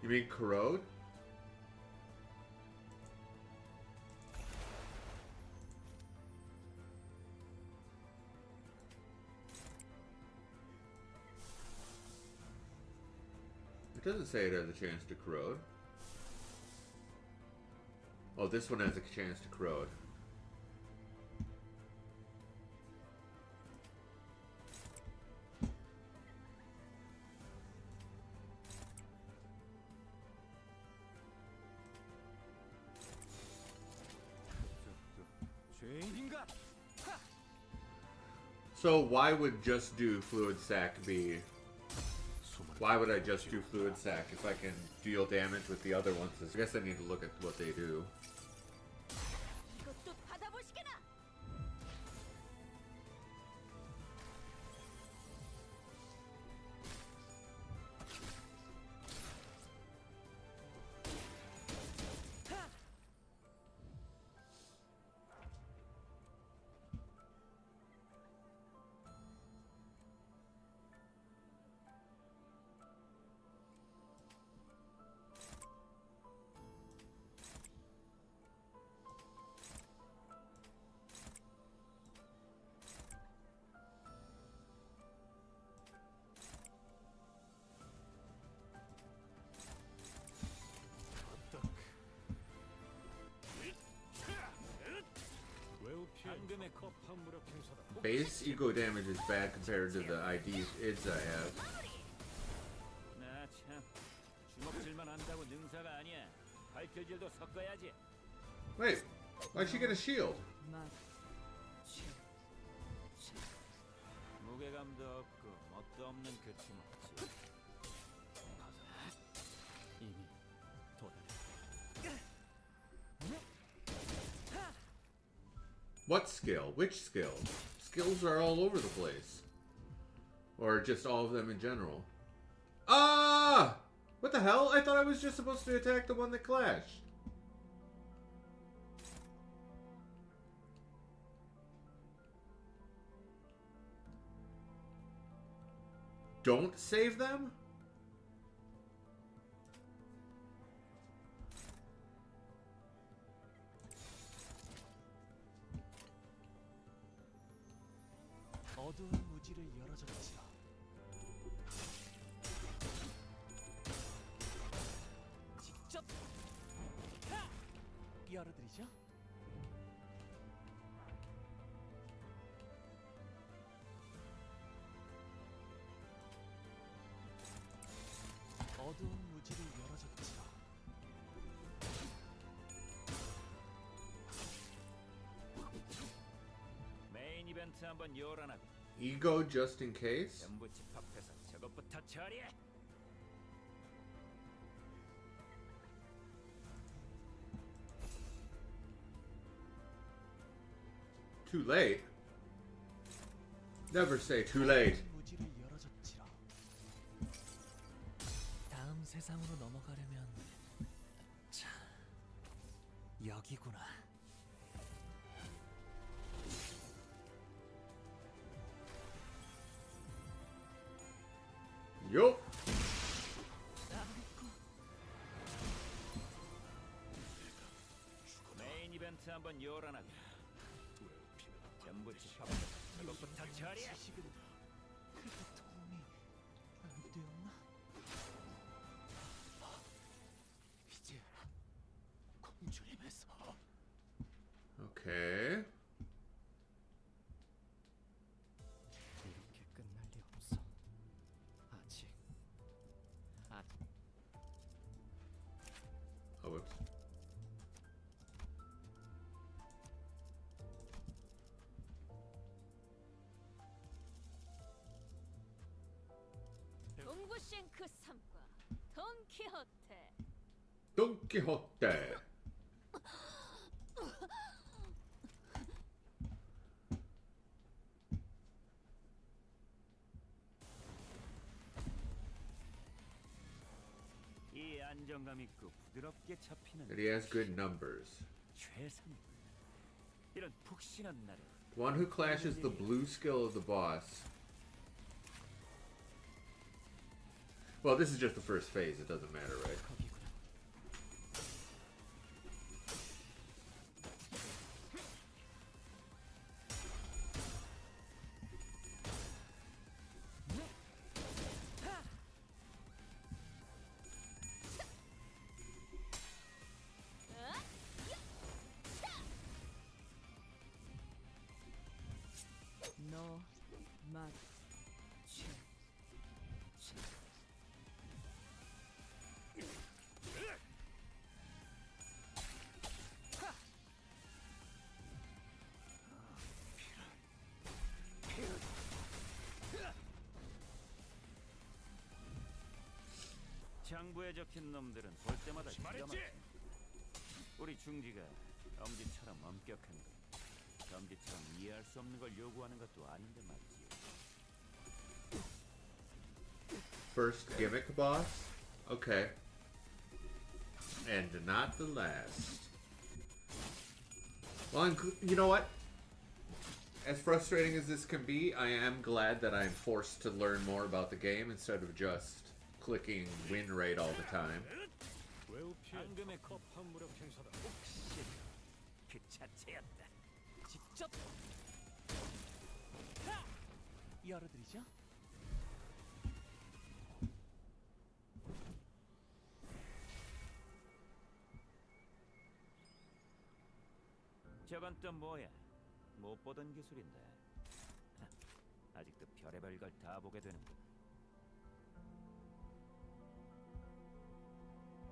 You mean corrode? It doesn't say it has a chance to corrode. Oh, this one has a chance to corrode. 죄인인가? So why would just do fluid sac be? Why would I just do fluid sac if I can deal damage with the other ones? I guess I need to look at what they do. 이것도 받아보시게나. 방금의 거판 무력 행사다. Base ego damage is bad compared to the IDs IDs I have. 나 참 주먹질만 한다고 능사가 아니야. 발표질도 섞어야지. Wait, why'd she get a shield? 무게감도 없고 멋도 없는 그 주먹질. 이미 도달했다. What skill? Which skill? Skills are all over the place. Or just all of them in general. Ah! What the hell? I thought I was just supposed to attack the one that clashed. Don't save them? 어두운 무지를 열어줬지요. 직접 열어드리죠. 어두운 무지를 열어줬지요. 메인 이벤트 한번 요란하고. Ego just in case? 전부 집합해서 저것부터 처리해. Too late? Never say too late. 무지를 열어줬지요. 다음 세상으로 넘어가려면 자 여기구나. Yup. 메인 이벤트 한번 요란하고. 전부 집합해서 저것부터 처리해. 지식은 그렇게 도움이 안 되었나? 이제 공주님에서 Okay. 싱크 삼과 돈키호테. Don Quixote. 이 안정감 있고 부드럽게 잡히는 And he has good numbers. 최상급. 이런 푹신한 날에 One who clashes the blue skill of the boss. Well, this is just the first phase. It doesn't matter, right? 너, 맛, 취. 장부에 적힌 놈들은 볼 때마다 기가 막힌다. 우리 중지가 엄지처럼 엄격한 것, 엄지처럼 이해할 수 없는 걸 요구하는 것도 아닌데 말이지. First gimmick boss? Okay. And not the last. Well, you know what? As frustrating as this can be, I am glad that I'm forced to learn more about the game instead of just clicking win rate all the time. 방금의 컵한 무력 행사다. 혹시 그 자체였다. 직접 열어드리죠. 저건 또 뭐야? 못 보던 기술인데. 아직도 별의별 걸 다 보게 되는군.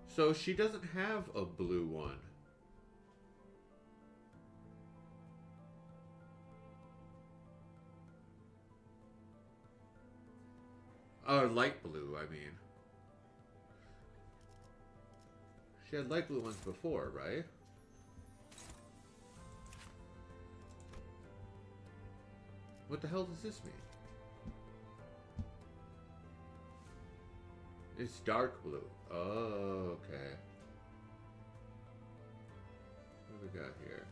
So she doesn't have a blue one. Light blue, I mean. She had light blue ones before, right? What the hell does this mean? It's dark blue. Oh, okay. What do we got here?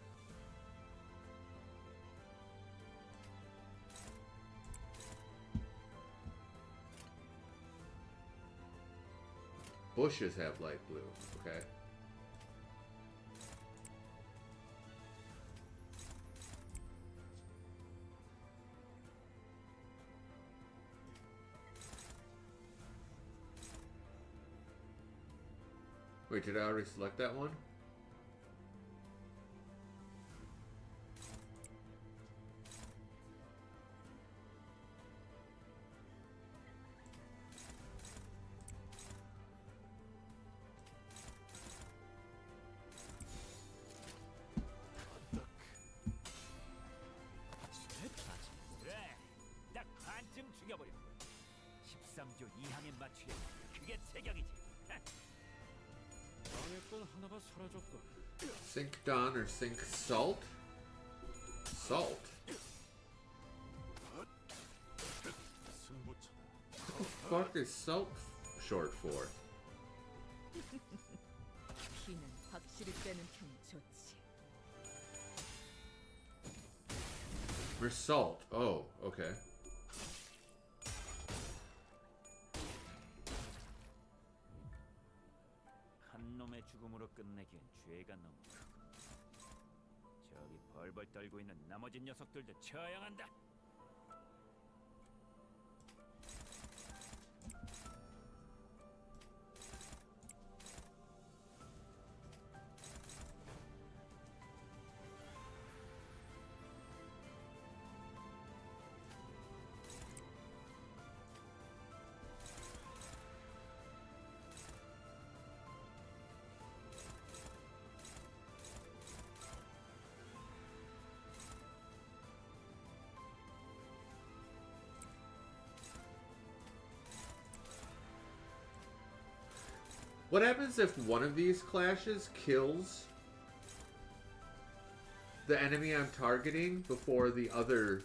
Bushes have light blue. Okay. Wait, did I already select that one? 그래, 딱 반쯤 죽여버려. 13조 2항에 맞추려. 그게 제격이지. 방해꾼 하나가 사라졌군. Sink Dawn or Sink Salt? Salt. 승부처다. What the fuck is salt short for? 피는 확실히 빼는 편이 좋지. Where's salt? Oh, okay. 한 놈의 죽음으로 끝내기엔 죄가 너무 크고. 저기 벌벌 떨고 있는 나머지 녀석들도 처형한다. What happens if one of these clashes kills the enemy I'm targeting before the other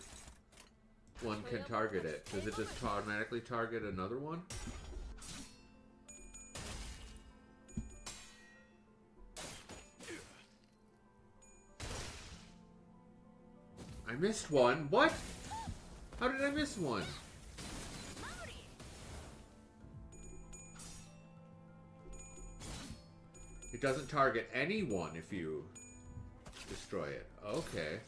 one can target it? Does it just automatically target another one? I missed one. What? How did I miss one? It doesn't target anyone if you destroy it. Okay.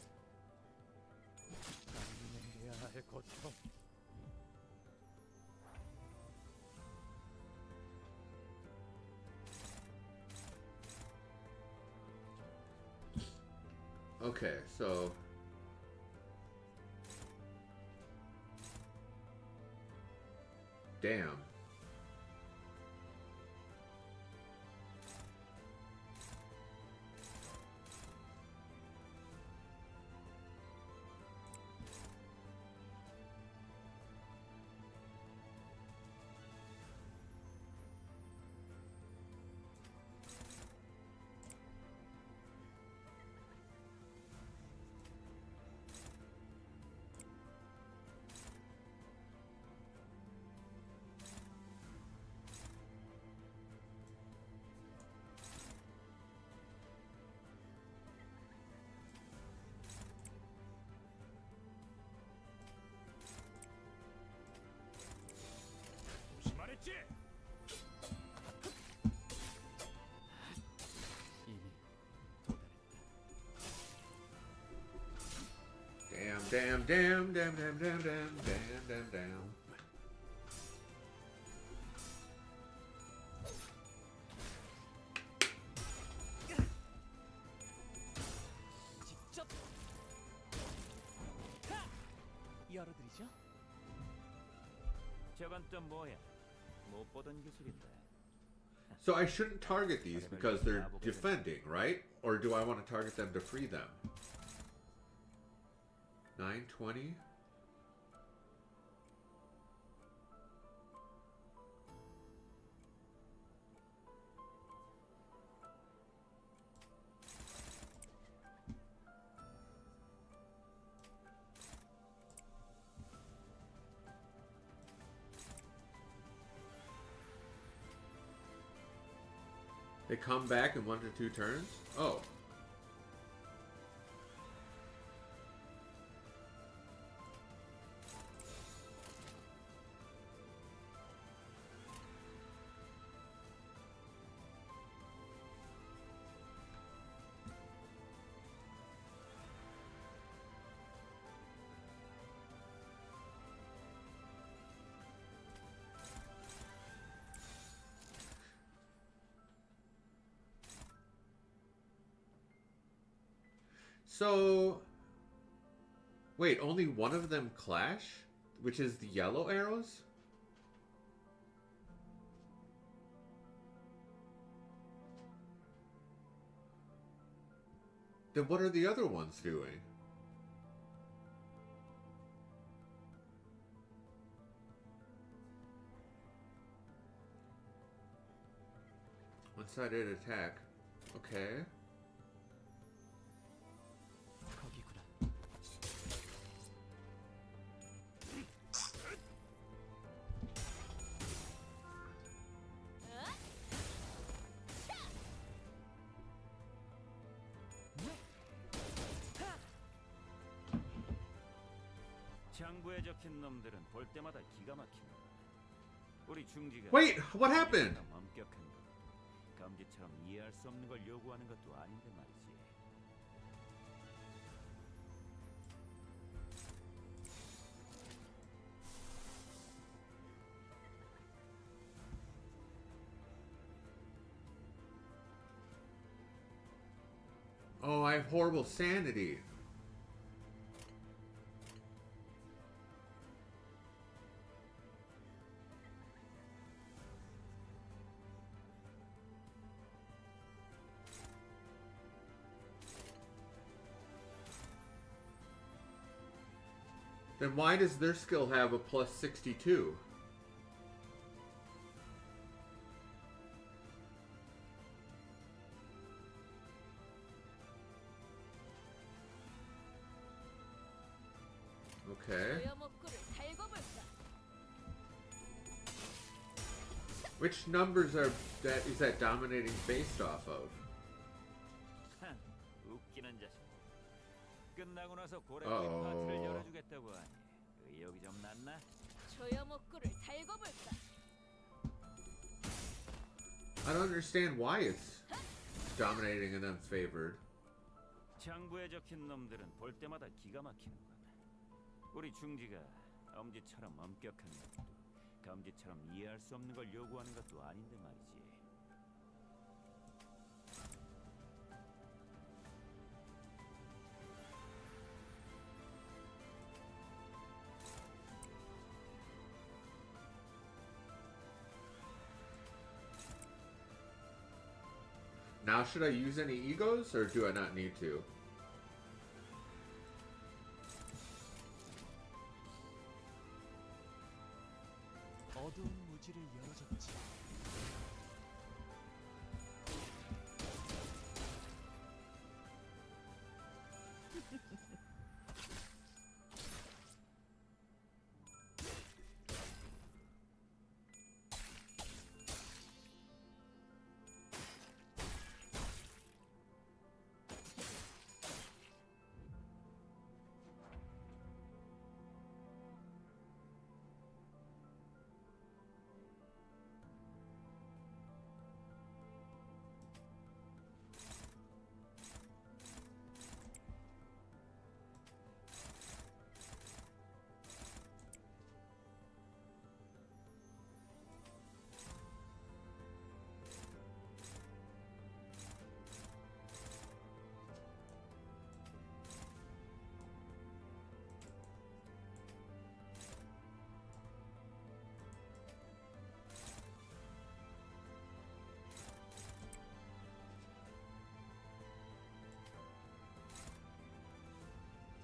Okay, so... Damn. Damn, damn, damn, damn, damn, damn, damn, damn, damn. 열어드리죠. 저건 또 뭐야? 못 보던 기술인데. So I shouldn't target these because they're defending, right? Or do I want to target them to free them? 920? They come back in 1 to 2 turns? Oh. So, wait, only one of them clash? Which is the yellow arrows? Then what are the other ones doing? One-sided attack. Okay. 장부에 적힌 놈들은 볼 때마다 기가 막힌다. 우리 중지가 Wait, what happened? 엄격한 것, 감기처럼 이해할 수 없는 걸 요구하는 것도 아닌데 말이지. Oh, I have horrible sanity. Then why does their skill have a plus 62? Okay. Which numbers are is that dominating based off of? 웃기는 자식. 끝나고 나서 고래 Uh-oh. 파티를 열어주겠다고 하니 의욕이 좀 났나? I don't understand why it's dominating and unfavored. 장부에 적힌 놈들은 볼 때마다 기가 막히는군. 우리 중지가 엄지처럼 엄격한 것도 감지처럼 이해할 수 없는 걸 요구하는 것도 아닌데 말이지. Now should I use any egos or do I not need to? 어두운 무지를 열어줬지.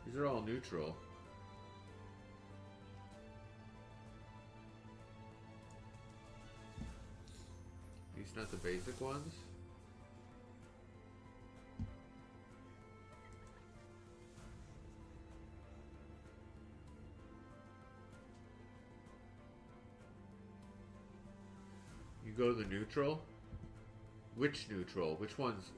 These are all neutral. These not the basic ones? You go to the neutral? Which neutral? Which ones?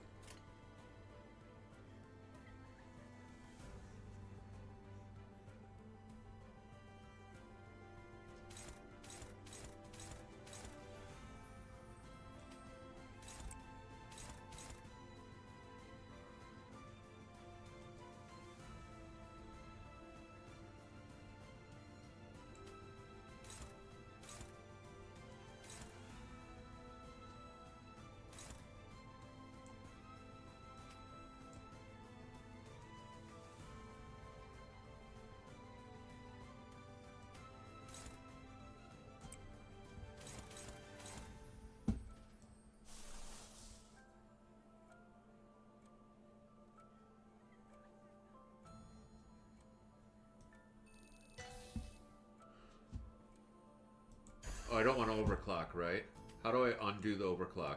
Oh, I don't want to overclock, right? How do I undo the overclock?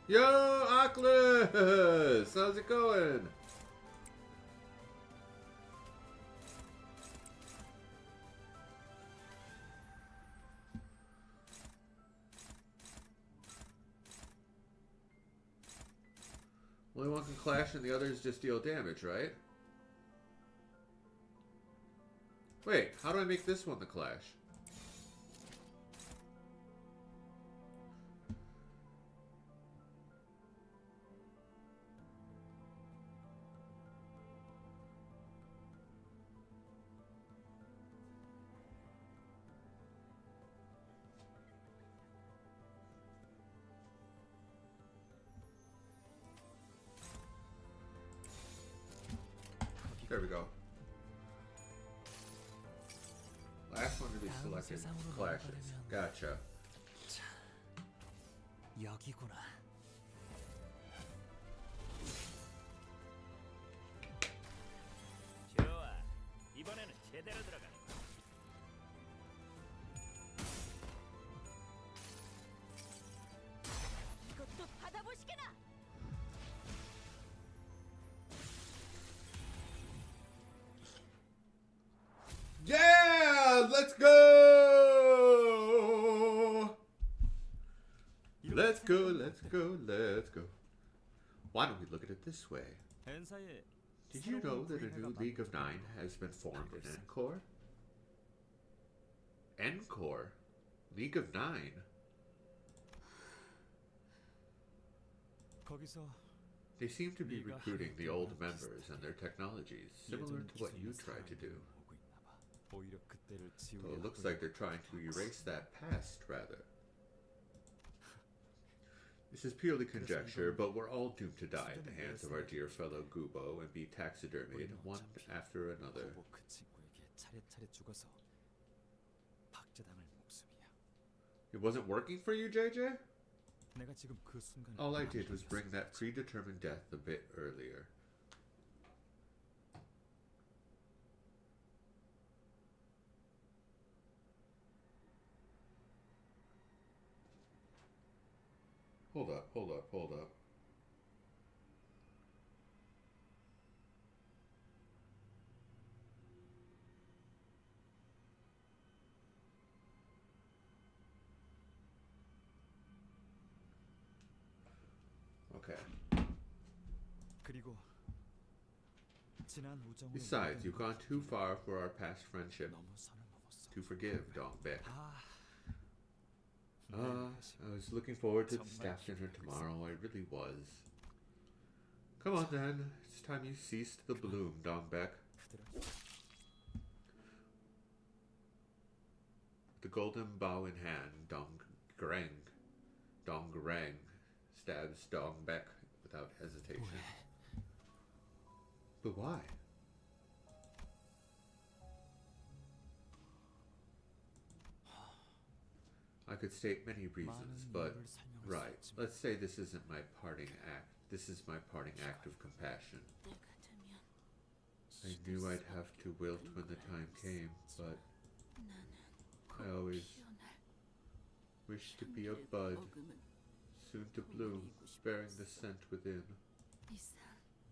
Yo, Oculus! How's it going? Only one can clash and the others just deal damage, right? Wait, how do I make this one the clash? collecting 세상으로 collections. 넘어가려면- Gotcha. 자, 여기구나. 좋아. 이번에는 제대로 들어가는 거야. 이것도 받아보시게나. Yeah! Let's go! Let's go, let's go, let's go. Why don't we look at it this way? 엔사에 Did you know that a new League of Nine has been formed in Encore? Encore? League of Nine? 거기서 They seem to be recruiting the old members and their technologies, similar to what you tried to do. 오고 있나 봐. 오히려 그때를 지우려 Well, it looks like they're trying to erase that past, rather. This is purely conjecture, but we're all doomed to die at the hands of our dear fellow Gubo and be taxidermied one after another. 고보 그 친구에게 차례차례 죽어서 박제당할 목숨이야. It wasn't working for you, JJ? 내가 지금 그 순간을 All I did was bring that predetermined death a bit earlier. Hold up, hold up, hold up. Okay. 그리고 지난 우정으로 Besides, 모든 you've gone too far for our past friendship. 너무 선을 넘었어. To forgive, Dongbaek. 아, I was looking forward to the staff dinner tomorrow. I really was. Come on then. It's time you ceased the bloom, Dongbaek. 그들은 The golden bow in hand, Dongrang stabs Dongbaek without hesitation. But why? I could state many reasons, but right. Let's say this isn't my parting act. This is my parting act of compassion. I knew I'd have to wilt when the time came, but I always wished to be a bud, soon to bloom, bearing the scent within.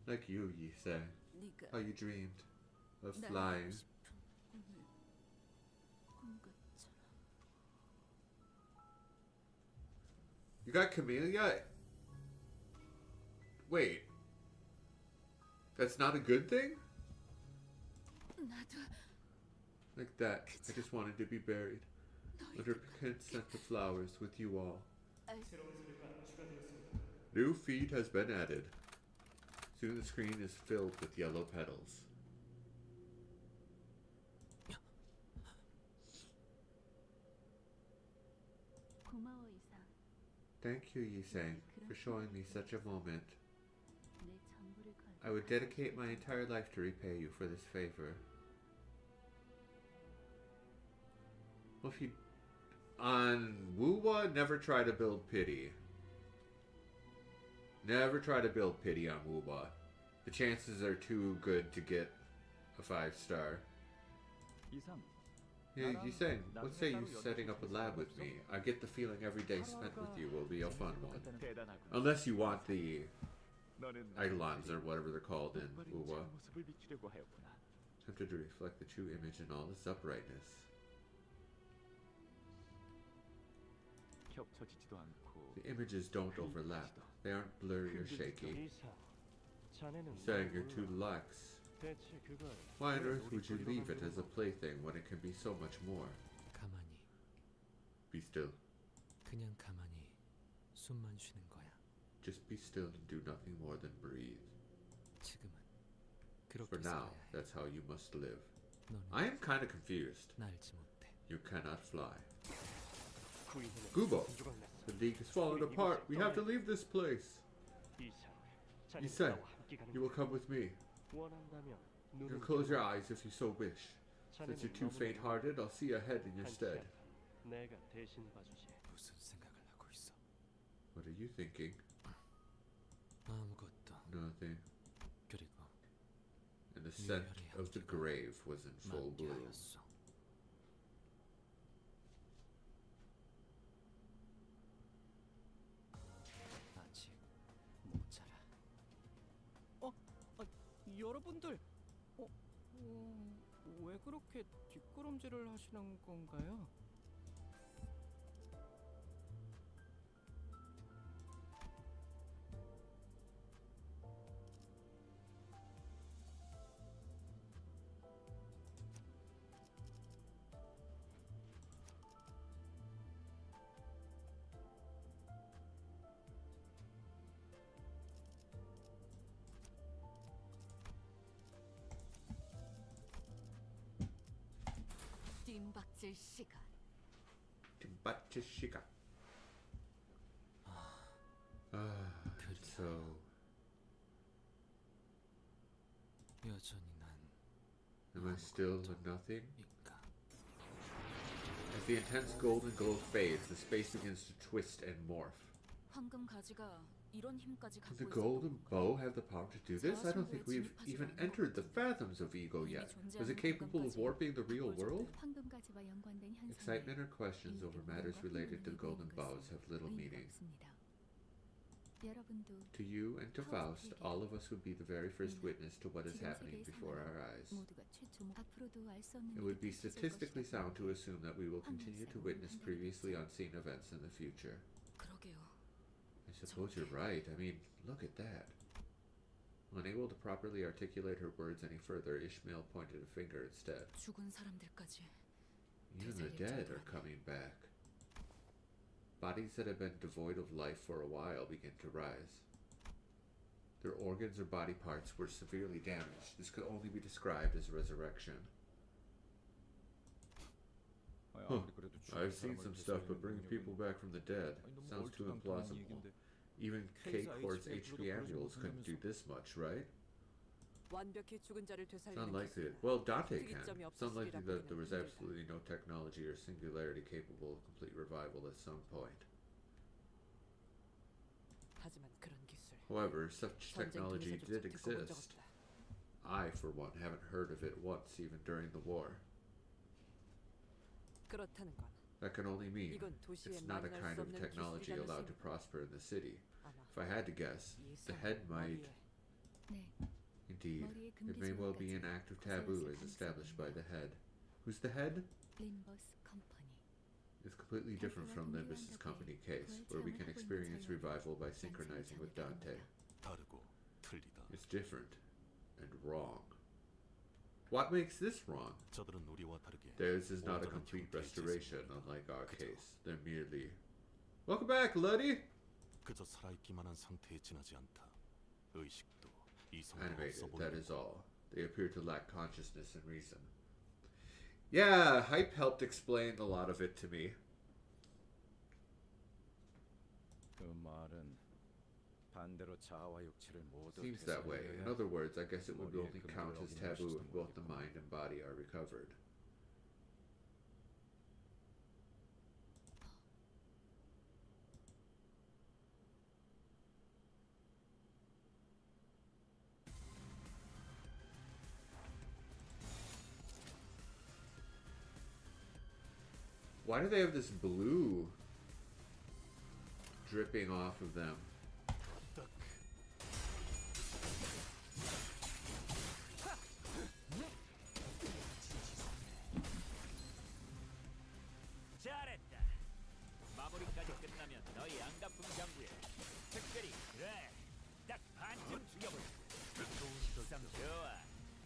Like you, Yisei, how you dreamed of flying. You got Camellia? Wait. That's not a good thing? Like that. I just wanted to be buried under consent of flowers with you all. New feed has been added. Soon the screen is filled with yellow petals. Thank you, Yiseng, for showing me such a moment. I would dedicate my entire life to repay you for this favor. Well, if you... On Wuwa, never try to build pity. Never try to build pity on Wuwa. The chances are too good to get a 5-star. Yeah, Yiseng, let's say you're setting up a lab with me. I get the feeling every day spent with you will be a fun one. Unless you want the Eidolons or whatever they're called in Wuwa. Tempted to reflect the true image in all its uprightness. The images don't overlap. They aren't blurry or shaky. Saying you're too lax. Why on earth would you leave it as a plaything when it can be so much more? 가만히. Be still. 그냥 가만히 숨만 쉬는 거야. Just be still and do nothing more than breathe. 지금은 For 그렇게 now, 살아야 해. that's how you must live. 너는 I am kind of confused. 날지 못해. You cannot fly. Gubo, the league is falling apart. We have to leave this place. Yiseng, you will come with me. You can close your eyes if you so wish. Since you're too faint-hearted, I'll see ahead in your stead. 내가 대신 봐주지. 무슨 생각을 하고 있어? What are you thinking? 아무것도. Nothing. 그리고 And the scent of the grave was in full bloom. 아직 모자라. 여러분들, 왜 그렇게 뒷걸음질을 하시는 건가요? 뜀박질 시간. 뒷받칠 시간. So 여전히 난 am I still a nothing? As the intense golden glow fades, the space begins to twist and morph. 황금 가지가 이런 힘까지 Does the 갖고 golden bow have the power to do this? I don't think we've even entered the fathoms of ego yet. Was it capable of warping the real world? 황금 가지와 연관된 현상에 Excitement or questions over matters related to the golden bows have little meaning. 여러분도 To you and to Faust, all of us would be the very first witness to what is happening before our eyes. 모두가 최초 앞으로도 알 수 없는 It would be 일이 펼쳐질 statistically 것이다. sound to assume that we will continue to witness previously unseen events in the future. 그러게요. I suppose you're right. I mean, look at that. Unable to properly articulate her words any further, Ishmael pointed a finger instead. 죽은 사람들까지. Even the dead are coming back. Bodies that have been devoid of life for a while begin to rise. Their organs or body parts were severely damaged. This could only be described as resurrection. Huh. I've seen some stuff, but bringing people back from the dead sounds too implausible. Even K-Corp's HP annuals couldn't do this much, right? 완벽히 죽은 자를 It's unlikely. Well, Dante can. 특이점이 It's unlikely that there was 힘들다. absolutely no technology or singularity capable of complete revival at some point. 하지만 그런 기술. However, such 전쟁 technology 중에서조차 did 듣고 본 적 exist. 없다. I, for one, haven't heard of it once, even during the war. 그렇다는 건 That can only mean 이건 도시에 it's not a 만날 kind 수 of 없는 technology 기술이라는 allowed to 셈이다. prosper in the city. 아마 If I had to guess, the head might... 네, Indeed, 머리에 it may well be 금기조각까지 an act of taboo as established by the head. Who's the head? Limbus Company. It's completely different from Limbus's company case, where we can experience revival by synchronizing with Dante. 다르고 틀리다. It's different and wrong. What makes this wrong? 저들은 우리와 다르게 Theirs is not a 온전한 complete 형태의 restoration, 재생입니다. unlike our 그저 case. They're merely... Welcome back, Luddy! 그저 살아있기만 한 상태에 지나지 않다. 의식도 이성도 Animated, 없어 that 보이는 is all. They appear to lack consciousness and reason. Yeah, hype helped explain a lot of it to me. 그 말은 반대로 자아와 육체를 모두 Seems that way. In 되살려야 other words, I guess it would 머리의 only count 근거를 as 어기는 taboo 것이던 if both the 거겠군. mind and body are recovered. Why do they have this blue dripping off of them? 잘했다. 마무리까지 끝나면 너희 안가품 장부에 특별히 그래 딱 반쯤 죽여볼. 참 좋아.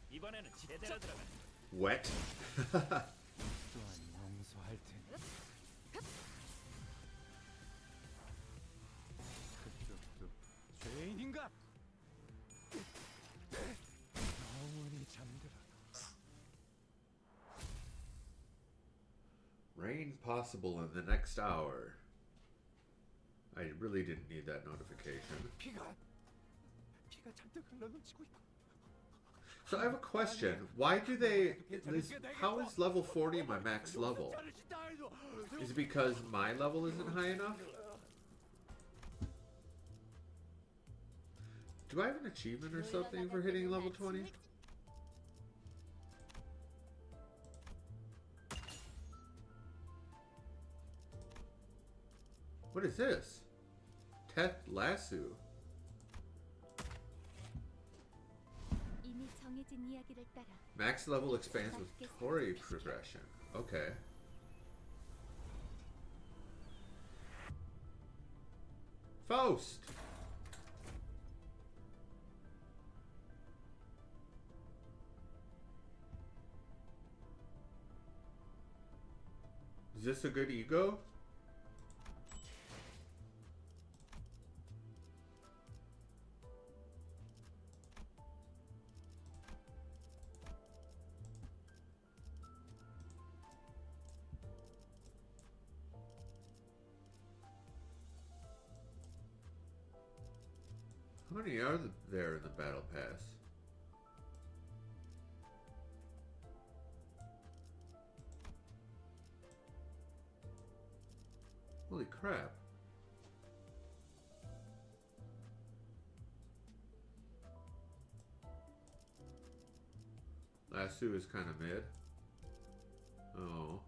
이번에는 제대로 들어가. Wet? 또한 용서할 테니 그쪽도 죄인인가? 영원히 잠들어라. Rain possible in the next hour. I really didn't need that notification. 피가 잔뜩 흘러넘치고 있고 So I have a question. Why do they... how is level 40 my max level? Is it because my level isn't high enough? Do I have an achievement or something for hitting level 20? What is this? Teth Lasso. 이미 정해진 이야기를 따라 Max level expands with Tori progression. Okay. Faust! Is this a good ego? How many are there in the battle pass? Holy crap. Lasso is kind of mid. Oh.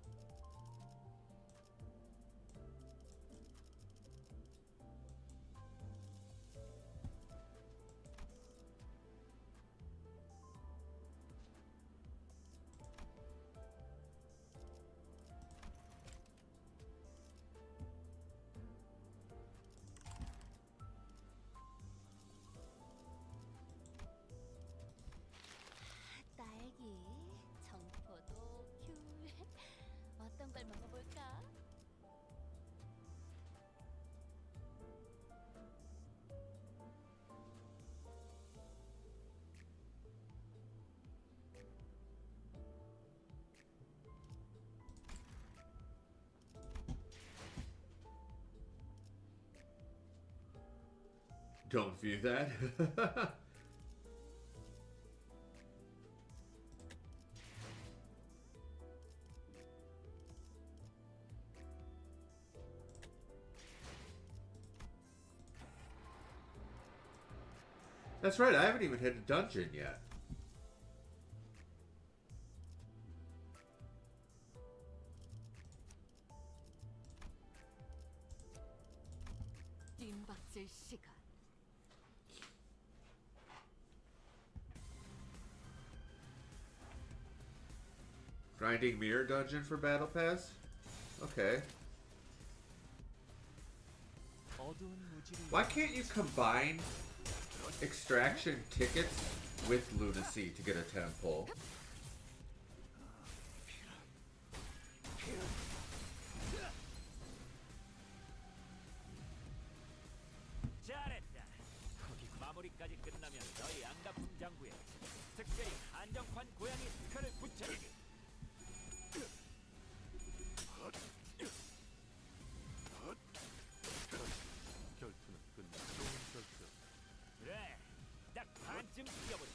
딸기, 청포도, 귤. 어떤 걸 먹어볼까? Don't view that. That's right, I haven't even hit a dungeon yet. 뜀박질 시간. Grinding mirror dungeon for battle pass? Okay. Why can't you combine extraction tickets with lunacy to get a temple? 잘했다. 마무리까지 끝나면 너희 안갑품 장구에 특별히 한정판 고양이 스카를 붙여주기. 결투는 끝나. 좋은 결투. 그래, 딱 반쯤 뛰어버렸어.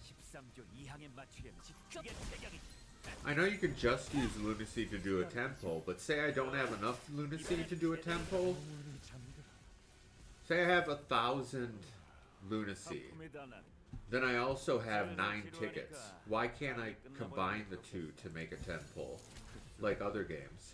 13조 2항에 맞추려면 이게 태경이지. I know you can just use lunacy to do a temple, but say I don't have enough lunacy to do a temple? Say I have 1,000 lunacy. Then I also have 9 tickets. Why can't I combine the two to make a temple? Like other games.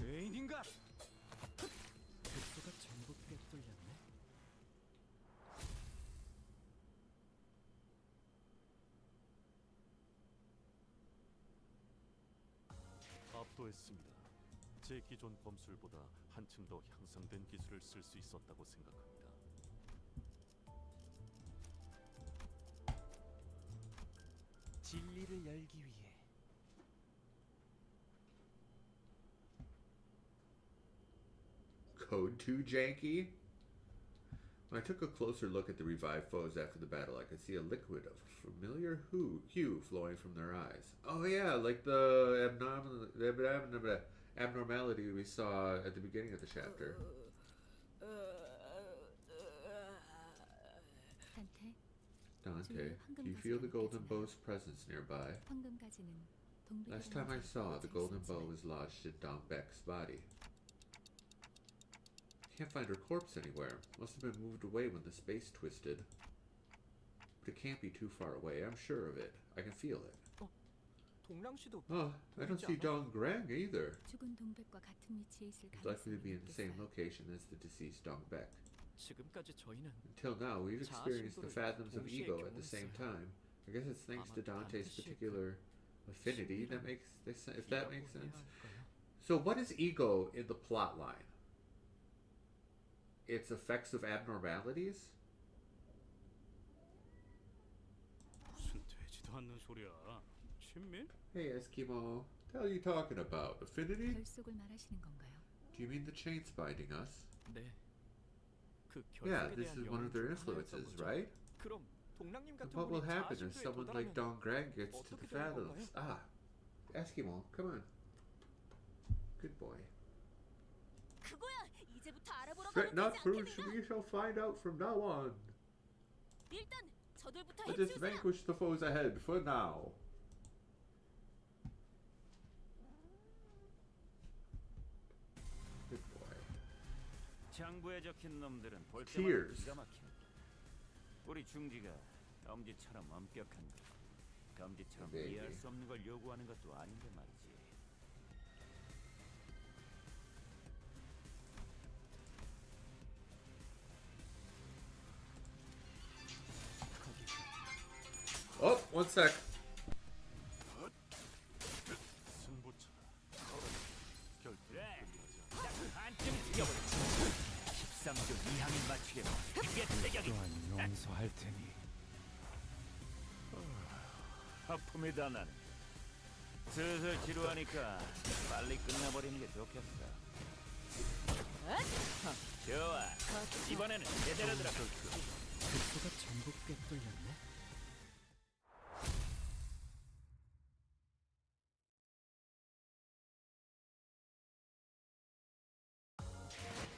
압도했습니다. 제 기존 범술보다 한층 더 향상된 기술을 쓸 수 있었다고 생각합니다. 진리를 열기 위해 Code 2 janky? When I took a closer look at the revived foes after the battle, I could see a liquid of familiar hue flowing from their eyes. Oh yeah, like the abnormality we saw at the beginning of the chapter. 단테, Dante, do you feel the golden bow's presence nearby? Last time I saw, the golden bow was lodged in Dongbek's body. Can't find her corpse anywhere. Must have been moved away when the space twisted. But it can't be too far away, I'm sure of it. I can feel it. Oh, I don't see Dong Grang either. He's likely to be in the same location as the deceased Dongbek. Until now, we've experienced the fathoms of ego at the same time. I guess it's thanks to Dante's particular affinity that makes this, if that makes sense. So what is ego in the plot line? It's effects of abnormalities? Hey Eskimo, what are you talking about? Affinity? Do you mean the chains binding us? Yeah, this is one of their influences, right? And what will happen if someone like Dong Grang gets to the fathoms? Ah, Eskimo, come on. Good boy. Fret not, Fruit, we shall find out from now on. Let us vanquish the foes ahead for now. Good boy. 장부에 적힌 놈들은 볼 때마다 Tears. 기가 막힌다. 우리 중지가 엄지처럼 엄격한 것, 엄지처럼 이해할 수 없는 걸 요구하는 것도 아닌데 말이지. Oh, one sec. 용서할 테니. 하품이다 나는. 슬슬 지루하니까 빨리 끝나버리는 게 좋겠어. 좋아. 이번에는 제대로 들어가. 급소가 전부 꽤 뚫렸네.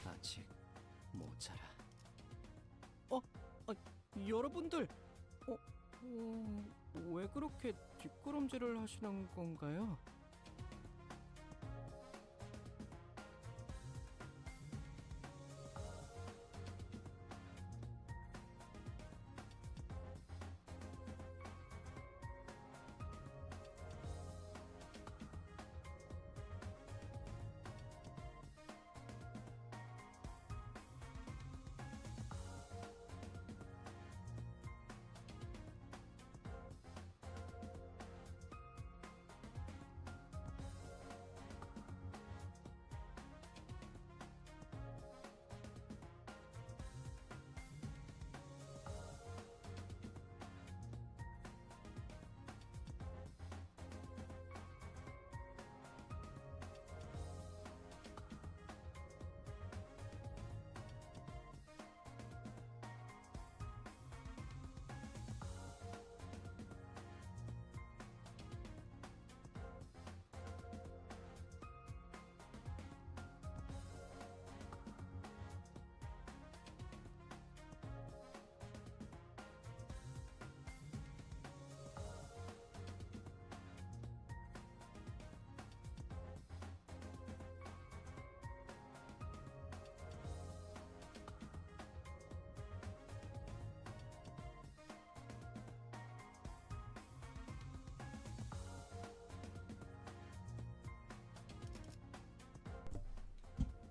아직 모자라. 여러분들, 왜 그렇게 뒷걸음질을 하시는 건가요?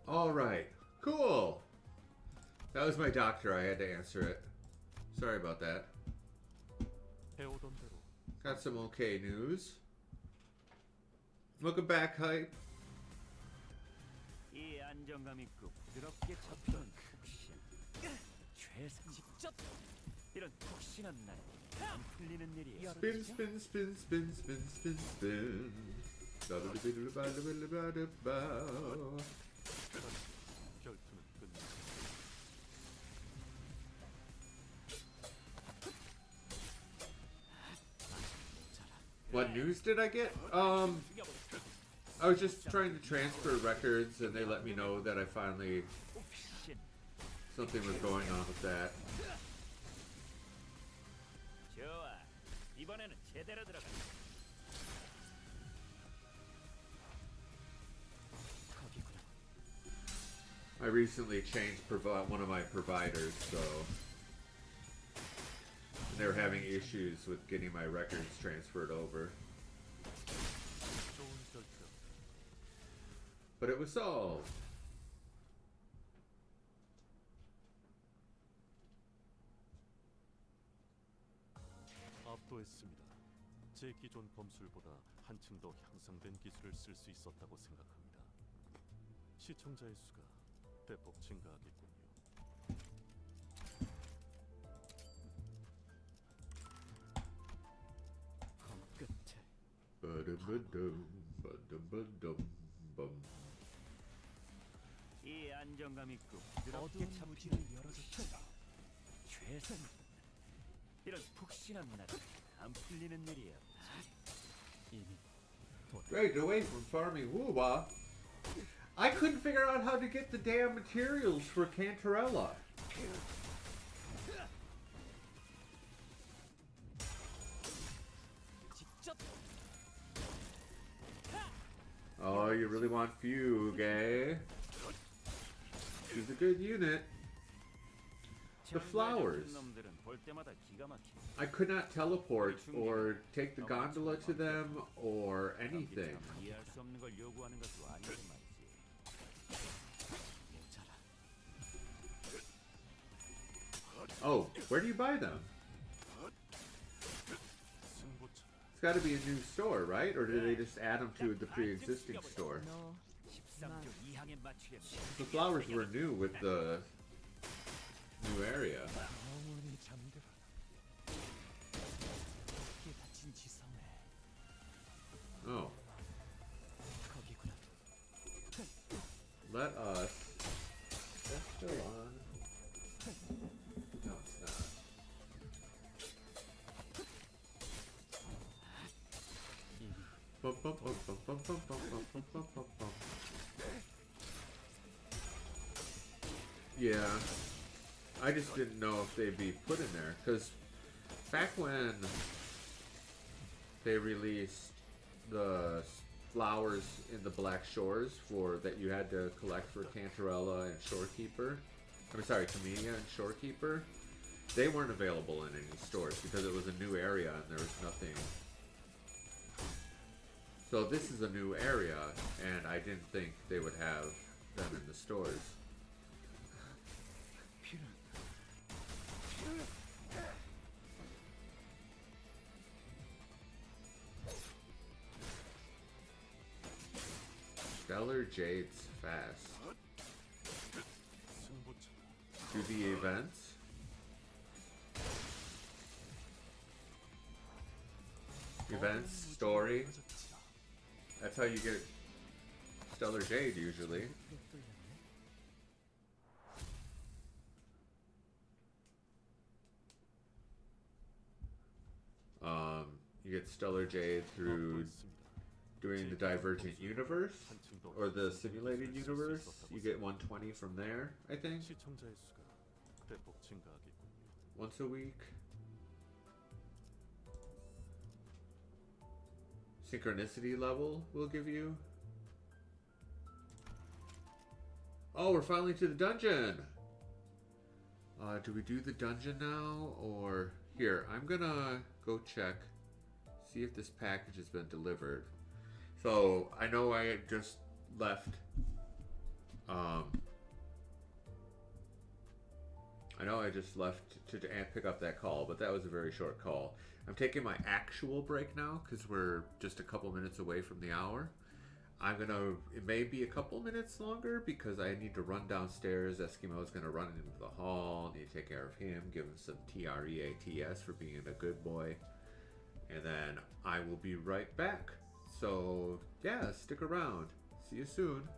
All right, cool. That was my doctor. I had to answer it. Sorry about that. Got some okay news. Welcome back, Hype. 이 안정감 있고 부드럽게 잡히는 푹신. 직접 이런 푹신한 날 안 풀리는 일이야. Spin, spin, spin, spin, spin, spin, spin. What news did I get? I was just trying to transfer records and they let me know that I finally... something was going on with that. 좋아. 이번에는 제대로 들어가. 거기구나. I recently changed one of my providers, so they were having issues with getting my records transferred over. 좋은 결정. But it was solved. 압도했습니다. 제 기존 범술보다 한층 더 향상된 기술을 쓸 수 있었다고 생각합니다. 시청자의 수가 대폭 증가하겠군요. 검 끝에 Ba-dum-ba-dum, 이 안정감 있고 어두운 부드럽게 무지를 잡히는 열어줬다. 최선. 이런 푹신한 나라 안 풀리는 일이야. 이미 Great, away from farming Wuwa. I couldn't figure out how to get the damn materials for Cantarella. 직접 Oh, you really want Fugue, eh? She's a good unit. The flowers. 놈들은 볼 때마다 기가 막히네. I could not teleport or take the gondola to them or anything. 이해할 수 없는 걸 요구하는 것도 아니지 말이지. Oh, where do you buy them? 승부처. It's got to be a new store, right? Or did they just add them to the pre-existing store? 너 13조 2항에 맞추겠네. The flowers were new with the new area. 영원히 잠들어라. 피 다친 지성에 Oh. 거기구나. Let us. That's still on. No, it's not. Bum, bum, bum, bum, bum, bum, bum, bum, bum, bum, bum. Yeah. I just didn't know if they'd be put in there, because back when they released the flowers in the Black Shores for that you had to collect for Cantarella and Shorekeeper, I'm sorry, Camellia and Shorekeeper, they weren't available in any stores because it was a new area and there was nothing. So this is a new area, and I didn't think they would have them in the stores. Stellar Jade's fast. 승부처. Do the events. Events, story. That's how you get Stellar Jade usually. You get Stellar Jade through doing the Divergent Universe or the Simulated Universe. You get 120 from there, I think. 시청자의 수가 대폭 증가하겠군요. Once a week. Synchronicity level will give you. Oh, we're finally to the dungeon. Do we do the dungeon now, or here? I'm gonna go check, see if this package has been delivered. So I know I just left. I know I just left to pick up that call, but that was a very short call. I'm taking my actual break now because we're just a couple minutes away from the hour. It may be a couple minutes longer because I need to run downstairs. Eskimo's gonna run into the hall. Need to take care of him, give him some TREATS for being a good boy. And then I will be right back. So yeah, stick around. See you soon.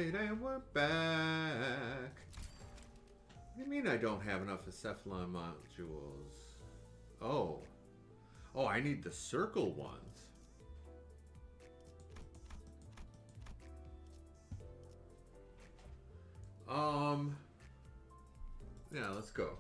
Alright, and we're back. What do you mean I don't have enough Acephalon modules? Oh. Oh, I need the circle ones. Yeah, let's go.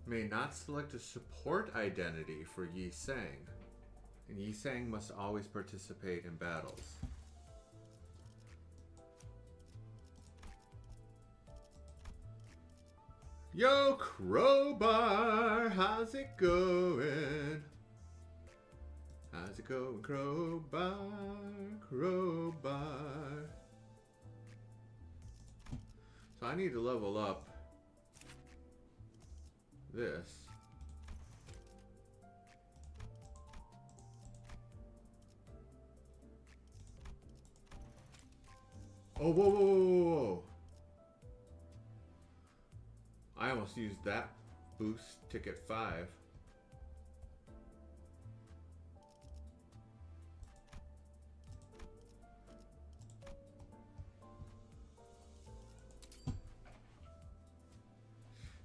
May not select a support identity for Yi Sang. And Yi Sang must always participate in battles. Yo, Crowbar, how's it going? How's it going, Crowbar? Crowbar. So I need to level up this. Oh, whoa, whoa, whoa, whoa, whoa. I almost used that boost ticket 5.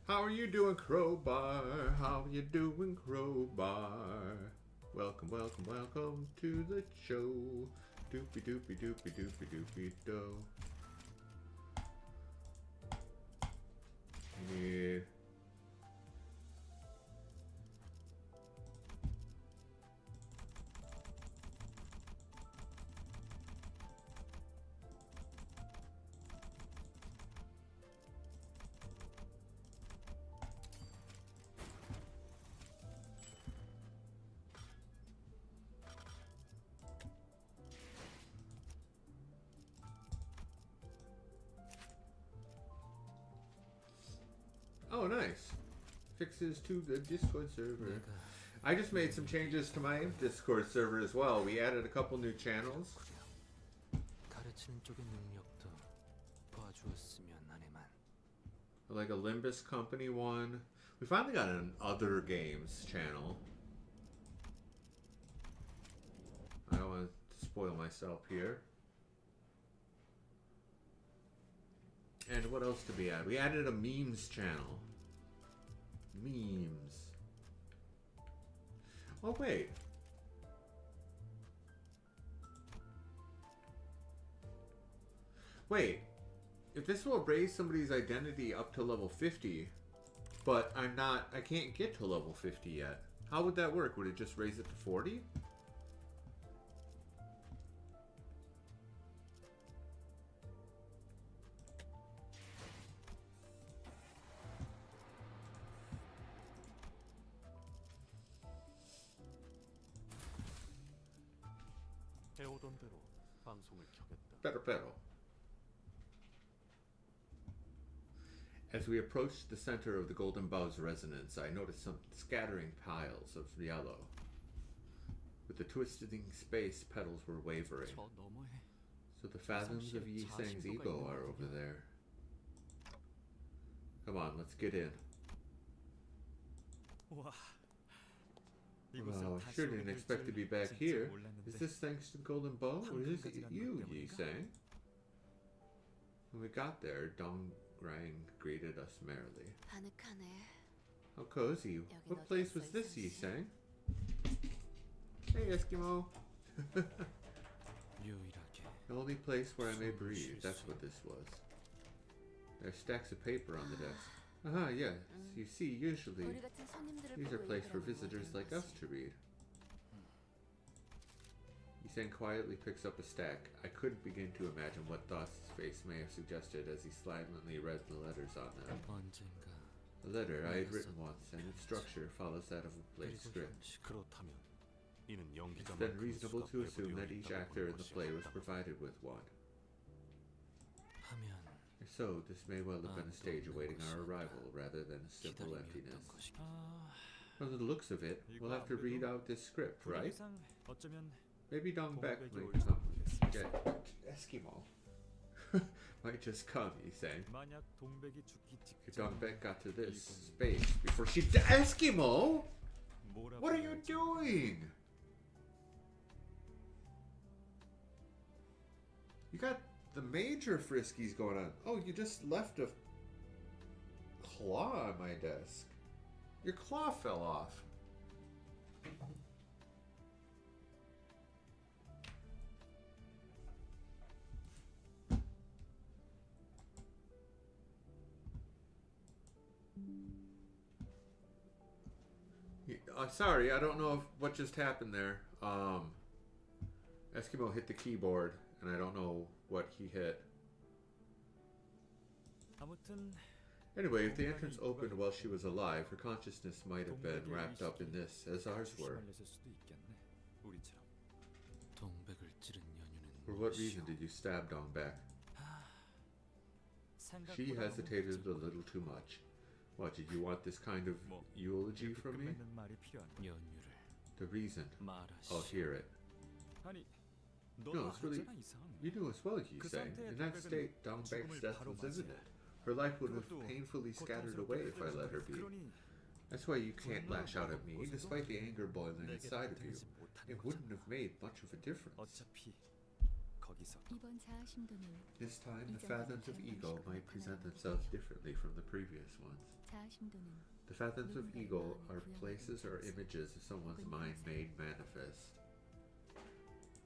How are you doing, Crowbar? How are you doing, Crowbar? Welcome, welcome, welcome to the show. Doopy doopy doopy doopy doopy do. Yeah. Oh, nice. Fixes to the Discord server. I just made some changes to my Discord server as well. We added a couple new channels. Like a Limbus company one. We finally got an other games channel. I don't want to spoil myself here. And what else did we add? We added a memes channel. Memes. Oh, wait. Wait. If this will raise somebody's identity up to level 50, but I can't get to level 50 yet. How would that work? Would it just raise it to 40? 해오던 대로 방송을 켜겠다. Pero. As we approached the center of the Golden Bow's resonance, I noticed some scattering piles of yellow. With the twisting space, petals were wavering. So the fathoms of Yi Sang's ego are over there. Come on, let's get in. Wow, I sure didn't expect to be back here. Is this thanks to the Golden Bow, or is it you, Yi Sang? When we got there, Dong Rang greeted us merrily. How cozy. What place was this, Yi Sang? Hey, Eskimo. The only place where I may breathe. That's what this was. There's stacks of paper on the desk. Aha, yes. You see, usually these are placed for visitors like us to read. Yi Sang quietly picks up a stack. I couldn't begin to imagine what thoughts his face may have suggested as he silently read the letters on them. The letter I had written once, and its structure follows that of a play script. It's then reasonable to assume that each actor in the play was provided with one. If so, this may well have been a stage awaiting our arrival, rather than a simple emptiness. From the looks of it, we'll have to read out this script, right? Maybe Dong Beck might come get Eskimo. Might just come, he's saying. 만약 동백이 죽기 If 직전 Dongbek got to this space before she Eskimo! What are you doing? You got the major friskies going on. Oh, you just left a claw on my desk. Your claw fell off. Sorry, I don't know what just happened there. Eskimo hit the keyboard, and I don't know what he hit. 아무튼 Anyway, if the entrance opened while she was alive, her consciousness might have been wrapped up in this, as ours were. 조심하려을 수도 있겠네. 우리처럼. 동백을 찌른 연유는 For what reason did you stab Dongbek? She hesitated a little too much. What, did you want this kind of eulogy from me? 연유를 The reason. I'll hear it. 아니, No, it's really... You knew as well, you say. In that state, Dongbek's death was imminent. Her life would have painfully scattered away if I let her be. That's why you can't lash out at me, despite the anger boiling inside of you. It wouldn't have made much of a difference. 어차피 거기서 이번 자아심도는 This time, the fathoms of ego might present themselves differently from the previous ones. 자아심도는 The fathoms of ego are places or images of someone's mind made manifest.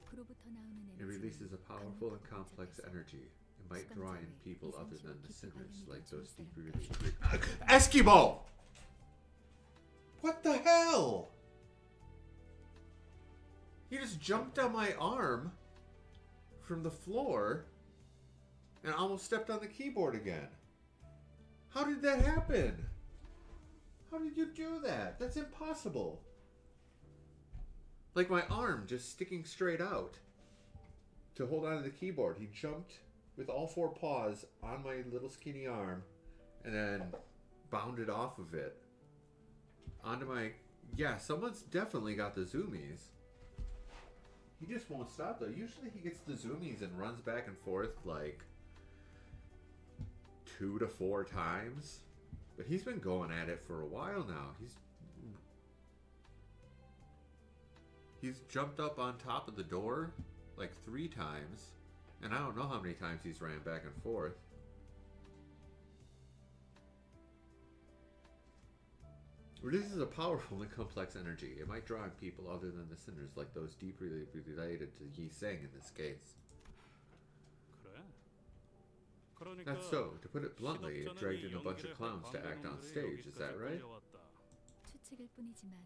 그로부터 나오는 It releases a powerful and complex energy. It might draw in people other than the sinners, like those deeply Eskimo! What the hell? He just jumped on my arm from the floor and almost stepped on the keyboard again. How did that happen? How did you do that? That's impossible. Like my arm just sticking straight out to hold onto the keyboard. He jumped with all four paws on my little skinny arm and then bounded off of it onto my... Yeah, someone's definitely got the zoomies. He just won't stop though. Usually he gets the zoomies and runs back and forth like 2 to 4 times. But he's been going at it for a while now. He's jumped up on top of the door like 3 times. And I don't know how many times he's ran back and forth. Releases a powerful and complex energy. It might draw in people other than the sinners, like those deeply related to Yi Seng in this case. That's so. To put it bluntly, it dragged in a bunch of clowns to act on stage. Is that right? 추측일 뿐이지만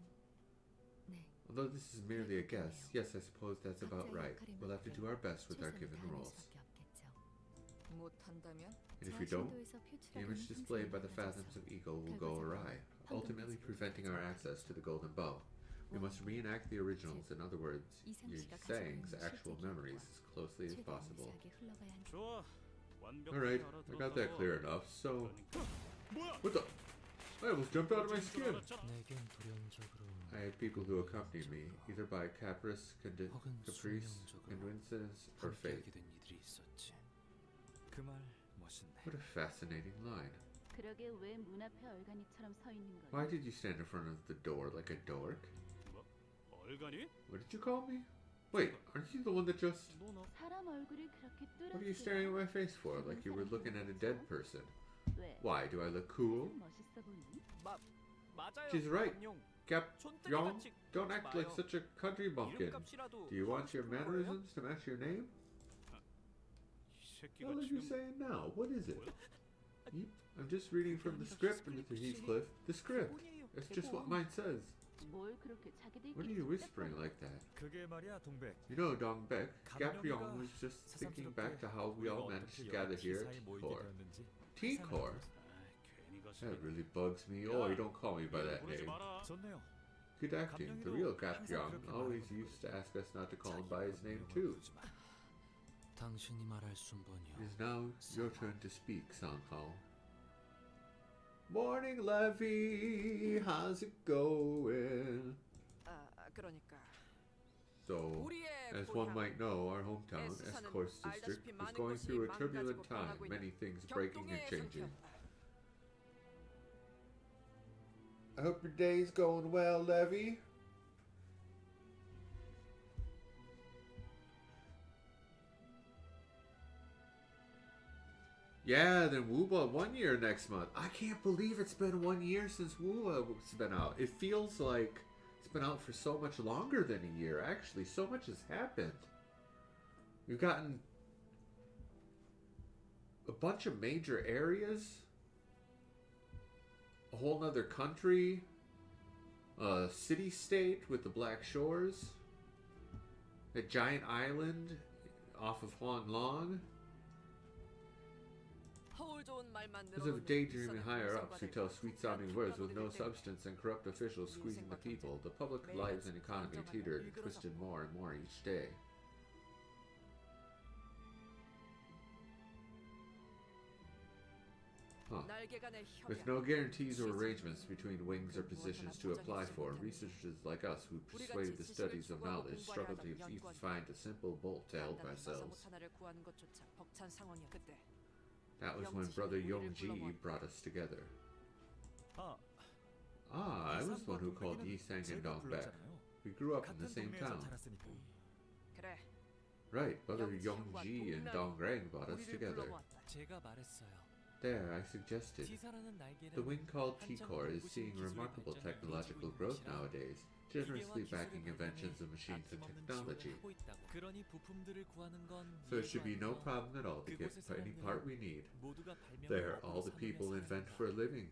네. Although this is merely a guess, yes, I suppose that's about right. We'll have to do our best with our given roles. And if you don't, the image displayed by the fathoms of ego will go awry, ultimately preventing our access to the golden bow. We must reenact the originals, in other words, Yi Seng's actual memories as closely as possible. Alright, I got that clear enough, so... What the? I almost jumped out of my skin! I had people who accompanied me, either by caprice, caprice, convenience, or fate. What a fascinating line. 그러게 왜 문 앞에 얼간이처럼 서 있는 거야? Why did you stand in front of the door like a dork? 얼간이? What did you call me? Wait, aren't you the one that just... 사람 얼굴이 그렇게 뚜렷해. What are you staring at my face for, like you were looking at a dead person? Why, do I look cool? 멋있어 보이니? She's right. Gap Yong, don't act like such a country bumpkin. Do you want your mannerisms to match your name? What are you saying now? What is it? I'm just reading from the script, Mr. Heathcliff. The script. That's just what mine says. What are you whispering like that? You know, Dongbek, Gapyeong was just thinking back to how we all managed to gather here at T-Core. T-Core? That really bugs me. Oh, you don't call me by that name. Good acting. The real Gapyeong always used to ask us not to call him by his name too. It is now your turn to speak, Sanghao. Morning, Levy. How's it going? 그러니까. So, as one might know, our hometown, Escorts District, is going through a turbulent time, many things breaking and changing. I hope your day's going well, Levy. Yeah, then Wuwa 1 year next month. I can't believe it's been 1 year since Wuwa's been out. It feels like it's been out for so much longer than a year. Actually, so much has happened. We've gotten a bunch of major areas, a whole nother country, a city-state with the Black Shores, a giant island off of Huang Long. Because of daydreaming higher-ups who tell sweet-sounding words with no substance and corrupt officials squeezing the people, the public lives and economy teetered and twisted more and more each day. Huh. With no guarantees or arrangements between wings or positions to apply for, researchers like us who persuaded the studies of knowledge struggle to even find a simple bolt to help ourselves. That was when Brother Yongji brought us together. Ah, I was the one who called Yi Sang and Dong back. We grew up in the same town. Right, Brother Yongji and Dong Rang brought us together. There, I suggested. The wing called T-Core is seeing remarkable technological growth nowadays, generously backing inventions of machines and technology. So it should be no problem at all to get any part we need. There, all the people invent for a living.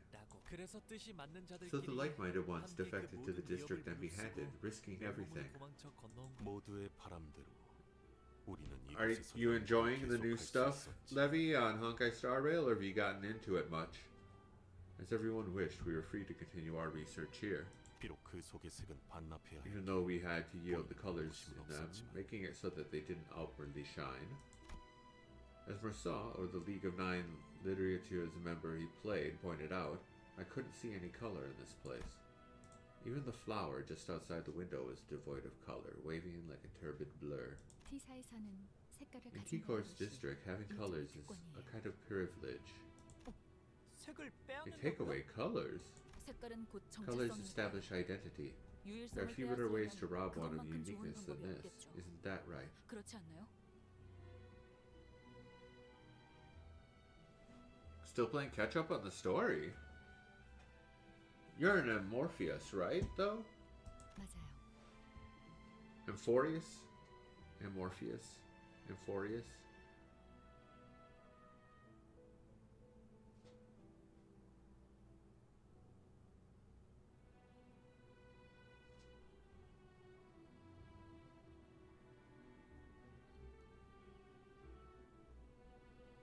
So the like-minded ones defected to the district and beheaded, risking everything. Are you enjoying the new stuff, Levy, on Honkai Star Rail, or have you gotten into it much? As everyone wished, we were free to continue our research here. Even though we had to yield the colors in them, making it so that they didn't outwardly shine. As Marceau, or the League of Nine Literatures member he played, pointed out, I couldn't see any color in this place. Even the flower just outside the window was devoid of color, waving like a turbid blur. In T-Core's district, having colors is a kind of privilege. They take away colors? Colors establish identity. There are few better ways to rob one of uniqueness than this. Isn't that right? Still playing catch-up on the story? You're an Amorpheus, right, though? Amphorius? Amorpheus? Amphorius?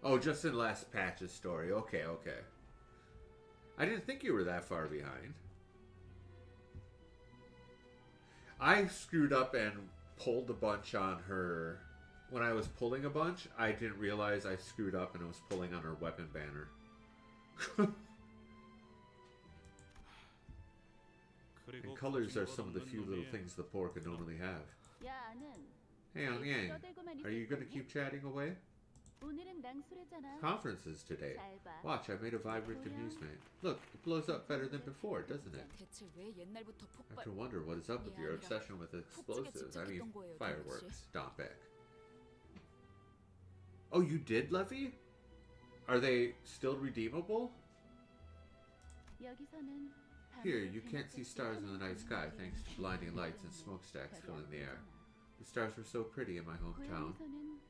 Oh, just in last patch's story. Okay, okay. I didn't think you were that far behind. I screwed up and pulled a bunch on her. When I was pulling a bunch, I didn't realize I screwed up and I was pulling on her weapon banner. And colors are some of the few little things the poor could normally have. Hey, Yang, are you going to keep chatting away? Conferences today. Watch, I made a vibrant amusement. Look, it blows up better than before, doesn't it? I have to wonder what is up with your obsession with explosives. I mean, fireworks. Dompek. Oh, you did, Levy? Are they still redeemable? Here, you can't see stars in the night sky thanks to blinding lights and smokestacks filling the air. The stars were so pretty in my hometown.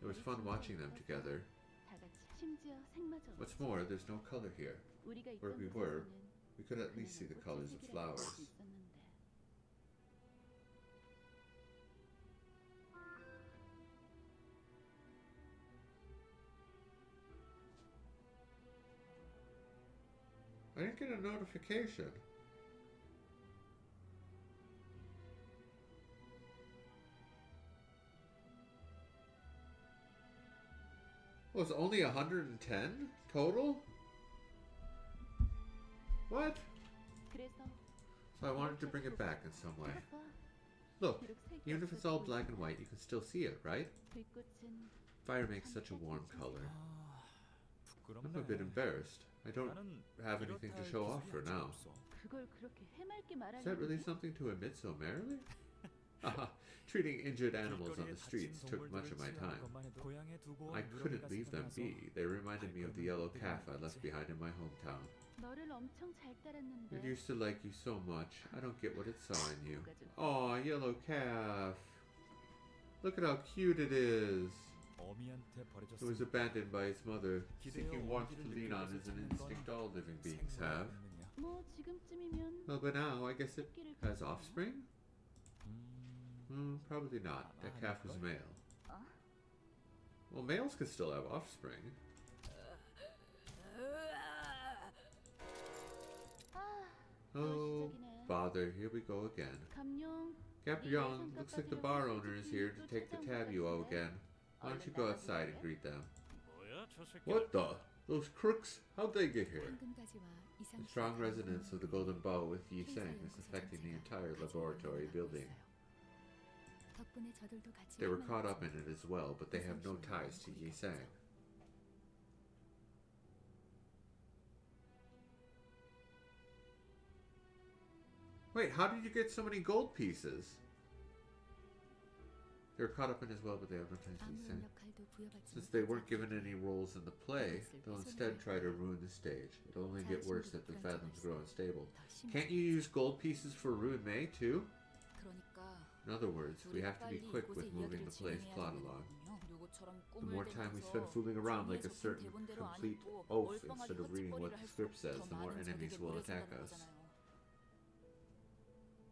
It was fun watching them together. What's more, there's no color here. Where we were, we could at least see the colors of flowers. I didn't get a notification. Oh, it's only 110 total? What? So I wanted to bring it back in some way. Look, even if it's all black and white, you can still see it, right? Fire makes such a warm color. I'm a bit embarrassed. I don't have anything to show off for now. Is that really something to admit so merrily? Haha, treating injured animals on the streets took much of my time. I couldn't leave them be. They reminded me of the yellow calf I left behind in my hometown. It used to like you so much. I don't get what it saw in you. Aw, yellow calf. Look at how cute it is. It was abandoned by its mother, seeking warmth to lean on as an instinct all living beings have. Well, but now I guess it has offspring? Probably not. That calf was male. Well, males could still have offspring. Oh, bother. Here we go again. Gabrion, looks like the bar owner is here to take the tab you owe again. Why don't you go outside and greet them? What the? Those crooks? How'd they get here? The strong resonance of the golden bow with Yi Sang is affecting the entire laboratory building. They were caught up in it as well, but they have no ties to Yi Sang. Wait, how did you get so many gold pieces? They were caught up in as well, but they have no ties to Yi Sang. Since they weren't given any roles in the play, they'll instead try to ruin the stage. It'll only get worse if the fathoms grow unstable. Can't you use gold pieces for Ruin Mei too? In other words, we have to be quick with moving the play's plot along. The more time we spend fooling around like a certain complete oaf instead of reading what the script says, the more enemies will attack us.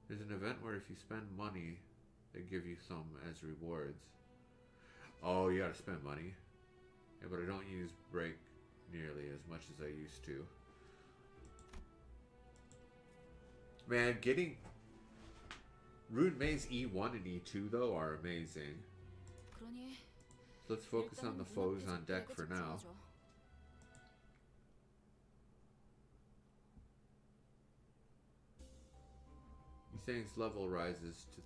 There's an event where if you spend money, they give you some as rewards. Oh, you gotta spend money. Yeah, but I don't use break nearly as much as I used to. Man, getting... Ruin Mei's E1 and E2 though are amazing. Let's focus on the foes on deck for now. Yi Sang's level rises to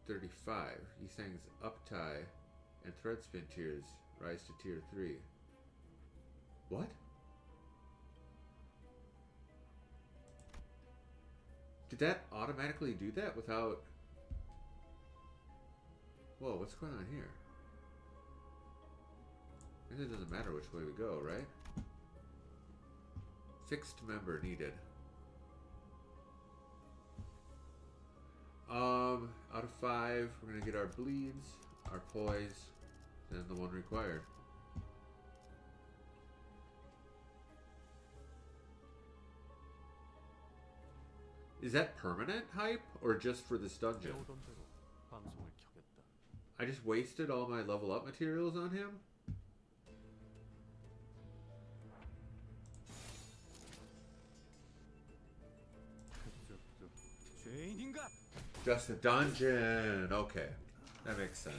35. Yi Sang's uptie and threadspin tiers rise to tier 3. What? Did that automatically do that without... Whoa, what's going on here? I guess it doesn't matter which way we go, right? Fixed member needed. Out of 5, we're gonna get our bleeds, our poise, and the one required. Is that permanent hype, or just for this dungeon? I just wasted all my level up materials on him? Just a dungeon. Okay, that makes sense.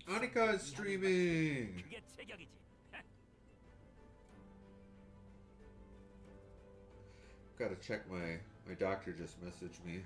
Annika is streaming. Gotta check my doctor just messaged me.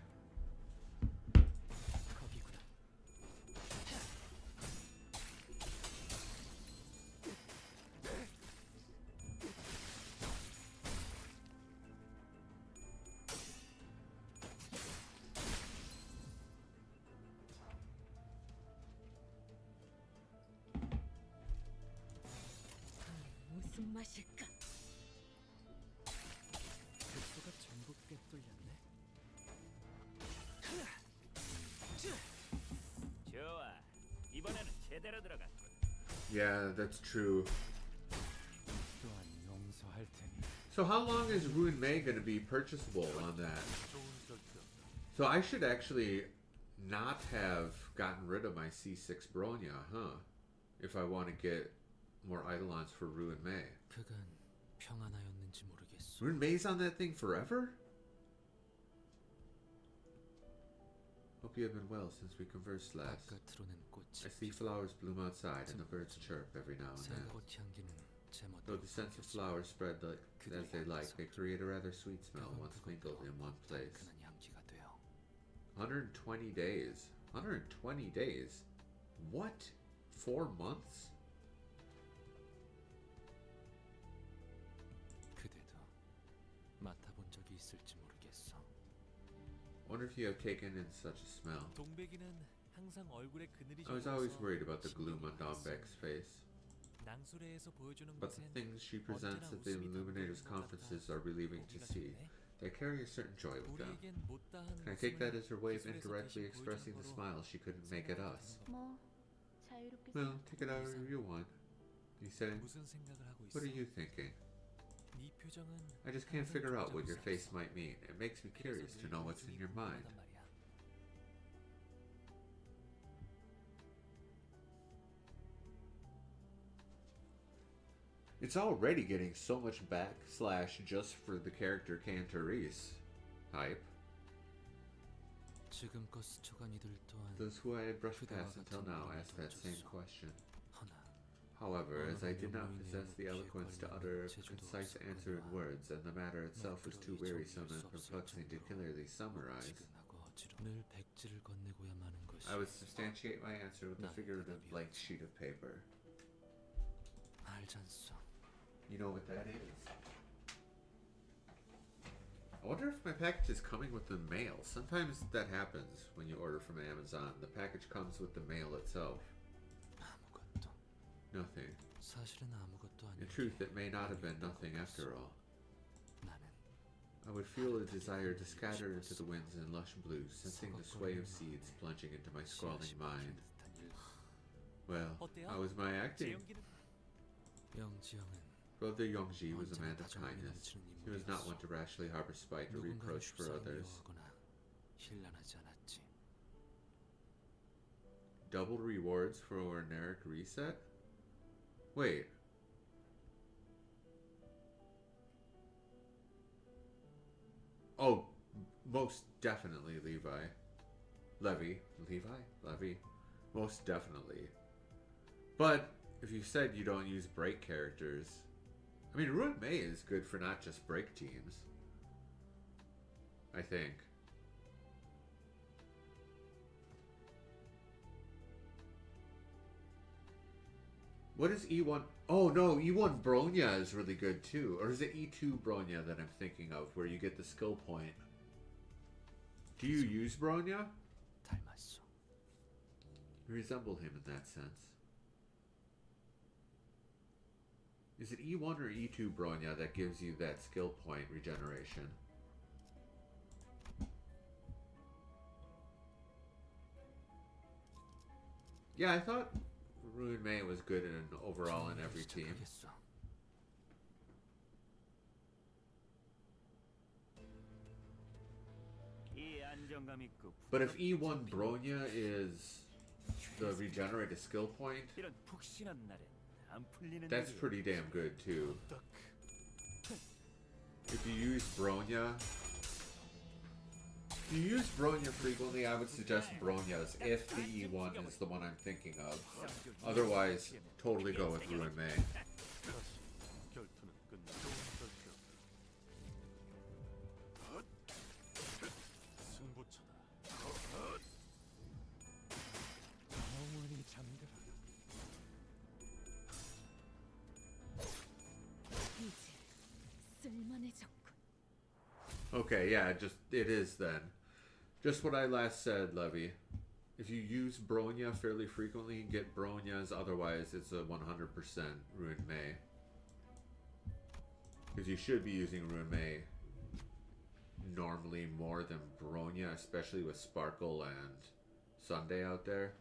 Yeah, that's true. So how long is Ruin Mei going to be purchasable on that? So I should actually not have gotten rid of my C6 Bronya, huh? If I want to get more Eidolons for Ruin Mei. Ruin Mei's on that thing forever? Hope you have been well since we conversed last. 바깥으로는 꽃이 I see flowers bloom outside and the birds chirp every now and then. 꽃 향기는 Though the scents of flowers spread as they like, they create a rather sweet smell once mingled in one place. 120 days. 120 days? What? 4 months? 그대도 맡아본 적이 있을지 모르겠어. Wonder if you have taken in such a smell. 동백이는 항상 얼굴에 그늘이 I was always worried about the gloom on Dombek's face. 낭수레에서 보여주는 But the 것은 things she presents at the Illuminators' conferences are relieving to see. They carry a certain joy with them. Can I take that as her way of indirectly expressing the smile she couldn't make at us? 뭐 자유롭게 Well, take it however you want. You say, 무슨 생각을 하고 있어? what are you thinking? 네 표정은 I just can't figure out what your face might mean. It makes me curious to know what's in your mind. It's already getting so much backslash just for the character Cantorice hype. 지금껏 스쳐간 이들 또한 Those who I had brushed past until now asked that same question. However, as I did not possess the eloquence to utter a concise answer in words, and the matter itself was too wearisome and perplexing to clearly summarize, 늘 백지를 건네고야 마는 것이 I would substantiate my answer with a figurative blank sheet of paper. 알잖소. You know what that is? I wonder if my package is coming with the mail. Sometimes that happens when you order from Amazon. The package comes with the mail itself. 아무것도. Nothing. 사실은 아무것도 아니야. In truth, it may not have been nothing after all. 나는 I would feel a desire to scatter into the winds in lush blue, sensing the sway of seeds plunging into my scrawling mind. Well, how was my acting? 영지영은 Brother Yongji was a man of kindness. He was not one to rashly harbor spite or reproach for others. hil난하지 않았지. Double rewards for Orneric reset? Wait. Oh, most definitely Levi. Levi? Most definitely. But if you said you don't use break characters, I mean, Ruin Mei is good for not just break teams. I think. What is E1? Oh no, E1 Bronya is really good too. Or is it E2 Bronya that I'm thinking of, where you get the skill point? Do you use Bronya? 닮았어. You resemble him in that sense. Is it E1 or E2 Bronya that gives you that skill point regeneration? Yeah, I thought Ruin Mei was good in overall in every team. But if E1 Bronya is the regenerated skill point, that's pretty damn good too. If you use Bronya frequently, I would suggest Bronya's if the E1 is the one I'm thinking of. Otherwise, totally go with Ruin Mei. Okay, yeah, it is then. Just what I last said, Levy. If you use Bronya fairly frequently, get Bronyas, otherwise it's a 100% Ruin Mei. Because you should be using Ruin Mei normally more than Bronya, especially with Sparkle and Sunday out there.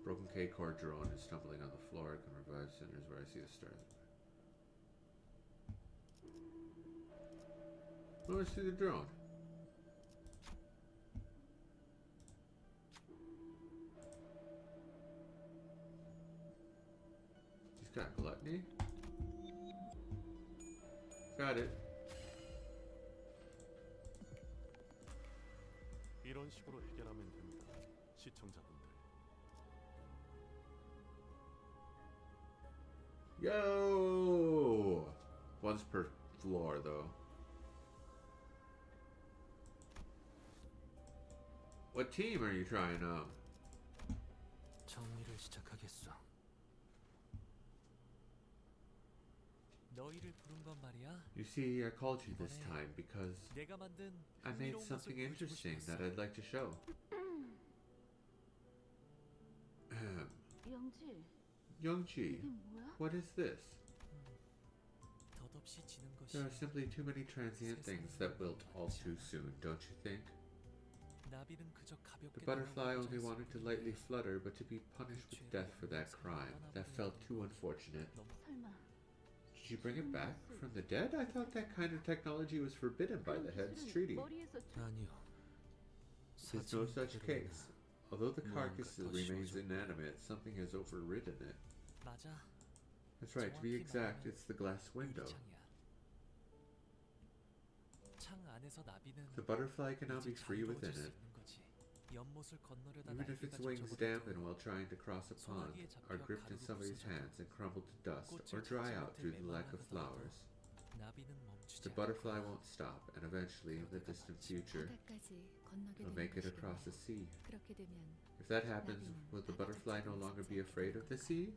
Broken K-Core drone is stumbling on the floor. I can revive sinners where I see the stars. Oh, I see the drone. He's got gluttony. Got it. 이런 이런 식으로 해결하면 됩니다. 시청자분들. Yo! Once per floor, though. What team are you trying out? 정리를 시작하겠어. 너희를 부른 건 말이야. You see, I called you this time because 내가 만든 I made 흥미로운 something 것을 보여주고 interesting 싶었어. that I'd like to show. 영지, Youngji, 이게 뭐야? what is this? 덧없이 지는 것이 There are simply too many transient things that wilt all too soon, don't you think? 나비는 그저 The 가볍게 butterfly 날아오는 only wanted to 자식인데 lightly flutter, but to be punished with death for that crime. That felt too unfortunate. 설마 Did you bring it back from the dead? I thought that kind of technology was forbidden by the Head's Treaty. 머리에서 아니요. There's no such case. Although the carcass 무언가 더 remains 씌워져. inanimate, something has overridden it. 맞아. That's right, to be exact, it's the glass window. 유리창이야. 창 안에서 나비는 The butterfly can now be 이제 free 자유로워질 within 수 it. 있는 거지. 연못을 건너려다 Even if its 날개가 wings 젖어버려도 dampen while trying to cross a pond, are gripped in somebody's hands and crumble to dust, or dry out due to the lack of flowers. 나비는 멈추지 The 않을 butterfly 거야. won't stop, and eventually, in the distant future, 바다까지 건너게 it'll 되는 make it 것이고, across the sea. 그렇게 되면 If that happens, will the butterfly no longer be afraid of the sea?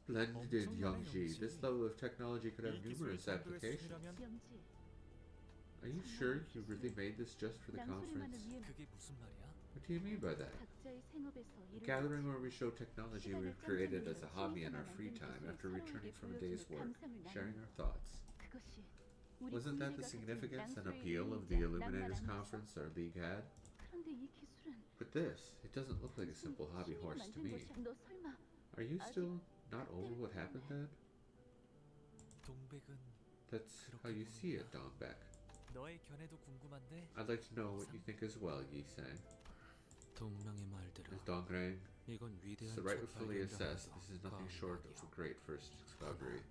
Splendid, Youngji. This level of technology could have numerous applications. 영지, Are you sure you really made this just for the 낭소리만을 conference? 위해 그게 무슨 말이야? What do you mean by that? 각자의 생업에서 A 일을 gathering where we show technology we've created as a hobby in our free time after returning from a day's work, sharing our thoughts. 그것이 우리 Wasn't that the 군대가 significance and 가진 appeal of 낭소의 the 의미자, Illuminators 낭만 conference our league had? 그런데 이 기술은 But this, it doesn't look like a simple hobby 신이가 horse to 만든 me. 것이야. 너 설마 Are you still not over what happened then? 동백은 That's how you see it, Dongbaek. 너의 견해도 궁금한데 I'd like to know what you think as well, Yi-sang. 동랑의 말대로 As Dongrang 이건 위대한 so rightfully 첫 assessed, 발견이라고 this is nothing 하는 short of 거아니야. a great first discovery.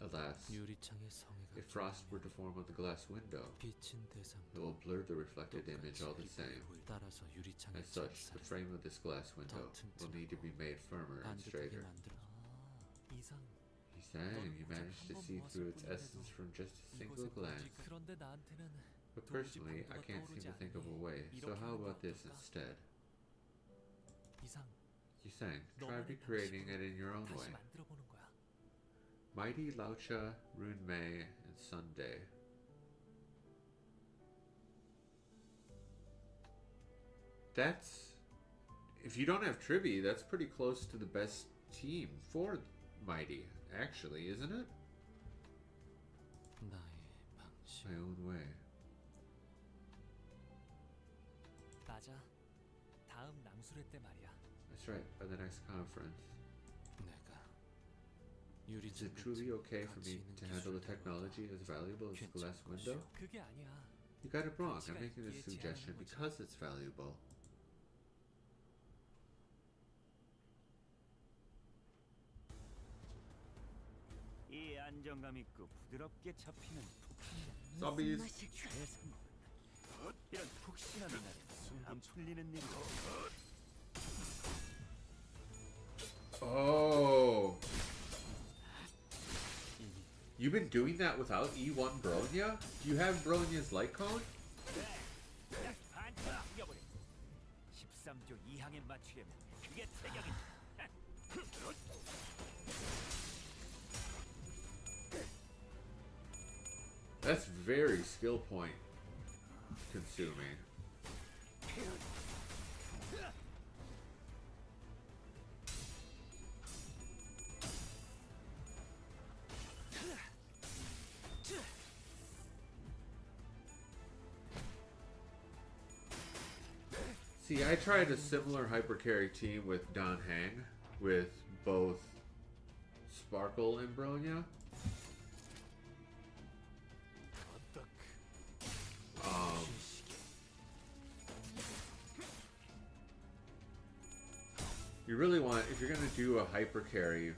Alas, 유리창의 성의가 if frost were to form on the glass window, 비친 it 대상도 will blur the reflected image all the same. 따라서 유리창의 As such, the frame of this glass window will need to be made firmer and 반듯하게 straighter. 만들어. 이상 Yi-sang, you managed to see through its essence from just a single 이곳의 glance. 본질 그런데 나한테는 But personally, I can't seem to think of a way, so how about this instead? 이상 Yi-sang, try recreating it in your own way. 다시 만들어 보는 거야. Mighty Laucha, Rune Mei, and Sunday. That's... If you don't have Tribby, that's pretty close to the best team for Mighty, actually, isn't it? 나의 방식. My own way. 맞아. 다음 낭수회 때 말이야. That's right, by the next conference. 내가 Is 유리창 it truly okay for 가치 me 있는 to handle the 기술을 technology as valuable as the glass window? 그게 아니야. You got it wrong. I'm 가치가 making this 있기에 suggestion 제안하는 거지. because it's valuable. 이 안정감 있고 부드럽게 잡히는 Zombies. 최상. 이런 푹신함이 안 풀리는 일이. Oh. You've been doing that without E1 Bronya? Do you have Bronya's light cone? 반차 죽여버려. 13조 2항에 맞추려면 그게 태경이다. That's very skill point consuming. See, I tried a similar hypercarry team with Don Hang, with both Sparkle and Bronya. You really want, if you're gonna do a hypercarry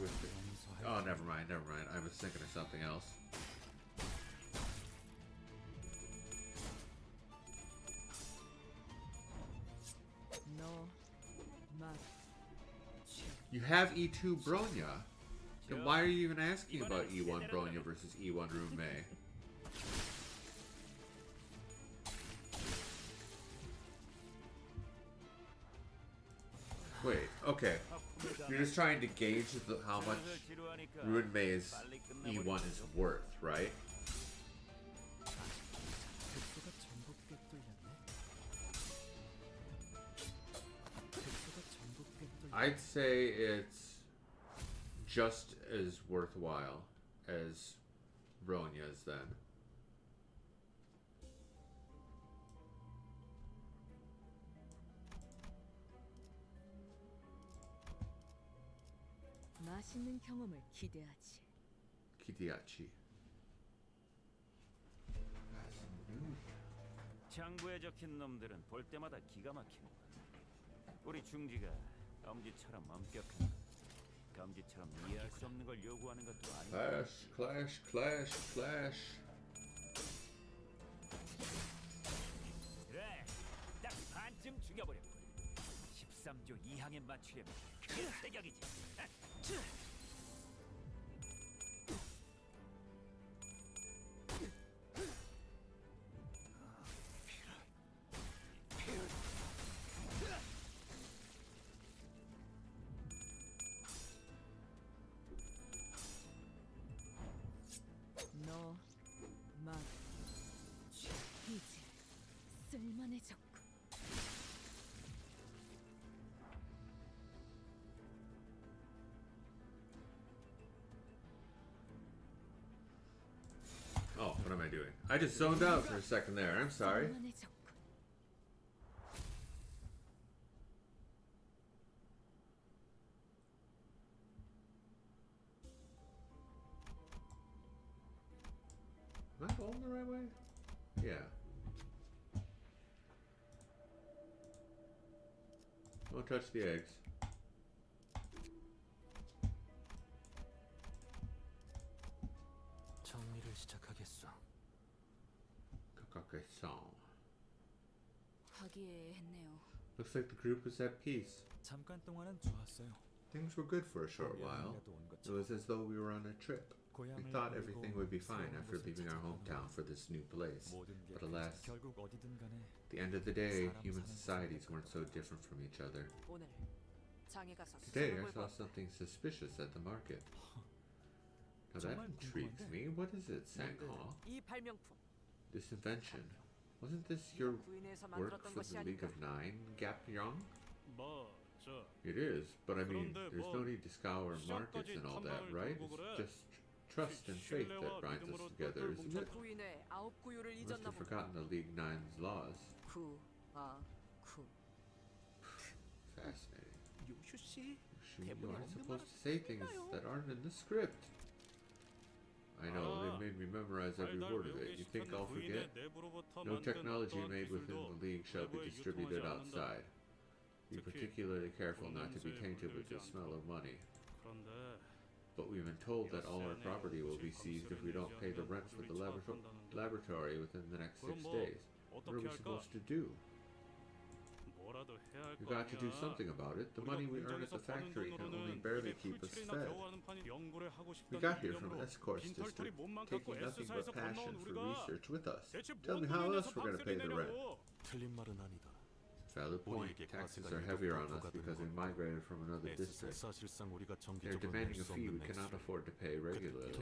with the, oh, never mind. I was thinking of something else. You have E2 Bronya. Then why are you even asking about E1 Bronya versus E1 Runmei? Wait, okay. You're just trying to gauge how much Runmei's E1 is worth, right? I'd say it's just as worthwhile as Bronya's then. 맛있는 경험을 기대하지. 기대하지. 장부에 적힌 놈들은 볼 때마다 기가 막히는 우리 중지가 엄지처럼 엄격한 검지처럼 이해할 수 없는 걸 요구하는 것도 아니고. Clash. 그래, 딱 반쯤 죽여버렸고 13조 이항에 맞추려면 큰 세격이지. 너, 막, 이제 쓸만해졌고. Oh, what am I doing? I just zoned out for a second there. I'm sorry. Am I going the right way? Yeah. Don't touch the eggs. 정리를 시작하겠어. 화기애애했네요. Looks like the group was at peace. 잠깐 동안은 좋았어요. Things were good for a short while. It was as though we were on a trip. We thought everything would be fine after leaving our hometown for this new place. But alas, at the end of the day, human societies weren't so different from each other. Today, I saw something suspicious at the market. Now that intrigues me. What is it, Sangha? This invention. Wasn't this your work for the League of Nine, Gap Young? It is, but I mean, there's no need to scour markets and all that, right? It's just trust and faith that binds us together, isn't it? Must have forgotten the League Nine's laws. Fascinating. You aren't supposed to say things that aren't in the script. I know, they made me memorize every word of it. You think I'll forget? No technology made within the League shall be distributed outside. Be particularly careful not to be tainted with the smell of money. But we've been told that all our property will be seized if we don't pay the rent for the laboratory within the next 6 days. What are we supposed to do? We got to do something about it. The money we earn at the factory can only barely keep us fed. We got here from Escorts District, taking nothing but passion for research with us. Tell me how else we're going to pay the rent. Valid point. Taxes are heavier on us because we migrated from another district. They're demanding a fee we cannot afford to pay regularly.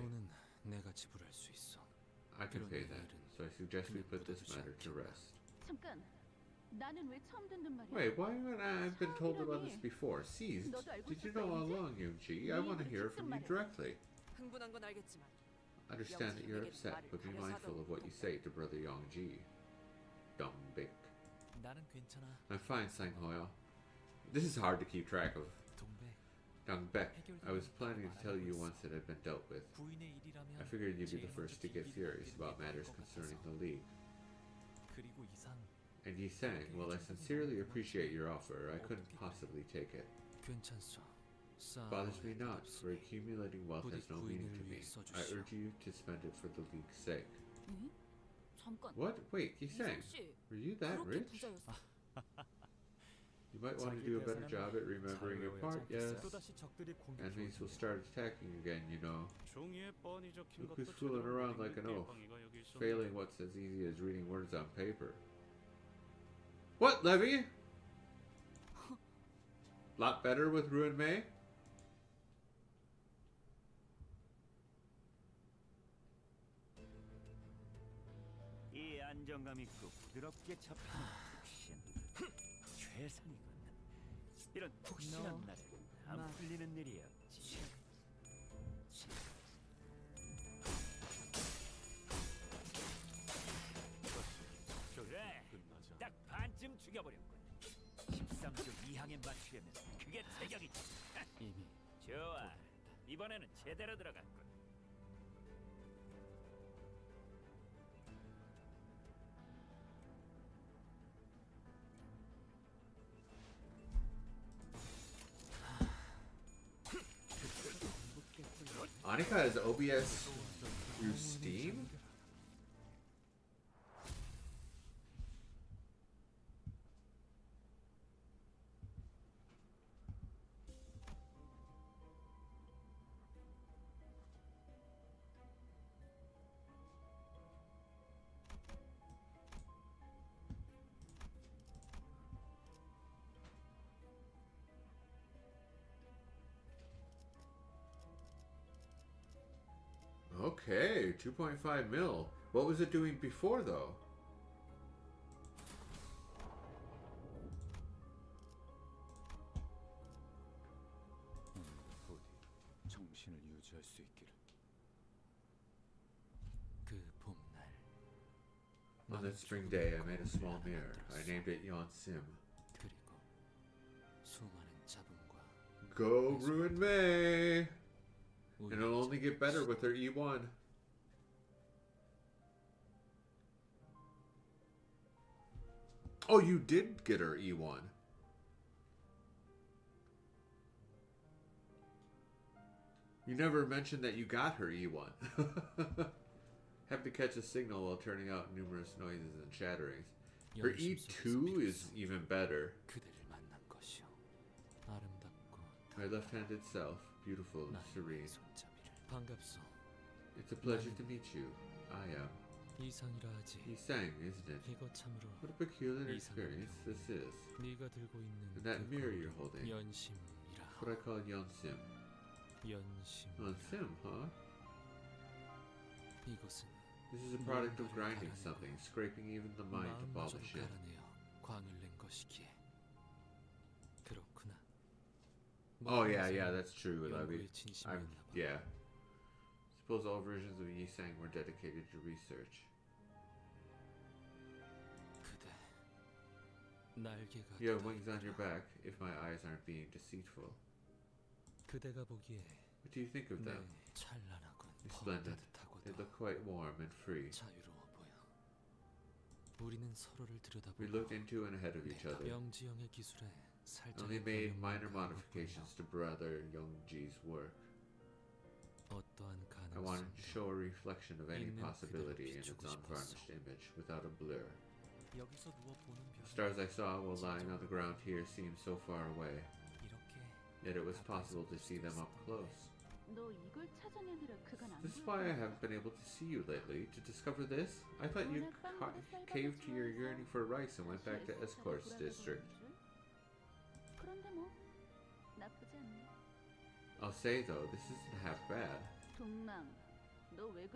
I can pay that, so I suggest we put this matter to rest. Wait, why haven't I been told about this before? Seized? Did you know all along, Yoon-ji? I want to hear from you directly. I understand that you're upset, but be mindful of what you say to Brother Young-ji. Dumbick. I'm fine, Sang-hoyo. This is hard to keep track of. Dumbick. I was planning to tell you once it had been dealt with. I figured you'd be the first to get furious about matters concerning the League. And Yi sang, well, I sincerely appreciate your offer. I couldn't possibly take it. Bothers me not, for accumulating wealth has no meaning to me. I urge you to spend it for the League's sake. What? Wait, Yi sang, were you that rich? You might want to do a better job at remembering your part, yes. Enemies will start attacking again, you know. Look who's fooling around like an oaf, failing what's as easy as reading words on paper. What, Levy? Lot better with Ruin May? 이 안정감 있고 부드럽게 잡히는 푹신 최상이군. 이런 푹신한 날에 안 풀리는 일이었지. 그래, 딱 반쯤 죽여버렸군. 13조 2항에 맞추려면 그게 제격이지. 이미 좋아, 이번에는 제대로 들어갔군. Anika has OBS through Steam? Okay, 2.5 mil. What was it doing before, though? 정신을 유지할 수 있기를. 그 봄날. On that spring day, I made a small mirror. I named it Yon Sim. 그리고 수많은 잡음과 Go Ruin May! And it'll only get better with her E1. Oh, you did get her E1. You never mentioned that you got her E1. Have to catch a signal while turning out numerous noises and chatterings. Her E2 is even better. My left-handed self, beautiful and serene. It's a pleasure to meet you. I am. Isang, isn't it? What a peculiar experience this is. And that mirror you're holding. What I call Yonsim. Yonsim, huh? This is a product of grinding something, scraping even the mind to polish it. Oh yeah, that's true. Yeah. Suppose all versions of Yisang were dedicated to research. You have wings on your back, if my eyes aren't being deceitful. What do you think of them? Splendid. They look quite warm and free. We looked into and ahead of each other. Only made minor modifications to Brother Youngji's work. I wanted to show a reflection of any possibility in its unvarnished image without a blur. The stars I saw while lying on the ground here seemed so far away, yet it was possible to see them up close. This is why I haven't been able to see you lately. To discover this? I thought you caved to your yearning for rice and went back to Escort's district. I'll say though, this isn't half bad.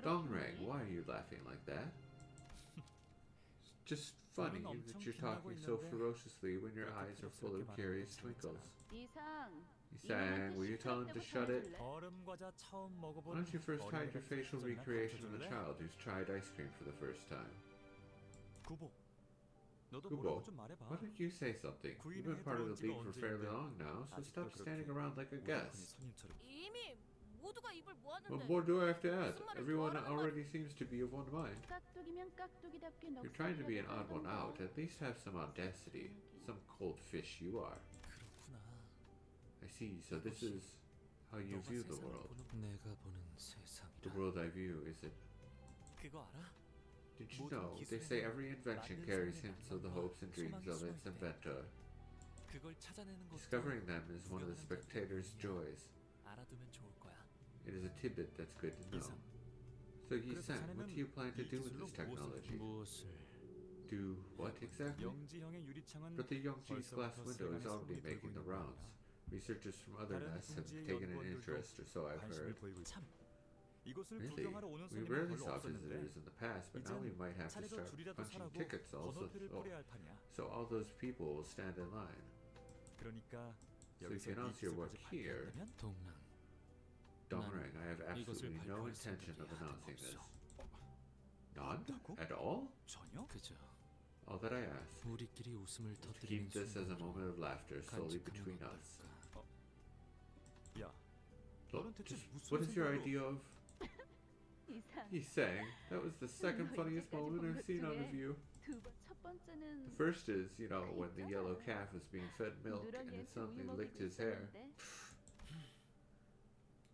Dongrang, why are you laughing like that? It's just funny that you're talking so ferociously when your eyes are full of curious twinkles. Isang, will you tell him to shut it? Why don't you first hide your facial recreation of a child who's tried ice cream for the first time? Kubo, why don't you say something? You've been part of the league for fairly long now, so stop standing around like a guest. What more do I have to add? Everyone already seems to be of one mind. You're trying to be an odd one out. At least have some audacity. Some cold fish you are. I see, so this is how you view the world. The world I view, is it? Did you know, they say every invention carries hints of the hopes and dreams of its inventor. 그걸 찾아내는 것도 Discovering them is one of the 유용한 spectator's 결정이야. joys. 알아두면 좋을 거야. It is a tidbit that's good to know. 이상. So Yi 그래서 Sang, what do you plan to 이 do with 기술로 this technology? 무엇을 Do what exactly? 영지형의 유리창은 But the Yongji's glass 벌써부터 window is 세간의 already 손이 making 돌고 the 있는 rounds. 거야. Researchers from other 다른 nests have 둥지의 taken an 연구원들도 interest, or so I've 관심을 heard. 보이고 있어. 참, 이곳을 Really? 구경하러 오는 We 손님은 rarely 별로 saw 없었는데 visitors in the past, but now we 이젠 might have to 차례로 start 줄이라도 punching 서라고 tickets also. 번호표를 뿌려야 할 판이야. So all those people will stand in line. 그러니까 So you 여기서 can 이 announce your work 기술까지 here. 발표한다면 동랑 Domrang, I have 이것을 absolutely no 발표할 intention of 생각이 announcing this. 없어. None? 없다고? At all? 전혀? 그저 All that I ask 우리끼리 웃음을 is to 터뜨리는 keep this as a moment of 순간으로 laughter solely 간직하면 between us. 어떨까? 야, Look, 너는 대체 just 무슨 what is your 생각으로- idea of? He sang. That was the second funniest moment I've seen out of you. 첫 번째는 The first is, you know, when the yellow calf was being fed milk and it suddenly licked his hair.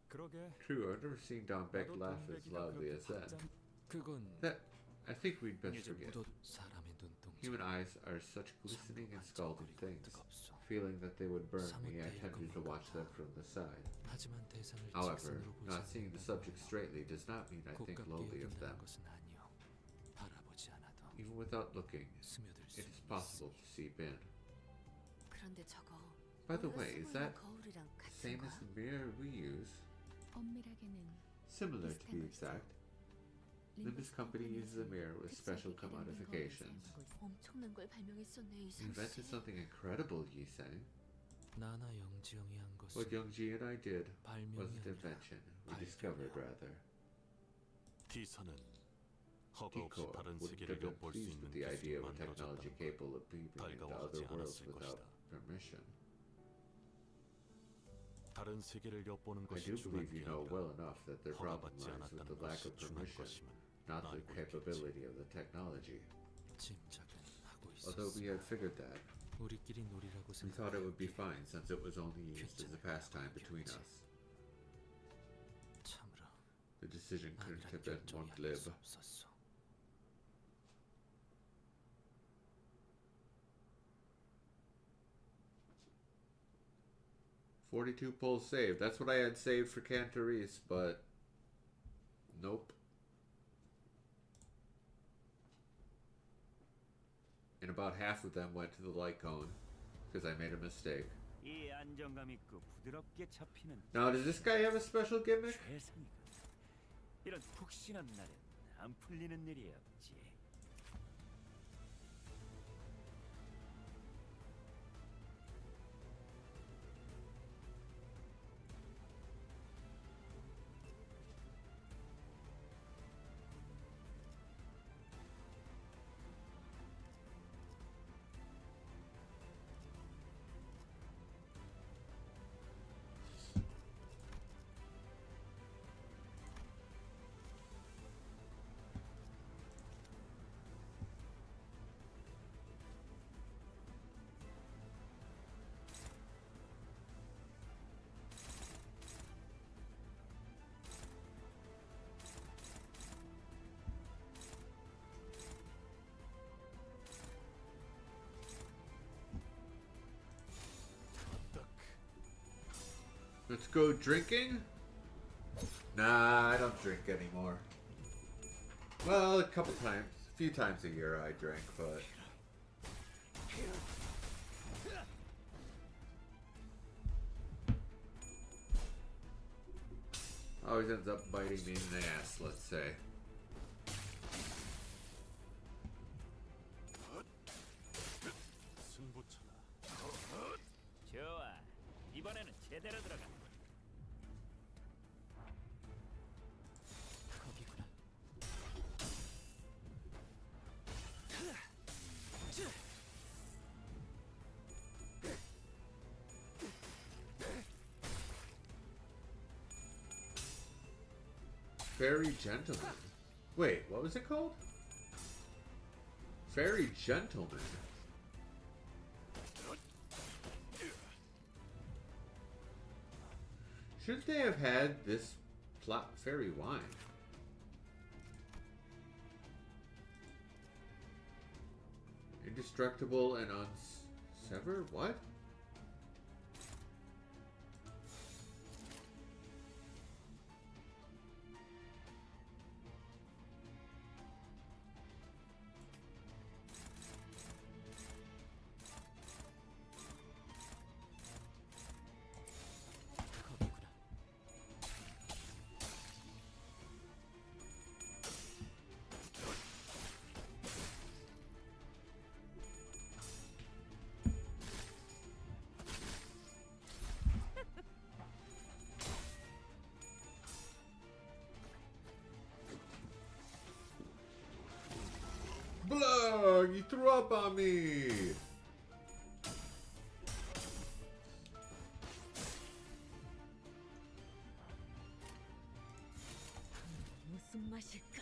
그러게. True, I've never seen Don Beck 나도 laugh as 동백이가 loudly 그렇게 as that. 박장- 그건 That, I think we'd best 이제 forget. 묻어 사람의 눈동자. Human eyes are such glistening and scalding things. 뜨겁소. Feeling that they would burn 사뭇 me, I 대일 tended to 것 watch them 같아. from the side. 하지만 대상을 However, 직선으로 보지 not seeing the subject 않는다면 straightly does not mean I think 고깝게 lowly of them. 여긴다는 것은 아니오. 바라보지 않아도 Even without looking, 스며들 수 it is possible to seep in. 그런데 저거 By the 우리가 way, 쓰고 is 있는 that 거울이랑 같은 same as 거야? the mirror we use? 엄밀하게는 Similar to 비슷한 be 것이죠. exact. Limbus Company uses a mirror with special commodifications. 엄청난 걸 발명했었네 You 이상 invented 씨. something incredible, Yi Sang. 나나 영지영이 한 것은 What Youngji and I did 발명이 wasn't 아니라 invention. We discovered, rather. D사는 허가 없이 Decor 다른 wouldn't 세계를 have been 엿볼 수 pleased 있는 with the idea 기술을 of a technology 만들어줬다는 걸 capable of peeping into 달가워하지 other worlds 않았을 without 것이다. permission. 다른 세계를 엿보는 I 것이 do 중요한 believe you 게 know 아니라 well enough that their problem 허가받지 lies with 않았다는 the lack 것이 of 중요한 permission, 것임은 not the 알고 있겠지. capability of the technology. 짐작은 하고 Although 있었어. we had figured that, 우리끼리 놀이라고 we thought it would be 생각했기에 fine since it was only used as a pastime between us. 참으로 The decision couldn't 아니란 have been 결정이 one 아닐 glib. 수 없었어. "42 pulls saved." That's what I had saved for Cantoris, but nope. And about half of them went to the light cone because I made a mistake. 이 안정감 있고 부드럽게 잡히는 Now, does this guy have a special gimmick? 최상이군. 이런 푹신한 날엔 안 풀리는 일이 없지. Let's go drinking? Nah, I don't drink anymore. Well, a few times a year I drink, but always ends up biting me in the ass, let's say. 승부처다. 좋아. 이번에는 제대로 들어가. 거기구나. Fairy Gentleman. Wait, what was it called? Fairy Gentleman. Shouldn't they have had this plot fairy wine? Indestructible and unsevered? What? he threw up on me! 무슨 맛일까?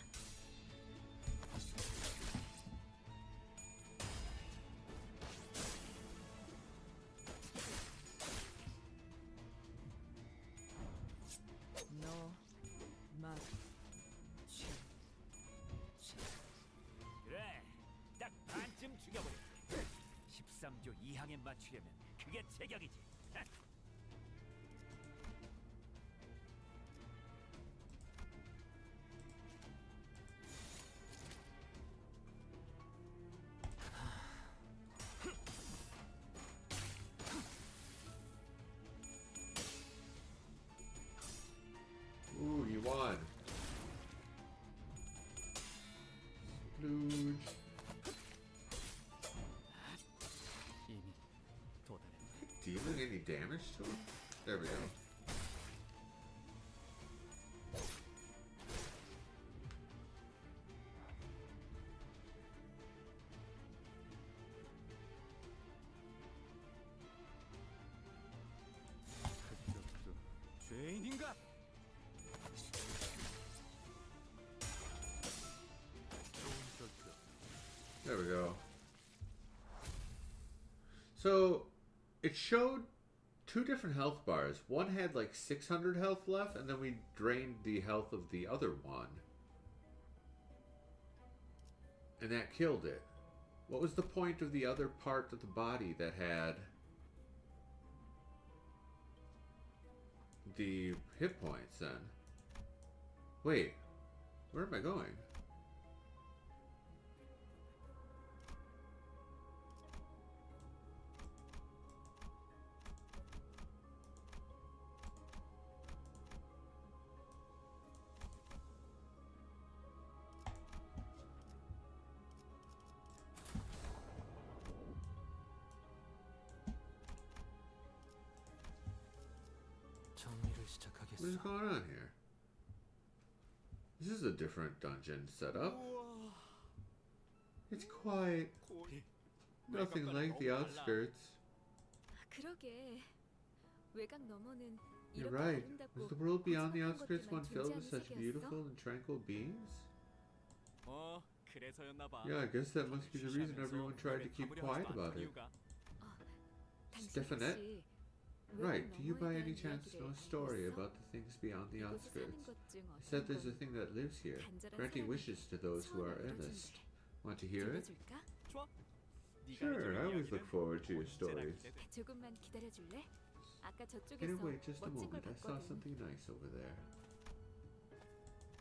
너 맛. 그래, 딱 반쯤 죽여버려. 13조 2항에 맞추려면 그게 제격이지. Ooh, you won. Luge. 이미 도달했네. Dealing any damage to him? There we go. 그쪽도 죄인인가? There we go. So, it showed two different health bars. One had like 600 health left, and then we drained the health of the other one. And that killed it. What was the point of the other part of the body that had the hit points then? Wait, where am I going? What is going on here? This is a different dungeon setup. It's quiet. Nothing like the outskirts. 그러게. 외곽 너머는 You're 이렇게 right. 아름답고 Was the world beyond the 고즈넉한 outskirts 것들만 one filled with 존재하는 such 세계였어? beautiful and tranquil beings? 그래서였나 봐. Yeah, I guess that must be the reason everyone tried to keep quiet about it. Stefanette? 혹시 Right, do you 외곽 by 너머에 any 대한 chance 이야기를 know a 알고 story 있어? about the things beyond the 이곳에 outskirts? 사는 것 중 It said 어떤 there's a 건 thing that lives here, 간절한 granting 사랑에게 wishes to those who are 소원을 earnest. 이뤄준대. Want to hear it? 들려줄까? Sure, I always look forward to your stories. 조금만 기다려줄래? 아까 Can you 저쪽에서 wait just a 멋진 걸 moment? I saw 봤거든. something nice over there.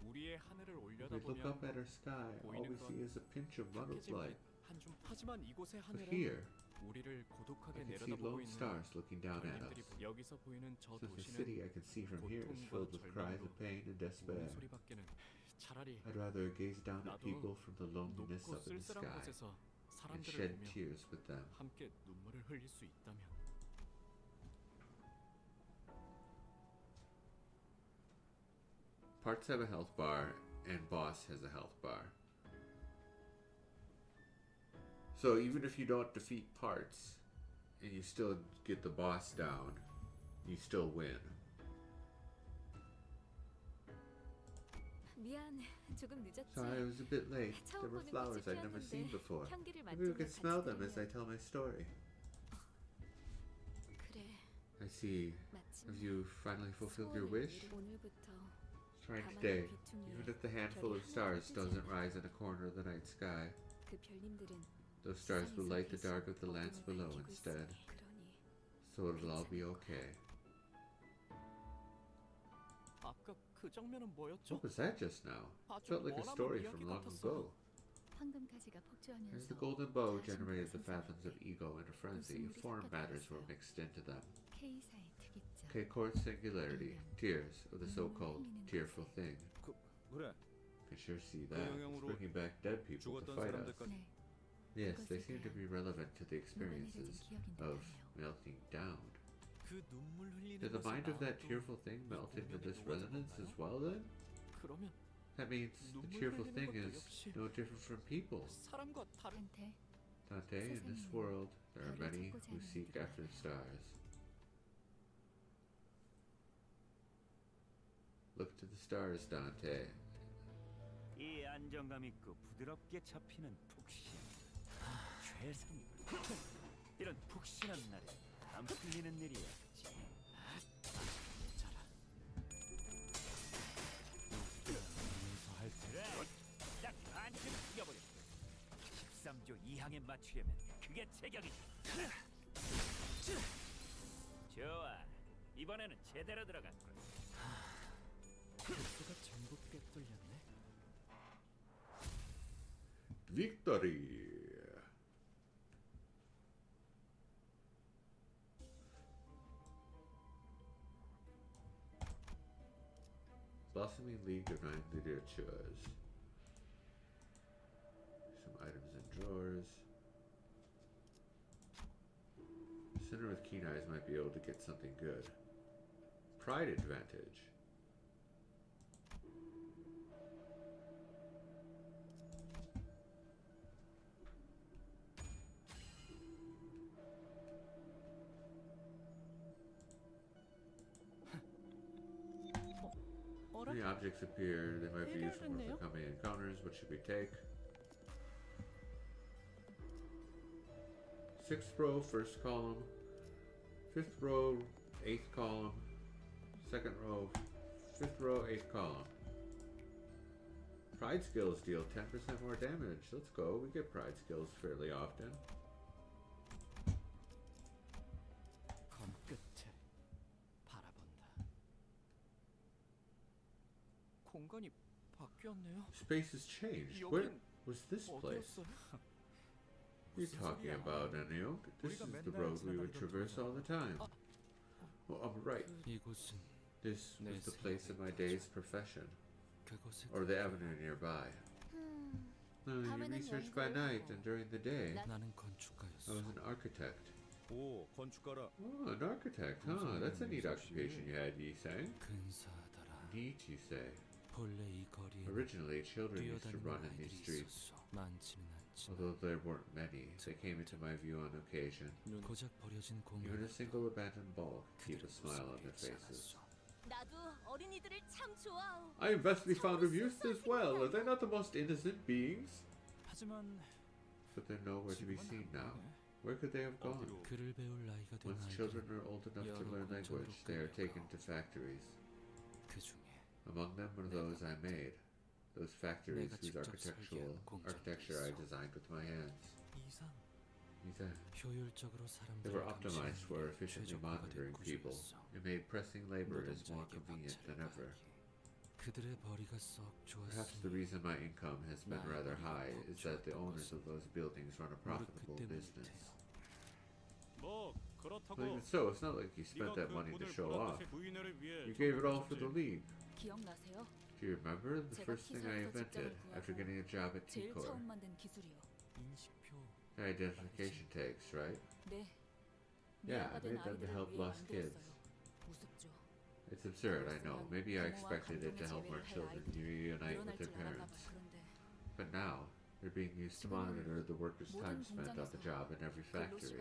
우리의 하늘을 If we look up 올려다보면 at our sky, all we see is a pinch of muddled 탁해진 light. 한줌. 하지만 이곳의 But 하늘은 here, 우리를 I 고독하게 can see 내려다보고 lone 있는 stars looking down at us. 별님들이 여기서 보이는 저 So the city I 도시는 can see from here is filled with cries of pain and despair. 소리밖에는 차라리 I'd rather gaze down at 나도 people from the loneliness 높고 up in the 쓸쓸한 sky 곳에서 and 사람들을 shed 보며 tears with them. 함께 눈물을 흘릴 수 있다면. Parts have a health bar, and boss has a health bar. So even if you don't defeat parts, and you still get the boss down, you still win. 미안, 조금 늦었지. Sorry, I was a bit late. 처음 There were 보는 flowers 꽃이 I'd never seen 피었는데 before. 향기를 Maybe we 맡으며 could smell them 같이 as I 들으면. tell my story. 그래, I see. 마침 Have you finally fulfilled your 소원을 wish? 이루- 오늘부터 Try 밤하늘 today. 비퉁 위에 Even if the handful of 별이 stars 하나도 뜨지 doesn't 않아. rise in a corner of the night sky, 그 별님들은 those stars will 세상에서 light the 계속 dark of the lands 어둠을 below 밝히고 instead. 있으니 그러니 So it'll all be okay. 아까 그 장면은 뭐였죠? What was that just now? 아주 Felt like a 머나먼 story 이야기 from long 같았어. ago. 황금가지가 As 폭주하면서 the golden bow 자신과 generated the 상상할 fathoms of 때 ego in a frenzy, 웃음물이 foreign matters 섞여 were 들어갔어요. mixed into them. K사의 특이점. K-Court singularity, tears of the so-called 흘리는 tearful 것에. thing. 그래. Can sure see that. It's 영향으로 bringing back dead people to 죽었던 fight us. 사람들까지. 네, Yes, they 그것에 seem to 대한 be relevant to the 노란해진 experiences 기억인 of 듯하네요. melting down. 그 눈물 흘리는 Did the 것에 mind of that 나도 tearful thing melt into 공명이 this 녹아든 resonance 건가요? as well then? 그러면 That means the 눈물 tearful 흘리는 thing 것도 is 역시 no different from people. 사람과 다른 한테 Dante, in this world, there are many who seek after the stars. Look to the stars, Dante. 이 안정감 있고 부드럽게 잡히는 푹신 최상. 이런 푹신한 날에 안 풀리는 일이었지. 자라. 할 그래. 딱 반쯤 죽여버려. 13조 2항에 맞추려면 그게 제격이지. 좋아. 이번에는 제대로 들어갔군. 수가 전부 꿰뚫렸네. Victory! Blossoming League of Nine Litteratures. Some items in drawers. Sinner with keen eyes might be able to get something good. Pride advantage. Any objects appear, they might be useful for coming encounters. What should we take? 6th row, first column. 5th row, 8th column. 2nd row, 5th row, 8th column. Pride skills deal 10% more damage. Let's go. We get pride skills fairly often. 검 끝을 바라본다. 공간이 바뀌었네요. Space has changed. Where was this place? What are you talking about, Enio? This is the road we would traverse all the time. Oh, I'm right. This was the place of my day's profession. Or the avenue nearby. No, you researched by night and during the day. I was an architect. 오, 건축가라. Oh, an architect, huh? That's a neat occupation you had, Yi-sang. Neat, you say. Originally, children used to run in these streets. Although there weren't many, they came into my view on occasion. Even a single abandoned ball could keep a smile on their faces. 나도 어린이들을 참 좋아하오. I am vastly fond of youth as well. Are they not the most innocent beings? But they're nowhere to be seen now. Where could they have gone? Once children are old enough to learn language, they are taken to factories. Among them are those I made. Those factories whose architecture I designed with my hands. They were optimized for efficiently monitoring people. It made pressing laborers more convenient than ever. Perhaps the reason my income has been rather high is that the owners of those buildings run a profitable business. Well, even so, it's not like you spent that money to show off. You gave it all for the League. 기억나세요? Do you remember the first thing I invented after getting a job at 제일 T-Core? 처음 만든 기술이요. The identification tags, right? 네. Yeah, I made them to help lost kids. 무섭죠. It's absurd, I know. Maybe I expected it to help our children reunite with their parents. But now, they're being used to monitor the workers' time spent on the job in every factory.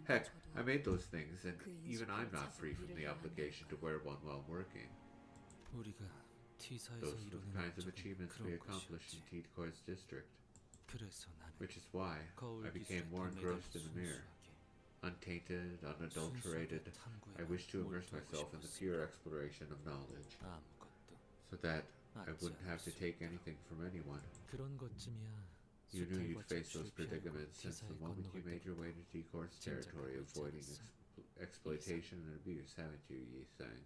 Heck, I made those things, and even I'm not free from the obligation to wear one while working. Those are the kinds of achievements we accomplished in T-Core's district. Which is why I became more engrossed in the mirror. Untainted, unadulterated, I wish to immerse myself in the pure exploration of knowledge, so that I wouldn't have to take anything from anyone. You knew you'd face those predicaments since the moment you made your way to T-Core's territory, avoiding exploitation and abuse, haven't you, Yi-sang?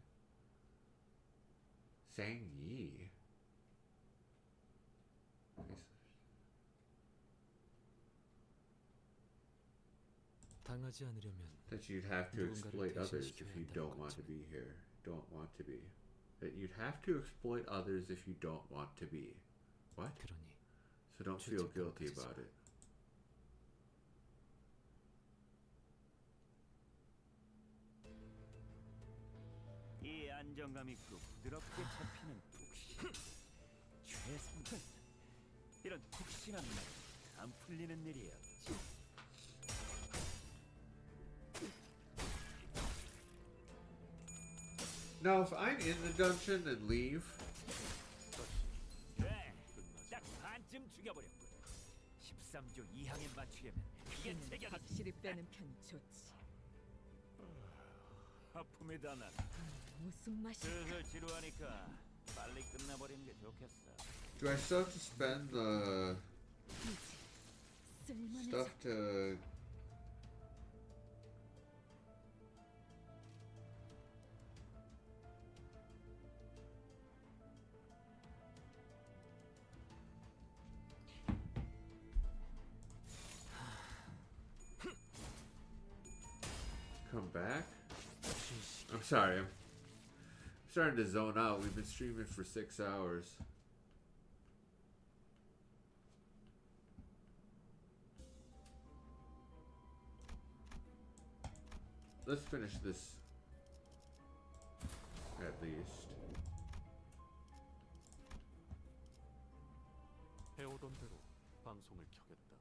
Sang Yi? That you'd have to exploit others if you don't want to be here. That you'd have to exploit others if you don't want to be. What? So don't feel guilty about it. 이 안정감 있고 부드럽게 잡히는 푹신 최상. 이런 푹신한 날 안 풀리는 일이었지. Now, if I'm in the dungeon and leave, 그래, 딱 반쯤 죽여버렸군. 13조 이항에 맞추려면 이게 제격이지. 확실히 빼는 편이 좋지. 아픔이 다 나. 무슨 맛이? 슬슬 지루하니까 빨리 끝나버리는 게 좋겠어. do I still have to spend the 쓸만해져. stuff to... come back? I'm sorry, I'm starting to zone out. We've been streaming for 6 hours. Let's finish this at least. 해오던 대로 방송을 켜겠다.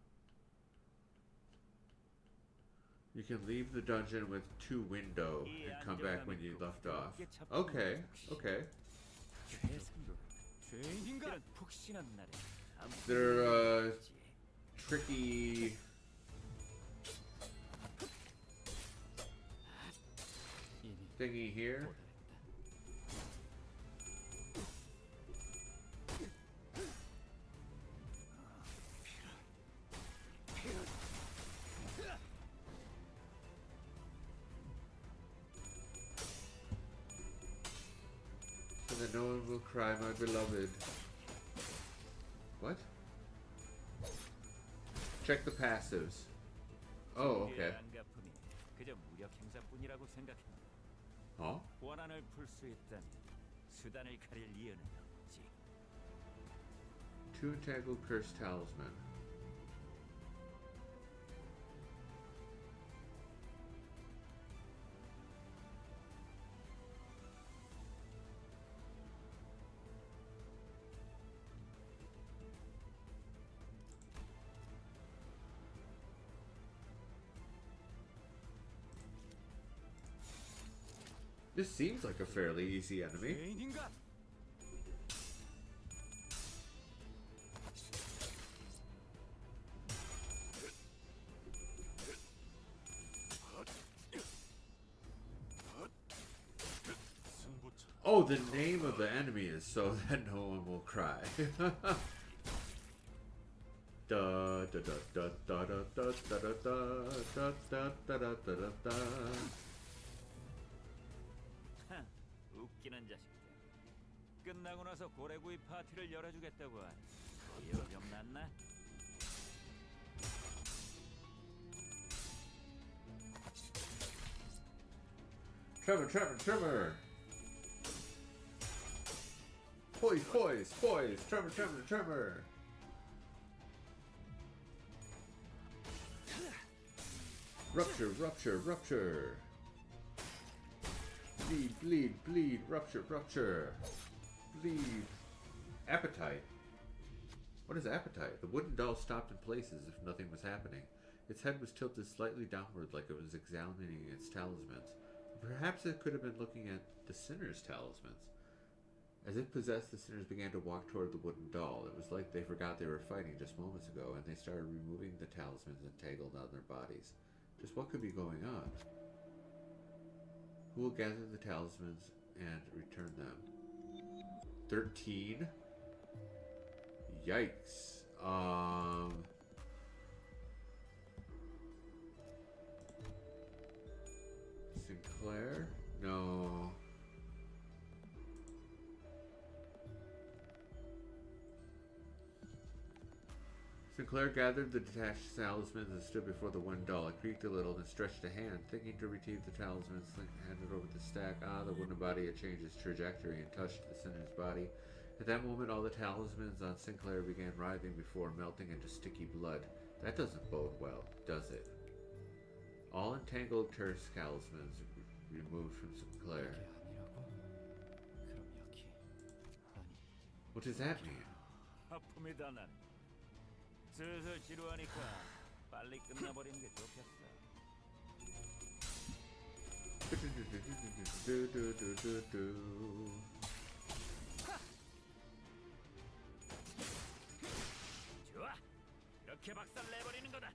You can leave the dungeon with 2 window and come back when you left off. Okay, okay. 죄인인가? 푹신한 날에 They're tricky. Thingy here. So that no one will cry, my beloved. What? Check the passives. Oh, okay. 안가품이 그저 무력 행사뿐이라고 생각했는데. 어? 원한을 풀 수 있다면 수단을 가릴 이유는 없지. 2 entangled curse talisman. This seems like a fairly easy enemy. 죄인인가? Oh, the name of the enemy is so that no one will cry. Da da da da da da da da da da da da da da da. 웃기는 자식들. 끝나고 나서 고래구이 파티를 열어주겠다고 하니 이유가 좀 났나? Trevor. Poise. Trevor. Rupture. Bleed. Rupture. Bleed. Appetite. What is appetite? The wooden doll stopped in place as if nothing was happening. Its head was tilted slightly downward like it was examining its talismans. Perhaps it could have been looking at the sinner's talismans. As if possessed, the sinners began to walk toward the wooden doll. It was like they forgot they were fighting just moments ago, and they started removing the talismans entangled on their bodies. Just what could be going on? Who will gather the talismans and return them? 13? Yikes. Sinclair? No. Sinclair gathered the detached talismans and stood before the wooden doll. It creaked a little, then stretched a hand. Thinking to retrieve the talismans, handed over the stack. The wooden body had changed its trajectory and touched the sinner's body. At that moment, all the talismans on Sinclair began writhing before melting into sticky blood. That doesn't bode well, does it? All entangled curse talismans removed from Sinclair. What does that mean? 아픔이 다 나네. 슬슬 지루하니까 빨리 끝나버리는 게 좋겠어. 좋아, 이렇게 박살 내버리는 거다.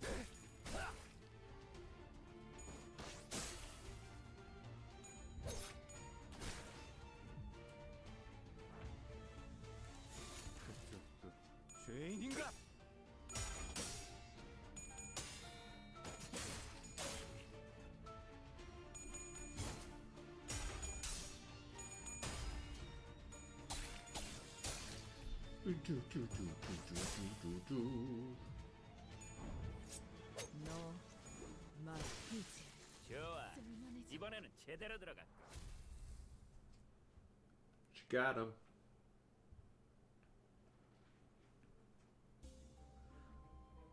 죄인인가? 너 맞지? 좋아, 이번에는 제대로 들어갔고. She got him.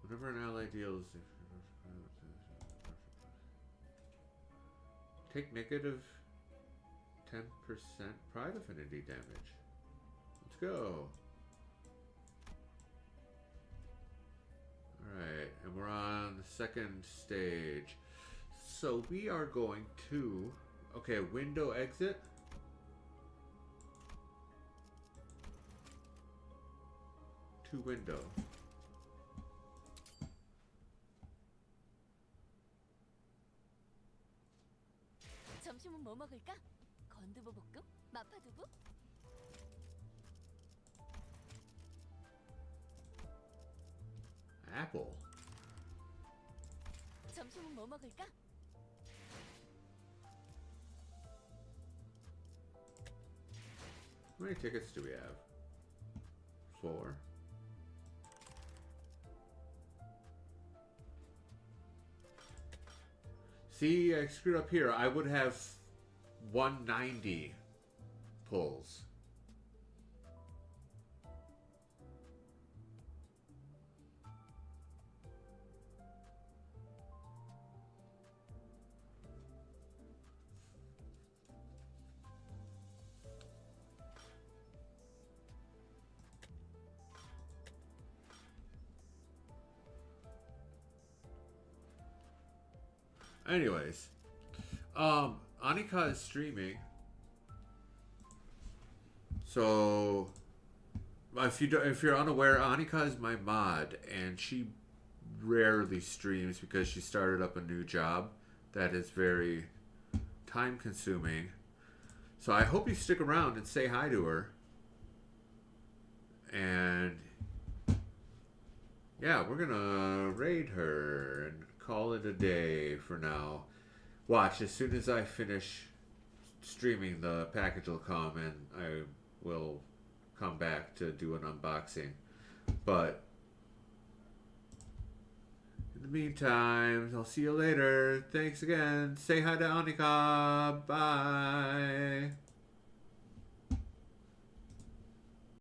Whenever an ally deals, take negative 10% pride affinity damage. Let's go. Alright, and we're on the second stage. So we are going to... Okay, window exit. To window. 점심은 뭐 먹을까? 건두부 볶음? 마파두부? Apple. 점심은 뭐 먹을까? How many tickets do we have? 4. See, I screwed up here. I would have 190 pulls. Anyways, Anika is streaming. So, if you're unaware, Anika is my mod, and she rarely streams because she started up a new job that is very time-consuming. So I hope you stick around and say hi to her. And yeah, we're gonna raid her and call it a day for now. Watch, as soon as I finish streaming, the package will come and I will come back to do an unboxing. But in the meantime, I'll see you later. Thanks again. Say hi to Anika. Bye.